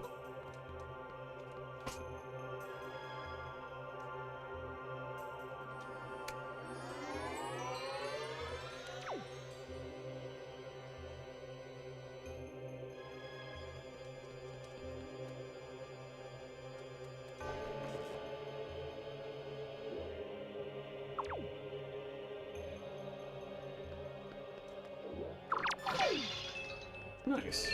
Nice.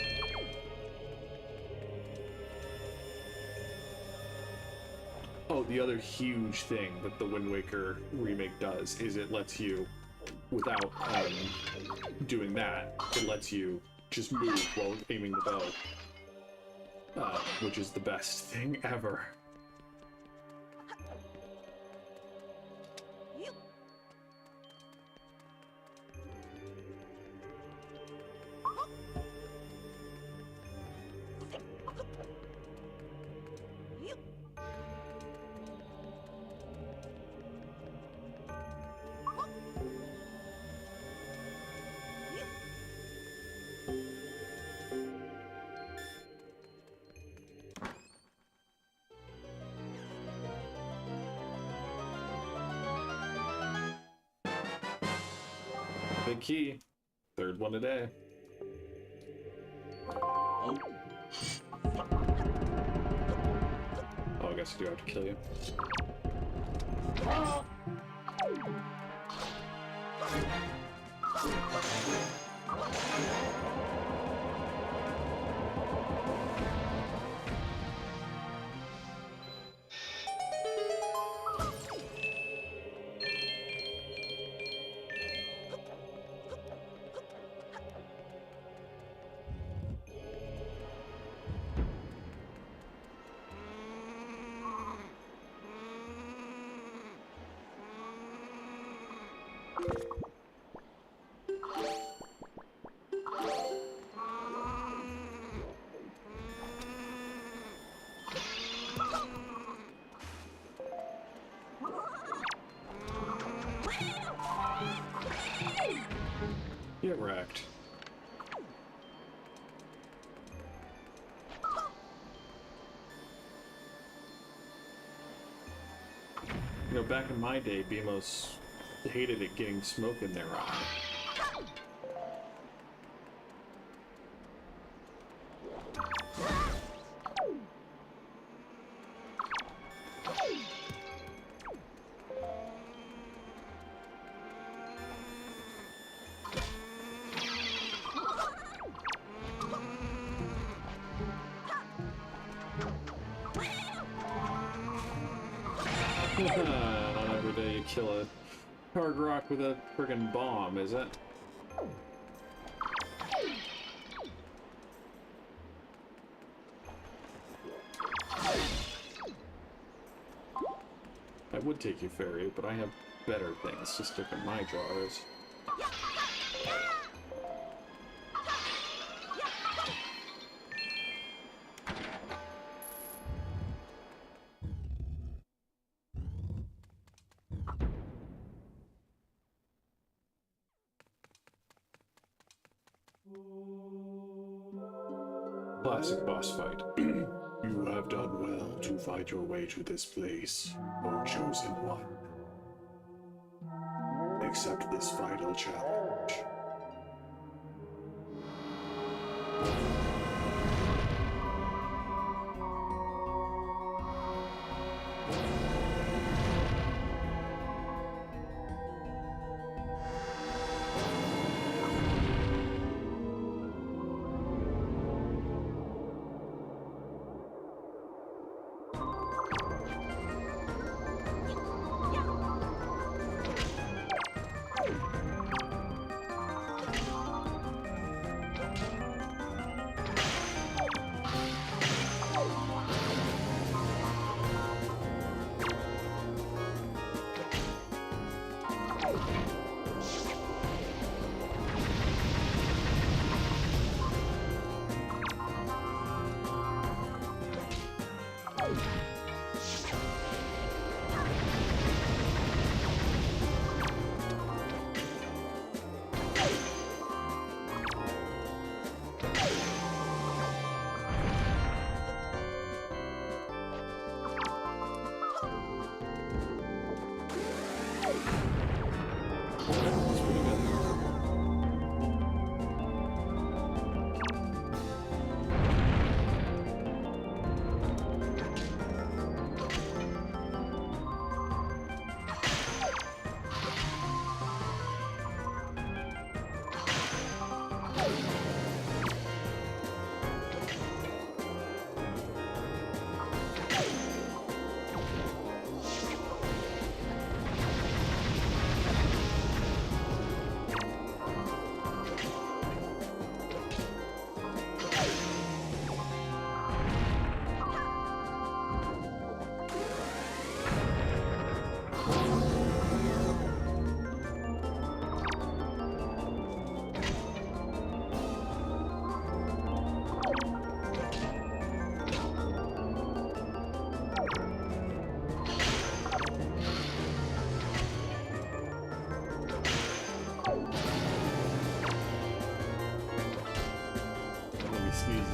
Oh, the other huge thing that the Wind Waker remake does is it lets you, without doing that, it lets you just move while aiming the bow, which is the best thing ever. Big key. Third one today. Oh. Oh, I guess I do have to kill you. Get wrecked. You know, back in my day, BMOS hated it getting smoke in their eye. Not every day you kill a hard rock with a friggin' bomb, is it? I would take you, Fairy, but I have better things to stick in my jars. Classic boss fight. You have done well to fight your way to this place, O Chosen One. Accept this final challenge. That's pretty good.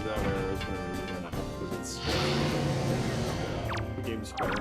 without arrows whenever because it's the game's fair.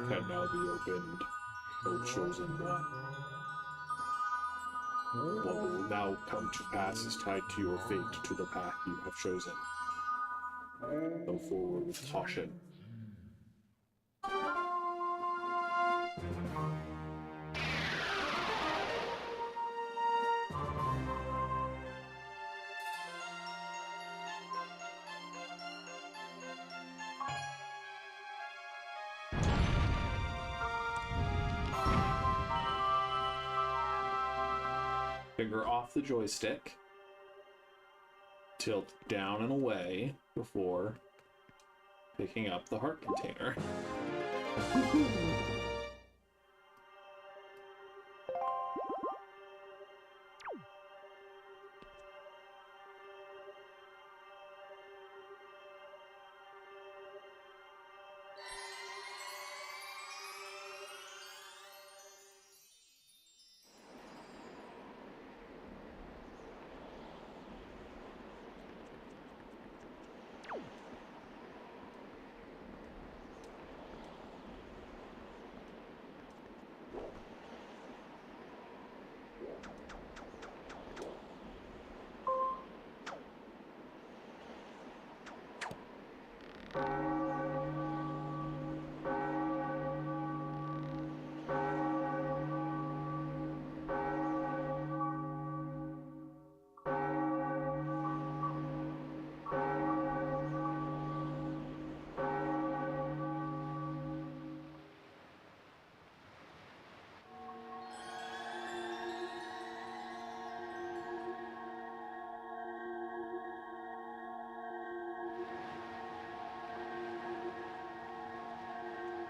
Can now be opened, O chosen one. What will now come to pass is tied to your fate, to the path you have chosen. Go forward with caution. Finger off the joystick. Tilt down and away before picking up the heart container.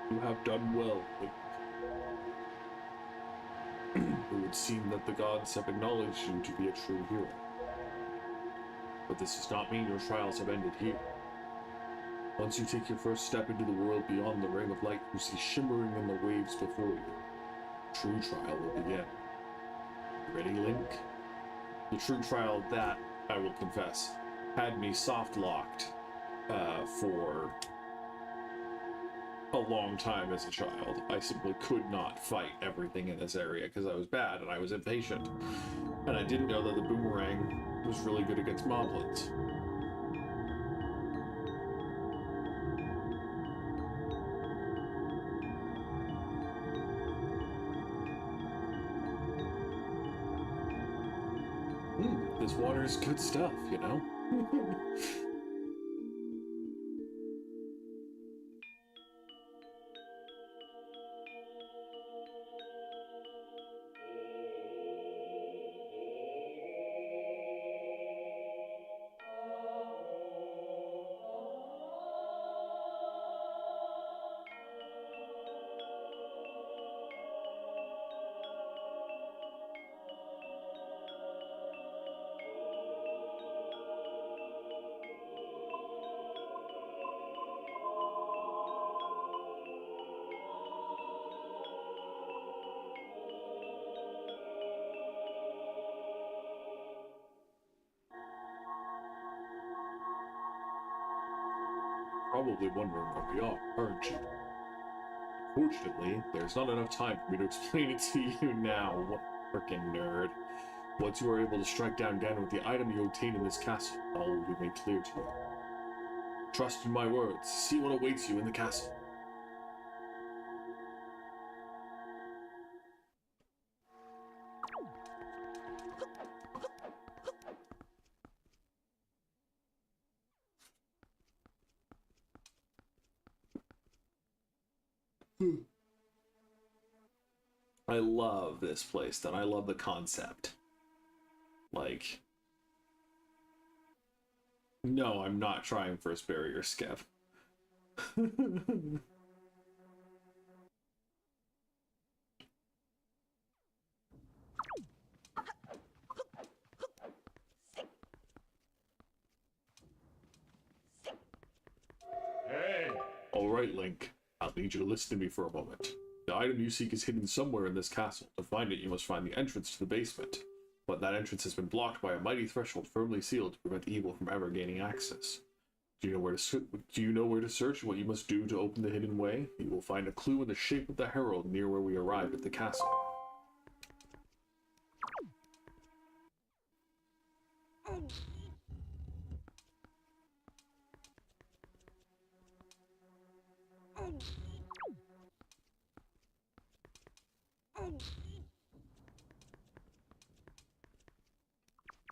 You have done well, Link. It would seem that the gods have acknowledged you to be a true hero. But this does not mean your trials have ended here. Once you take your first step into the world beyond the ring of light you see shimmering in the waves before you, true trial will begin. Ready, Link? The true trial that, I will confess, had me soft-locked for a long time as a child. I simply could not fight everything in this area because I was bad and I was impatient. And I didn't know that the boomerang was really good against moblins. This water is good stuff, you know? Probably wondering where we are, aren't you? Fortunately, there's not enough time for me to explain it to you now, what frickin' nerd. Once you are able to strike down Ganon with the item you obtained in this castle, all will be made clear to you. Trust in my words, see what awaits you in the castle. I love this place, then. I love the concept. Like, no, I'm not trying first barrier skip. Hey! Alright, Link. I'll need you to listen to me for a moment. The item you seek is hidden somewhere in this castle. To find it, you must find the entrance to the basement. But that entrance has been blocked by a mighty threshold firmly sealed to prevent evil from ever gaining access. Do you know where to search and what you must do to open the hidden way? You will find a clue in the shape of the herald near where we arrived at the castle.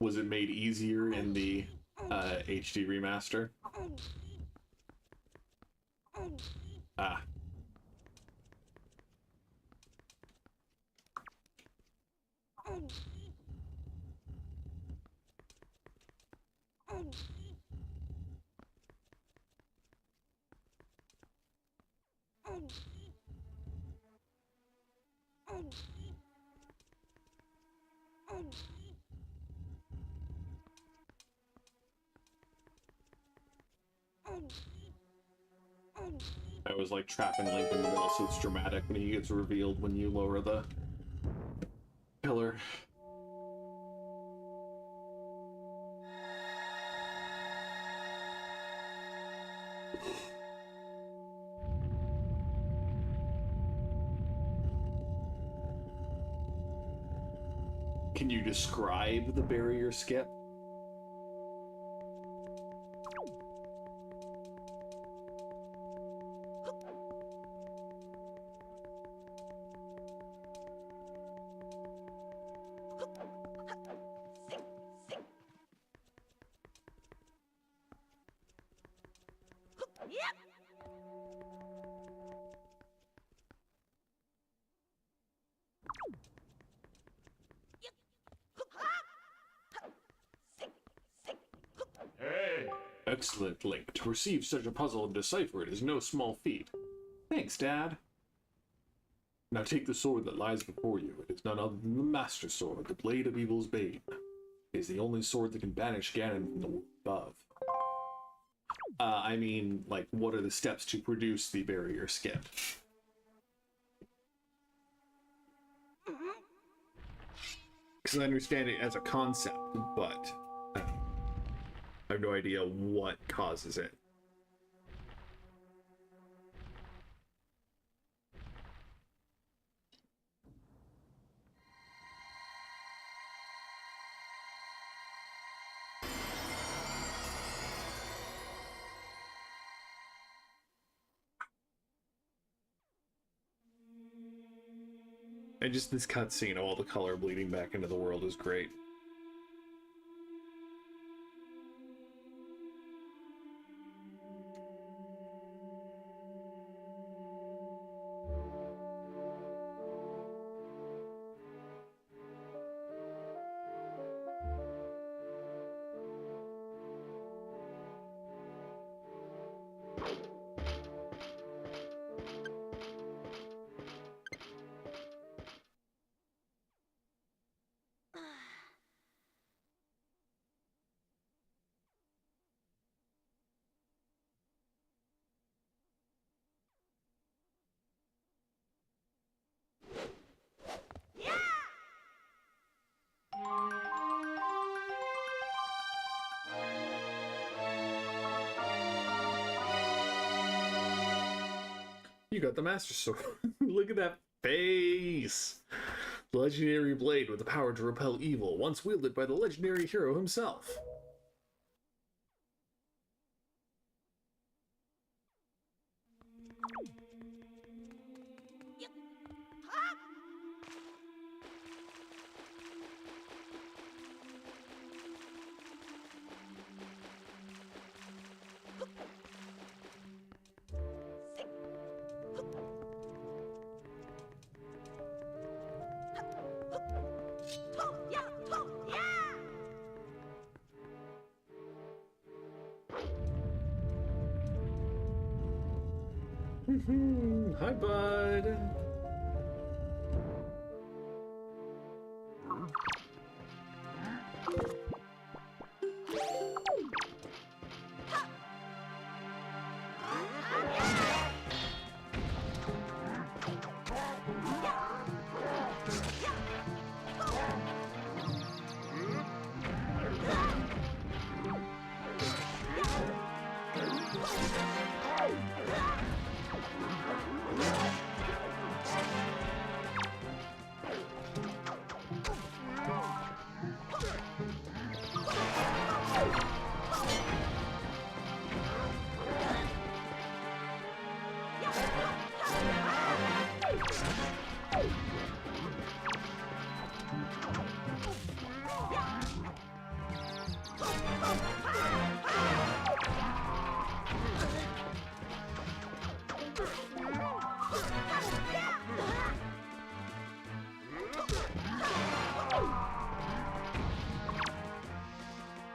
Was it made easier in the HD remaster? Ah. I was like trapping Link in the middle, so it's dramatic when he gets revealed when you lower the pillar. Can you describe the barrier skip? Hey! Excellent, Link. To perceive such a puzzle and decipher it is no small feat. Thanks, Dad. Now take the sword that lies before you. It is none other than the Master Sword, the Blade of Evil's Bane. It is the only sword that can banish Ganon from the world above. I mean, like, what are the steps to produce the barrier skip? Because I understand it as a concept, but I have no idea what causes it. And just this cutscene of all the color bleeding back into the world is great. You got the Master Sword. Look at that face! The legendary blade with the power to repel evil, once wielded by the legendary hero himself. Hi, bud.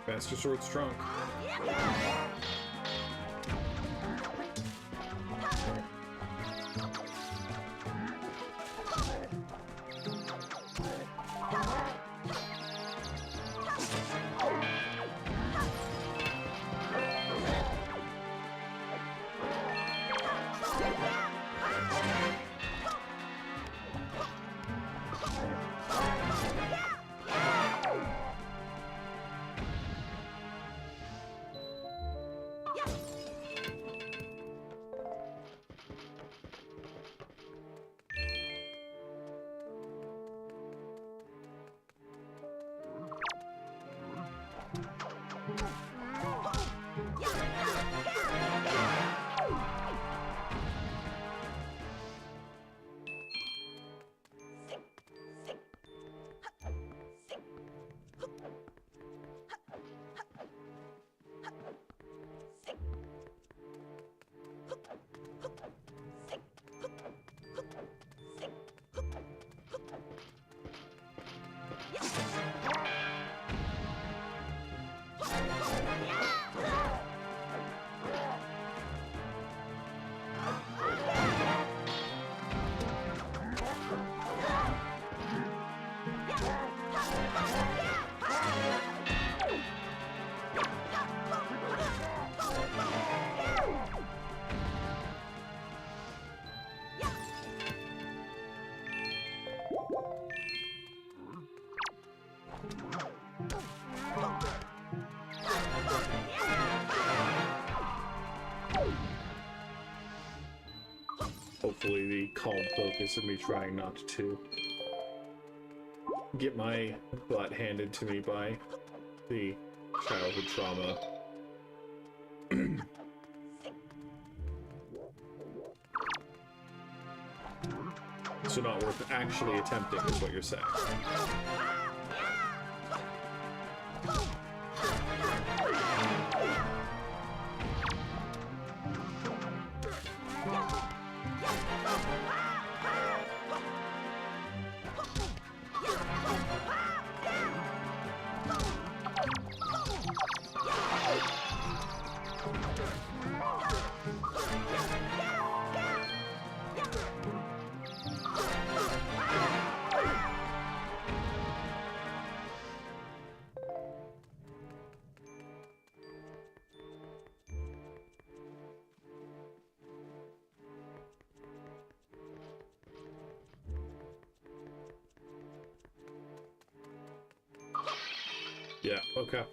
Master Sword's trunk. Hopefully the calm focus of me trying not to get my butt handed to me by the childhood trauma. So not worth actually attempting is what you're saying. Yeah, okay.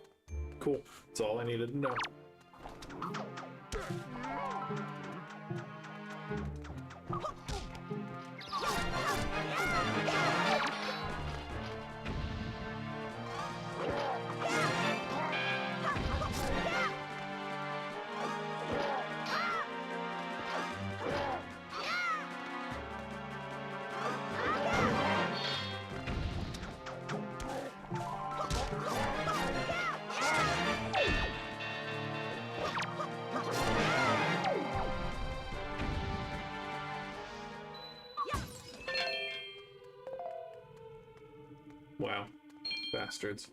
Cool. That's all I needed to know. Wow. Bastards.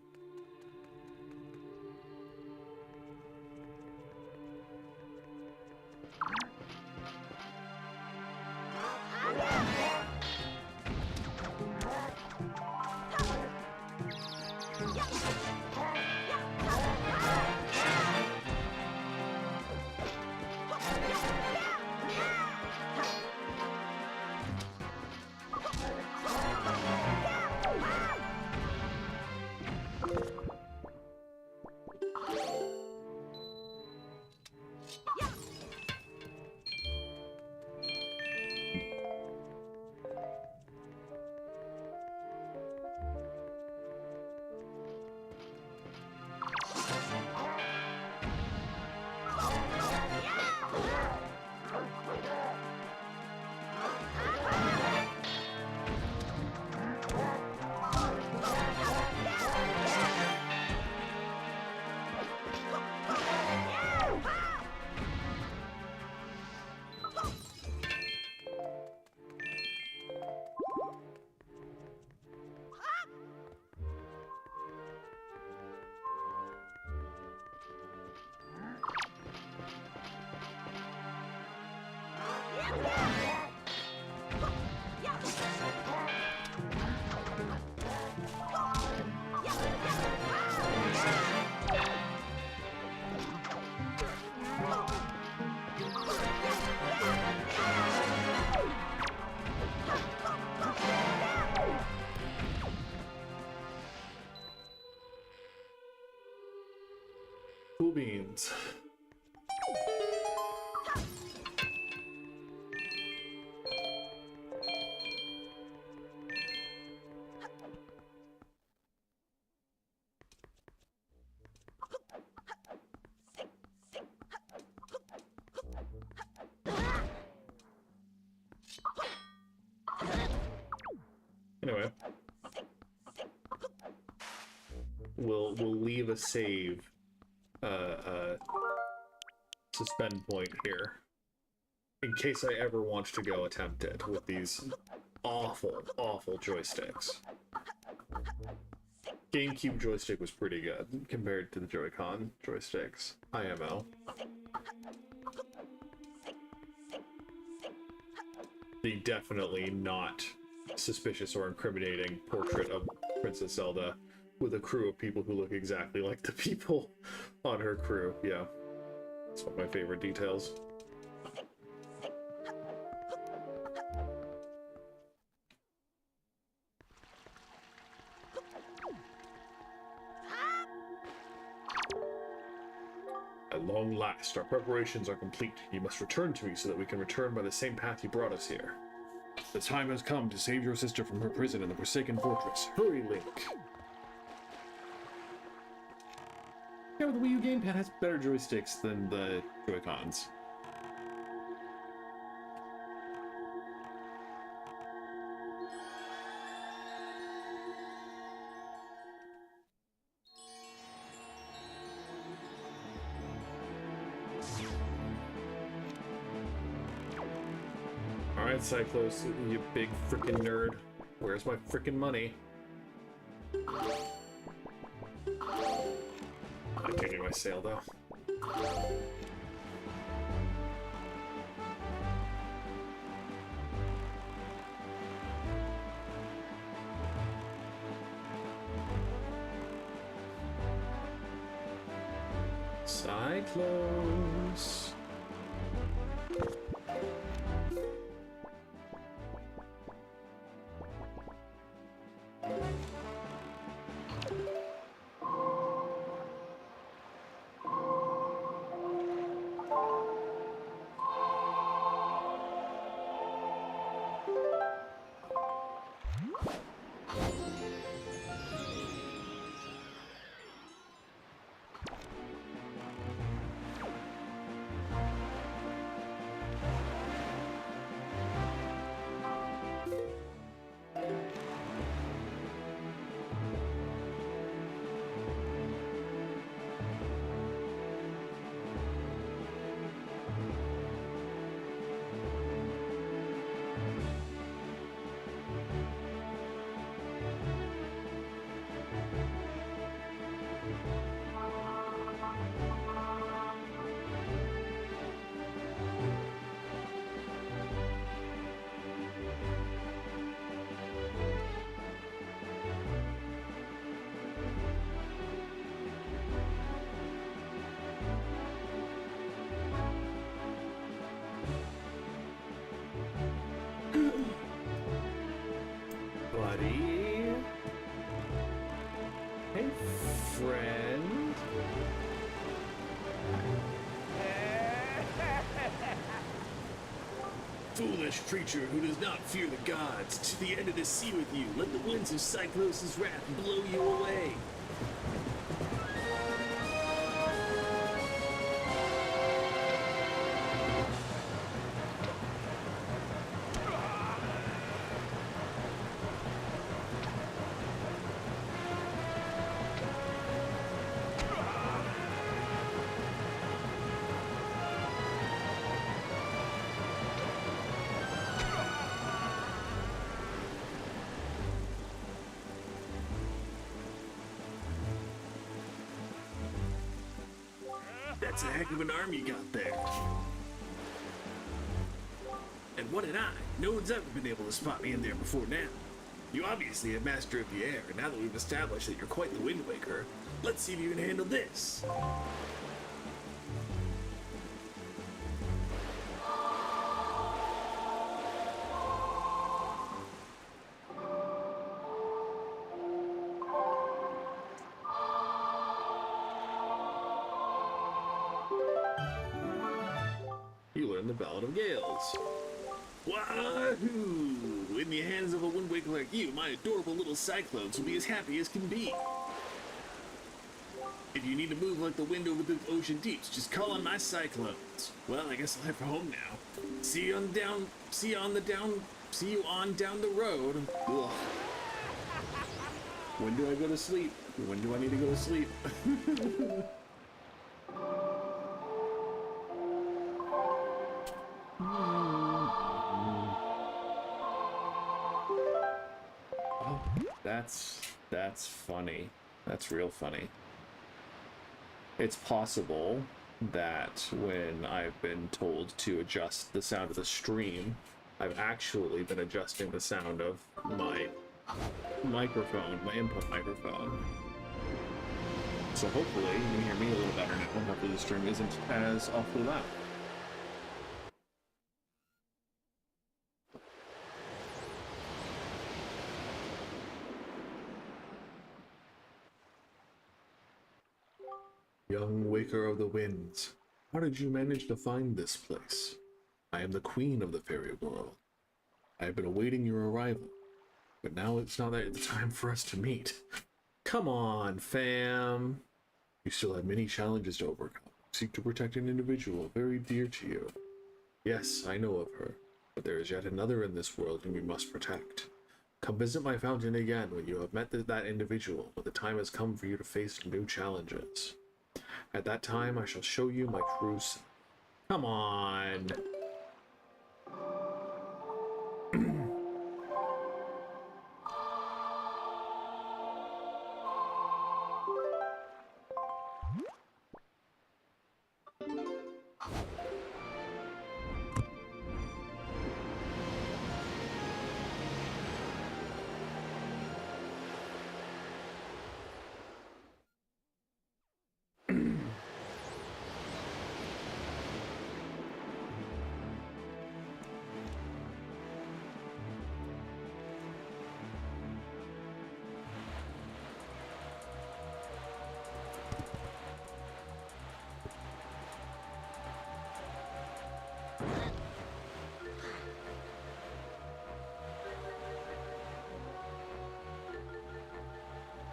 beans. Anyway, we'll leave a save suspend point here in case I ever want to go attempt it with these awful joysticks. GameCube joystick was pretty good compared to the Joy-Con joysticks. IMO. The definitely not suspicious or incriminating portrait of Princess Zelda with a crew of people who look exactly like the people on her crew. Yeah, it's one of my favorite details. At long last, our preparations are complete. You must return to me so that we can return by the same path you brought us here. The time has come to save your sister from her prison in the Forsaken Fortress. Hurry, Link! Yeah, the Wii U gamepad has better joysticks than the Joy-Cons. Alright, Cyclos, you big frickin' nerd. Where's my frickin' money? I can't do my sale, though. Cyclos. Buddy? Hey, friend? Foolish creature who does not fear the gods, to the end of the sea with you. Let the winds of Cyclos' wrath blow you away. That's a heck of an arm you got there. And what did I? No one's ever been able to spot me in there before now. You obviously have master of the air, and now that we've established that you're quite the Wind Waker, let's see if you can handle this. learn the Ballad of Gales. Wahoo! In the hands of a Wind Waker like you, my adorable little Cyclones will be as happy as can be. If you need to move like the wind over the ocean deeps, just call on my Cyclones. Well, I guess I'll head for home now. See you on down the road. Ugh. When do I go to sleep? When do I need to go to sleep? Oh, that's funny. That's real funny. It's possible that when I've been told to adjust the sound of the stream, I've actually been adjusting the sound of my microphone, my input microphone. So hopefully you can hear me a little better now. Hopefully the stream isn't as awfully loud. Young Waker of the Winds, how did you manage to find this place? I am the queen of the fairy world. I have been awaiting your arrival, but now it's not the time for us to meet. Come on, fam. You still have many challenges to overcome. Seek to protect an individual very dear to you. Yes, I know of her, but there is yet another in this world whom we must protect. Come visit my fountain again when you have met that individual, but the time has come for you to face new challenges. At that time, I shall show you my true self. Come on.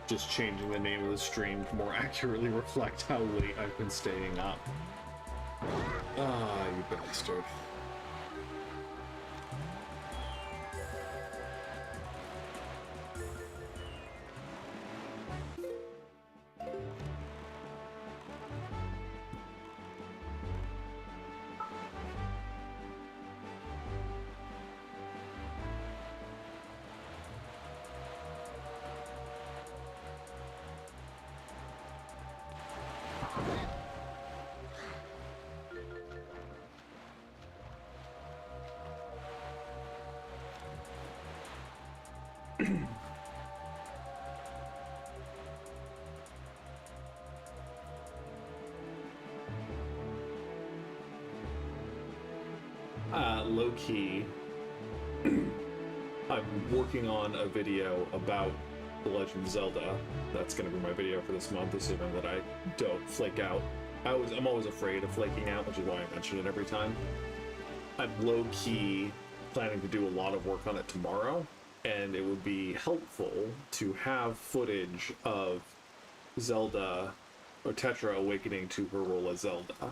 Just changing the name of the stream to more accurately reflect how late I've been staying up. Ah, you bastard. Low-key, I'm working on a video about The Legend of Zelda. That's going to be my video for this month, assuming that I don't flake out. I'm always afraid of flaking out, which is why I mention it every time. I'm low-key planning to do a lot of work on it tomorrow, and it would be helpful to have footage of Zelda, or Tetra, awakening to her role as Zelda.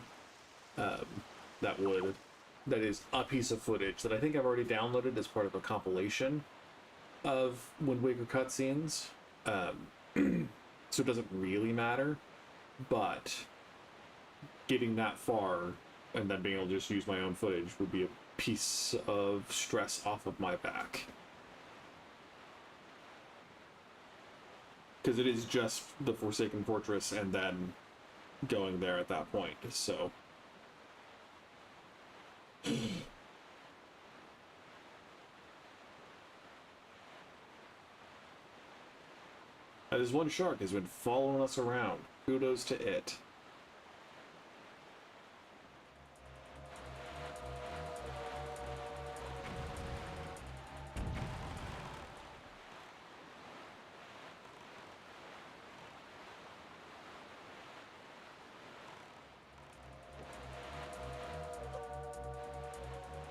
That is a piece of footage that I think I've already downloaded as part of a compilation of Wind Waker cutscenes. So it doesn't really matter, but getting that far and then being able to just use my own footage would be a piece of stress off of my back. Because it is just the Forsaken Fortress and then going there at that point, so... This one shark has been following us around. Kudos to it.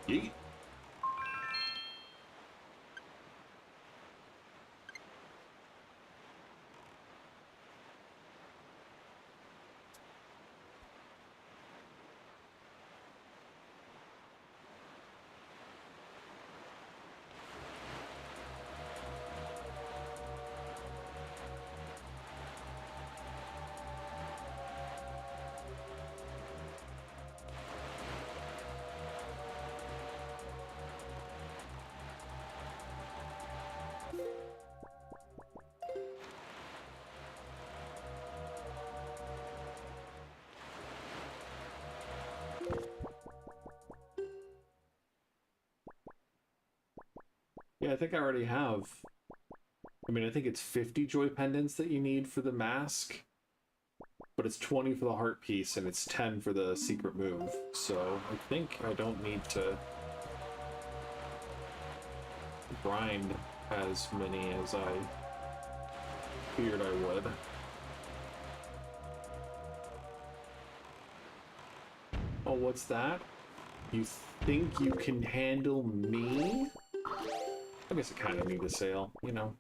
Yeet. Yeah, I think I already have. I mean, I think it's 50 joy pendants that you need for the mask, but it's 20 for the heart piece and it's 10 for the secret move. So I think I don't need to grind as many as I feared I would. Oh, what's that? You think you can handle me? I guess I kind of need a sail, you know.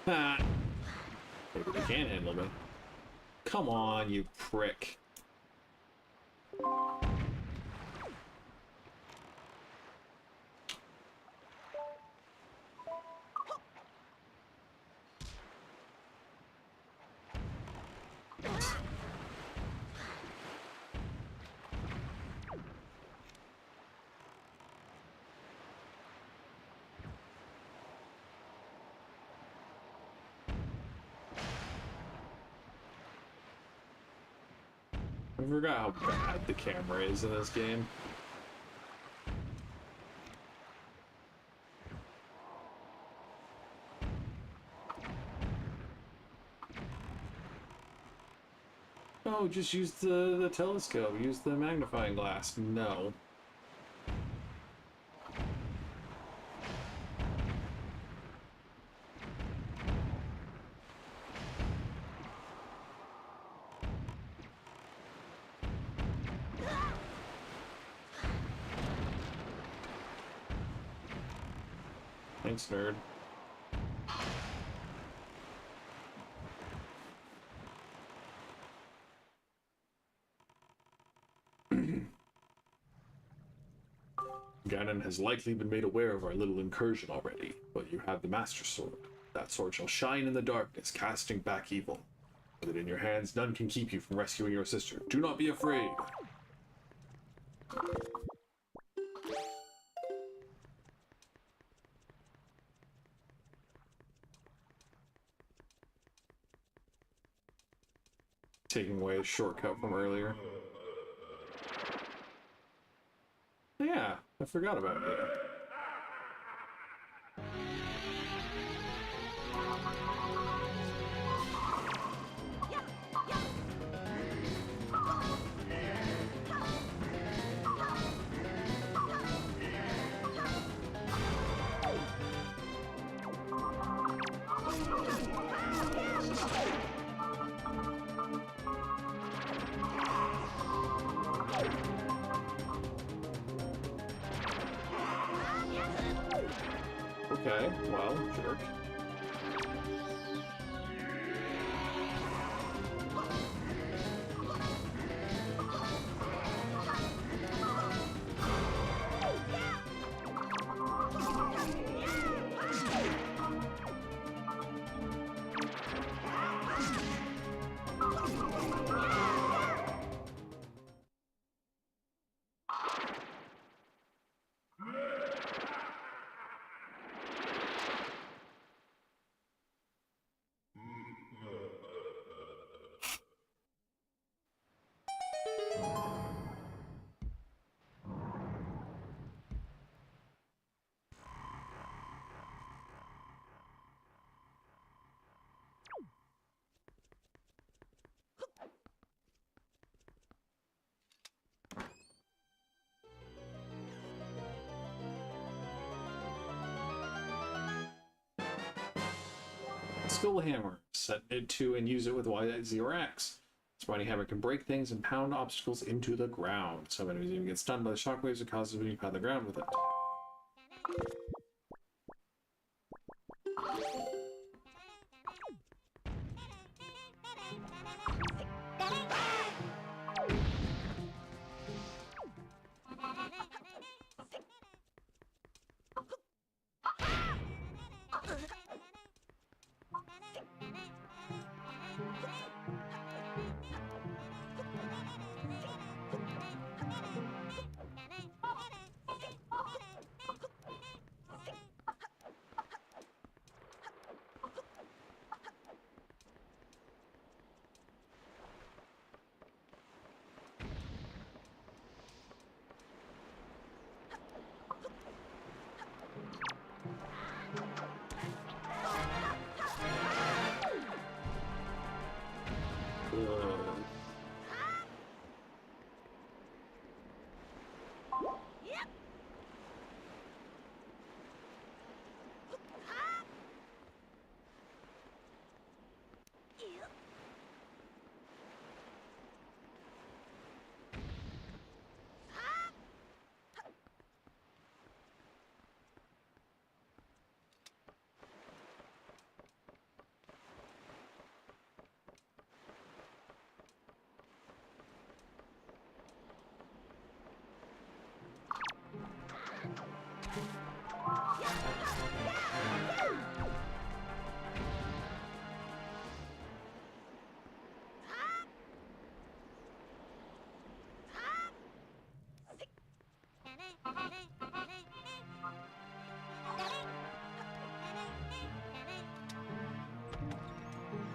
Ah. Maybe they can't handle me. Come on, you prick. I forgot how bad the camera is in this game. Oh, just use the telescope. Use the magnifying glass. No. Thanks, nerd. Ganon has likely been made aware of our little incursion already, but you have the Master Sword. That sword shall shine in the darkness, casting back evil. With it in your hands, none can keep you from rescuing your sister. Do not be afraid. Taking away a shortcut from earlier. Yeah, I forgot about it. Okay, well, jerk. skull hammer. Set it to and use it with Y, Z, or X. This mighty hammer can break things and pound obstacles into the ground. Some enemies even get stunned by the shockwaves it causes when you pound the ground with it.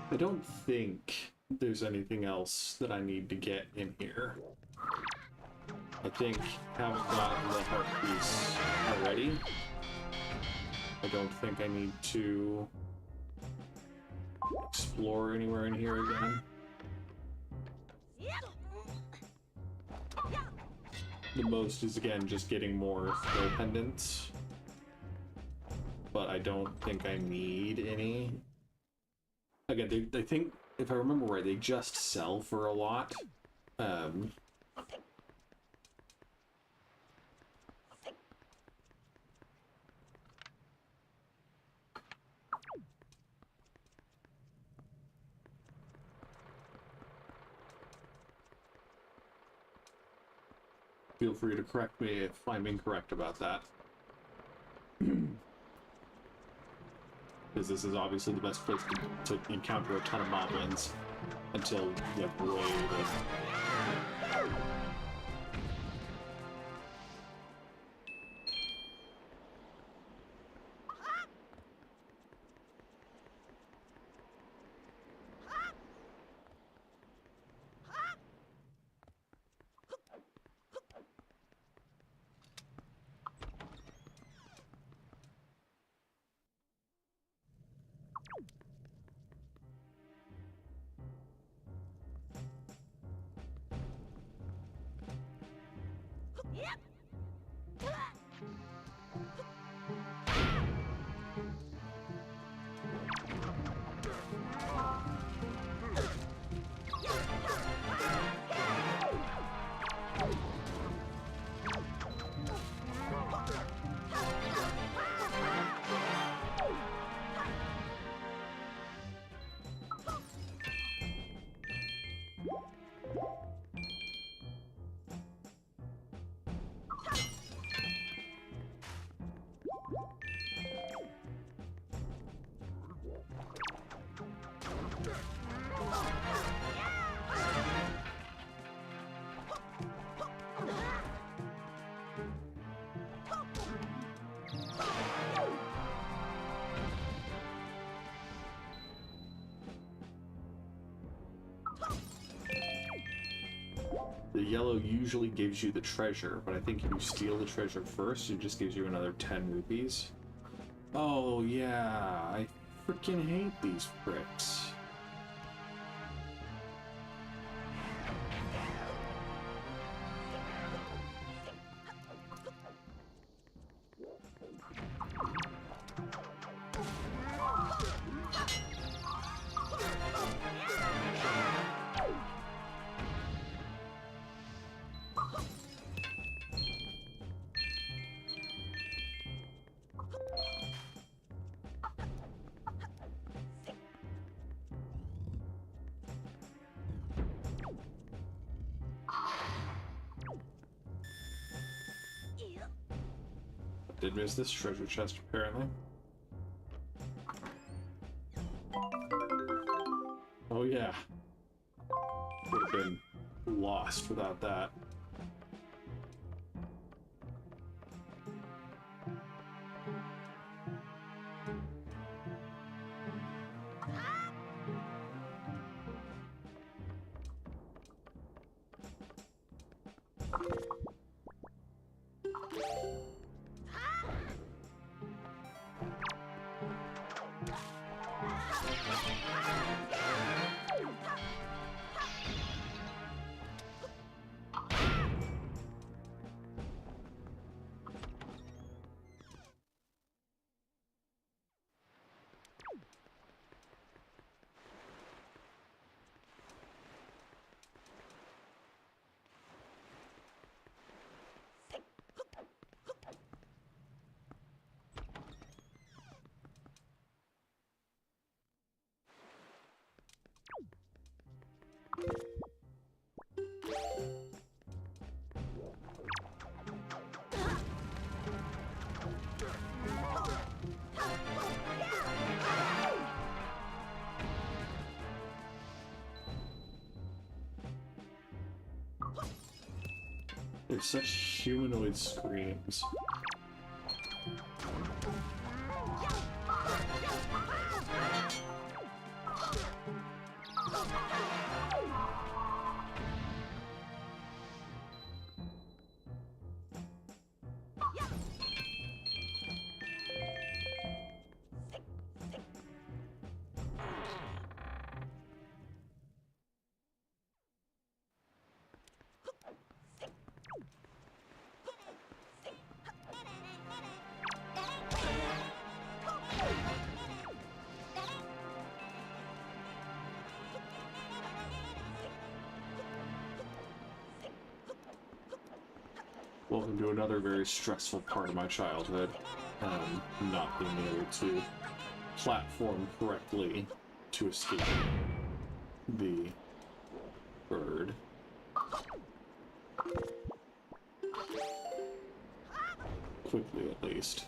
I don't think there's anything else that I need to get in here. I think having gotten the heart piece already, I don't think I need to explore anywhere in here again. The most is, again, just getting more skill pendants. But I don't think I need any. Again, they think, if I remember right, they just sell for a lot. Feel free to correct me if I'm incorrect about that. Because this is obviously the best place to encounter a ton of moblins until you have way to... The yellow usually gives you the treasure, but I think if you steal the treasure first, it just gives you another 10 rupees. Oh yeah, I freaking hate these pricks. did miss this treasure chest, apparently. Oh yeah. Would have been lost without that. They're such humanoid screams. Welcome to another very stressful part of my childhood. Not being able to platform correctly to escape the bird. Quickly, at least.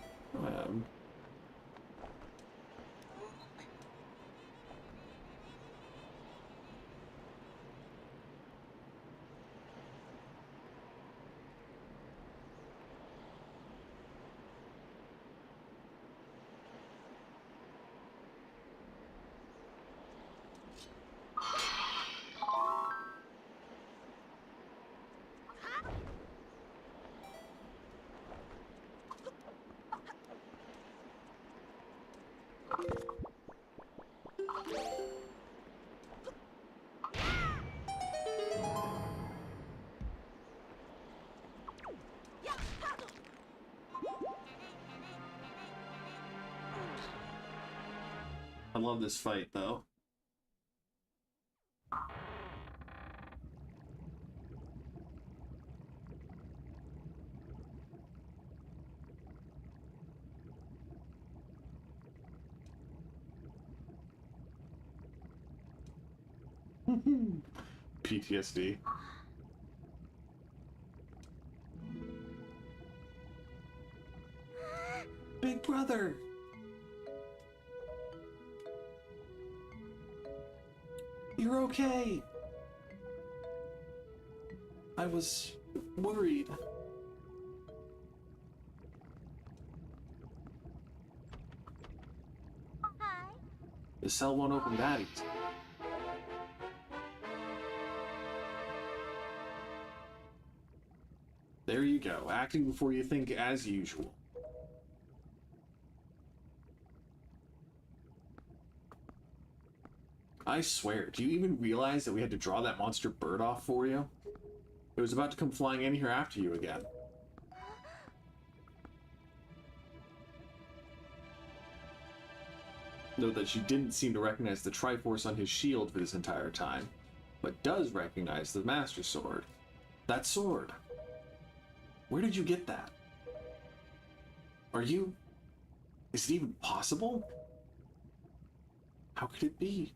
I love this fight, though. PTSD. Big brother! You're okay! I was worried. Hi. The cell won't open that easy. There you go, acting before you think as usual. I swear, do you even realize that we had to draw that monster bird off for you? It was about to come flying in here after you again. Note that she didn't seem to recognize the Triforce on his shield for this entire time, but does recognize the Master Sword. That sword! Where did you get that? Are you... Is it even possible? How could it be?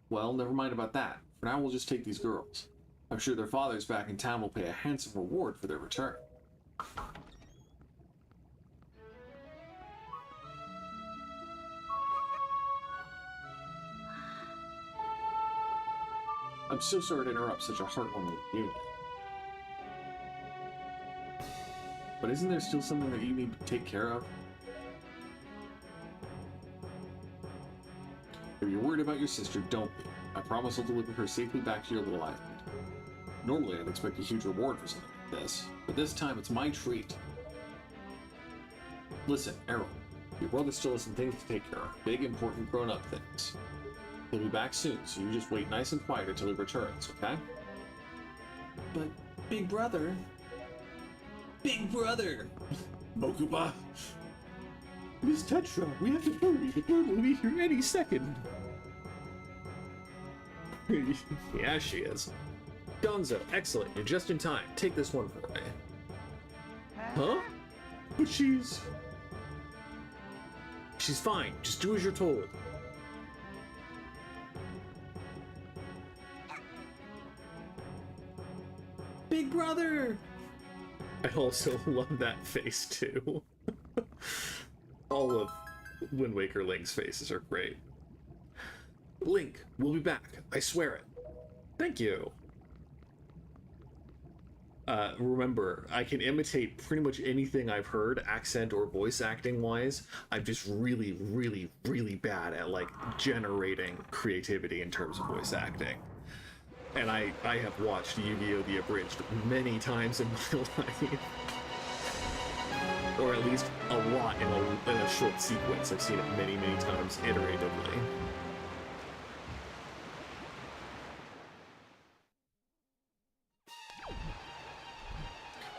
Well, never mind about that. For now, we'll just take these girls. I'm sure their fathers back in town will pay a handsome reward for their return. I'm so sorry to interrupt such a heartwarming reunion. But isn't there still something that you need to take care of? If you're worried about your sister, don't be. I promise I'll deliver her safely back to your little island. Normally, I'd expect a huge reward for something like this, but this time it's my treat. Listen, Errol, your brother still has some things to take care of. Big, important, grown-up things. He'll be back soon, so you just wait nice and quiet until he returns, okay? But, big brother... Big brother! Mokuba! Miss Tetra, we have to hurry. The bird will be here any second. Yeah, she is. Gonzo, excellent. You're just in time. Take this one for me. Huh? But she's fine. Just do as you're told. Big brother! I also love that face, too. All of Wind Waker Link's faces are great. Link, we'll be back. I swear it. Thank you. Remember, I can imitate pretty much anything I've heard, accent or voice acting wise. I'm just really, really, really bad at, like, generating creativity in terms of voice acting. And I have watched Yu-Gi-Oh! The Abridged many times in my life. Or at least a lot in a short sequence. I've seen it many, many times iteratively.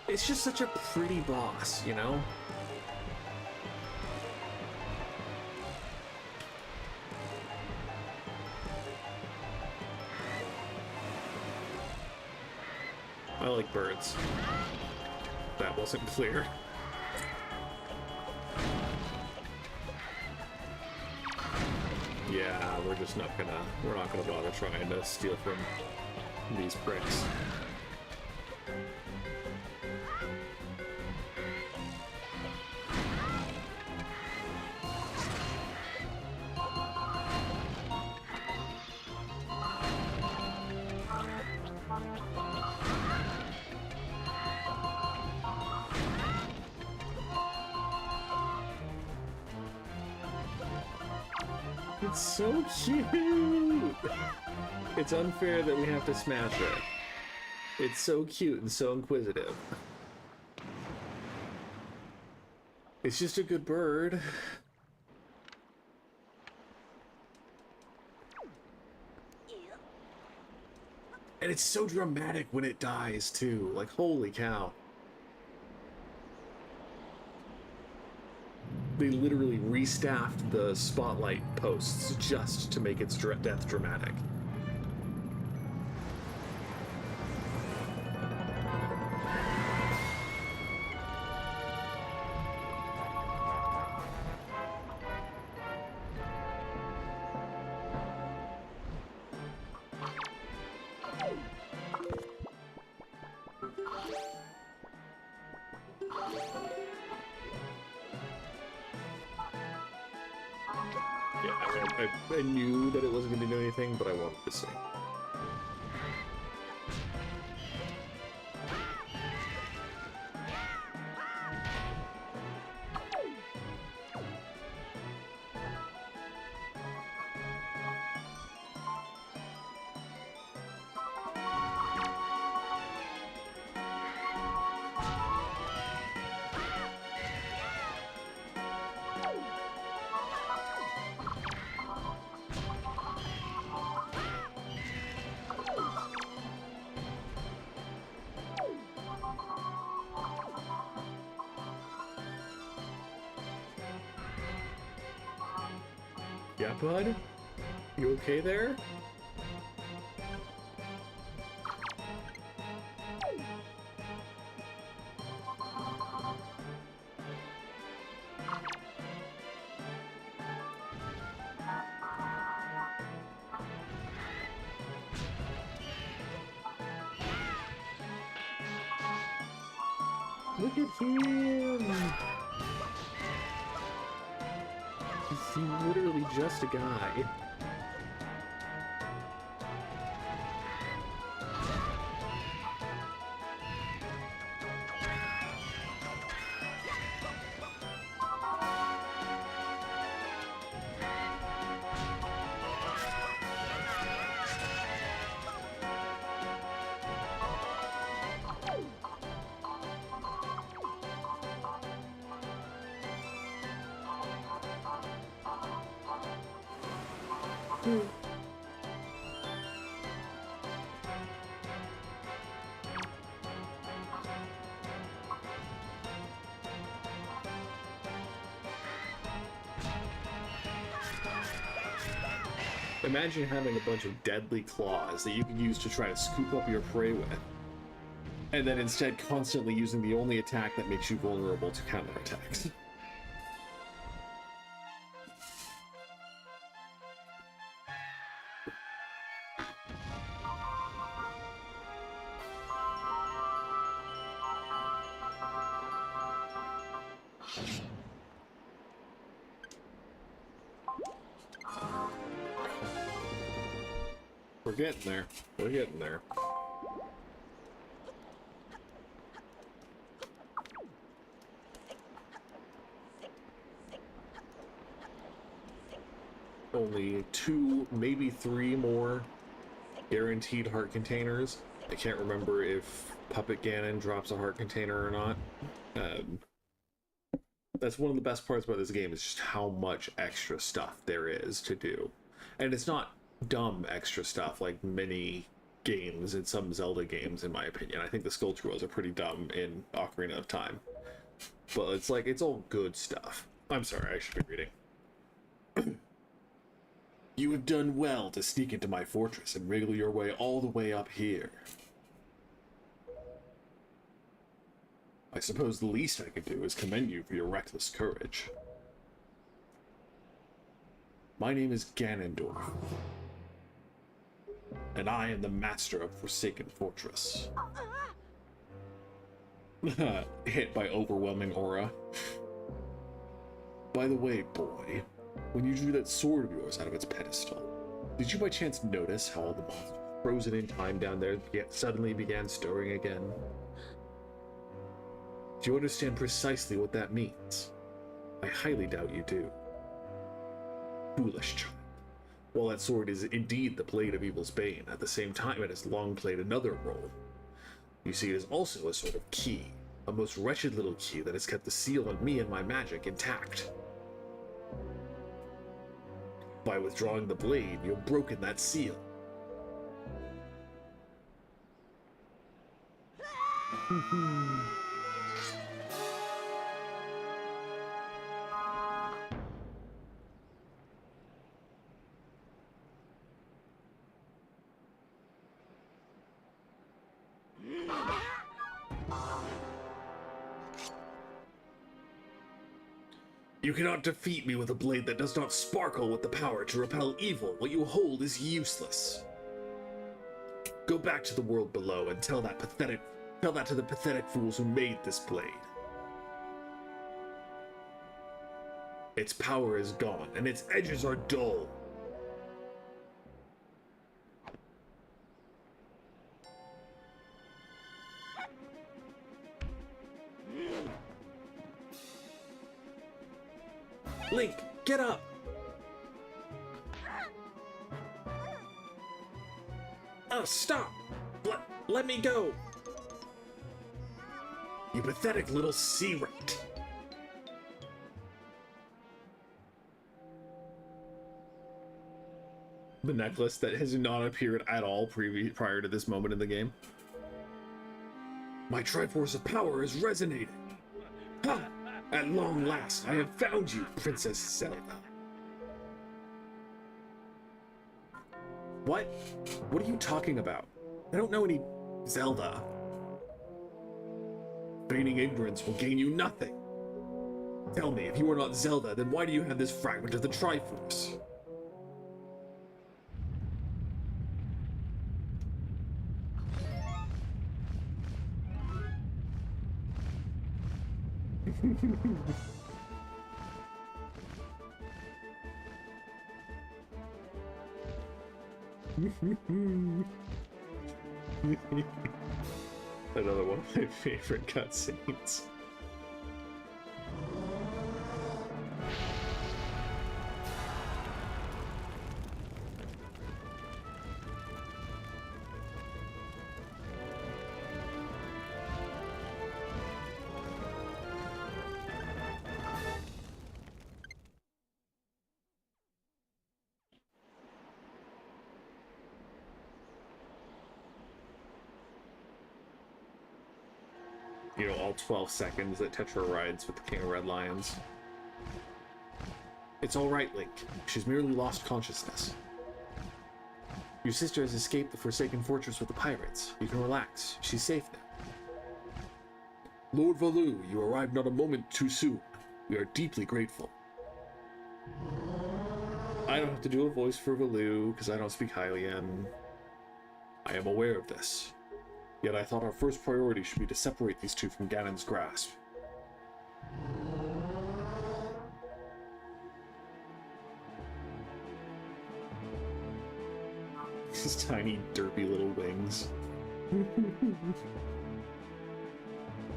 It's just such a pretty boss, you know? I like birds. That wasn't clear. Yeah, we're not gonna bother trying to steal from these pricks. It's so cute! It's unfair that we have to smash it. It's so cute and so inquisitive. It's just a good bird. And it's so dramatic when it dies, too. Like, holy cow. They literally restaffed the spotlight posts just to make its death dramatic. I knew that it wasn't going to do anything, but I wanted to see. Yeah, bud? You okay there? Look at him! He's literally just a guy. Imagine having a bunch of deadly claws that you can use to try to scoop up your prey with, and then instead constantly using the only attack that makes you vulnerable to counterattacks. We're getting there. We're getting there. Only 2, maybe 3 more guaranteed heart containers. I can't remember if Puppet Ganon drops a heart container or not. That's one of the best parts about this game, is just how much extra stuff there is to do. And it's not dumb extra stuff like many games in some Zelda games, in my opinion. I think the Skull Trolls are pretty dumb in Ocarina of Time. But it's like, it's all good stuff. I'm sorry, I should be reading. You have done well to sneak into my fortress and wriggle your way all the way up here. I suppose the least I could do is commend you for your reckless courage. My name is Ganondorf, and I am the master of Forsaken Fortress. Hit by overwhelming aura. By the way, boy, when you drew that sword of yours out of its pedestal, did you by chance notice how all the monsters frozen in time down there suddenly began stirring again? Do you understand precisely what that means? I highly doubt you do. Foolish child. While that sword is indeed the blade of evil's bane, at the same time it has long played another role. You see, it is also a sort of key, a most wretched little key that has kept the seal on me and my magic intact. By withdrawing the blade, you have broken that seal. You cannot defeat me with a blade that does not sparkle with the power to repel evil. What you hold is useless. Go back to the world below and tell that to the pathetic fools who made this blade. Its power is gone, and its edges are dull. Link, get up! Oh, stop! Let me go! You pathetic little sea rat! The necklace that has not appeared at all prior to this moment in the game. My Triforce of Power is resonating! Ha! At long last, I have found you, Princess Zelda. What? What are you talking about? I don't know any Zelda. Feigning ignorance will gain you nothing. Tell me, if you are not Zelda, then why do you have this fragment of the Triforce? Another one of my favorite cutscenes. You know, all 12 seconds that Tetra rides with the King of Red Lions. It's all right, Link. She's merely lost consciousness. Your sister has escaped the Forsaken Fortress with the pirates. You can relax. She's safe now. Lord Valu, you arrived not a moment too soon. We are deeply grateful. I don't have to do a voice for Valu because I don't speak Hylian. I am aware of this. Yet I thought our first priority should be to separate these two from Ganon's grasp. His tiny, derpy little wings.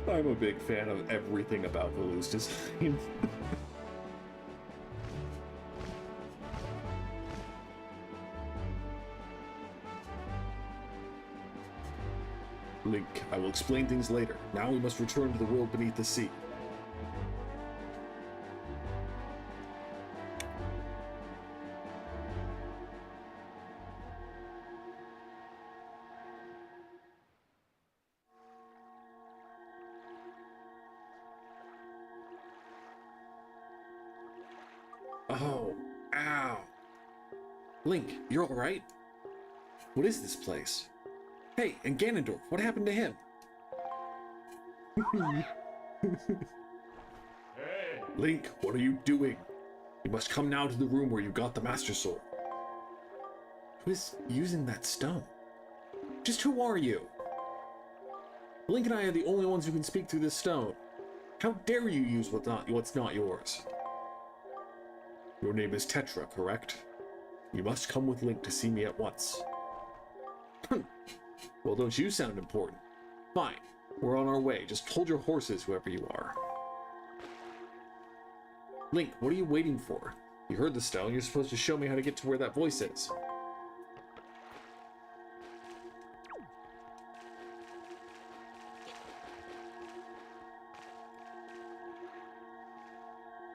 I'm a big fan of everything about Valu's design. Link, I will explain things later. Now we must return to the world beneath the sea. Oh, ow. Link, you're all right? What is this place? Hey, and Ganondorf, what happened to him? Hey! Link, what are you doing? You must come now to the room where you got the Master Sword. Who is using that stone? Just who are you? Link and I are the only ones who can speak through this stone. How dare you use what's not yours? Your name is Tetra, correct? You must come with Link to see me at once. Well, don't you sound important? Fine, we're on our way. Just hold your horses, whoever you are. Link, what are you waiting for? You heard the stone. You're supposed to show me how to get to where that voice is.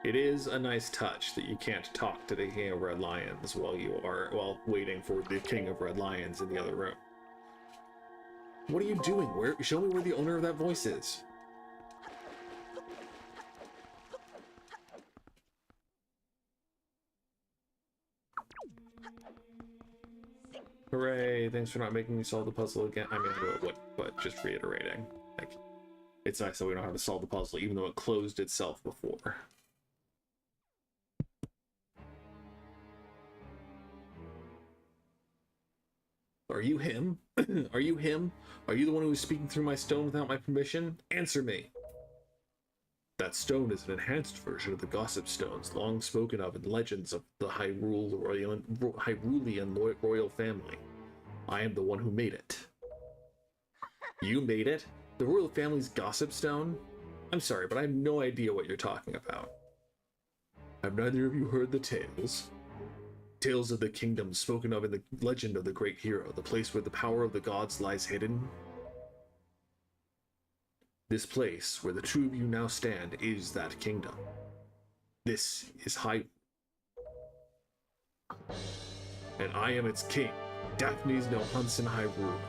It is a nice touch that you can't talk to the King of Red Lions while waiting for the King of Red Lions in the other room. What are you doing? Show me where the owner of that voice is. Hooray, thanks for not making me solve the puzzle again. I mean, but just reiterating. Like, it's nice that we don't have to solve the puzzle, even though it closed itself before. Are you him? Are you him? Are you the one who was speaking through my stone without my permission? Answer me! That stone is an enhanced version of the Gossip Stones, long spoken of in legends of the Hyrulean royal family. I am the one who made it. You made it? The royal family's Gossip Stone? I'm sorry, but I have no idea what you're talking about. Have neither of you heard the tales? Tales of the kingdom spoken of in the legend of the great hero, the place where the power of the gods lies hidden? This place, where the two of you now stand, is that kingdom. This is Hyrule. And I am its king, Daphne's no Hansen Hyrule.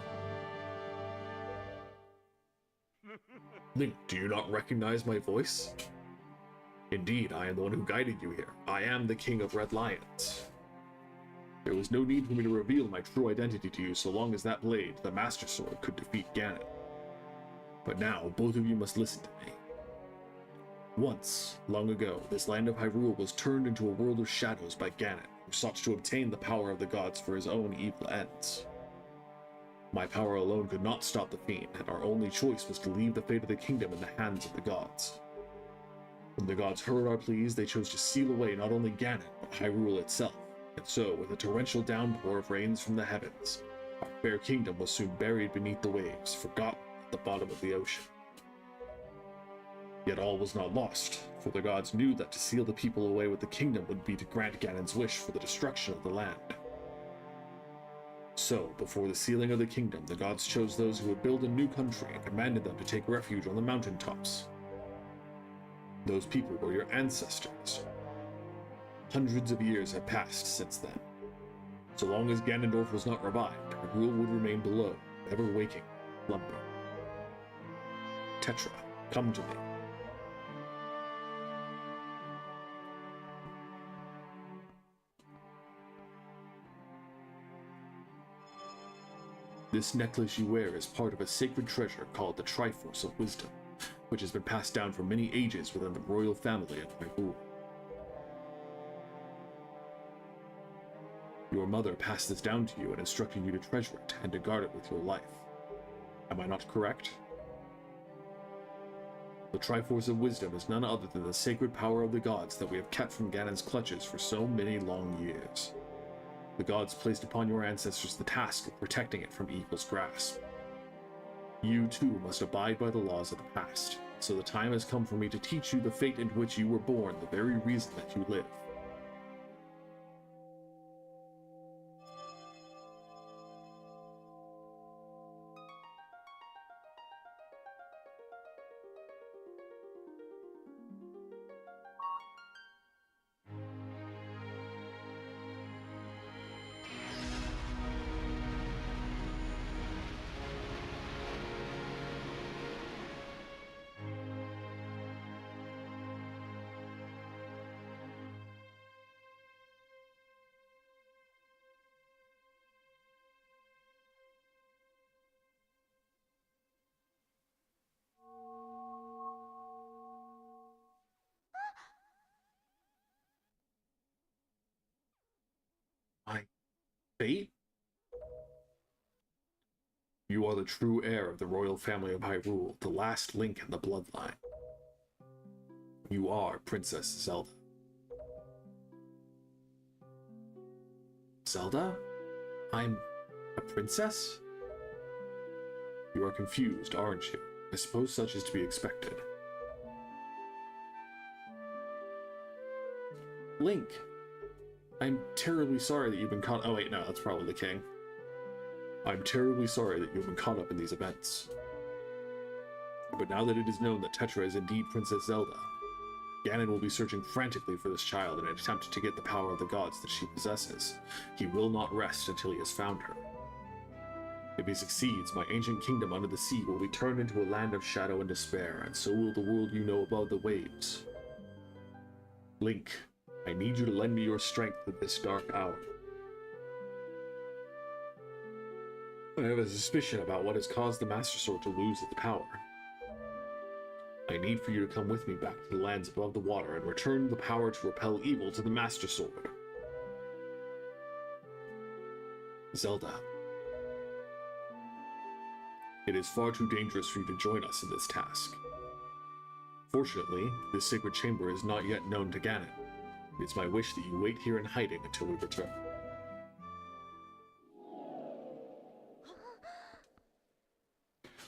Link, do you not recognize my voice? Indeed, I am the one who guided you here. I am the King of Red Lions. There was no need for me to reveal my true identity to you so long as that blade, the Master Sword, could defeat Ganon. But now, both of you must listen to me. Once, long ago, this land of Hyrule was turned into a world of shadows by Ganon, who sought to obtain the power of the gods for his own evil ends. My power alone could not stop the fiend, and our only choice was to leave the fate of the kingdom in the hands of the gods. When the gods heard our pleas, they chose to seal away not only Ganon, but Hyrule itself. And so, with a torrential downpour of rains from the heavens, our fair kingdom was soon buried beneath the waves, forgotten at the bottom of the ocean. Yet all was not lost, for the gods knew that to seal the people away with the kingdom would be to grant Ganon's wish for the destruction of the land. So, before the sealing of the kingdom, the gods chose those who would build a new country and commanded them to take refuge on the mountaintops. Those people were your ancestors. Hundreds of years have passed since then. So long as Ganondorf was not revived, Hyrule would remain below, ever waking, slumbering. Tetra, come to me. This necklace you wear is part of a sacred treasure called the Triforce of Wisdom, which has been passed down for many ages within the royal family of Hyrule. Your mother passed this down to you and instructed you to treasure it and to guard it with your life. Am I not correct? The Triforce of Wisdom is none other than the sacred power of the gods that we have kept from Ganon's clutches for so many long years. The gods placed upon your ancestors the task of protecting it from evil's grasp. You too must abide by the laws of the past, so the time has come for me to teach you the fate in which you were born, the very reason that you live. My fate? You are the true heir of the royal family of Hyrule, the last link in the bloodline. You are Princess Zelda. Zelda? I'm a princess? You are confused, aren't you? I suppose such is to be expected. Link, I'm terribly sorry that you've been caught— oh wait, no, that's probably the king. I'm terribly sorry that you've been caught up in these events. But now that it is known that Tetra is indeed Princess Zelda, Ganon will be searching frantically for this child in an attempt to get the power of the gods that she possesses. He will not rest until he has found her. If he succeeds, my ancient kingdom under the sea will be turned into a land of shadow and despair, and so will the world you know above the waves. Link, I need you to lend me your strength at this dark hour. I have a suspicion about what has caused the Master Sword to lose its power. I need for you to come with me back to the lands above the water and return the power to repel evil to the Master Sword. Zelda. It is far too dangerous for you to join us in this task. Fortunately, this sacred chamber is not yet known to Ganon. It's my wish that you wait here in hiding until we return.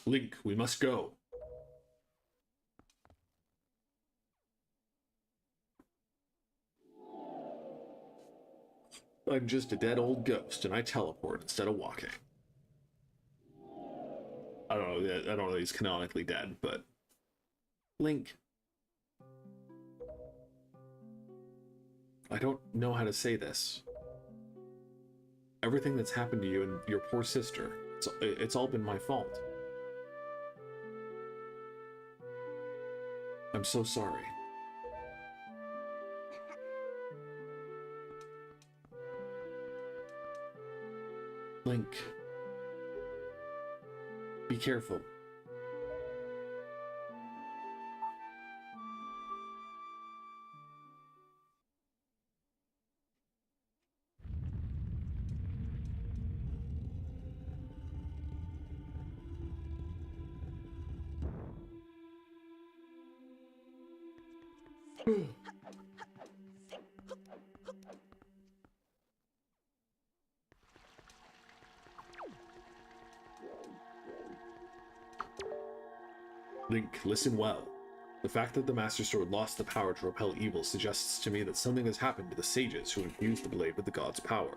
Link, we must go. I'm just a dead old ghost, and I teleport instead of walking. I don't know that he's canonically dead, but... Link. I don't know how to say this. Everything that's happened to you and your poor sister, it's all been my fault. I'm so sorry. Link. Be careful. Link, listen well. The fact that the Master Sword lost the power to repel evil suggests to me that something has happened to the sages who infused the blade with the god's power.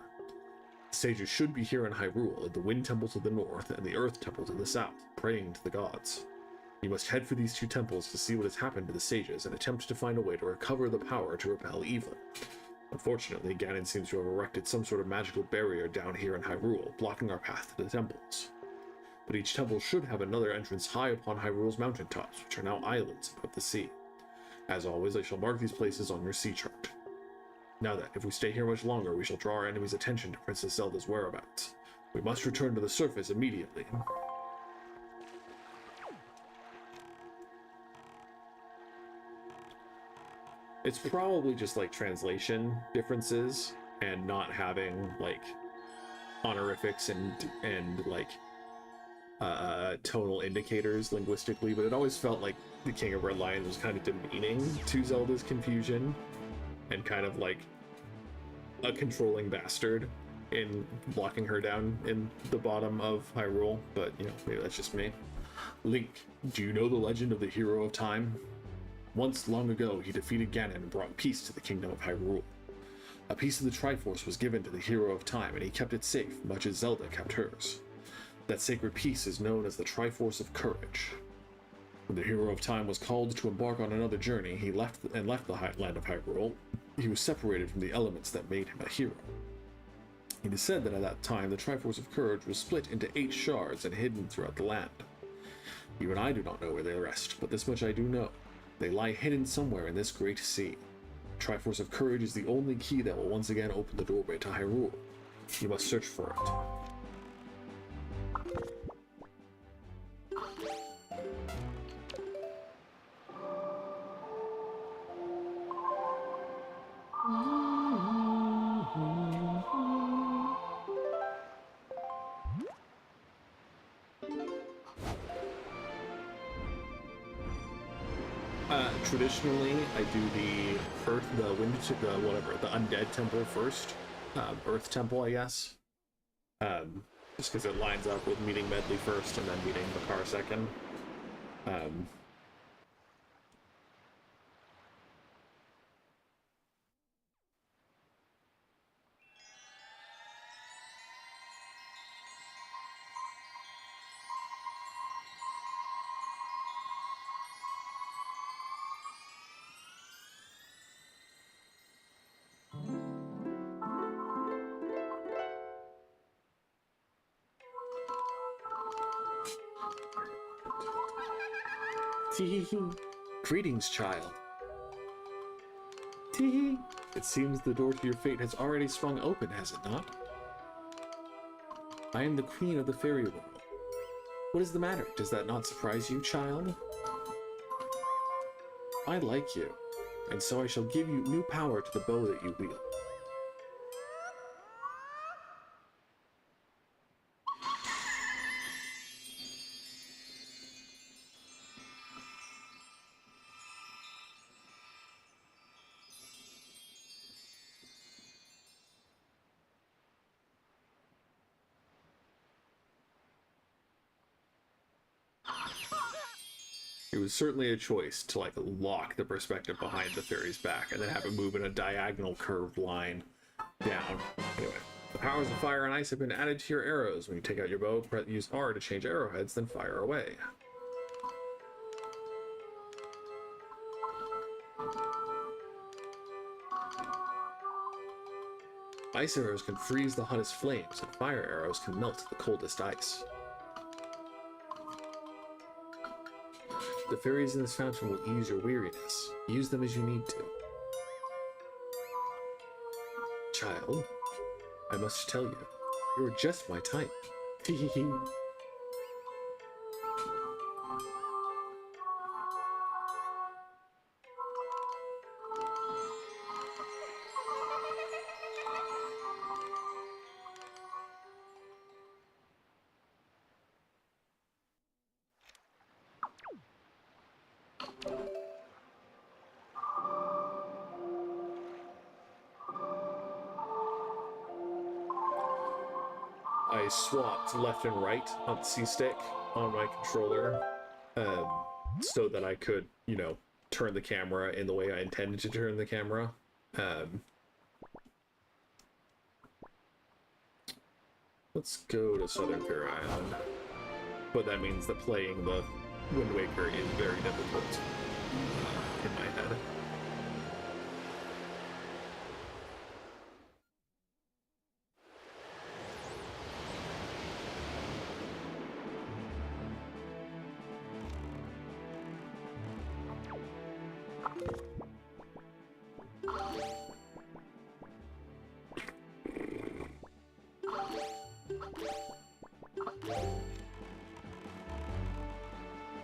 The sages should be here in Hyrule, at the Wind Temple to the north and the Earth Temple to the south, praying to the gods. You must head for these two temples to see what has happened to the sages and attempt to find a way to recover the power to repel evil. Unfortunately, Ganon seems to have erected some sort of magical barrier down here in Hyrule, blocking our path to the temples. But each temple should have another entrance high upon Hyrule's mountaintops, which are now islands above the sea. As always, I shall mark these places on your sea chart. Now then, if we stay here much longer, we shall draw our enemy's attention to Princess Zelda's whereabouts. We must return to the surface immediately. It's probably just like translation differences and not having like honorifics and like tonal indicators linguistically, but it always felt like the King of Red Lions was kind of demeaning to Zelda's confusion and kind of like a controlling bastard in locking her down in the bottom of Hyrule, but you know, maybe that's just me. Link, do you know the legend of the Hero of Time? Once, long ago, he defeated Ganon and brought peace to the kingdom of Hyrule. A piece of the Triforce was given to the Hero of Time, and he kept it safe, much as Zelda kept hers. That sacred piece is known as the Triforce of Courage. When the Hero of Time was called to embark on another journey, he left the land of Hyrule. He was separated from the elements that made him a hero. It is said that at that time, the Triforce of Courage was split into 8 shards and hidden throughout the land. Even I do not know where they rest, but this much I do know. They lie hidden somewhere in this great sea. The Triforce of Courage is the only key that will once again open the doorway to Hyrule. You must search for it. Traditionally, I do the Undead Temple first. Earth Temple, I guess. Just because it lines up with meeting Medley first and then meeting Makar second. Tee-hee-hee. Greetings, child. Tee-hee. It seems the door to your fate has already swung open, has it not? I am the queen of the fairy world. What is the matter? Does that not surprise you, child? I like you, and so I shall give you new power to the bow that you wield. It was certainly a choice to like lock the perspective behind the fairy's back and then have it move in a diagonal curved line down. Anyway, the powers of fire and ice have been added to your arrows. When you take out your bow, use R to change arrowheads, then fire away. Ice arrows can freeze the hottest flames, and fire arrows can melt the coldest ice. The fairies in this fountain will ease your weariness. Use them as you need to. Child, I must tell you, you are just my type. Hee-hee-hee. I swapped left and right on the C-stick on my controller, so that I could, you know, turn the camera in the way I intended to turn the camera. Let's go to Southern Fair Island. But that means that playing the Wind Waker is very difficult in my head.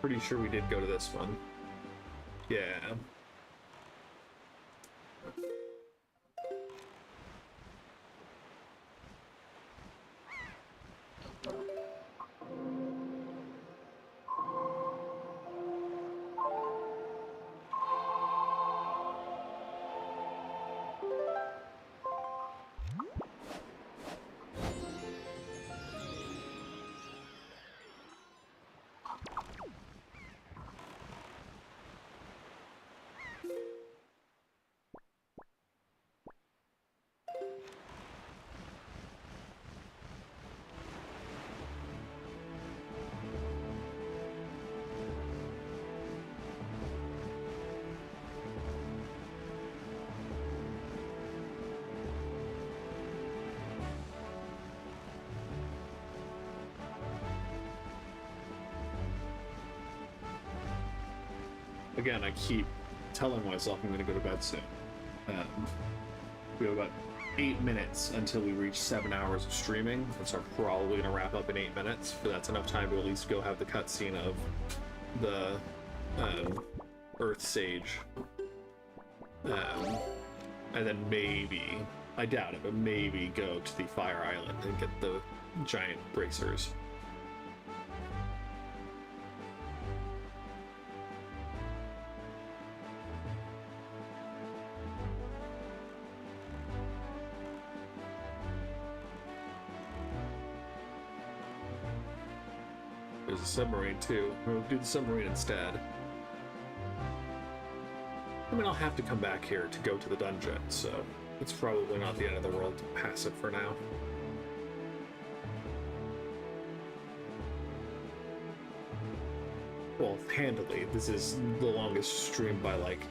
Pretty sure we did go to this one. Yeah. Again, I keep telling myself I'm going to go to bed soon. We have about 8 minutes until we reach 7 hours of streaming, and so I'm probably going to wrap up in 8 minutes, but that's enough time to at least go have the cutscene of the Earth Sage. And then maybe, I doubt it, but maybe go to the Fire Island and get the giant bracers. There's a submarine too. We'll do the submarine instead. I mean, I'll have to come back here to go to the dungeon, so it's probably not the end of the world to pass it for now. Well, handily, this is the longest stream by like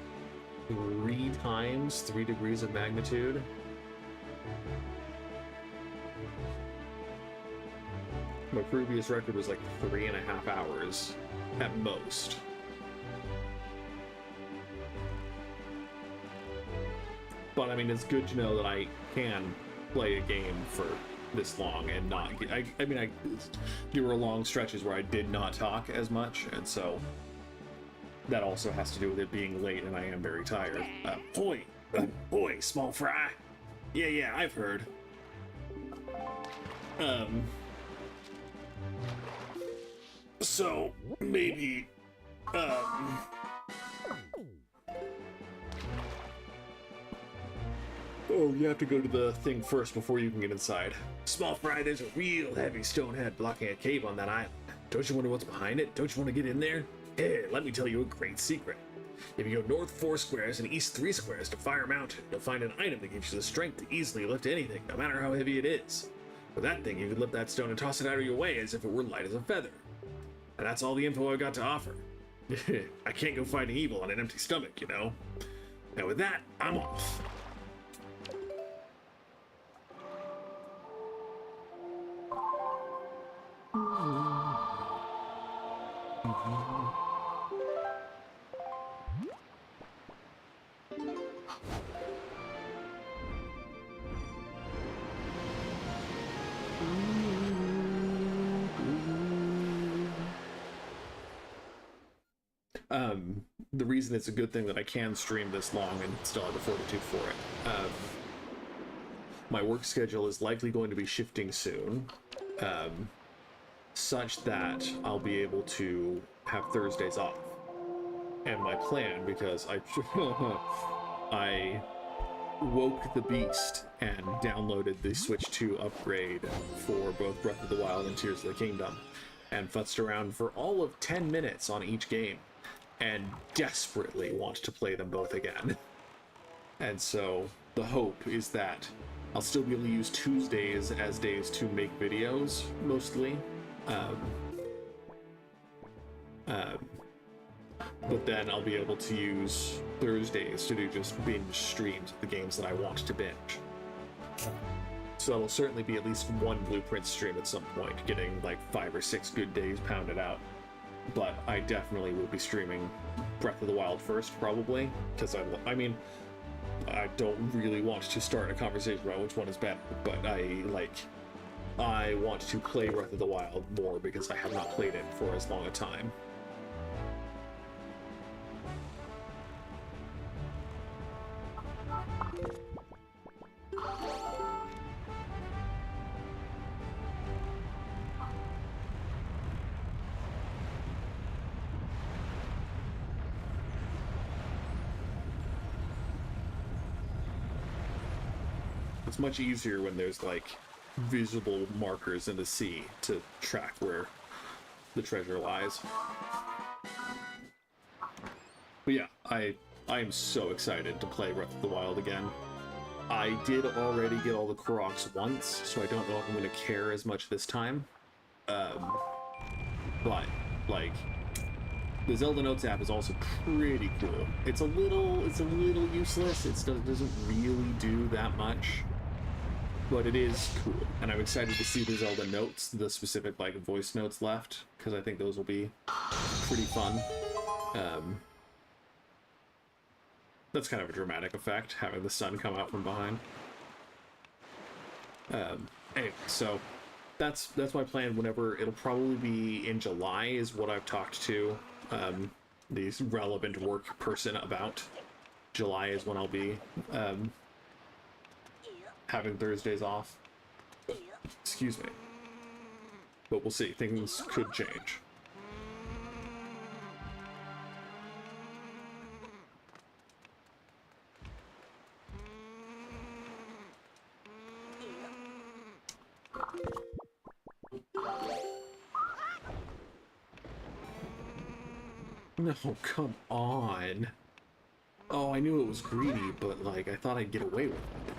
3 times, 3 degrees of magnitude. My previous record was like 3.5 hours at most. But I mean, it's good to know that I can play a game for this long and not get, I mean, there were long stretches where I did not talk as much, and so that also has to do with it being late and I am very tired. Boy, small fry. Yeah, I've heard. So maybe, Oh, you have to go to the thing first before you can get inside. small fry, there's a real heavy stone head blocking a cave on that island. Don't you wonder what's behind it? Don't you want to get in there? Here, let me tell you a great secret. If you go north 4 squares and east 3 squares to Fire Mountain, you'll find an item that gives you the strength to easily lift anything, no matter how heavy it is. With that thing, you can lift that stone and toss it out of your way as if it were light as a feather. And that's all the info I got to offer. I can't go fighting evil on an empty stomach, you know? And with that, I'm off. The reason it's a good thing that I can stream this long and still have the fortitude for it. My work schedule is likely going to be shifting soon, such that I'll be able to have Thursdays off. And my plan, because I woke the beast and downloaded the Switch 2 upgrade for both Breath of the Wild and Tears of the Kingdom, and futzed around for all of 10 minutes on each game, and desperately want to play them both again. And so the hope is that I'll still be able to use Tuesdays as days to make videos, mostly. But then I'll be able to use Thursdays to do just binge streams of the games that I want to binge. So it'll certainly be at least one Blueprint stream at some point, getting like 5 or 6 good days pounded out. But I definitely will be streaming Breath of the Wild first, probably, because I mean, I don't really want to start a conversation about which one is better, but I want to play Breath of the Wild more because I have not played it for as long a time. It's much easier when there's like visible markers in the sea to track where the treasure lies. But yeah, I am so excited to play Breath of the Wild again. I did already get all the Koroks once, so I don't know if I'm going to care as much this time. But like, the Zelda Notes app is also pretty cool. It's a little useless. It doesn't really do that much, but it is cool. And I'm excited to see the Zelda Notes, the specific like voice notes left, because I think those will be pretty fun. That's kind of a dramatic effect, having the sun come out from behind. Anyway, so that's my plan. Whenever it'll probably be in July is what I've talked to the relevant work person about. July is when I'll be having Thursdays off. Excuse me. But we'll see. Things could change. No, come on. Oh, I knew it was greedy, but like I thought I'd get away with it.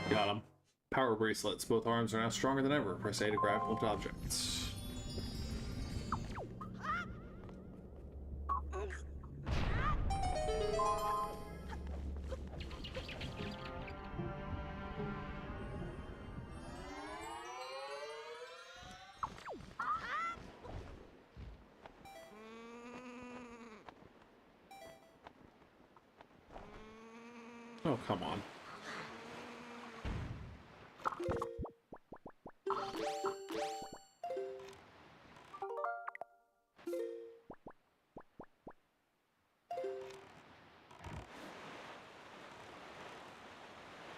Got him. Power bracelets. Both arms are now stronger than ever. Press A to grab flipped objects. Oh, come on.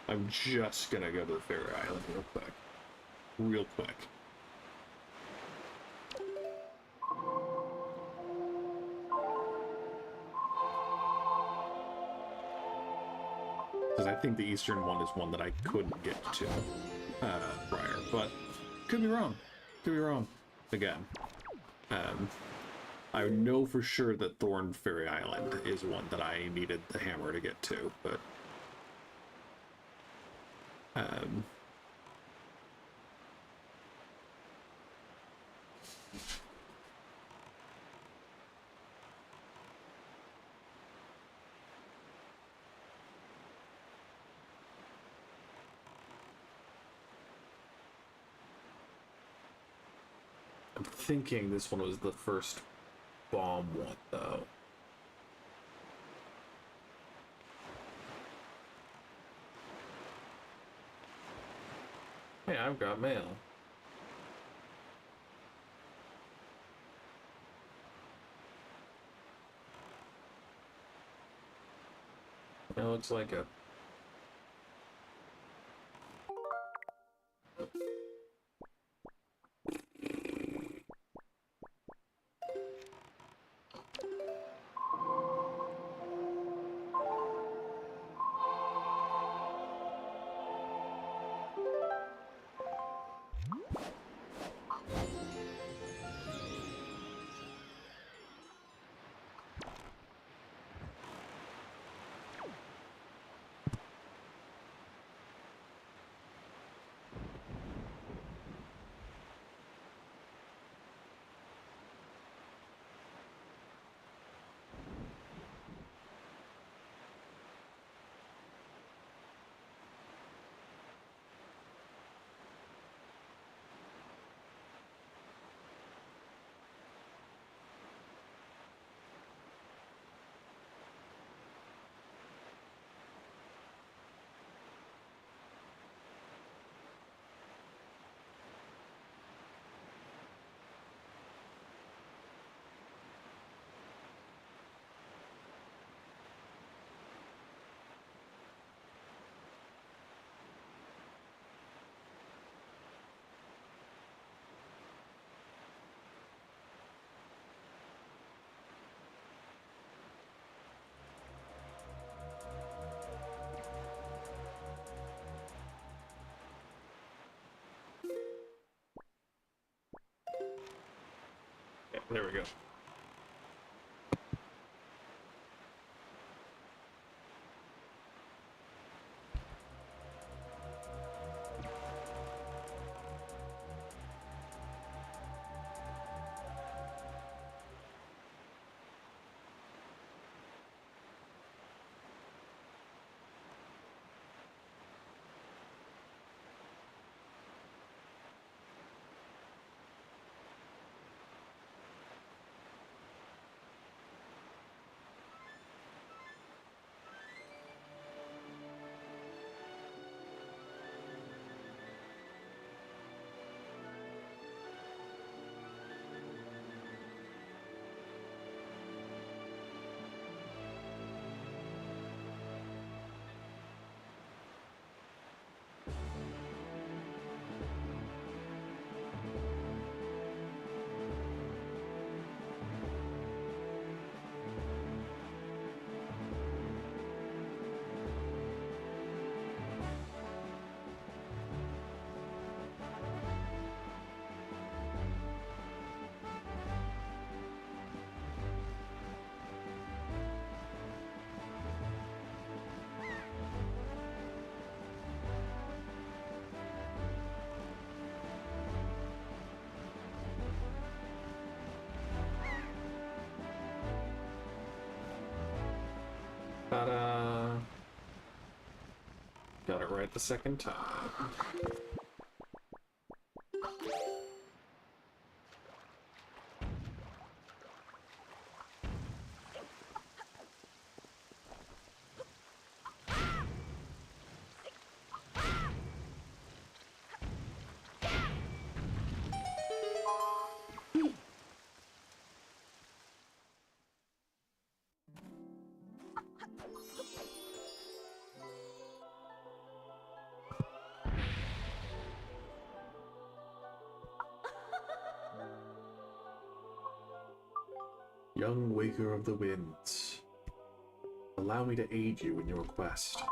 I'm just gonna go to the Fairy Island real quick. Real quick. Because I think the eastern one is one that I couldn't get to prior, but could be wrong. Could be wrong. Again. I know for sure that Thorn Fairy Island is one that I needed the hammer to get to, but I'm thinking this one was the first bomb one, though. Hey, I've got mail. It looks like it. Yeah, there we go. the second time. Young Waker of the Winds, allow me to aid you in your quest.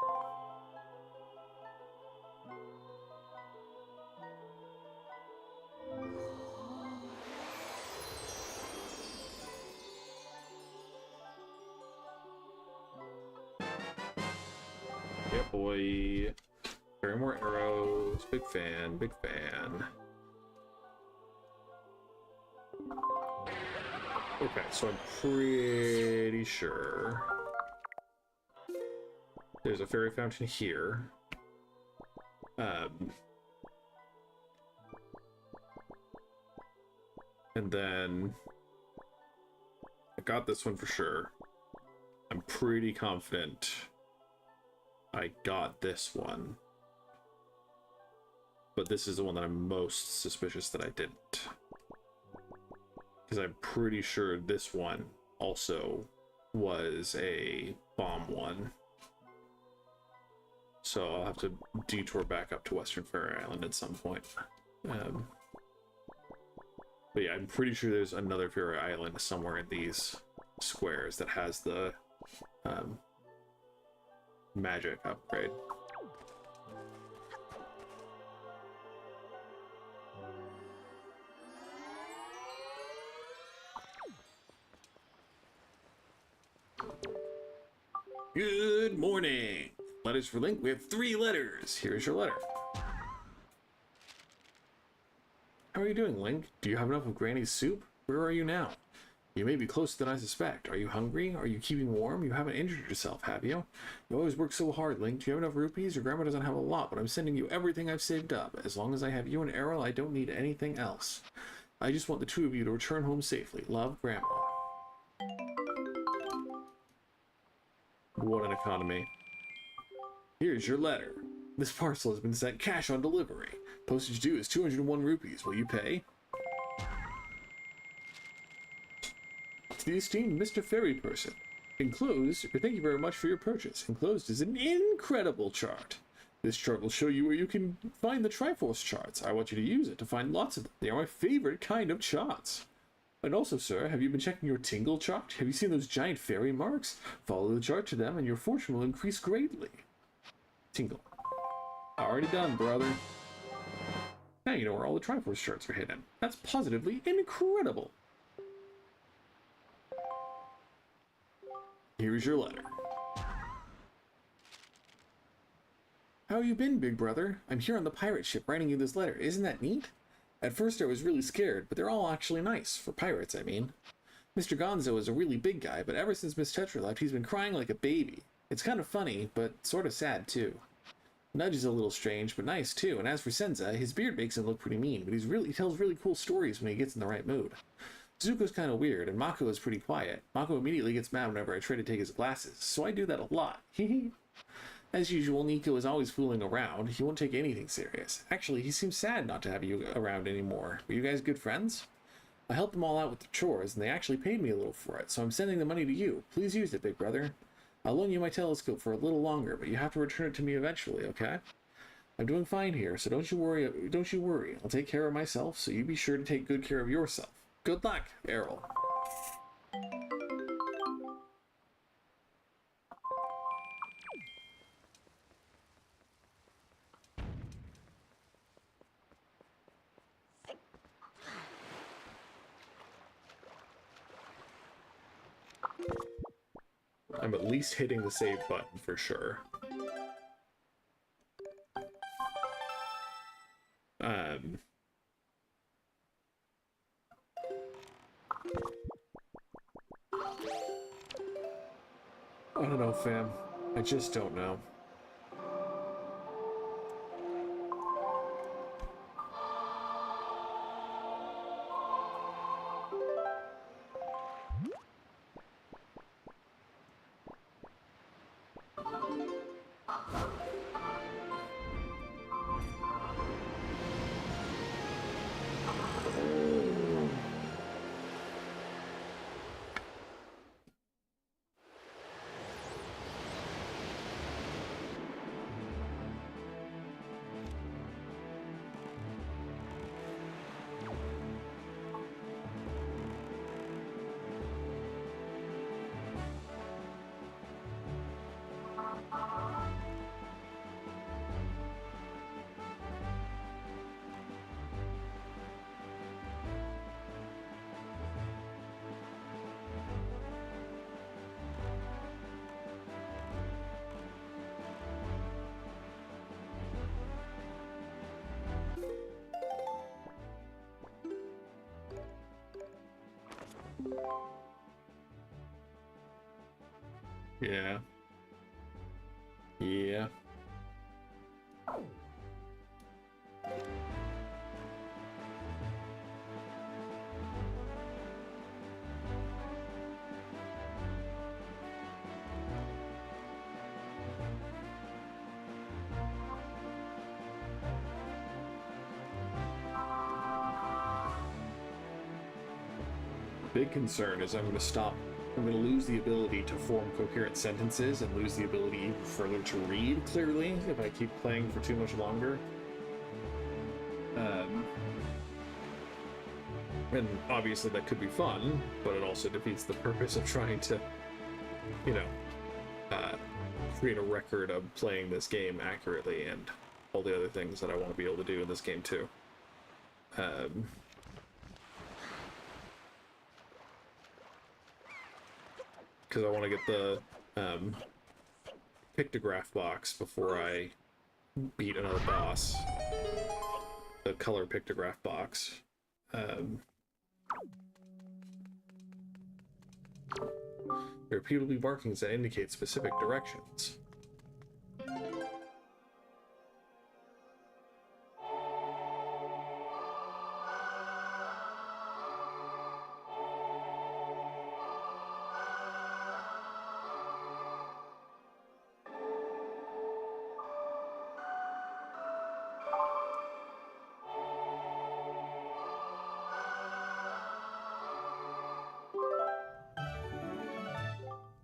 Yeah, boy. Carry more arrows. Big fan, big fan. Okay, so I'm pretty sure there's a fairy fountain here. And then I got this one for sure. I'm pretty confident I got this one. But this is the one that I'm most suspicious that I didn't. Because I'm pretty sure this one also was a bomb one. So I'll have to detour back up to Western Fairy Island at some point. But yeah, I'm pretty sure there's another Fairy Island somewhere in these squares that has the magic upgrade. Good morning! Letters for Link. We have 3 letters. Here's your letter. How are you doing, Link? Do you have enough of Granny's soup? Where are you now? You may be closer than I suspect. Are you hungry? Are you keeping warm? You haven't injured yourself, have you? You always work so hard, Link. Do you have enough rupees? Your grandma doesn't have a lot, but I'm sending you everything I've saved up. As long as I have you and Errol, I don't need anything else. I just want the 2 of you to return home safely. Love, Grandma. What an economy. Here's your letter. This parcel has been sent cash on delivery. Postage due is 201 rupees. Will you pay? To the esteemed Mr. Fairy Person, enclosed, thank you very much for your purchase. Enclosed is an incredible chart. This chart will show you where you can find the Triforce charts. I want you to use it to find lots of them. They are my favorite kind of charts. And also, sir, have you been checking your Tingle chart? Have you seen those giant fairy marks? Follow the chart to them and your fortune will increase greatly. Tingle. Already done, brother. Now you know where all the Triforce charts are hidden. That's positively incredible. Here's your letter. How have you been, big brother? I'm here on the pirate ship writing you this letter. Isn't that neat? At first I was really scared, but they're all actually nice. For pirates, I mean. Mr. Gonzo is a really big guy, but ever since Miss Tetra left, he's been crying like a baby. It's kind of funny, but sort of sad, too. Nudge is a little strange, but nice, too. And as for Senza, his beard makes him look pretty mean, but he tells really cool stories when he gets in the right mood. Zuko's kind of weird, and Mako is pretty quiet. Mako immediately gets mad whenever I try to take his glasses, so I do that a lot. As usual, Nico is always fooling around. He won't take anything serious. Actually, he seems sad not to have you around anymore. Were you guys good friends? I helped them all out with the chores, and they actually paid me a little for it, so I'm sending the money to you. Please use it, big brother. I'll loan you my telescope for a little longer, but you have to return it to me eventually, okay? I'm doing fine here, so don't you worry. I'll take care of myself, so you be sure to take good care of yourself. Good luck, Errol. I'm at least hitting the save button for sure. I don't know, fam. I just don't know. Yeah. Yeah. Big concern is I'm going to lose the ability to form coherent sentences and lose the ability even further to read clearly if I keep playing for too much longer. And obviously that could be fun, but it also defeats the purpose of trying to, you know, create a record of playing this game accurately and all the other things that I want to be able to do in this game too. Because I want to get the pictograph box before I beat another boss. The color pictograph box. There appear to be markings that indicate specific directions.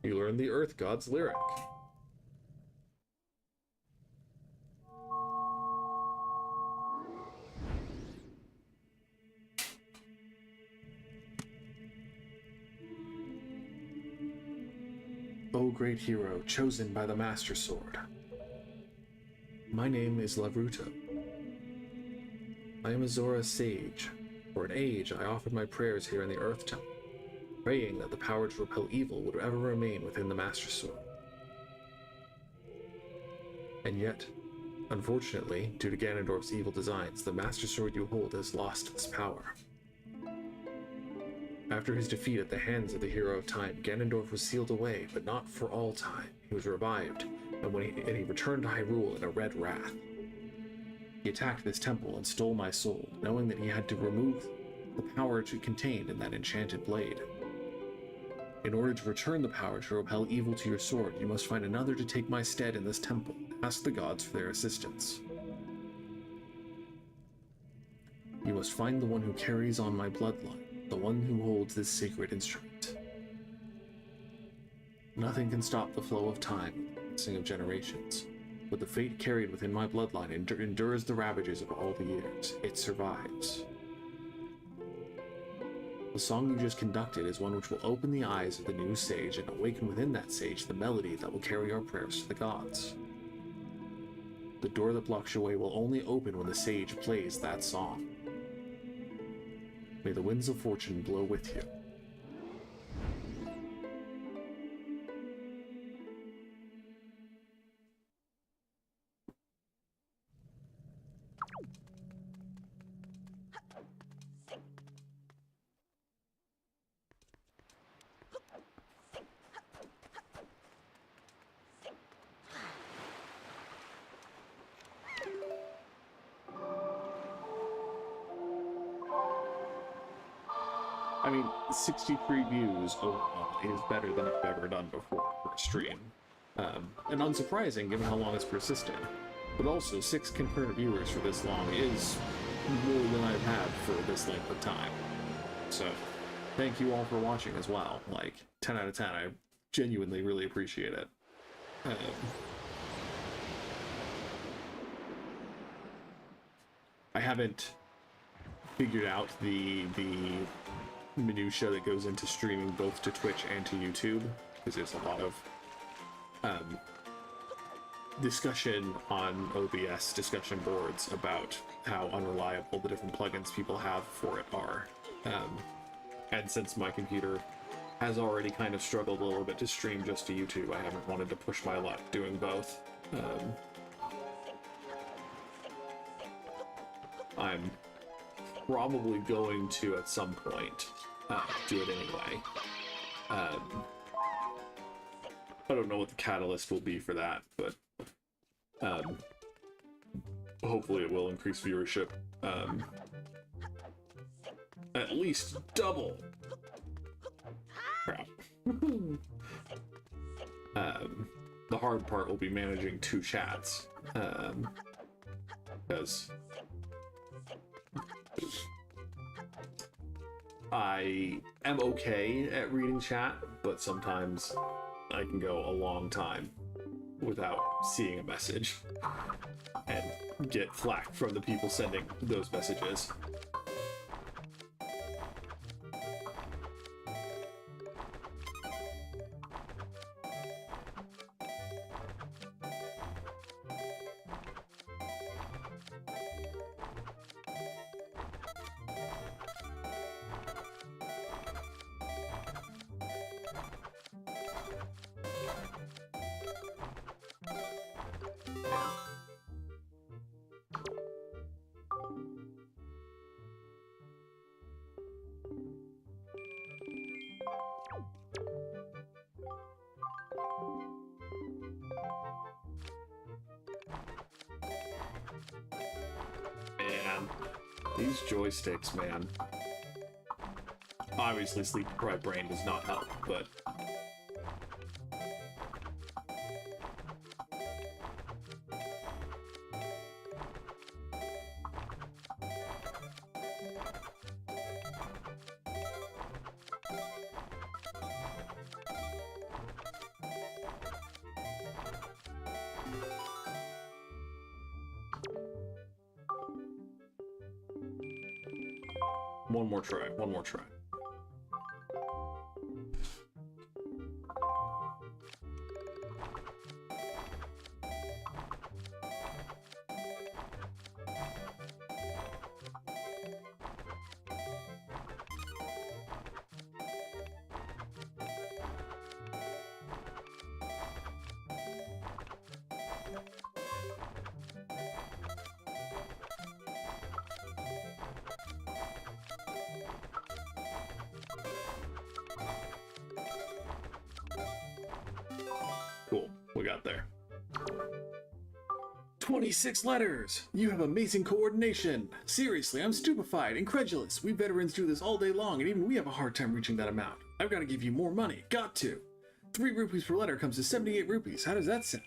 You learn the Earth God's lyric. O great hero, chosen by the Master Sword. My name is Lavruto. I am a Zora sage. For an age, I offered my prayers here in the Earth Temple, praying that the power to repel evil would ever remain within the Master Sword. And yet, unfortunately, due to Ganondorf's evil designs, the Master Sword you hold has lost its power. After his defeat at the hands of the Hero of Time, Ganondorf was sealed away, but not for all time. He was revived, and he returned to Hyrule in a red wrath. He attacked this temple and stole my soul, knowing that he had to remove the power contained in that enchanted blade. In order to return the power to repel evil to your sword, you must find another to take my stead in this temple. Ask the gods for their assistance. You must find the one who carries on my bloodline, the one who holds this sacred instrument. Nothing can stop the flow of time, the passing of generations, but the fate carried within my bloodline endures the ravages of all the years. It survives. The song you just conducted is one which will open the eyes of the new sage and awaken within that sage the melody that will carry our prayers to the gods. The door that blocks your way will only open when the sage plays that song. May the winds of fortune blow with you. I mean, 63 views overall is better than I've ever done before for a stream. And unsurprising given how long it's persisted. But also, 6 concurrent viewers for this long is more than I've had for this length of time. So, thank you all for watching as well. Like, 10 out of 10, I genuinely really appreciate it. I haven't figured out the minutia that goes into streaming both to Twitch and to YouTube, because there's a lot of discussion on OBS discussion boards about how unreliable the different plugins people have for it are. And since my computer has already kind of struggled a little bit to stream just to YouTube, I haven't wanted to push my luck doing both. I'm probably going to, at some point, do it anyway. I don't know what the catalyst will be for that, but hopefully it will increase viewership at least double. Crap. The hard part will be managing 2 chats, because I am okay at reading chat, but sometimes I can go a long time without seeing a message and get flack from the people sending those messages. Man, these joysticks, man. Obviously, sleep-deprived brain does not help, but... One more try, one more try. Cool, we got there. 26 letters! You have amazing coordination! Seriously, I'm stupefied, incredulous. We veterans do this all day long, and even we have a hard time reaching that amount. I've got to give you more money. Got to! 3 rupees per letter comes to 78 rupees. How does that sound?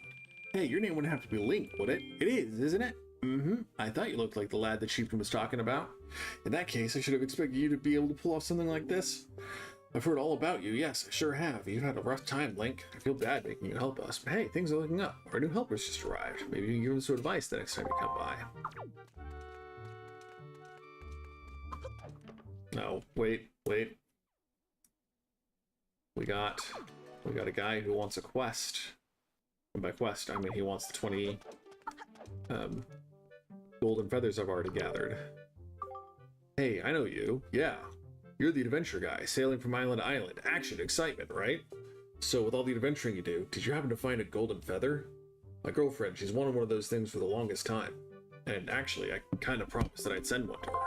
Hey, your name wouldn't have to be Link, would it? It is, isn't it? Mm-hmm. I thought you looked like the lad the chieftain was talking about. In that case, I should have expected you to be able to pull off something like this. I've heard all about you, yes, I sure have. You've had a rough time, Link. I feel bad making you help us, but hey, things are looking up. Our new helpers just arrived. Maybe you can give them some advice the next time you come by. No, wait. We got a guy who wants a quest. And by quest, I mean he wants the 20 golden feathers I've already gathered. Hey, I know you. Yeah. You're the adventure guy, sailing from island to island. Action, excitement, right? So with all the adventuring you do, did you happen to find a golden feather? My girlfriend, she's wanted one of those things for the longest time. And actually, I kind of promised that I'd send one to her.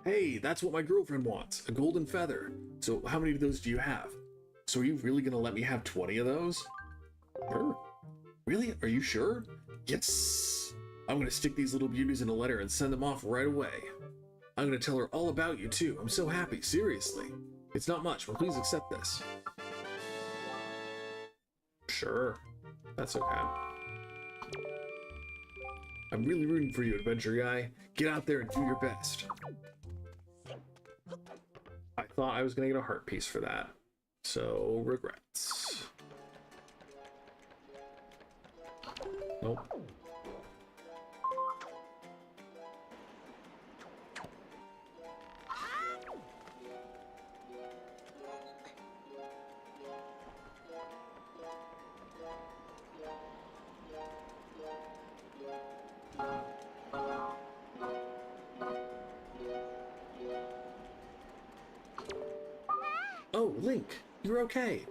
Hey, that's what my girlfriend wants, a golden feather. So how many of those do you have? So are you really gonna let me have 20 of those? Sure. Really? Are you sure? Yes! I'm gonna stick these little beauties in a letter and send them off right away. I'm gonna tell her all about you too. I'm so happy, seriously. It's not much, but please accept this. Sure. That's okay. I'm really rooting for you, adventure guy. Get out there and do your best. I thought I was gonna get a heart piece for that. So, regrets. Nope. Oh, Link, you're okay.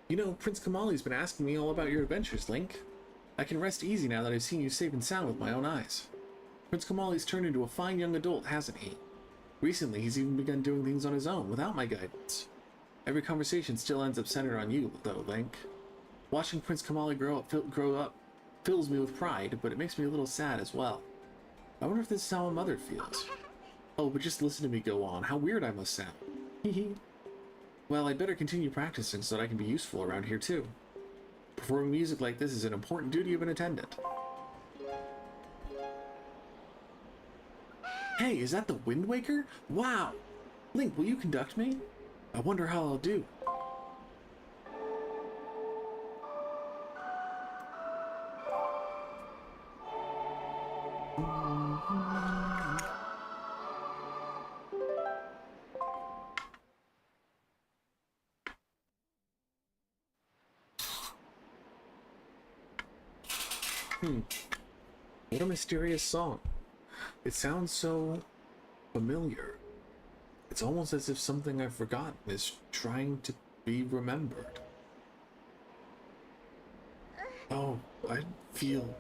You know, Prince Kamali's been asking me all about your adventures, Link. I can rest easy now that I've seen you safe and sound with my own eyes. Prince Kamali's turned into a fine young adult, hasn't he? Recently, he's even begun doing things on his own, without my guidance. Every conversation still ends up centered on you, though, Link. Watching Prince Kamali grow up fills me with pride, but it makes me a little sad as well. I wonder if this is how my mother feels. Oh, but just listen to me go on. How weird I must sound. Hehe. Well, I'd better continue practicing so that I can be useful around here, too. Performing music like this is an important duty of an attendant. Hey, is that the Wind Waker? Wow! Link, will you conduct me? I wonder how I'll do. What a mysterious song. It sounds so familiar. It's almost as if something I've forgotten is trying to be remembered. Oh, I feel...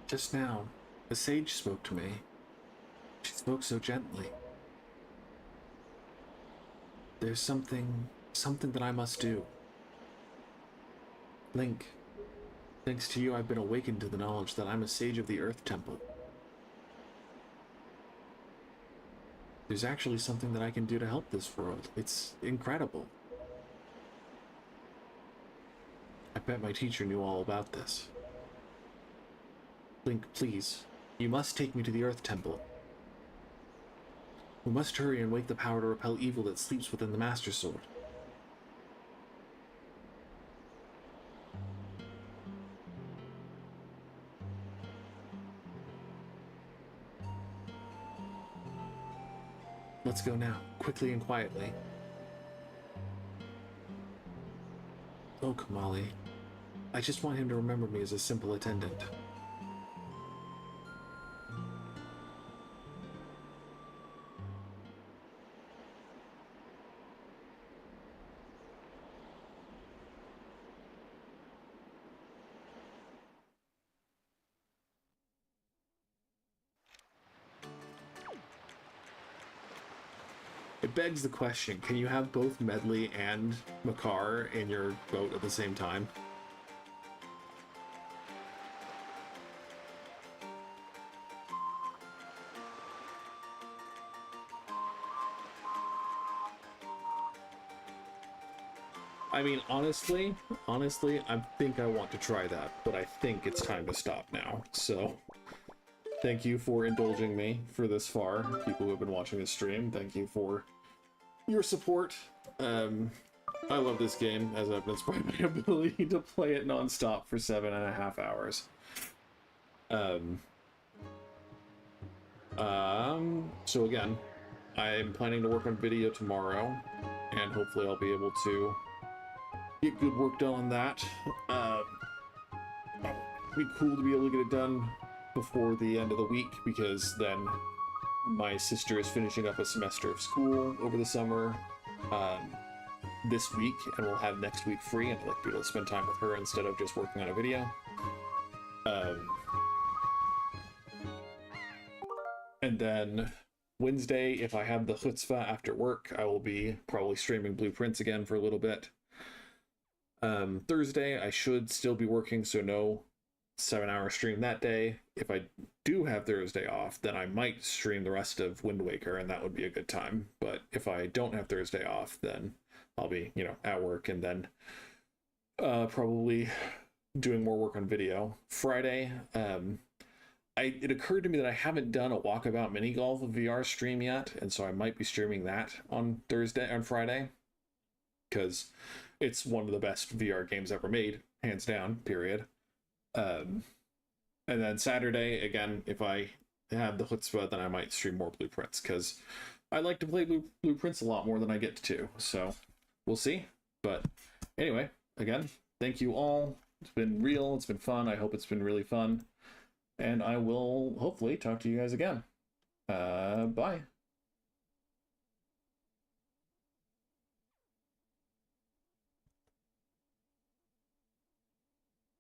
Just now, a sage spoke to me. She spoke so gently. There's something that I must do. Link, thanks to you, I've been awakened to the knowledge that I'm a sage of the Earth Temple. There's actually something that I can do to help this world. It's incredible. I bet my teacher knew all about this. Link, please, you must take me to the Earth Temple. We must hurry and wake the power to repel evil that sleeps within the Master Sword. Let's go now, quickly and quietly. Oh, Kamali. I just want him to remember me as a simple attendant. It begs the question, can you have both Medley and Makar in your boat at the same time? I mean, honestly, I think I want to try that, but I think it's time to stop now, so... Thank you for indulging me for this far, people who have been watching this stream. Thank you for your support. I love this game, as evidenced by my ability to play it non-stop for 7.5 hours. So again, I'm planning to work on video tomorrow, and hopefully I'll be able to get good work done on that. be cool to be able to get it done before the end of the week, because then my sister is finishing up a semester of school over the summer this week, and we'll have next week free, and I'd like to be able to spend time with her instead of just working on a video. And then Wednesday, if I have the chutzpah after work, I will be probably streaming Blueprints again for a little bit. Thursday, I should still be working, so no 7-hour stream that day. If I do have Thursday off, then I might stream the rest of Wind Waker, and that would be a good time. But if I don't have Thursday off, then I'll be, at work, and then probably doing more work on video. Friday, it occurred to me that I haven't done a Walkabout Mini Golf VR stream yet, and so I might be streaming that on Friday, because it's one of the best VR games ever made, hands down, period. And then Saturday, again, if I have the chutzpah, then I might stream more Blueprints, because I like to play Blueprints a lot more than I get to, so we'll see. But anyway, again, thank you all. It's been real, it's been fun, I hope it's been really fun, and I will hopefully talk to you guys again. Bye.